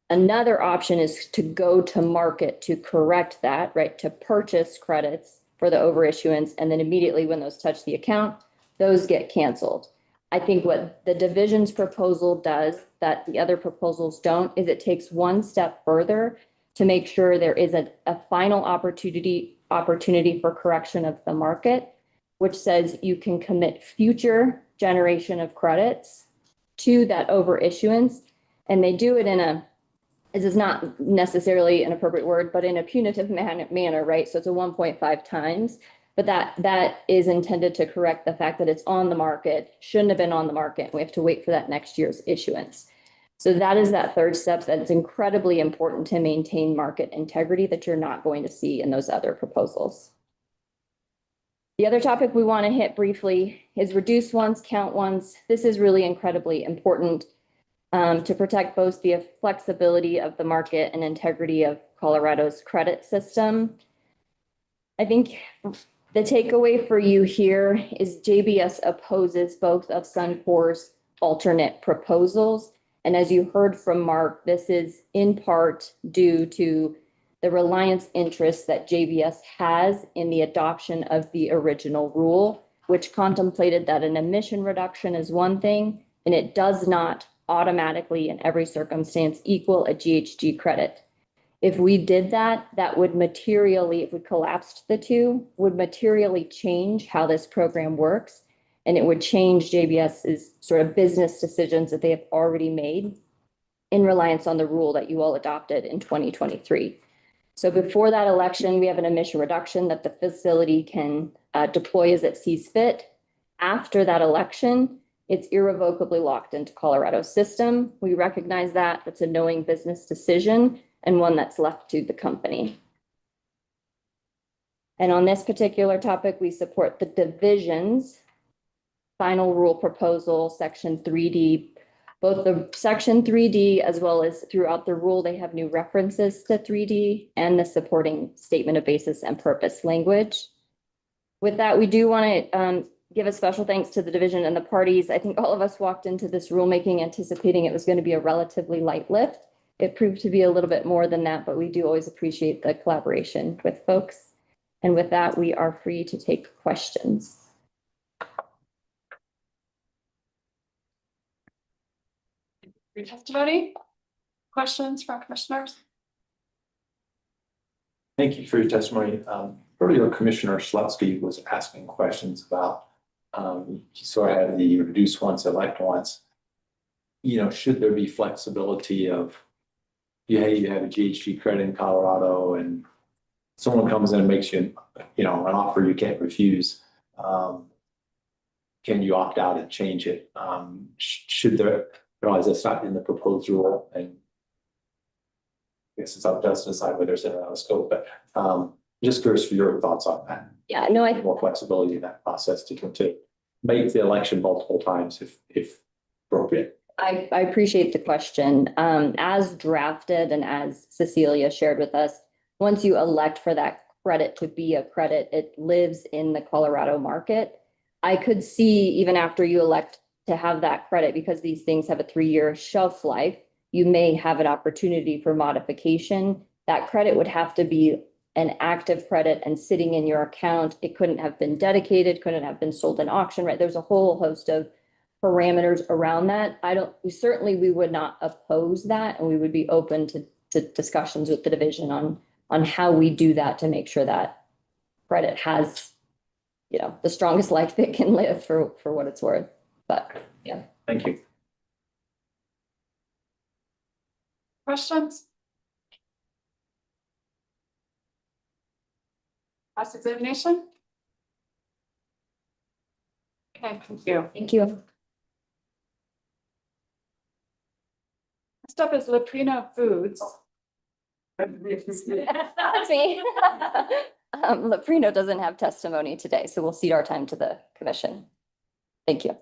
Another option is to go to market to correct that, right? To purchase credits for the overissuance, and then immediately when those touch the account, those get canceled. I think what the division's proposal does that the other proposals don't is it takes one step further to make sure there is a final opportunity for correction of the market, which says you can commit future generation of credits to that overissuance. And they do it this is not necessarily an appropriate word, but in a punitive manner, right? So it's a 1.5 times, but that is intended to correct the fact that it's on the market, shouldn't have been on the market. We have to wait for that next year's issuance. So that is that third step that's incredibly important to maintain market integrity that you're not going to see in those other proposals. The other topic we want to hit briefly is reduce once, count once. This is really incredibly important to protect both the flexibility of the market and integrity of Colorado's credit system. I think the takeaway for you here is JBS opposes both of Suncor's alternate proposals. And as you heard from Mark, this is in part due to the reliance interest that JBS has in the adoption of the original rule. which contemplated that an emission reduction is one thing, and it does not automatically in every circumstance equal a GHG credit. If we did that, that would materially, if we collapsed the two, would materially change how this program works. And it would change JBS's sort of business decisions that they have already made in reliance on the rule that you all adopted in 2023. So before that election, we have an emission reduction that the facility can deploy as it sees fit. After that election, it's irrevocably locked into Colorado's system. We recognize that. It's a knowing business decision and one that's left to the company. And on this particular topic, we support the division's final rule proposal, section 3D. Both the section 3D as well as throughout the rule, they have new references to 3D and the supporting statement of basis and purpose language. With that, we do want to give a special thanks to the division and the parties. I think all of us walked into this rulemaking anticipating it was going to be a relatively light lift. It proved to be a little bit more than that, but we do always appreciate the collaboration with folks. And with that, we are free to take questions. Testimony? Questions from commissioners? Thank you for your testimony. Earlier, Commissioner Slutsky was asking questions about, you sort of had the reduce once, elect once. You know, should there be flexibility of, you have a GHG credit in Colorado and someone comes in and makes you, an offer you can't refuse. Can you opt out and change it? Should there, realize that's not in the proposed rule, and I guess it's up to us to decide whether it's in our scope, but just curious for your thoughts on that. Yeah, no, more flexibility in that process to make the election multiple times if appropriate. I appreciate the question. As drafted and as Cecilia shared with us, once you elect for that credit to be a credit, it lives in the Colorado market. I could see even after you elect to have that credit, because these things have a 3-year shelf life, you may have an opportunity for modification. That credit would have to be an active credit and sitting in your account. It couldn't have been dedicated, couldn't have been sold in auction, right? There's a whole host of parameters around that. We would not oppose that, and we would be open to discussions with the division on how we do that to make sure that credit has, the strongest life it can live for what it's worth. But yeah. Thank you. Questions? Cross-examination? Okay, thank you. Thank you. Next up is Leprino Foods. That's me. Leprino doesn't have testimony today, so we'll cede our time to the commission. Thank you.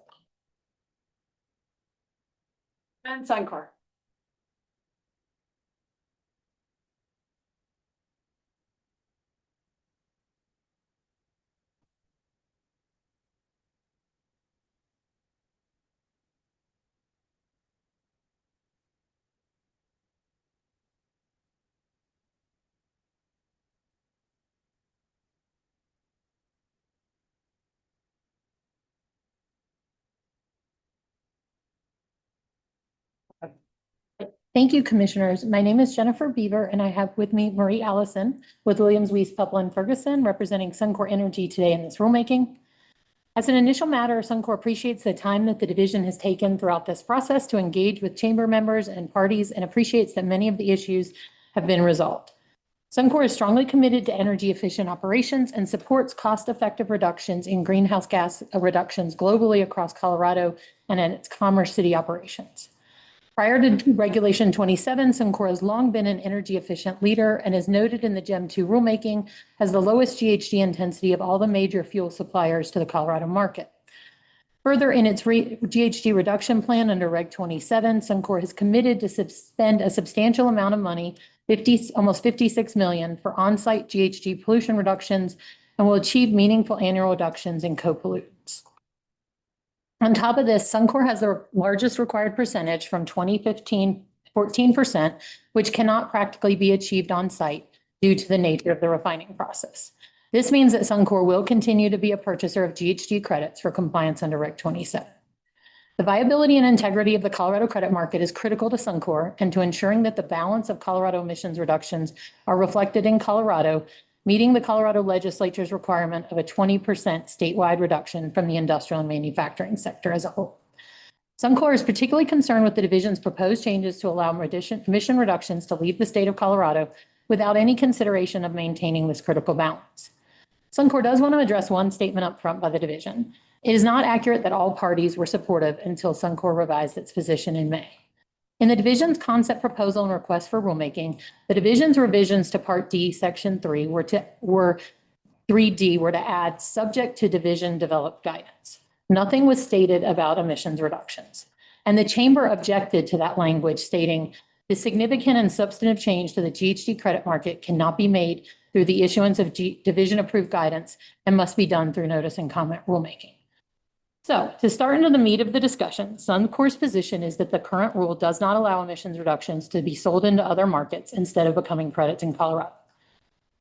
And Suncor. Thank you, commissioners. My name is Jennifer Beaver, and I have with me Marie Allison with Williams, Weiss, Pepple, and Ferguson, representing Suncor Energy today in this rulemaking. As an initial matter, Suncor appreciates the time that the division has taken throughout this process to engage with chamber members and parties, and appreciates that many of the issues have been resolved. Suncor is strongly committed to energy efficient operations and supports cost-effective reductions in greenhouse gas reductions globally across Colorado and in its Commerce City operations. Prior to Regulation 27, Suncor has long been an energy efficient leader and, as noted in the GEM 2 rulemaking, has the lowest GHG intensity of all the major fuel suppliers to the Colorado market. Further, in its GHG reduction plan under Reg 27, Suncor has committed to spend a substantial amount of money, almost $56 million, for on-site GHG pollution reductions, and will achieve meaningful annual reductions in co-pollutants. On top of this, Suncor has the largest required percentage from 2015, 14%, which cannot practically be achieved on site due to the nature of the refining process. This means that Suncor will continue to be a purchaser of GHG credits for compliance under Reg 27. The viability and integrity of the Colorado credit market is critical to Suncor and to ensuring that the balance of Colorado emissions reductions are reflected in Colorado, meeting the Colorado legislature's requirement of a 20% statewide reduction from the industrial and manufacturing sector as a whole. Suncor is particularly concerned with the division's proposed changes to allow emission reductions to leave the state of Colorado without any consideration of maintaining this critical balance. Suncor does want to address one statement up front by the division. It is not accurate that all parties were supportive until Suncor revised its position in May. In the division's concept proposal and request for rulemaking, the division's revisions to Part D, Section 3 were 3D were to add subject to division developed guidance. Nothing was stated about emissions reductions. And the chamber objected to that language, stating the significant and substantive change to the GHG credit market cannot be made through the issuance of division approved guidance and must be done through notice and comment rulemaking. So to start into the meat of the discussion, Suncor's position is that the current rule does not allow emissions reductions to be sold into other markets instead of becoming credits in Colorado.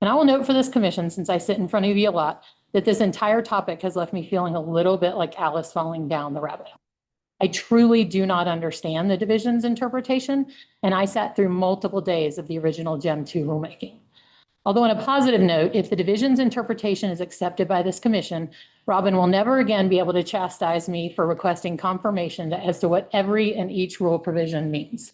And I will note for this commission, since I sit in front of you a lot, that this entire topic has left me feeling a little bit like Alice falling down the rabbit hole. I truly do not understand the division's interpretation, and I sat through multiple days of the original GEM 2 rulemaking. Although on a positive note, if the division's interpretation is accepted by this commission, Robin will never again be able to chastise me for requesting confirmation as to what every and each rule provision means.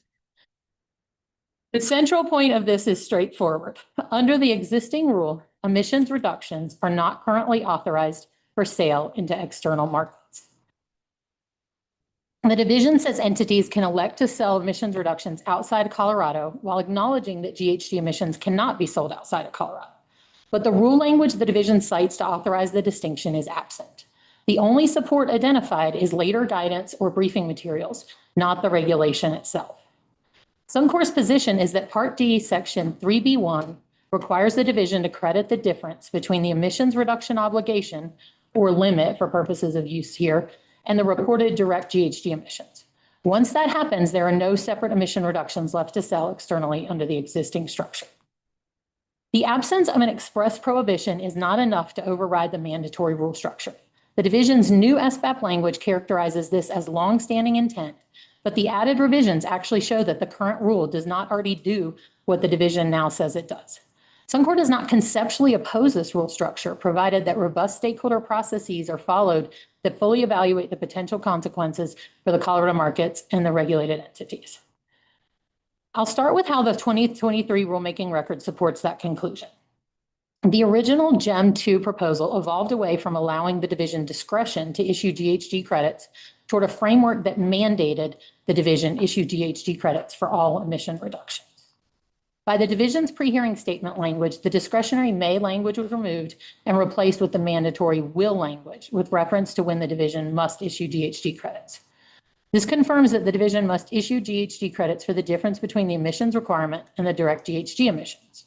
The central point of this is straightforward. Under the existing rule, emissions reductions are not currently authorized for sale into external markets. The division says entities can elect to sell emissions reductions outside Colorado while acknowledging that GHG emissions cannot be sold outside of Colorado. But the rule language the division cites to authorize the distinction is absent. The only support identified is later guidance or briefing materials, not the regulation itself. Suncor's position is that Part D, Section 3B1 requires the division to credit the difference between the emissions reduction obligation or limit for purposes of use here and the reported direct GHG emissions. Once that happens, there are no separate emission reductions left to sell externally under the existing structure. The absence of an express prohibition is not enough to override the mandatory rule structure. The division's new SBAP language characterizes this as longstanding intent, but the added revisions actually show that the current rule does not already do what the division now says it does. Suncor does not conceptually oppose this rule structure, provided that robust stakeholder processes are followed that fully evaluate the potential consequences for the Colorado markets and the regulated entities. I'll start with how the 2023 rulemaking record supports that conclusion. The original GEM 2 proposal evolved away from allowing the division discretion to issue GHG credits toward a framework that mandated the division issue GHG credits for all emission reductions. By the division's pre-hearing statement language, the discretionary may language was removed and replaced with the mandatory will language with reference to when the division must issue GHG credits. This confirms that the division must issue GHG credits for the difference between the emissions requirement and the direct GHG emissions.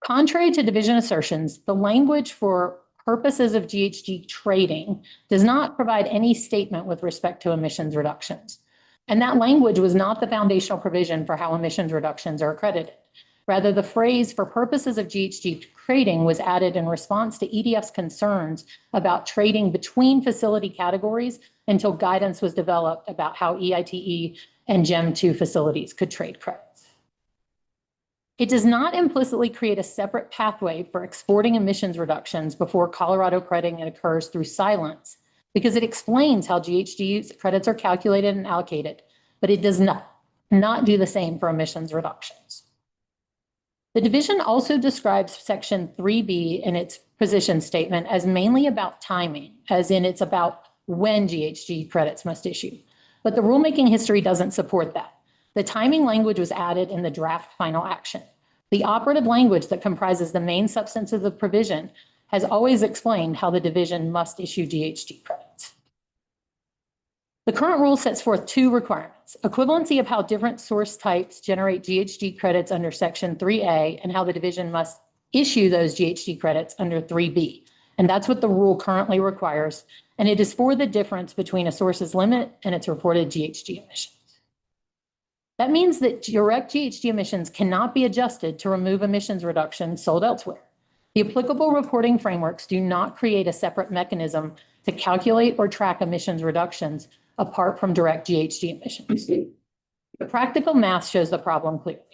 Contrary to division assertions, the language for purposes of GHG trading does not provide any statement with respect to emissions reductions. And that language was not the foundational provision for how emissions reductions are accredited. Rather, the phrase for purposes of GHG trading was added in response to EDF's concerns about trading between facility categories until guidance was developed about how EITE and GEM 2 facilities could trade credits. It does not implicitly create a separate pathway for exporting emissions reductions before Colorado crediting occurs through silence, because it explains how GHG credits are calculated and allocated, but it does not do the same for emissions reductions. The division also describes Section 3B in its position statement as mainly about timing, as in it's about when GHG credits must issue. But the rulemaking history doesn't support that. The timing language was added in the draft final action. The operative language that comprises the main substance of the provision has always explained how the division must issue GHG credits. The current rule sets forth two requirements: equivalency of how different source types generate GHG credits under Section 3A and how the division must issue those GHG credits under 3B. And that's what the rule currently requires. And it is for the difference between a source's limit and its reported GHG emissions. That means that direct GHG emissions cannot be adjusted to remove emissions reductions sold elsewhere. The applicable reporting frameworks do not create a separate mechanism to calculate or track emissions reductions apart from direct GHG emissions. The practical math shows the problem clearly.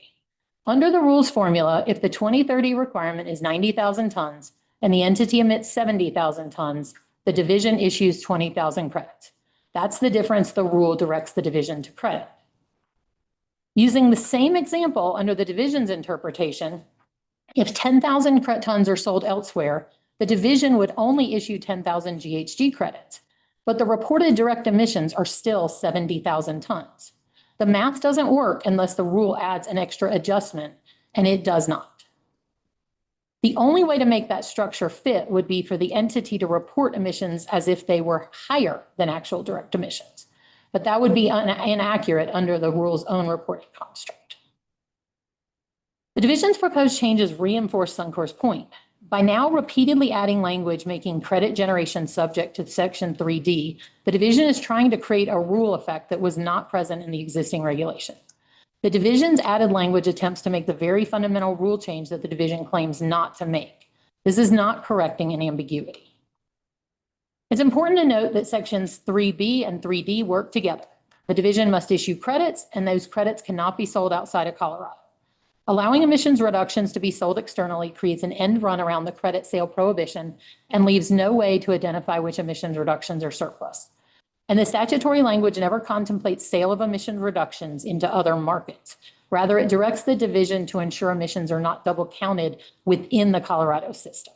Under the rules formula, if the 2030 requirement is 90,000 tons and the entity emits 70,000 tons, the division issues 20,000 credits. That's the difference the rule directs the division to credit. Using the same example under the division's interpretation, if 10,000 tons are sold elsewhere, the division would only issue 10,000 GHG credits, but the reported direct emissions are still 70,000 tons. The math doesn't work unless the rule adds an extra adjustment, and it does not. The only way to make that structure fit would be for the entity to report emissions as if they were higher than actual direct emissions, but that would be inaccurate under the rule's own reporting construct. The division's proposed changes reinforce Suncor's point. By now repeatedly adding language making credit generation subject to Section 3D, the division is trying to create a rule effect that was not present in the existing regulation. The division's added language attempts to make the very fundamental rule change that the division claims not to make. This is not correcting an ambiguity. It's important to note that Sections 3B and 3D work together. The division must issue credits, and those credits cannot be sold outside of Colorado. Allowing emissions reductions to be sold externally creates an end run around the credit sale prohibition and leaves no way to identify which emissions reductions are surplus. And the statutory language never contemplates sale of emission reductions into other markets. Rather, it directs the division to ensure emissions are not double counted within the Colorado system.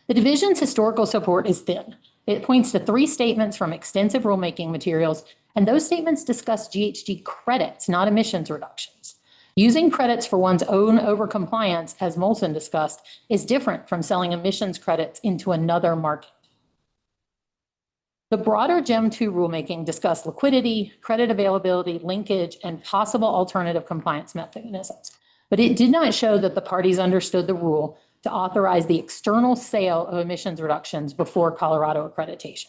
The division's historical support is thin. It points to 3 statements from extensive rulemaking materials, and those statements discuss GHG credits, not emissions reductions. Using credits for one's own overcompliance, as Molson discussed, is different from selling emissions credits into another market. The broader GEM 2 rulemaking discussed liquidity, credit availability, linkage, and possible alternative compliance mechanisms, but it did not show that the parties understood the rule to authorize the external sale of emissions reductions before Colorado accreditation.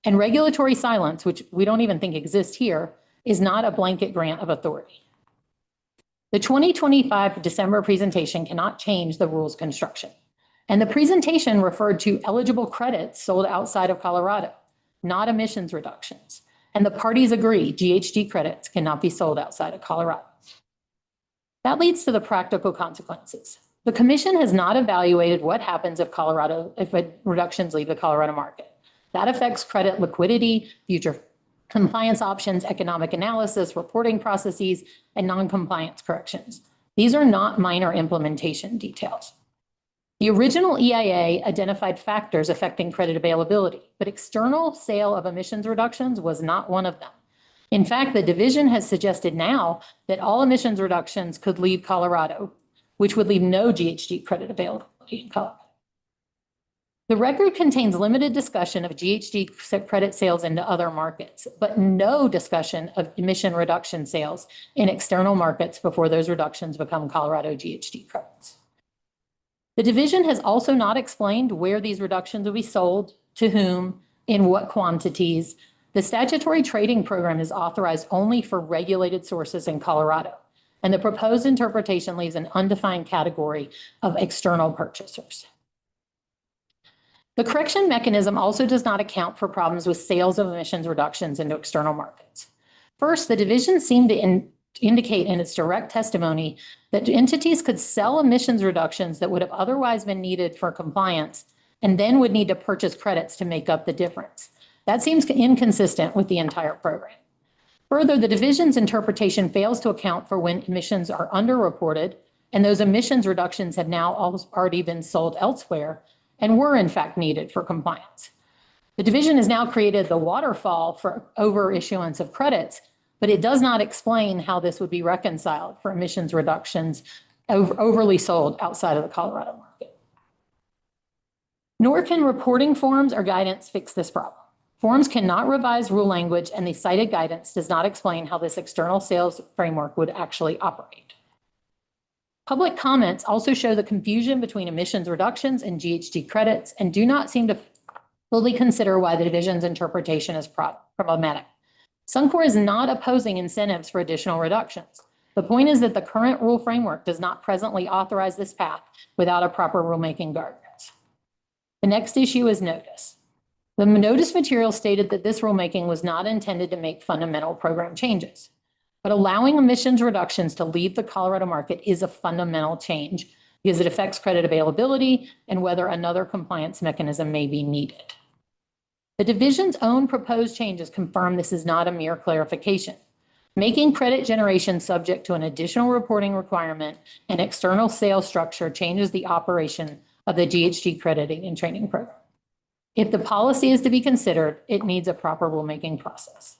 And regulatory silence, which we don't even think exists here, is not a blanket grant of authority. The 2025 December presentation cannot change the rule's construction. And the presentation referred to eligible credits sold outside of Colorado, not emissions reductions. And the parties agree GHG credits cannot be sold outside of Colorado. That leads to the practical consequences. The commission has not evaluated what happens if reductions leave the Colorado market. That affects credit liquidity, future compliance options, economic analysis, reporting processes, and non-compliance corrections. These are not minor implementation details. The original EIA identified factors affecting credit availability, but external sale of emissions reductions was not one of them. In fact, the division has suggested now that all emissions reductions could leave Colorado, which would leave no GHG credit availability in Colorado. The record contains limited discussion of GHG credit sales into other markets, but no discussion of emission reduction sales in external markets before those reductions become Colorado GHG credits. The division has also not explained where these reductions will be sold, to whom, in what quantities. The statutory trading program is authorized only for regulated sources in Colorado, and the proposed interpretation leaves an undefined category of external purchasers. The correction mechanism also does not account for problems with sales of emissions reductions into external markets. First, the division seemed to indicate in its direct testimony that entities could sell emissions reductions that would have otherwise been needed for compliance and then would need to purchase credits to make up the difference. That seems inconsistent with the entire program. Further, the division's interpretation fails to account for when emissions are underreported and those emissions reductions have now already been sold elsewhere and were in fact needed for compliance. The division has now created the waterfall for overissuance of credits, but it does not explain how this would be reconciled for emissions reductions overly sold outside of the Colorado market. Nor can reporting forms or guidance fix this problem. Forms cannot revise rule language, and the cited guidance does not explain how this external sales framework would actually operate. Public comments also show the confusion between emissions reductions and GHG credits and do not seem to fully consider why the division's interpretation is problematic. Suncor is not opposing incentives for additional reductions, The point is that the current rule framework does not presently authorize this path without a proper rulemaking guardrails. The next issue is notice. The notice material stated that this rulemaking was not intended to make fundamental program changes, but allowing emissions reductions to leave the Colorado market is a fundamental change because it affects credit availability and whether another compliance mechanism may be needed. The division's own proposed changes confirm this is not a mere clarification. Making credit generation subject to an additional reporting requirement and external sales structure changes the operation of the GHG crediting and training program. If the policy is to be considered, it needs a proper rulemaking process.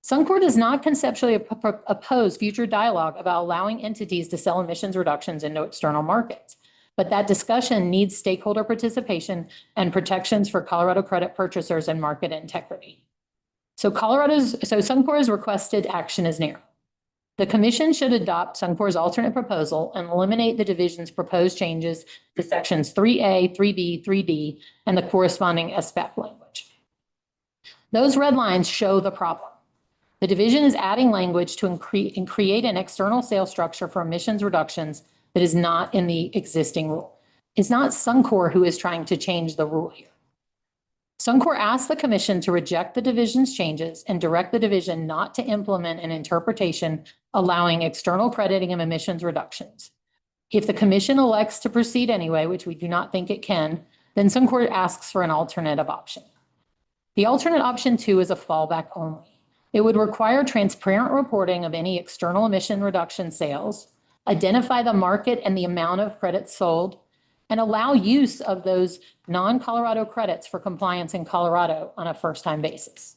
Suncor does not conceptually oppose future dialogue about allowing entities to sell emissions reductions into external markets, but that discussion needs stakeholder participation and protections for Colorado credit purchasers and market integrity. So Suncor's requested action is narrow. The Commission should adopt Suncor's alternate proposal and eliminate the division's proposed changes to sections 3A, 3B, 3D, and the corresponding SBAP language. Those red lines show the problem. The division is adding language to create an external sales structure for emissions reductions that is not in the existing rule. It's not Suncor who is trying to change the rule here. Suncor asked the Commission to reject the division's changes and direct the division not to implement an interpretation allowing external crediting of emissions reductions. If the Commission elects to proceed anyway, which we do not think it can, then Suncor asks for an alternative option. The alternate option 2 is a fallback only. It would require transparent reporting of any external emission reduction sales, identify the market and the amount of credits sold, and allow use of those non-Colorado credits for compliance in Colorado on a first-time basis.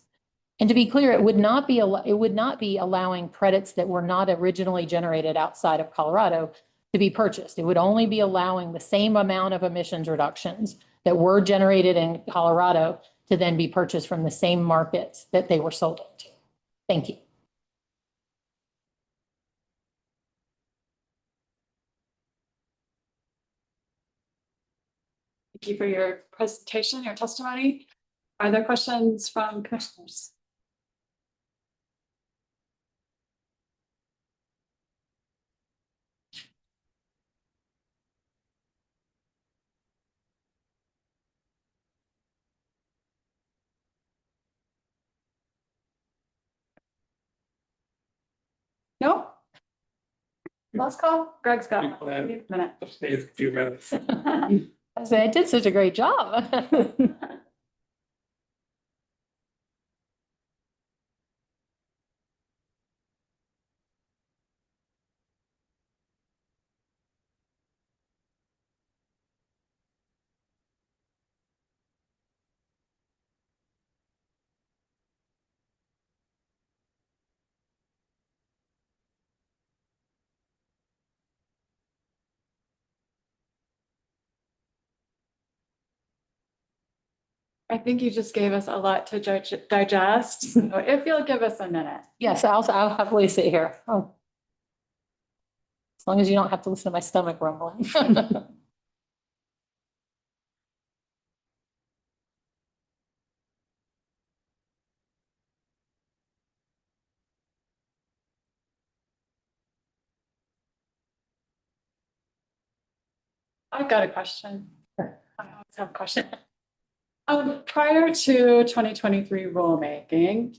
And to be clear, it would not be allowing credits that were not originally generated outside of Colorado to be purchased. It would only be allowing the same amount of emissions reductions that were generated in Colorado to then be purchased from the same markets that they were sold into. Thank you. Thank you for your presentation, your testimony. Are there questions from commissioners? No? Last call? Greg's got a minute. Stay a few minutes. I said, I did such a great job. I think you just gave us a lot to digest. So if you'll give us a minute. Yes, I'll happily sit here. Oh. As long as you don't have to listen to my stomach rumbling. I've got a question. I always have a question. Prior to 2023 rulemaking,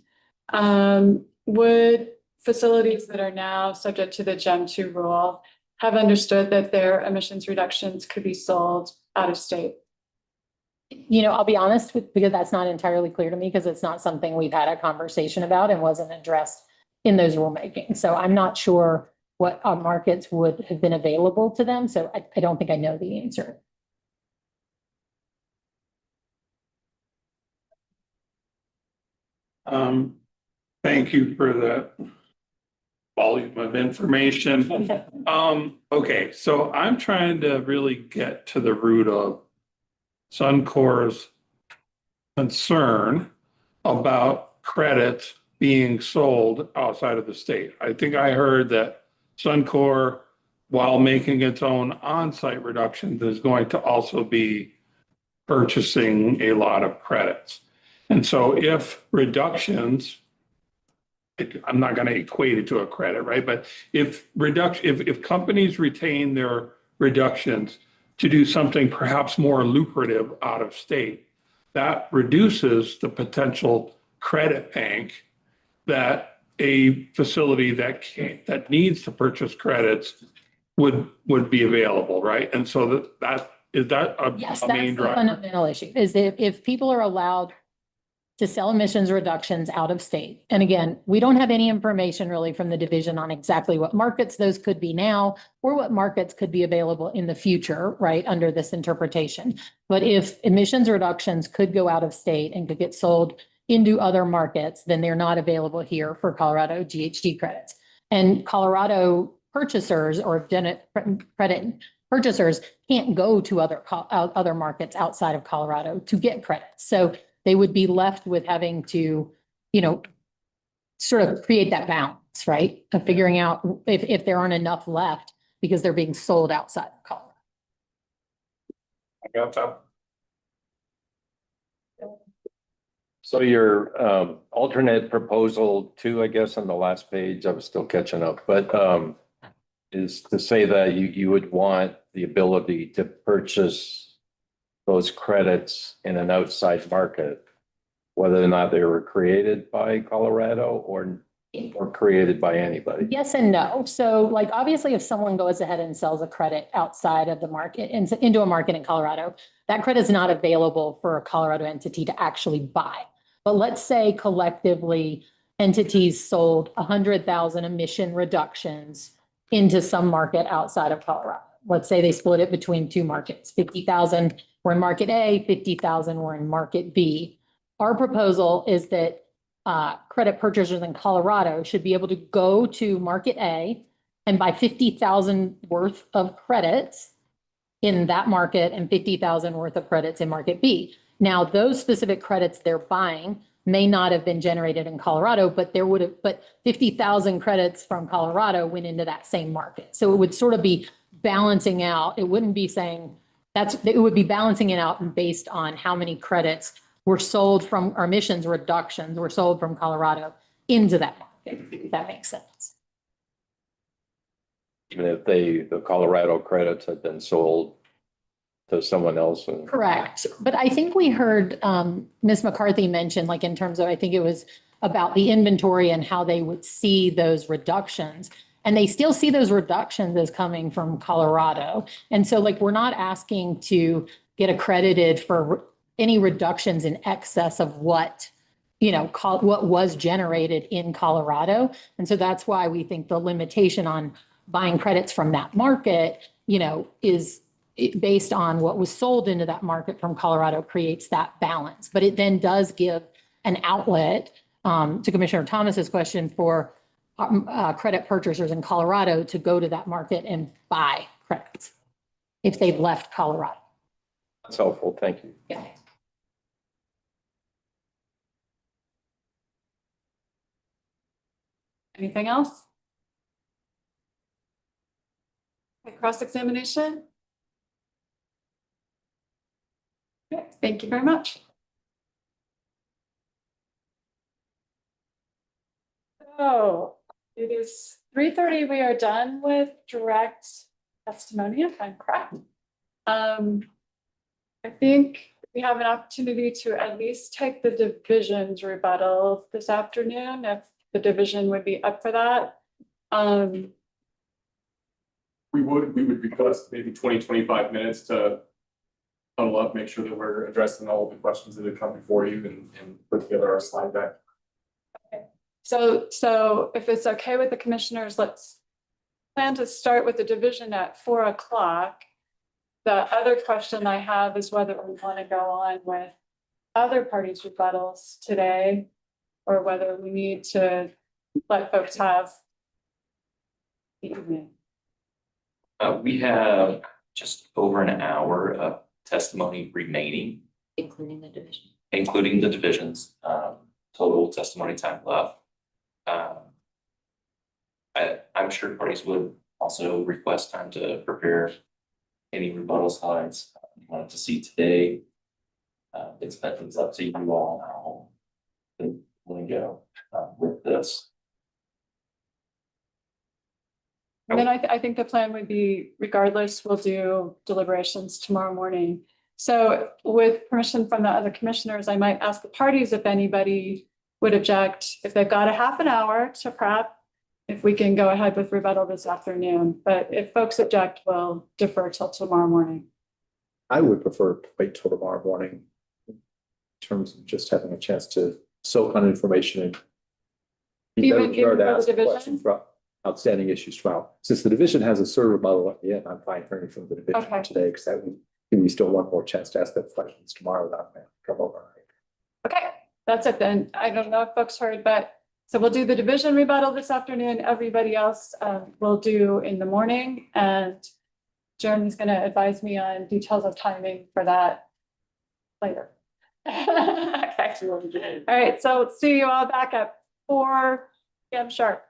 would facilities that are now subject to the GEM 2 rule have understood that their emissions reductions could be sold out of state? You know, I'll be honest with, because that's not entirely clear to me because it's not something we've had a conversation about and wasn't addressed in those rulemaking. So I'm not sure what markets would have been available to them. So I don't think I know the answer. Thank you for that volume of information. Okay, so I'm trying to really get to the root of Suncor's concern about credits being sold outside of the state. I think I heard that Suncor, while making its own on-site reductions, is going to also be purchasing a lot of credits. And so if reductions I'm not gonna equate it to a credit, right? But if companies retain their reductions to do something perhaps more lucrative out of state, that reduces the potential credit bank that a facility that needs to purchase credits would be available, right? And so that is that Yes, a that's main the driver. fundamental issue, is if people are allowed to sell emissions reductions out of state. And again, we don't have any information really from the division on exactly what markets those could be now or what markets could be available in the future, right, under this interpretation. But if emissions reductions could go out of state and could get sold into other markets, then they're not available here for Colorado GHG credits. And Colorado purchasers or credit purchasers can't go to other markets outside of Colorado to get credits. So they would be left with having to, sort of create that balance, right? Of figuring out if there aren't enough left because they're being sold outside of Colorado. I got that. So your alternate proposal 2, I guess, on the last page, I was still catching up, but is to say that you would want the ability to purchase those credits in an outside market, whether or not they were created by Colorado or created by anybody. Yes and no. So like, obviously, if someone goes ahead and sells a credit outside of the market into a market in Colorado, that credit is not available for a Colorado entity to actually buy. But let's say collectively entities sold 100,000 emission reductions into some market outside of Colorado. Let's say they split it between 2 markets, 50,000 were in market A, 50,000 were in market B. Our proposal is that credit purchasers in Colorado should be able to go to market A and buy 50,000 worth of credits in that market and 50,000 worth of credits in market B. Now, those specific credits they're buying may not have been generated in Colorado, but 50,000 credits from Colorado went into that same market. So it would sort of be balancing out. It wouldn't be saying it would be balancing it out based on how many credits were sold from, or emissions reductions were sold from Colorado into that market, if that makes sense. Even if the Colorado credits had been sold to someone else. Correct. But I think we heard Ms. McCarthy mention, like in terms of, I think it was about the inventory and how they would see those reductions. And they still see those reductions as coming from Colorado. And so like, we're not asking to get accredited for any reductions in excess of what, what was generated in Colorado. And so that's why we think the limitation on buying credits from that market, is based on what was sold into that market from Colorado creates that balance. But it then does give an outlet to Commissioner Thomas's question for credit purchasers in Colorado to go to that market and buy credits if they've left Colorado. That's helpful. Thank you. Yeah. Anything else? Cross-examination? Okay, thank you very much. So it is 3:30. We are done with direct testimony, if I'm correct. I think we have an opportunity to at least take the division's rebuttal this afternoon, if the division would be up for that. We would request maybe 20-25 minutes to huddle up, make sure that we're addressing all of the questions that have come before you and put together our slide deck. Okay. So if it's okay with the commissioners, let's plan to start with the division at 4 o'clock. The other question I have is whether we want to go on with other parties' rebuttals today, or whether we need to let folks have the evening. We have just over an hour of testimony remaining. Including the division. Including the divisions, total testimony time left. I'm sure parties would also request time to prepare any rebuttal slides you wanted to see today. It's up to you all how to go with this. And then I think the plan would be regardless, we'll do deliberations tomorrow morning. So with permission from the other commissioners, I might ask the parties if anybody would object, if they've got a half an hour to prep, if we can go ahead with rebuttal this afternoon. But if folks object, we'll defer till tomorrow morning. I would prefer to wait till tomorrow morning in terms of just having a chance to soak on information and be better Even prepared to for the ask division? questions about outstanding issues tomorrow. Since the division has a server model at the end, I'm fine hearing from the division Okay. today because that would give me still one more chance to ask them questions tomorrow without trouble. Okay, that's it then. I don't know if folks heard, but so we'll do the division rebuttal this afternoon. Everybody else will do in the morning, and Jeremy's going to advise me on details of timing for that later. Okay. All right, so see you all back at 4 p.m. sharp.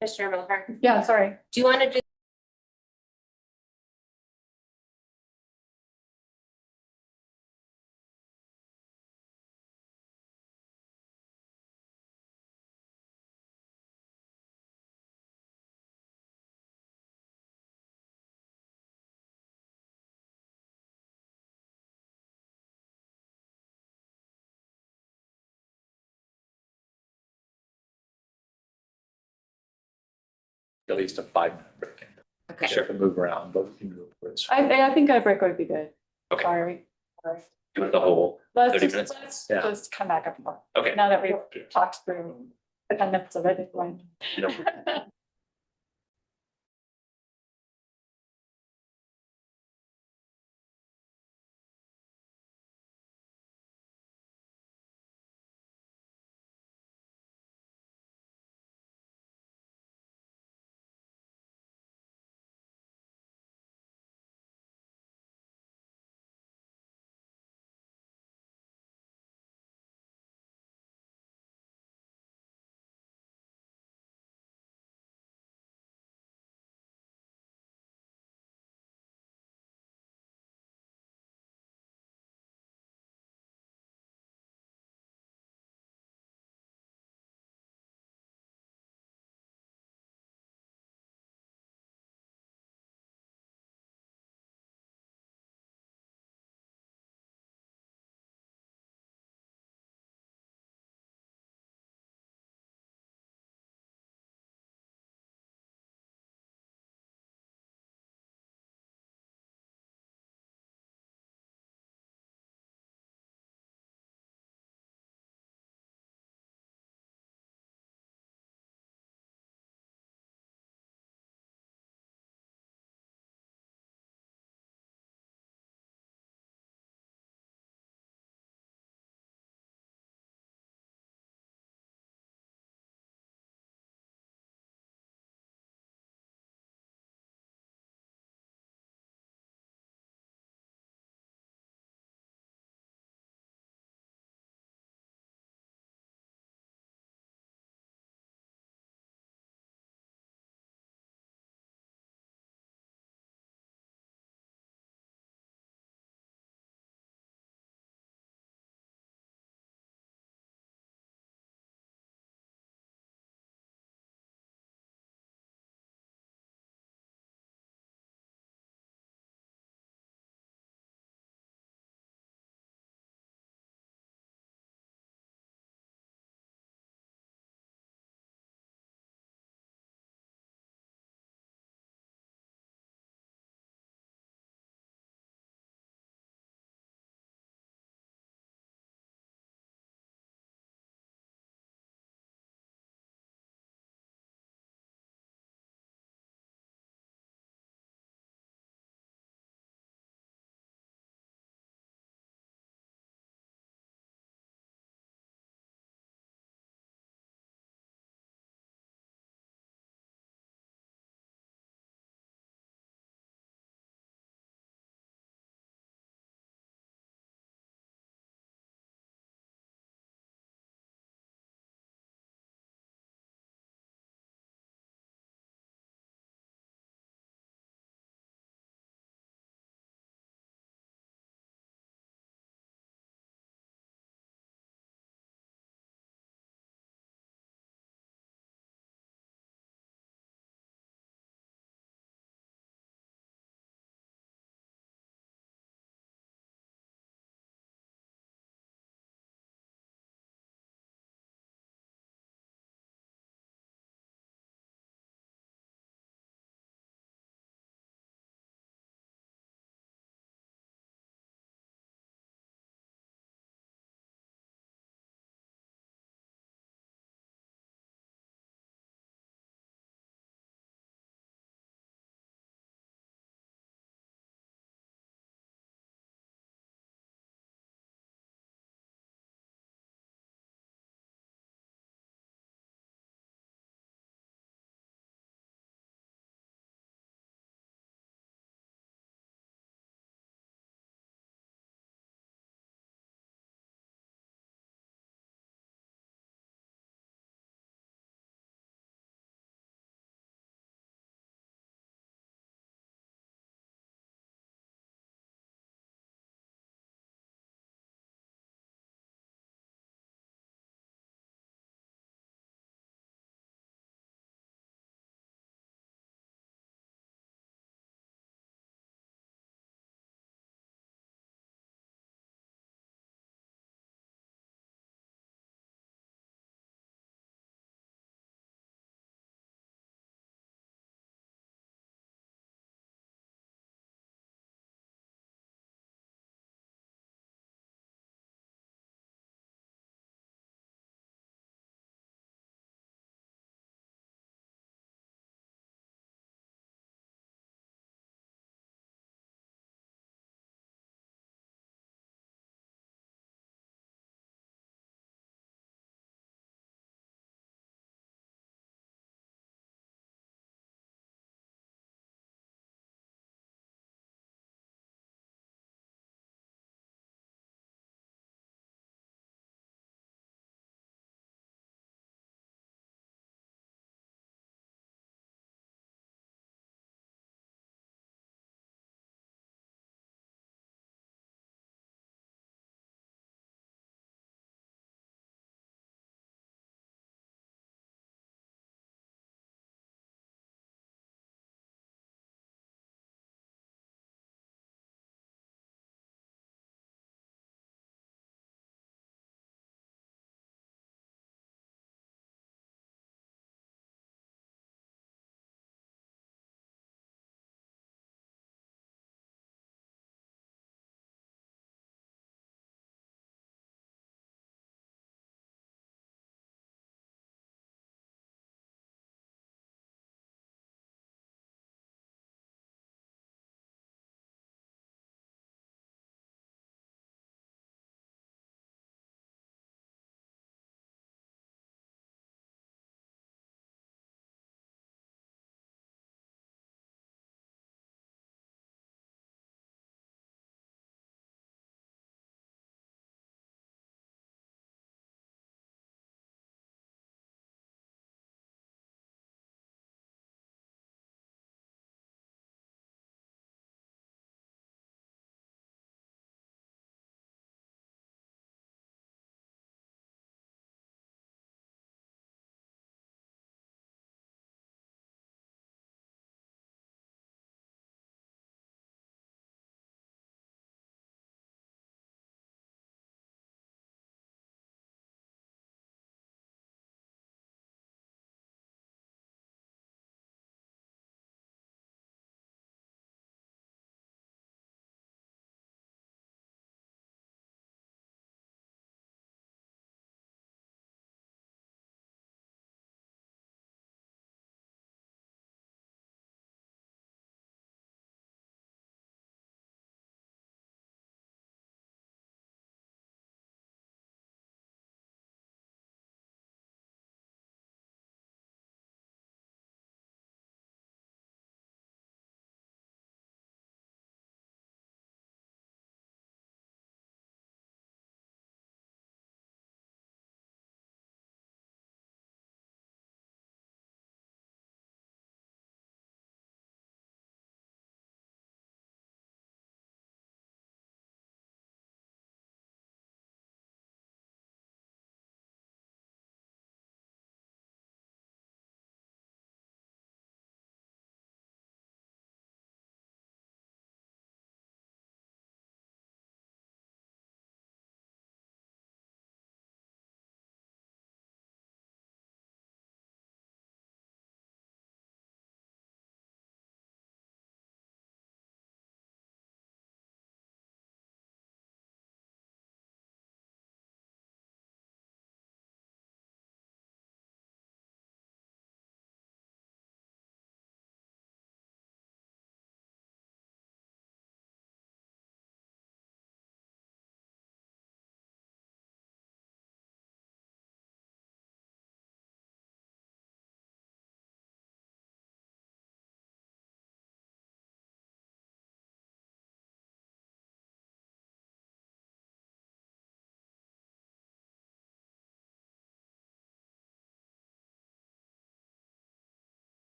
Commissioner Milburn, Yeah, sorry. do you want to do At least a 5-minute break. Okay. Sure. To move around, but we can move for it. I think a break would be good. Okay. Sorry. Do it the whole Let's 30 just, minutes? let's Yeah. just come back up more. Okay. Now that we've talked through the 10 minutes of it. No.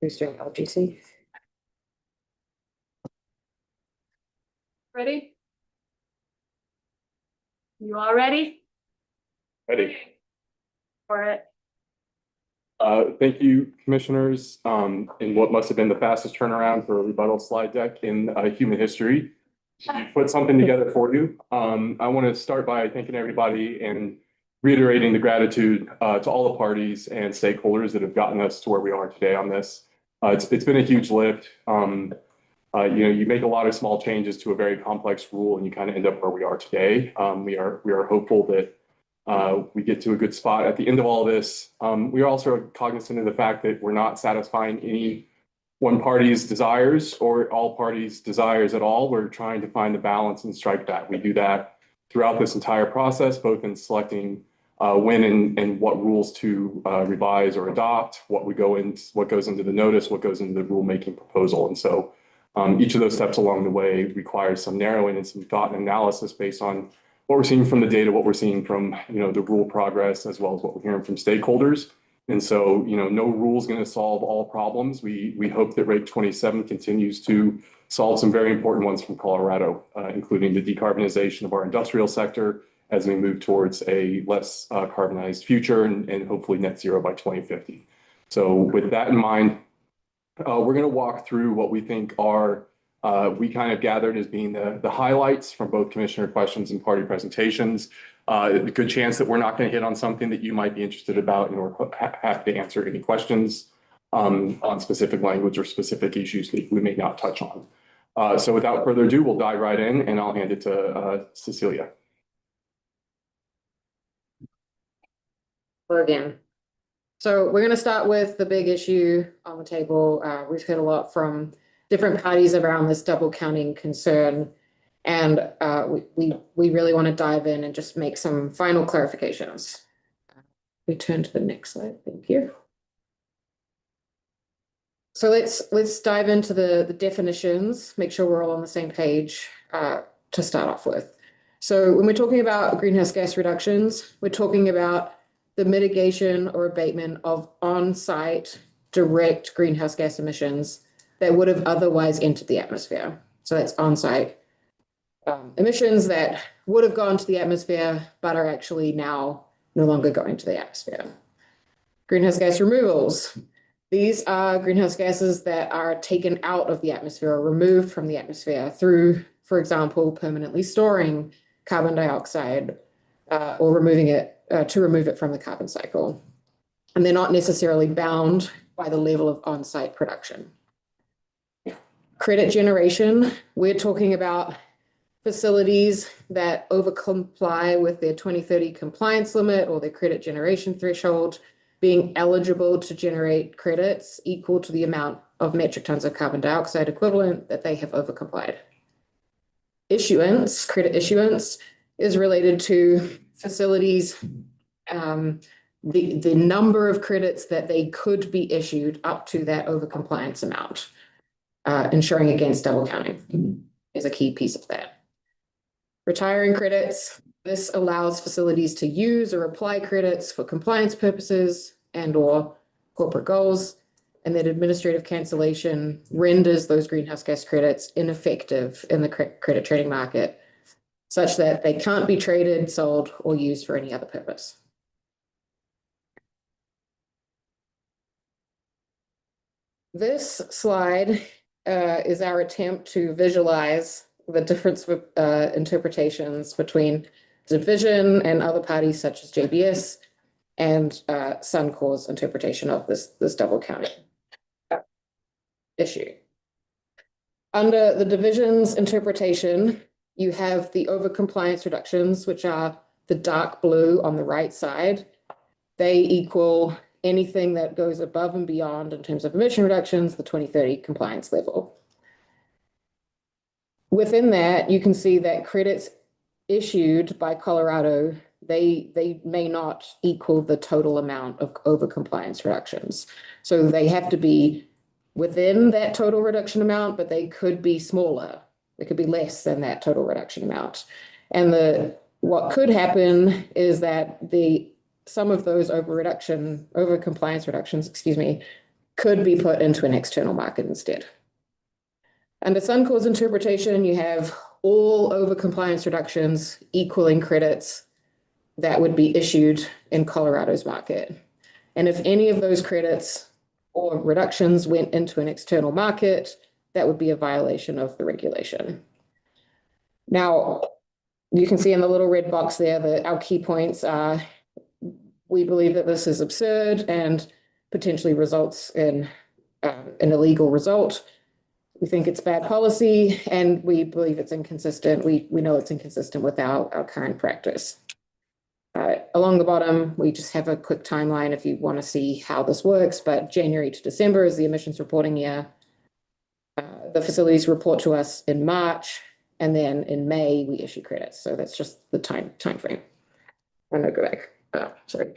Who's doing LGC? Ready? You all ready? Ready. For it. Thank you, commissioners, in what must have been the fastest turnaround for a rebuttal slide deck in human history. We put something together for you. I want to start by thanking everybody and reiterating the gratitude to all the parties and stakeholders that have gotten us to where we are today on this. It's been a huge lift. You make a lot of small changes to a very complex rule and you kind of end up where we are today. We are hopeful that we get to a good spot at the end of all this. We are also cognizant of the fact that we're not satisfying any one party's desires or all parties' desires at all. We're trying to find the balance and strike that. We do that throughout this entire process, both in selecting when and what rules to revise or adopt, what goes into the notice, what goes into the rulemaking proposal. And so each of those steps along the way requires some narrowing and some thought and analysis based on what we're seeing from the data, what we're seeing from the rule progress, as well as what we're hearing from stakeholders. And so, no rule is going to solve all problems. We hope that Rate 27 continues to solve some very important ones from Colorado, including the decarbonization of our industrial sector as we move towards a less carbonized future and hopefully net zero by 2050. So with that in mind, we're going to walk through what we think are we kind of gathered as being the highlights from both commissioner questions and party presentations. A good chance that we're not going to hit on something that you might be interested about, and we're happy to answer any questions on specific language or specific issues that we may not touch on. So without further ado, we'll dive right in and I'll hand it to Cecilia. Hello again. So we're going to start with the big issue on the table. We've heard a lot from different parties around this double counting concern. And we really want to dive in and just make some final clarifications. We turn to the next slide. Thank you. So let's dive into the definitions, make sure we're all on the same page to start off with. So when we're talking about greenhouse gas reductions, we're talking about the mitigation or abatement of on-site direct greenhouse gas emissions that would have otherwise entered the atmosphere. So that's on-site emissions that would have gone to the atmosphere, but are actually now no longer going to the atmosphere. Greenhouse gas removals. These are greenhouse gases that are taken out of the atmosphere or removed from the atmosphere through, for example, permanently storing carbon dioxide or removing it to remove it from the carbon cycle. And they're not necessarily bound by the level of on-site production. Credit generation, we're talking about facilities that overcomply with their 2030 compliance limit or their credit generation threshold being eligible to generate credits equal to the amount of metric tons of carbon dioxide equivalent that they have overcomplied. Issuance, credit issuance is related to facilities, the number of credits that they could be issued up to that overcompliance amount. Ensuring against double counting is a key piece of that. Retiring credits, this allows facilities to use or apply credits for compliance purposes and or corporate goals, and then administrative cancellation renders those greenhouse gas credits ineffective in the credit trading market, such that they can't be traded, sold, or used for any other purpose. This slide is our attempt to visualize the difference of interpretations between division and other parties such as JBS and Suncor's interpretation of this double counting issue. Under the division's interpretation, you have the overcompliance reductions, which are the dark blue on the right side. They equal anything that goes above and beyond in terms of emission reductions, the 2030 compliance level. Within that, you can see that credits issued by Colorado, they may not equal the total amount of overcompliance reductions. So they have to be within that total reduction amount, but they could be smaller. They could be less than that total reduction amount. And what could happen is that some of those overcompliance reductions, could be put into an external market instead. Under Suncor's interpretation, you have all over compliance reductions equaling credits that would be issued in Colorado's market. And if any of those credits or reductions went into an external market, that would be a violation of the regulation. Now, you can see in the little red box there that our key points are, we believe that this is absurd and potentially results in an illegal result. We think it's bad policy, and we believe it's inconsistent. We know it's inconsistent with our current practice. Along the bottom, we just have a quick timeline if you want to see how this works, but January to December is the emissions reporting year. The facilities report to us in March, and then in May, we issue credits. So that's just the time frame. I'm going to go back. Sorry.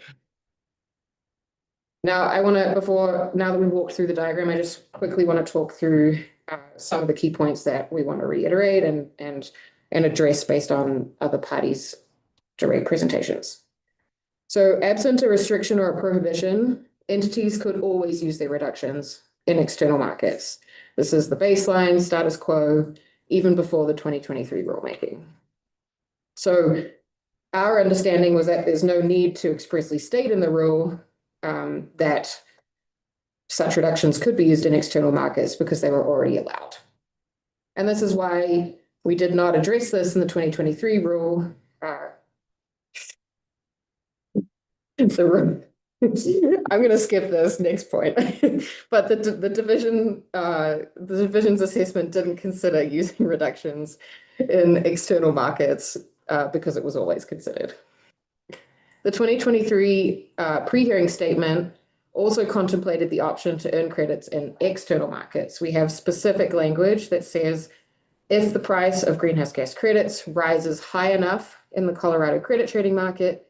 Now, now that we walk through the diagram, I just quickly want to talk through some of the key points that we want to reiterate and address based on other parties' direct presentations. So absent a restriction or a prohibition, entities could always use their reductions in external markets. This is the baseline status quo, even before the 2023 rulemaking. So our understanding was that there's no need to expressly state in the rule that such reductions could be used in external markets because they were already allowed. And this is why we did not address this in the 2023 rule. I'm going to skip this next point, but the division's assessment didn't consider using reductions in external markets because it was always considered. The 2023 pre-hearing statement also contemplated the option to earn credits in external markets. We have specific language that says if the price of greenhouse gas credits rises high enough in the Colorado credit trading market,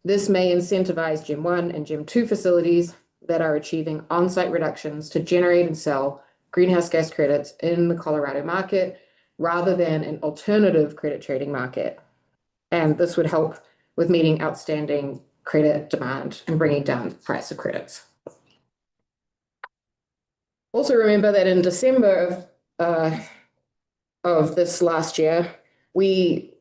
this may incentivize Gen 1 and Gen 2 facilities that are achieving on-site reductions to generate and sell greenhouse gas credits in the Colorado market rather than an alternative credit trading market. And this would help with meeting outstanding credit demand and bringing down the price of credits. Also remember that in December of this last year, we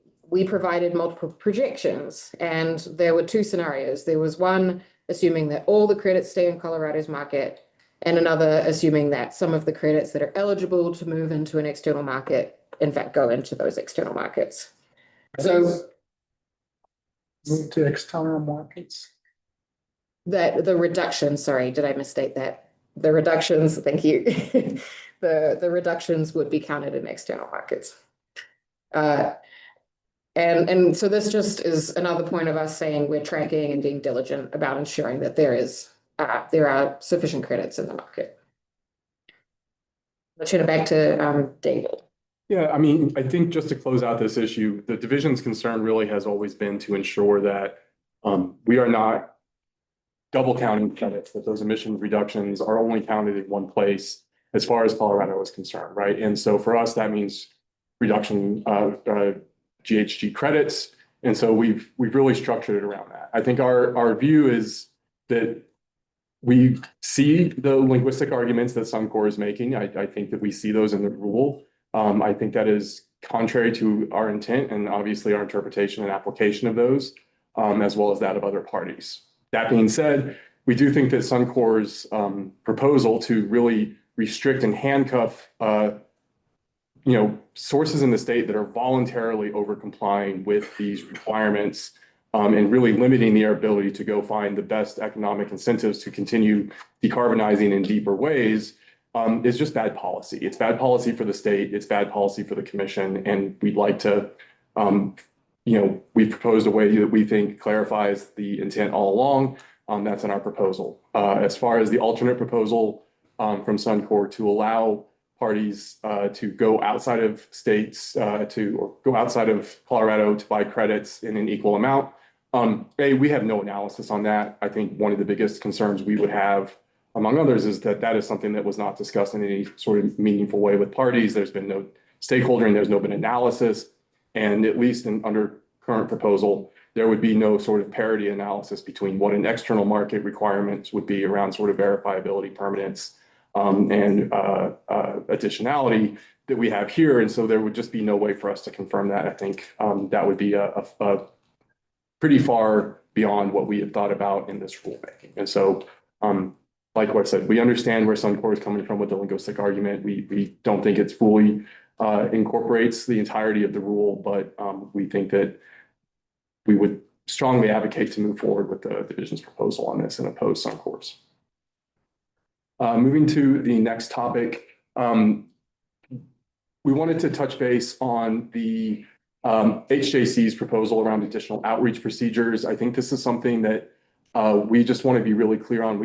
provided multiple projections, and there were two scenarios. There was one assuming that all the credits stay in Colorado's market, and another assuming that some of the credits that are eligible to move into an external market, in fact, go into those external markets. So move to external markets. That the reduction, sorry, did I misstate that? The reductions, thank you. The reductions would be counted in external markets. And so this just is another point of us saying we're tracking and being diligent about ensuring that there are sufficient credits in the market. Let's turn it back to David. Yeah, I mean, I think just to close out this issue, the division's concern really has always been to ensure that we are not double counting credits, that those emission reductions are only counted in one place as far as Colorado is concerned, right? And so for us, that means reduction of GHG credits. And so we've really structured it around that. I think our view is that we see the linguistic arguments that Suncor is making. I think that we see those in the rule. I think that is contrary to our intent and obviously our interpretation and application of those, as well as that of other parties. That being said, we do think that Suncor's proposal to really restrict and handcuff sources in the state that are voluntarily over complying with these requirements and really limiting their ability to go find the best economic incentives to continue decarbonizing in deeper ways is just bad policy. It's bad policy for the state. It's bad policy for the commission. And we'd like to, we've proposed a way that we think clarifies the intent all along. That's in our proposal. As far as the alternate proposal from Suncor to allow parties to go outside of states or go outside of Colorado to buy credits in an equal amount. We have no analysis on that. I think one of the biggest concerns we would have, among others, is that that is something that was not discussed in any sort of meaningful way with parties. There's been no stakeholder and there's no been analysis. And at least under current proposal, there would be no sort of parity analysis between what an external market requirements would be around sort of verifiability, permanence, and additionality that we have here. And so there would just be no way for us to confirm that. I think that would be a pretty far beyond what we had thought about in this rulemaking. And so, like what I said, we understand where Suncor is coming from with the linguistic argument. We don't think it's fully incorporates the entirety of the rule, but we think that we would strongly advocate to move forward with the division's proposal on this and oppose Suncor's. Moving to the next topic, we wanted to touch base on the HJC's proposal around additional outreach procedures. I think this is something that we just want to be really clear on.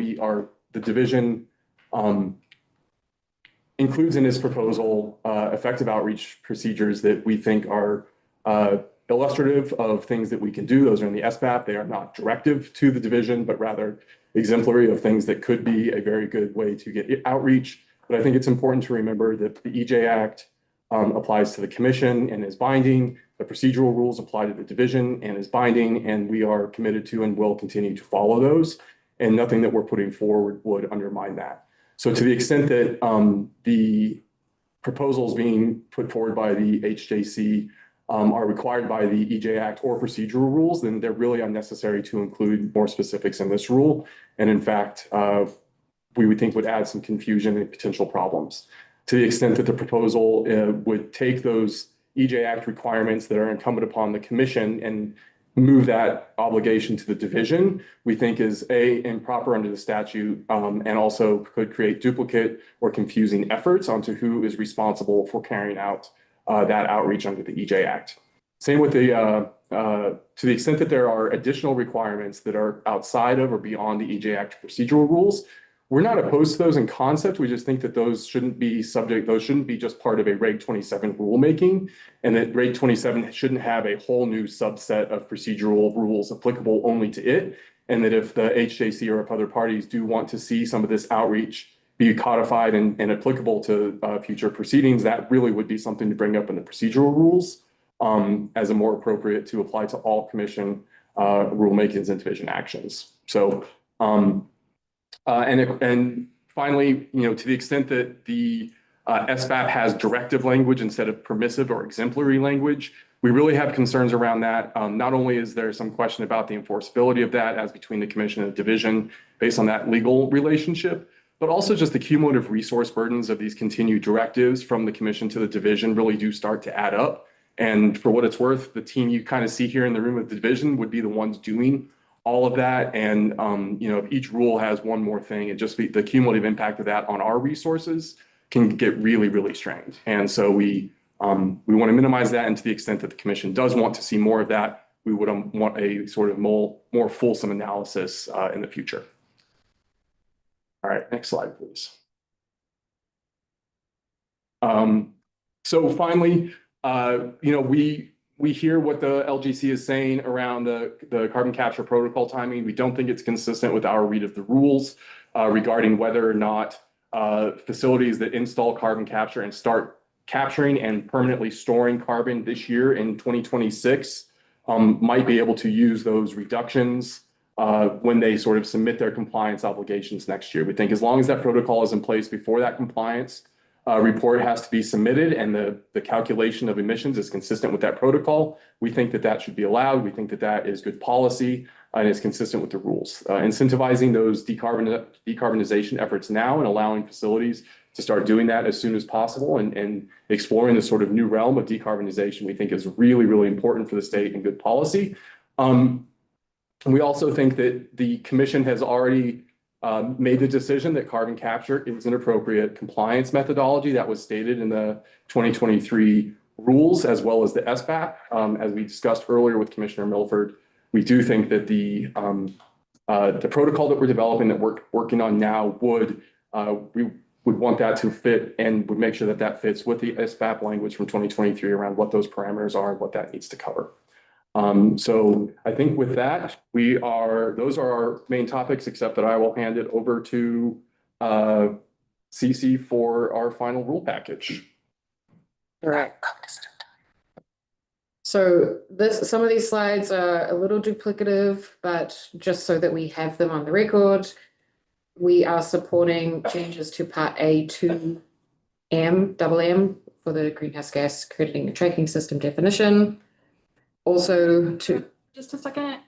The division includes in this proposal effective outreach procedures that we think are illustrative of things that we can do. Those are in the SBAP. They are not directive to the division, but rather exemplary of things that could be a very good way to get outreach. But I think it's important to remember that the EJ Act applies to the commission and is binding. The procedural rules apply to the division and is binding, and we are committed to and will continue to follow those. And nothing that we're putting forward would undermine that. So to the extent that the proposals being put forward by the HJC are required by the EJ Act or procedural rules, then they're really unnecessary to include more specifics in this rule. And in fact, we would think would add some confusion and potential problems. To the extent that the proposal would take those EJ Act requirements that are incumbent upon the commission and move that obligation to the division, we think is improper under the statute, and also could create duplicate or confusing efforts onto who is responsible for carrying out that outreach under the EJ Act. Same with to the extent that there are additional requirements that are outside of or beyond the EJ Act procedural rules, we're not opposed to those in concept. We just think that those shouldn't be just part of a Reg 27 rulemaking, and that Reg 27 shouldn't have a whole new subset of procedural rules applicable only to it. And that if the HJC or if other parties do want to see some of this outreach be codified and applicable to future proceedings, that really would be something to bring up in the procedural rules as a more appropriate to apply to all commission rulemakings and division actions. So, and finally, to the extent that the SBAP has directive language instead of permissive or exemplary language, we really have concerns around that. Not only is there some question about the enforceability of that as between the commission and the division based on that legal relationship, but also just the cumulative resource burdens of these continued directives from the commission to the division really do start to add up. And for what it's worth, the team you kind of see here in the room of the division would be the ones doing all of that. And, if each rule has one more thing, it just be the cumulative impact of that on our resources can get really, really strained. And so we want to minimize that. And to the extent that the commission does want to see more of that, we would want a sort of more fulsome analysis in the future. All right, next slide, please. So finally, we hear what the LGC is saying around the carbon capture protocol timing. We don't think it's consistent with our read of the rules regarding whether or not facilities that install carbon capture and start capturing and permanently storing carbon this year in 2026 might be able to use those reductions when they sort of submit their compliance obligations next year. We think as long as that protocol is in place before that compliance report has to be submitted and the calculation of emissions is consistent with that protocol, we think that that should be allowed. We think that that is good policy and is consistent with the rules. Incentivizing those decarbonization efforts now and allowing facilities to start doing that as soon as possible and exploring this sort of new realm of decarbonization, we think is really, really important for the state and good policy. We also think that the commission has already made the decision that carbon capture is an appropriate compliance methodology that was stated in the 2023 rules as well as the SBAP. As we discussed earlier with Commissioner Milford, we do think that the protocol that we're developing that we're working on now we would want that to fit and would make sure that that fits with the SBAP language from 2023 around what those parameters are and what that needs to cover. So I think with that, those are our main topics, except that I will hand it over to CC for our final rule package. All right. So some of these slides are a little duplicative, but just so that we have them on the record, we are supporting changes to Part A2M, double M, for the greenhouse gas crediting and tracking system definition. Also to... Just a second.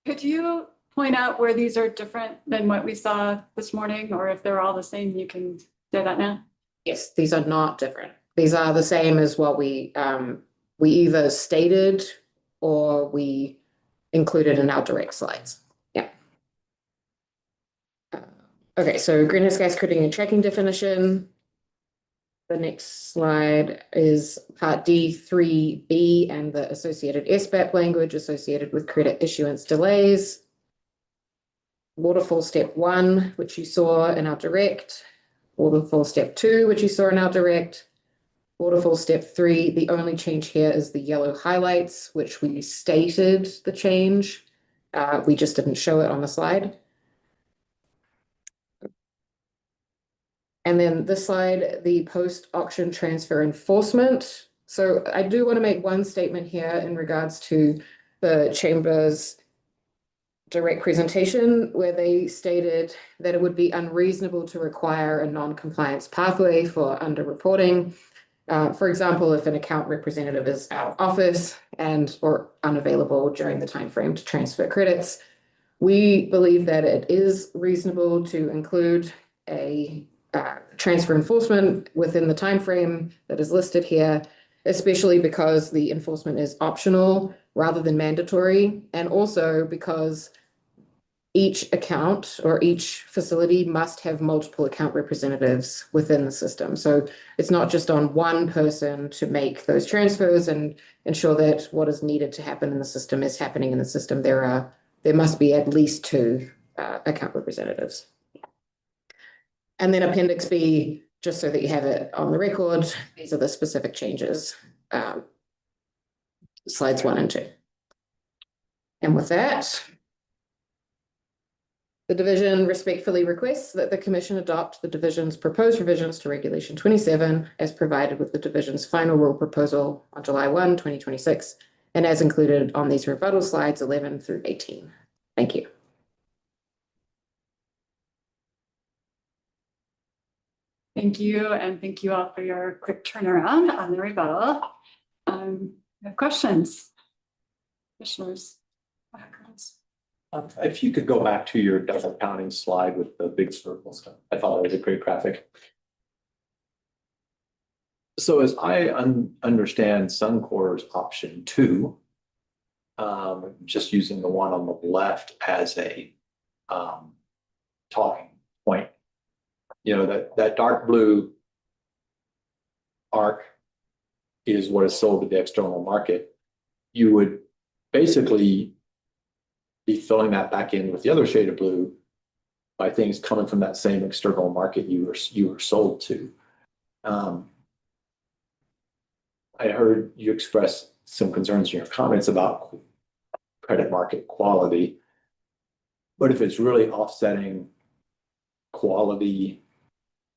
Could you point out where these are different than what we saw this morning, or if they're all the same, you can say that now? Yes, these are not different. These are the same as what we either stated or we included in our direct slides. Yeah. Okay, so greenhouse gas crediting and tracking definition. The next slide is Part D3B and the associated SBAP language associated with credit issuance delays. Waterfall step 1, which you saw in our direct. Waterfall step 2, which you saw in our direct. Waterfall step 3, the only change here is the yellow highlights, which we stated the change. We just didn't show it on the slide. And then this slide, the post-auction transfer enforcement. So I do want to make one statement here in regards to the Chamber's direct presentation, where they stated that it would be unreasonable to require a non-compliance pathway for underreporting. For example, if an account representative is out of office or unavailable during the timeframe to transfer credits, we believe that it is reasonable to include a transfer enforcement within the timeframe that is listed here, especially because the enforcement is optional rather than mandatory, and also because each account or each facility must have multiple account representatives within the system. So it's not just on one person to make those transfers and ensure that what is needed to happen in the system is happening in the system. There must be at least 2 account representatives. And then Appendix B, just so that you have it on the record, these are the specific changes, slides 1 and 2. And with that, the division respectfully requests that the Commission adopt the division's proposed revisions to Regulation 27 as provided with the division's final rule proposal on July 1, 2026, and as included on these rebuttal slides 11 through 18. Thank you. Thank you, and thank you all for your quick turnaround on the rebuttal. I have questions? Commissioners? If you could go back to your double counting slide with the big circles, I thought it was a great graphic. So as I understand Suncor's option 2, just using the one on the left as a talking point, you know, that dark blue arc is what is sold to the external market. You would basically be filling that back in with the other shade of blue by things coming from that same external market you were sold to. I heard you express some concerns in your comments about credit market quality, but if it's really offsetting quality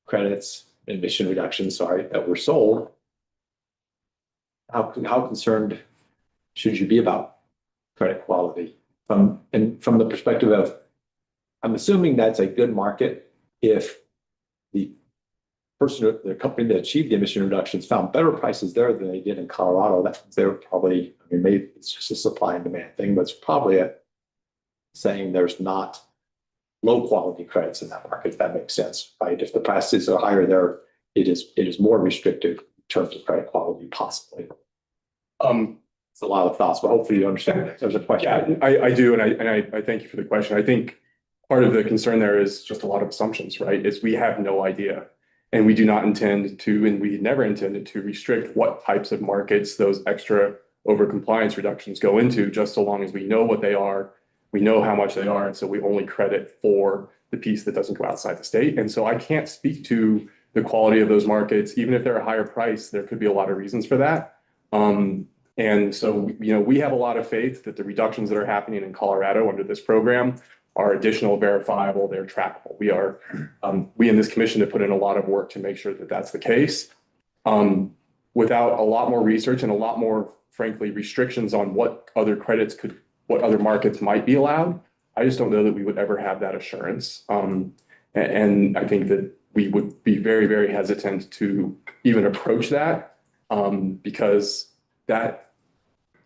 credits, emission reductions, that were sold, how concerned should you be about credit quality? From the perspective of, I'm assuming that's a good market if the company that achieved the emission reductions found better prices there than they did in Colorado. They're probably, maybe it's just a supply and demand thing, but it's probably saying there's not low quality credits in that market, if that makes sense, right? If the prices are higher there, it is more restrictive in terms of credit quality, possibly. It's a lot of thoughts, but hopefully you understand. There's a question. Yeah, I do, and I thank you for the question. I think part of the concern there is just a lot of assumptions, right? We have no idea, and we do not intend to, and we never intended to restrict what types of markets those extra over-compliance reductions go into, just so long as we know what they are, we know how much they are, and so we only credit for the piece that doesn't go outside the state. And so I can't speak to the quality of those markets. Even if they're a higher price, there could be a lot of reasons for that. And so, we have a lot of faith that the reductions that are happening in Colorado under this program are additional, verifiable, they're trackable. We in this commission have put in a lot of work to make sure that that's the case. without a lot more research and a lot more, frankly, restrictions on what other what other markets might be allowed, I just don't know that we would ever have that assurance. And I think that we would be very, very hesitant to even approach that, because that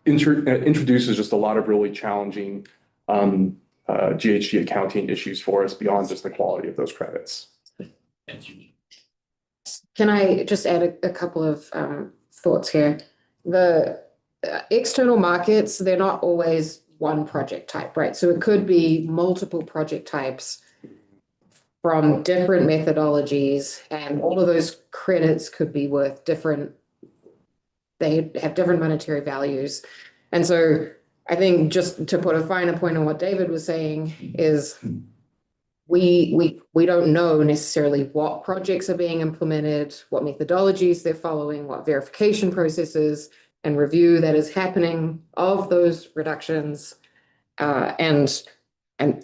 introduces just a lot of really challenging GHG accounting issues for us beyond just the quality of those credits. Can I just add a couple of thoughts here? The external markets, they're not always one project type, right? So it could be multiple project types from different methodologies, and all of those credits could be worth different, they have different monetary values. And so I think, just to put a finer point on what David was saying, is we don't know necessarily what projects are being implemented, what methodologies they're following, what verification processes and review that is happening of those reductions. And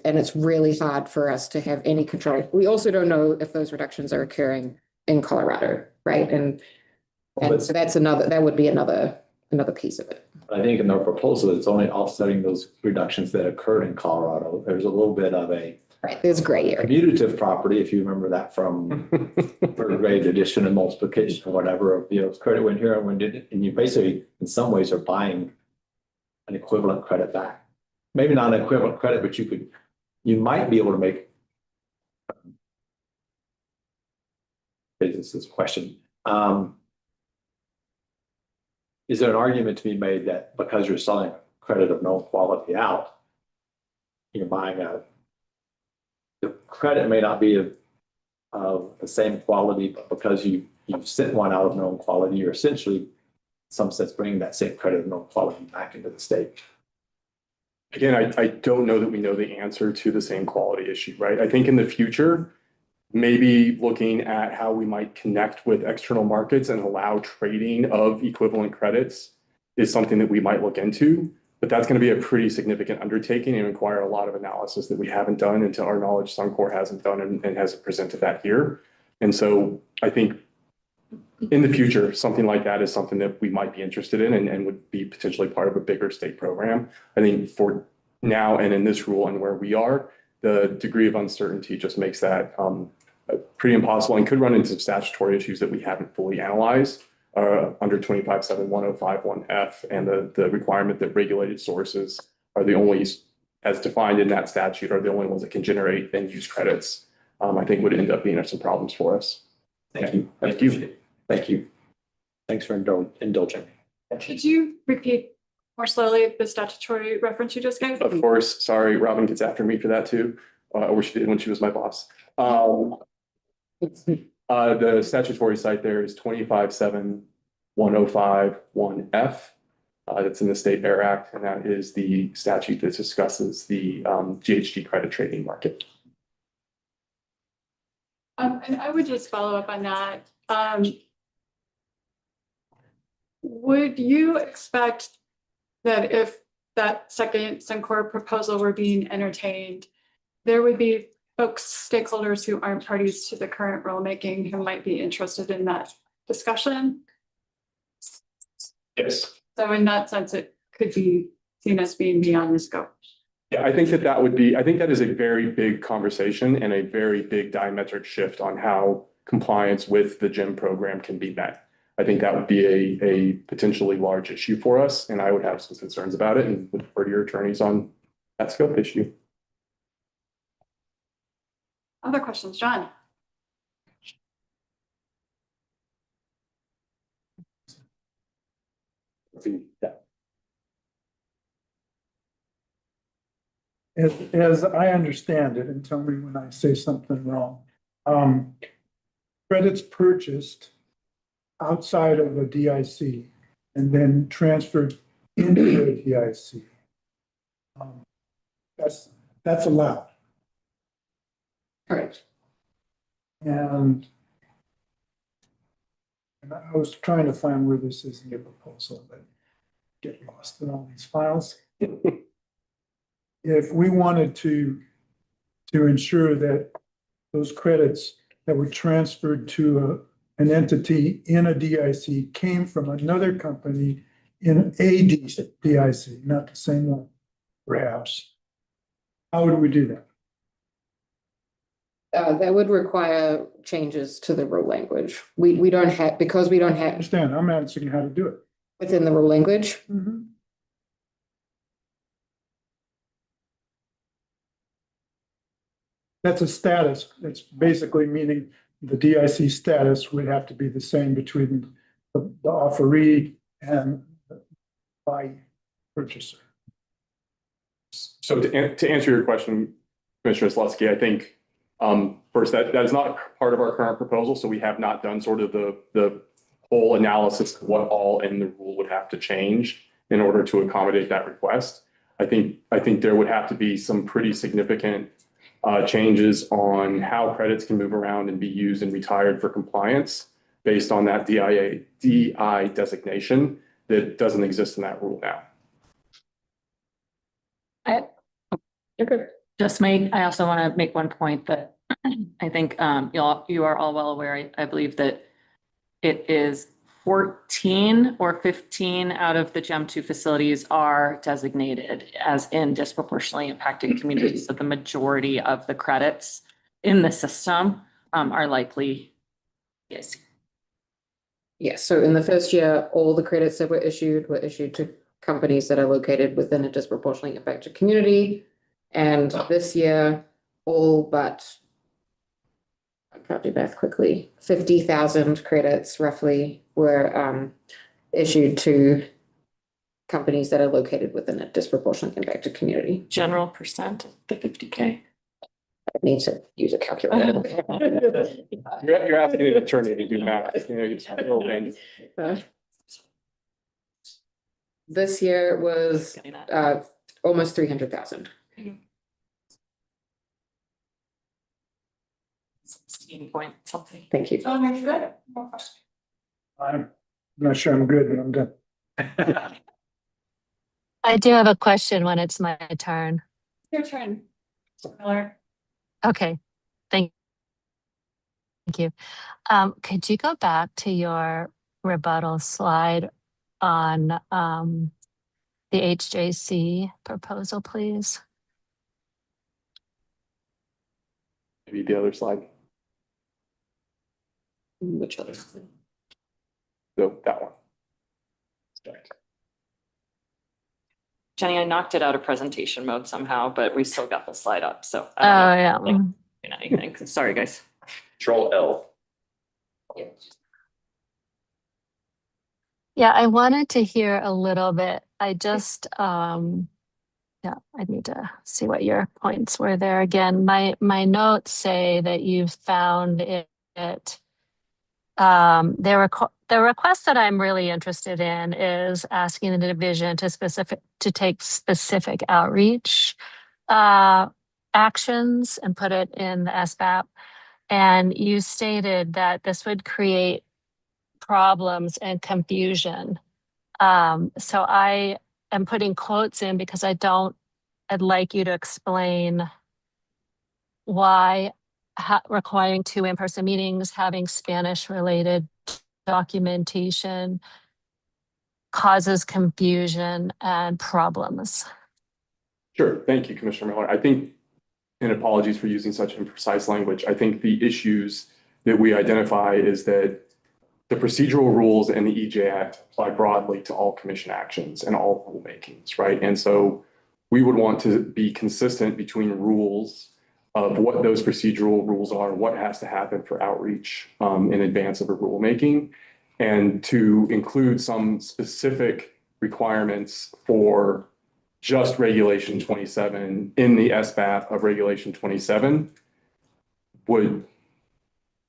it's really hard for us to have any control. We also don't know if those reductions are occurring in Colorado, right? And so that would be another piece of it. I think in our proposal, it's only offsetting those reductions that occurred in Colorado. There's a little bit of a right. There's gray area. Commutative property, if you remember that from third grade addition and multiplication or whatever, credit went here and when did it, and you basically, in some ways, are buying an equivalent credit back. Maybe not an equivalent credit, but you might be able to make. This is a question. Is there an argument to be made that because you're selling credit of known quality out, you're buying the credit may not be of the same quality, but because you've sent one out of known quality, you're essentially, in some sense, bringing that same credit of known quality back into the state? Again, I don't know that we know the answer to the same quality issue, right? I think in the future, maybe looking at how we might connect with external markets and allow trading of equivalent credits is something that we might look into, but that's going to be a pretty significant undertaking and require a lot of analysis that we haven't done, and to our knowledge, Suncor hasn't done and hasn't presented that here. And so I think in the future, something like that is something that we might be interested in and would be potentially part of a bigger state program. I think for now and in this rule and where we are, the degree of uncertainty just makes that pretty impossible and could run into statutory issues that we haven't fully analyzed under 25.7.1051F and the requirement that regulated sources are the only, as defined in that statute, are the only ones that can generate and use credits. I think would end up being some problems for us. Thank you. Thank you. Thank you. Thanks for indulging. Could you repeat more slowly the statutory reference you just gave? Of course. Sorry, Robin gets after me for that too. Or she did when she was my boss. The statutory site there is 25.7.1051F. That's in the State Air Act, and that is the statute that discusses the GHG credit trading market. And I would just follow up on that. Would you expect that if that second Suncor proposal were being entertained, there would be stakeholders who aren't parties to the current rulemaking who might be interested in that discussion? Yes. So in that sense, it could be seen as being beyond the scope. Yeah, I think that is a very big conversation and a very big diametric shift on how compliance with the GEM program can be met. I think that would be a potentially large issue for us, and I would have some concerns about it and would refer to your attorneys on that scope issue. Other questions, John? As I understand it, and tell me when I say something wrong, credits purchased outside of a DIC and then transferred into a DIC. That's allowed. Correct. And I was trying to find where this is in your proposal, but get lost in all these files. If we wanted to ensure that those credits that were transferred to an entity in a DIC came from another company in a DIC, not the same one, perhaps. How would we do that? That would require changes to the rule language. We don't have, because we don't I have understand, I'm asking how to do it. within the rule language. That's a status. It's basically meaning the DIC status would have to be the same between the offeree and the buy purchaser. So to answer your question, Commissioner Slutsky, I think first that is not part of our current proposal. So we have not done sort of the whole analysis of what all in the rule would have to change in order to accommodate that request. I think there would have to be some pretty significant changes on how credits can move around and be used and retired for compliance based on that DI designation that doesn't exist in that rule now. I also want to make one point that I think you are all well aware. I believe that it is 14 or 15 out of the GEM 2 facilities are designated as in disproportionately impacted communities. So the majority of the credits in the system are likely, yes. Yes, so in the first year, all the credits that were issued to companies that are located within a disproportionately impacted community. And this year, all but, I can't do math quickly, 50,000 credits roughly were issued to companies that are located within a disproportionately impacted community. General percent of the 50K. I need to use a calculator. You're asking an attorney to do math. You know, it's a little dangerous. This year was almost 300,000. 16 point something. Thank you. I'm not sure I'm good, but I'm done. I do have a question when it's my turn. Your turn, Miller. Okay, thank you. Could you go back to your rebuttal slide on the HJC proposal, please? Maybe the other slide. Which other slide? No, that one. Jenny, I knocked it out of presentation mode somehow, but we still got the slide up. So Oh, yeah. Anything. Sorry, guys. Control L. Yeah, I wanted to hear a little bit. I just, yeah, I need to see what your points were there. Again, my notes say that you found it. The request that I'm really interested in is asking the division to take specific outreach actions and put it in the SBAP. And you stated that this would create problems and confusion. So I am putting quotes in because I'd like you to explain why requiring 2 in-person meetings, having Spanish-related documentation causes confusion and problems. Sure. Thank you, Commissioner Miller. I think, and apologies for using such imprecise language, I think the issues that we identify is that the procedural rules and the EJ Act apply broadly to all commission actions and all rulemakings, right? And so we would want to be consistent between rules of what those procedural rules are, what has to happen for outreach in advance of a rulemaking, and to include some specific requirements for just Regulation 27 in the SBAP of Regulation 27 would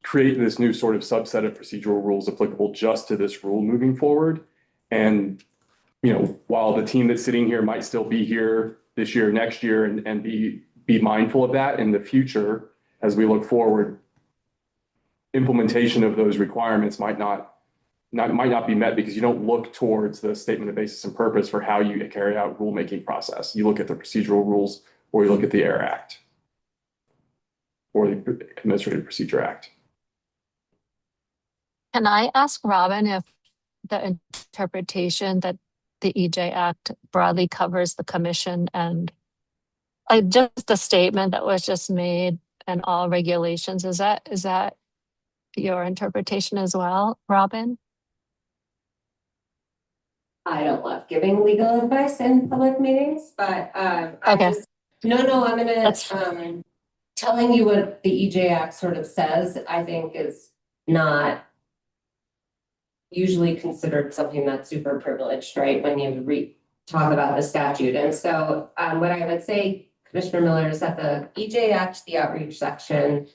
create this new sort of subset of procedural rules applicable just to this rule moving forward. And, you know, while the team that's sitting here might still be here this year, next year, and be mindful of that in the future, as we look forward, implementation of those requirements might not be met because you don't look towards the statement of basis and purpose for how you carry out rulemaking process. You look at the procedural rules, or you look at the AIR Act or the Administrative Procedure Act. Can I ask Robin if the interpretation that the EJ Act broadly covers the commission and just the statement that was just made and all regulations, is that your interpretation as well, Robin? I don't love giving legal advice in public meetings, but I'm just, I'm gonna, telling you what the EJ Act sort of says, I think is not usually considered something that's super privileged, right? When you talk about the statute. And so what I would say, Commissioner Miller, is that the EJ Act, the outreach section,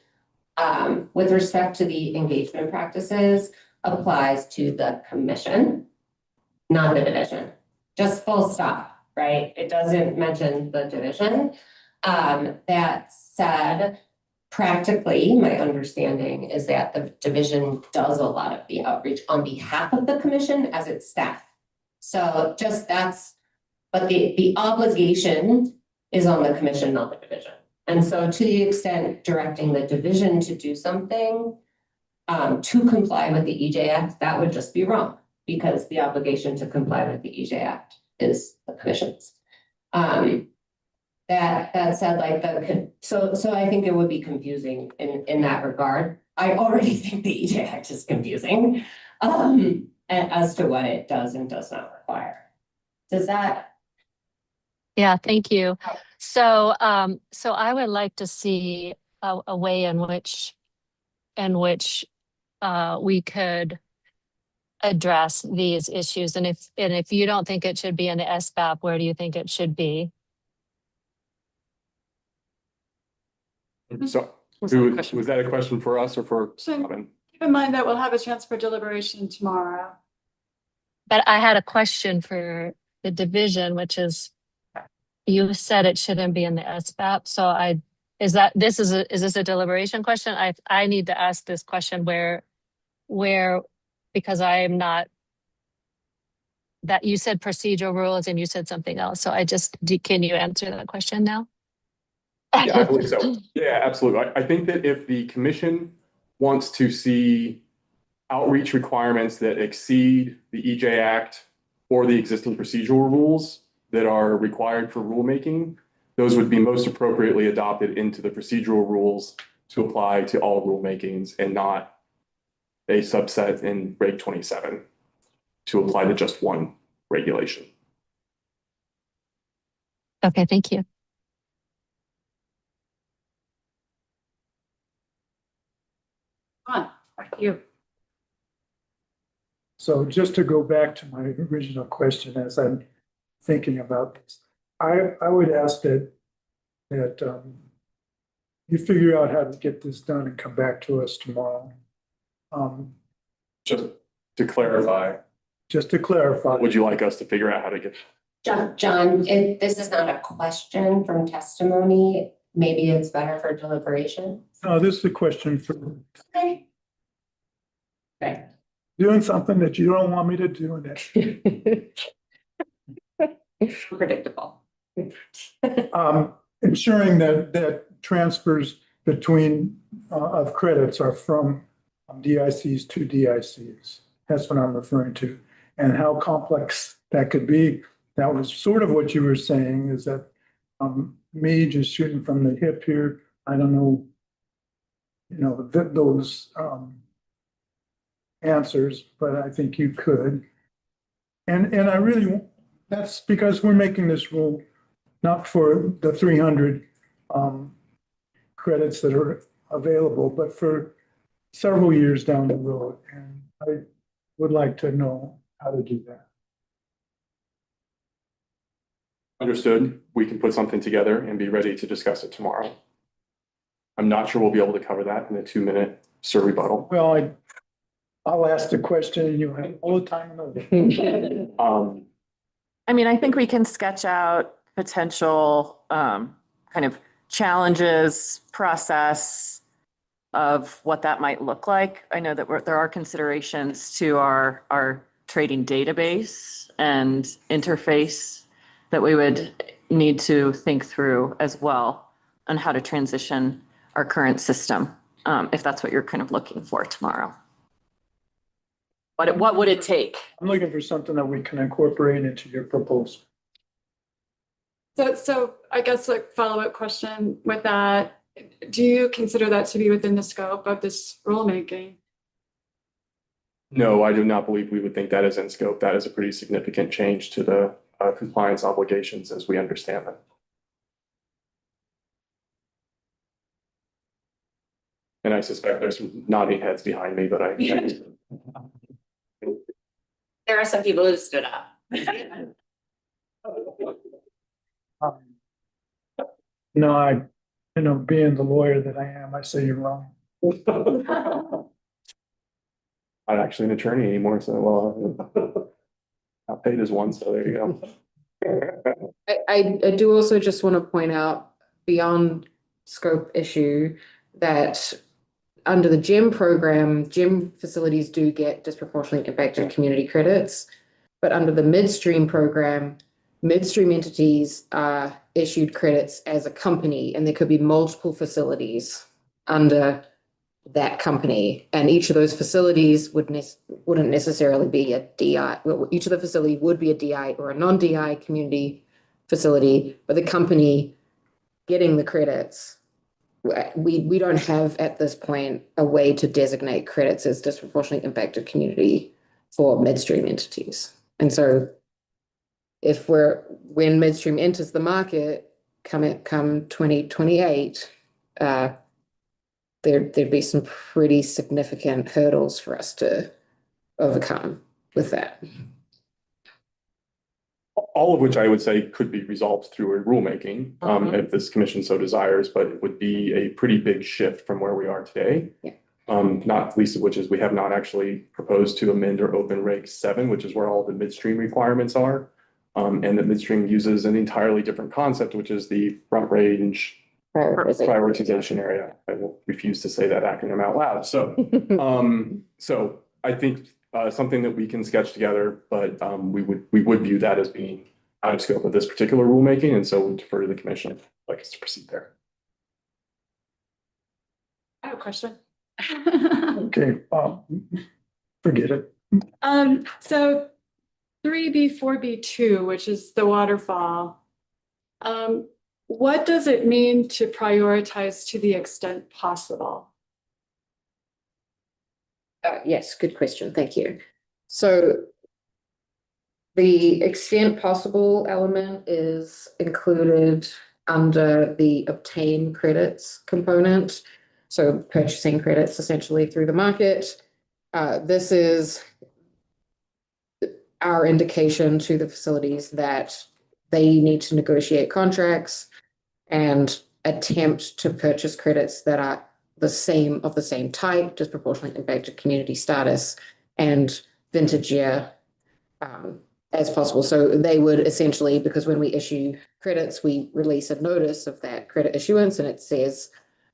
with respect to the engagement practices, applies to the commission, not the division. Just full stop, right? It doesn't mention the division. That said, practically, my understanding is that the division does a lot of the outreach on behalf of the commission as its staff. So just but the obligation is on the commission, not the division. And so to the extent directing the division to do something to comply with the EJ Act, that would just be wrong, because the obligation to comply with the EJ Act is the commission's. That said, so I think it would be confusing in that regard. I already think the EJ Act is confusing as to what it does and does not require. Does that? Yeah, thank you. So I would like to see a way in which we could address these issues. And if you don't think it should be in the SBAP, where do you think it should be? So was that a question for us or for Robin? Keep in mind that we'll have a chance for deliberation tomorrow. But I had a question for the division, which is, you said it shouldn't be in the SBAP. So is this a deliberation question? I need to ask this question where, because I am not, that you said procedural rules and you said something else. So can you answer that question now? Yeah, I believe so. Yeah, absolutely. I think that if the commission wants to see outreach requirements that exceed the EJ Act or the existing procedural rules that are required for rulemaking, those would be most appropriately adopted into the procedural rules to apply to all rulemakings and not a subset in Reg 27 to apply to just one regulation. Okay, thank you. Thank you. So just to go back to my original question, as I'm thinking about this, I would ask that you figure out how to get this done and come back to us tomorrow. Just to clarify. Would you like us to figure out how to get? John, this is not a question from testimony. Maybe it's better for deliberation. No, this is a question for. Okay. Okay. Doing something that you don't want me to do next. Predictable. Ensuring that transfers between of credits are from DICs to DICs. That's what I'm referring to. And how complex that could be. That was sort of what you were saying, is that me just shooting from the hip here, I don't know, those answers, but I think you could. And I really, that's because we're making this rule not for the 300 credits that are available, but for several years down the road. And I would like to know how to do that. Understood. We can put something together and be ready to discuss it tomorrow. I'm not sure we'll be able to cover that in a 2-minute Sir rebuttal. Well, I'll ask the question and you'll have all the time. I mean, I think we can sketch out potential kind of challenges, process of what that might look like. I know that there are considerations to our trading database and interface that we would need to think through as well on how to transition our current system, if that's what you're kind of looking for tomorrow. What would it take? I'm looking for something that we can incorporate into your proposal. So I guess like follow-up question with that, do you consider that to be within the scope of this rulemaking? No, I do not believe we would think that is in scope. That is a pretty significant change to the compliance obligations as we understand them. And I suspect there's some nodding heads behind me, but There are some people who stood up. No, being the lawyer that I am, I say you're wrong. I'm not actually an attorney anymore, so well, not paid as one, so there you go. I do also just want to point out beyond scope issue that under the GEM program, GEM facilities do get disproportionately impacted community credits. But under the midstream program, midstream entities are issued credits as a company, and there could be multiple facilities under that company. And each of those facilities wouldn't necessarily be a DI. Well, each of the facility would be a DI or a non-DI community facility, but the company getting the credits, we don't have at this point a way to designate credits as disproportionately impacted community for midstream entities. And so when midstream enters the market, come 2028, there'd be some pretty significant hurdles for us to overcome with that. All of which I would say could be resolved through a rulemaking, if this commission so desires, but it would be a pretty big shift from where we are today. Yeah. Not least of which is we have not actually proposed to amend or open Reg 7, which is where all the midstream requirements are. And that midstream uses an entirely different concept, which is the front range prioritization area. I will refuse to say that acronym out loud. So, so I think something that we can sketch together, but we would view that as being out of scope of this particular rulemaking, and so we defer to the commission. I'd like us to proceed there. I have a question. Okay, forget it. So 3B, 4B2, which is the waterfall. What does it mean to prioritize to the extent possible? Yes, good question. Thank you. So the extent possible element is included under the obtain credits component. So purchasing credits essentially through the market. This is our indication to the facilities that they need to negotiate contracts and attempt to purchase credits that are of the same type, disproportionately impacted community status and vintage year as possible. So they would essentially, because when we issue credits, we release a notice of that credit issuance, and it says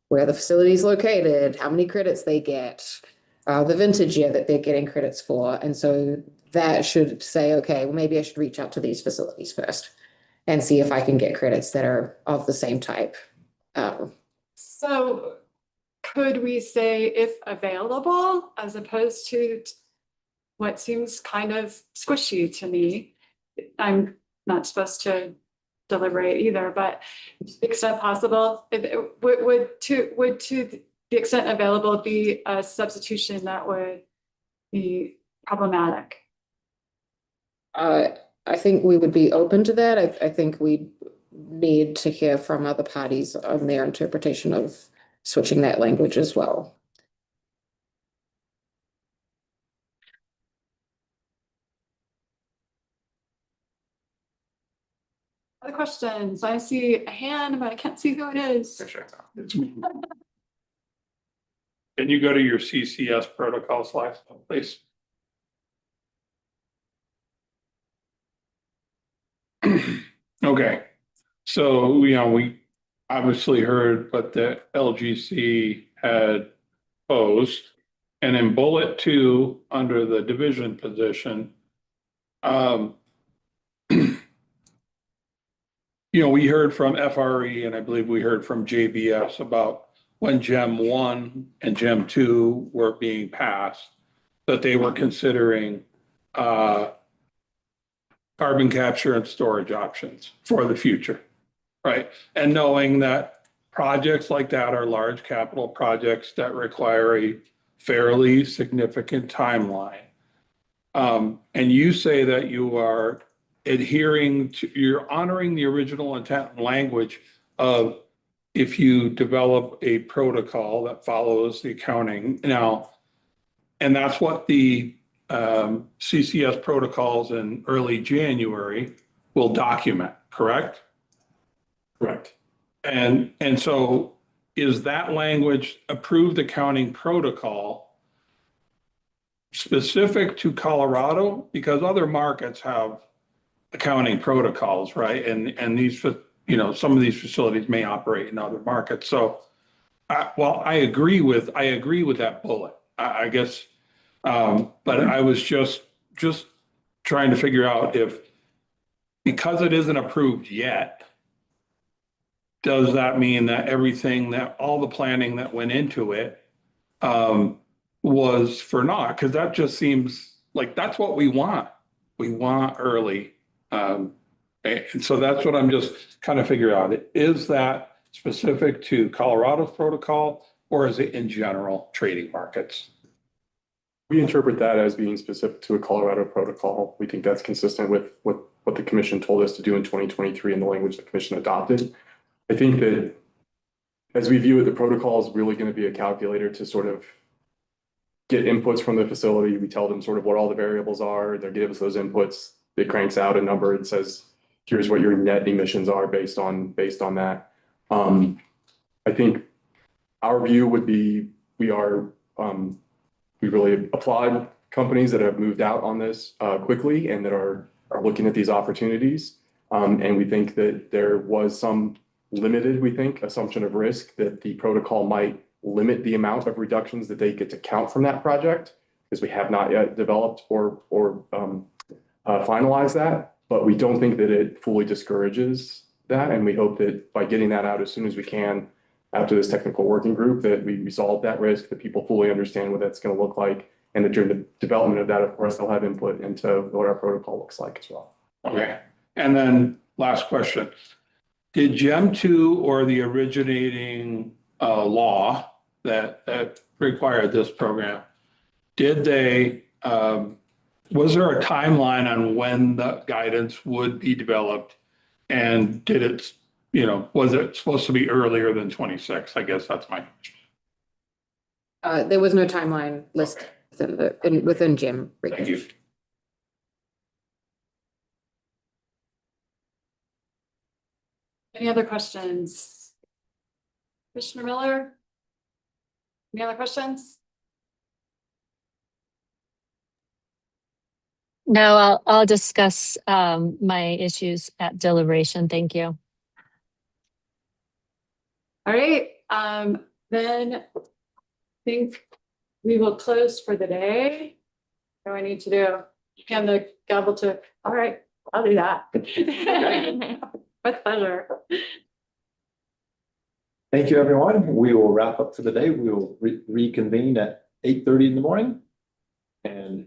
where the facility is located, how many credits they get, the vintage year that they're getting credits for. And so that should say, okay, well, maybe I should reach out to these facilities first and see if I can get credits that are of the same type. So could we say if available, as opposed to what seems kind of squishy to me? I'm not supposed to deliberate either, but to the extent possible, would to the extent available be a substitution that would be problematic? I think we would be open to that. I think we need to hear from other parties on their interpretation of switching that language as well. Other questions? I see a hand, but I can't see who it is. Can you go to your CCS protocol slides, please? Okay, so, we obviously heard what the LGC had posed. And in bullet 2, under the division position, we heard from FRE, and I believe we heard from JBS about when GEM 1 and GEM 2 were being passed. that they were considering carbon capture and storage options for the future, right? And knowing that projects like that are large capital projects that require a fairly significant timeline. And you say that you are you're honoring the original intent and language of if you develop a protocol that follows the accounting now, and that's what the CCS protocols in early January will document, correct? Correct. And so is that language approved accounting protocol specific to Colorado? Because other markets have accounting protocols, right? And these, some of these facilities may operate in other markets. So, I agree with that bullet, I guess. But I was just trying to figure out if, because it isn't approved yet, does that mean that all the planning that went into it was for naught? Because that just seems like that's what we want. We want early. And so that's what I'm just kind of figuring out. Is that specific to Colorado's protocol, or is it in general trading markets? We interpret that as being specific to a Colorado protocol. We think that's consistent with what the commission told us to do in 2023 and the language the commission adopted. I think that as we view it, the protocol is really going to be a calculator to sort of get inputs from the facility. We tell them sort of what all the variables are. They give us those inputs. It cranks out a number and says, here's what your net emissions are based on that. I think our view would be we really applaud companies that have moved out on this quickly and that are looking at these opportunities. And we think that there was some limited, assumption of risk that the protocol might limit the amount of reductions that they get to count from that project, because we have not yet developed or finalized that. But we don't think that it fully discourages that. And we hope that by getting that out as soon as we can after this technical working group, that we resolve that risk, that people fully understand what that's going to look like. And that during the development of that, of course, they'll have input into what our protocol looks like as well. Okay. And then last question. Did GEM2 or the originating law that required this program, was there a timeline on when the guidance would be developed? And was it supposed to be earlier than 26? I guess that's my question. There was no timeline listed within GEM. Thank you. Any other questions? Commissioner Miller? Any other questions? No, I'll discuss my issues at deliberation. Thank you. All right, then I think we will close for the day. What do I need to do? Hand the gavel to, all right, I'll do that. With pleasure. Thank you, everyone. We will wrap up for the day. We will reconvene at 8:30 in the morning and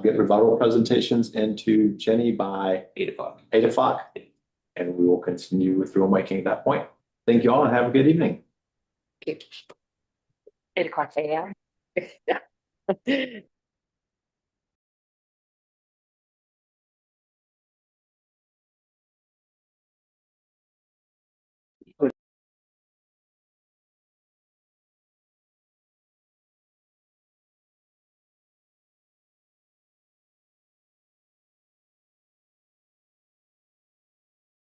get rebuttal presentations into Jenny by 8 o'clock. 8 o'clock. And we will continue with rulemaking at that point. Thank you all and have a good evening. 8 o'clock a.m.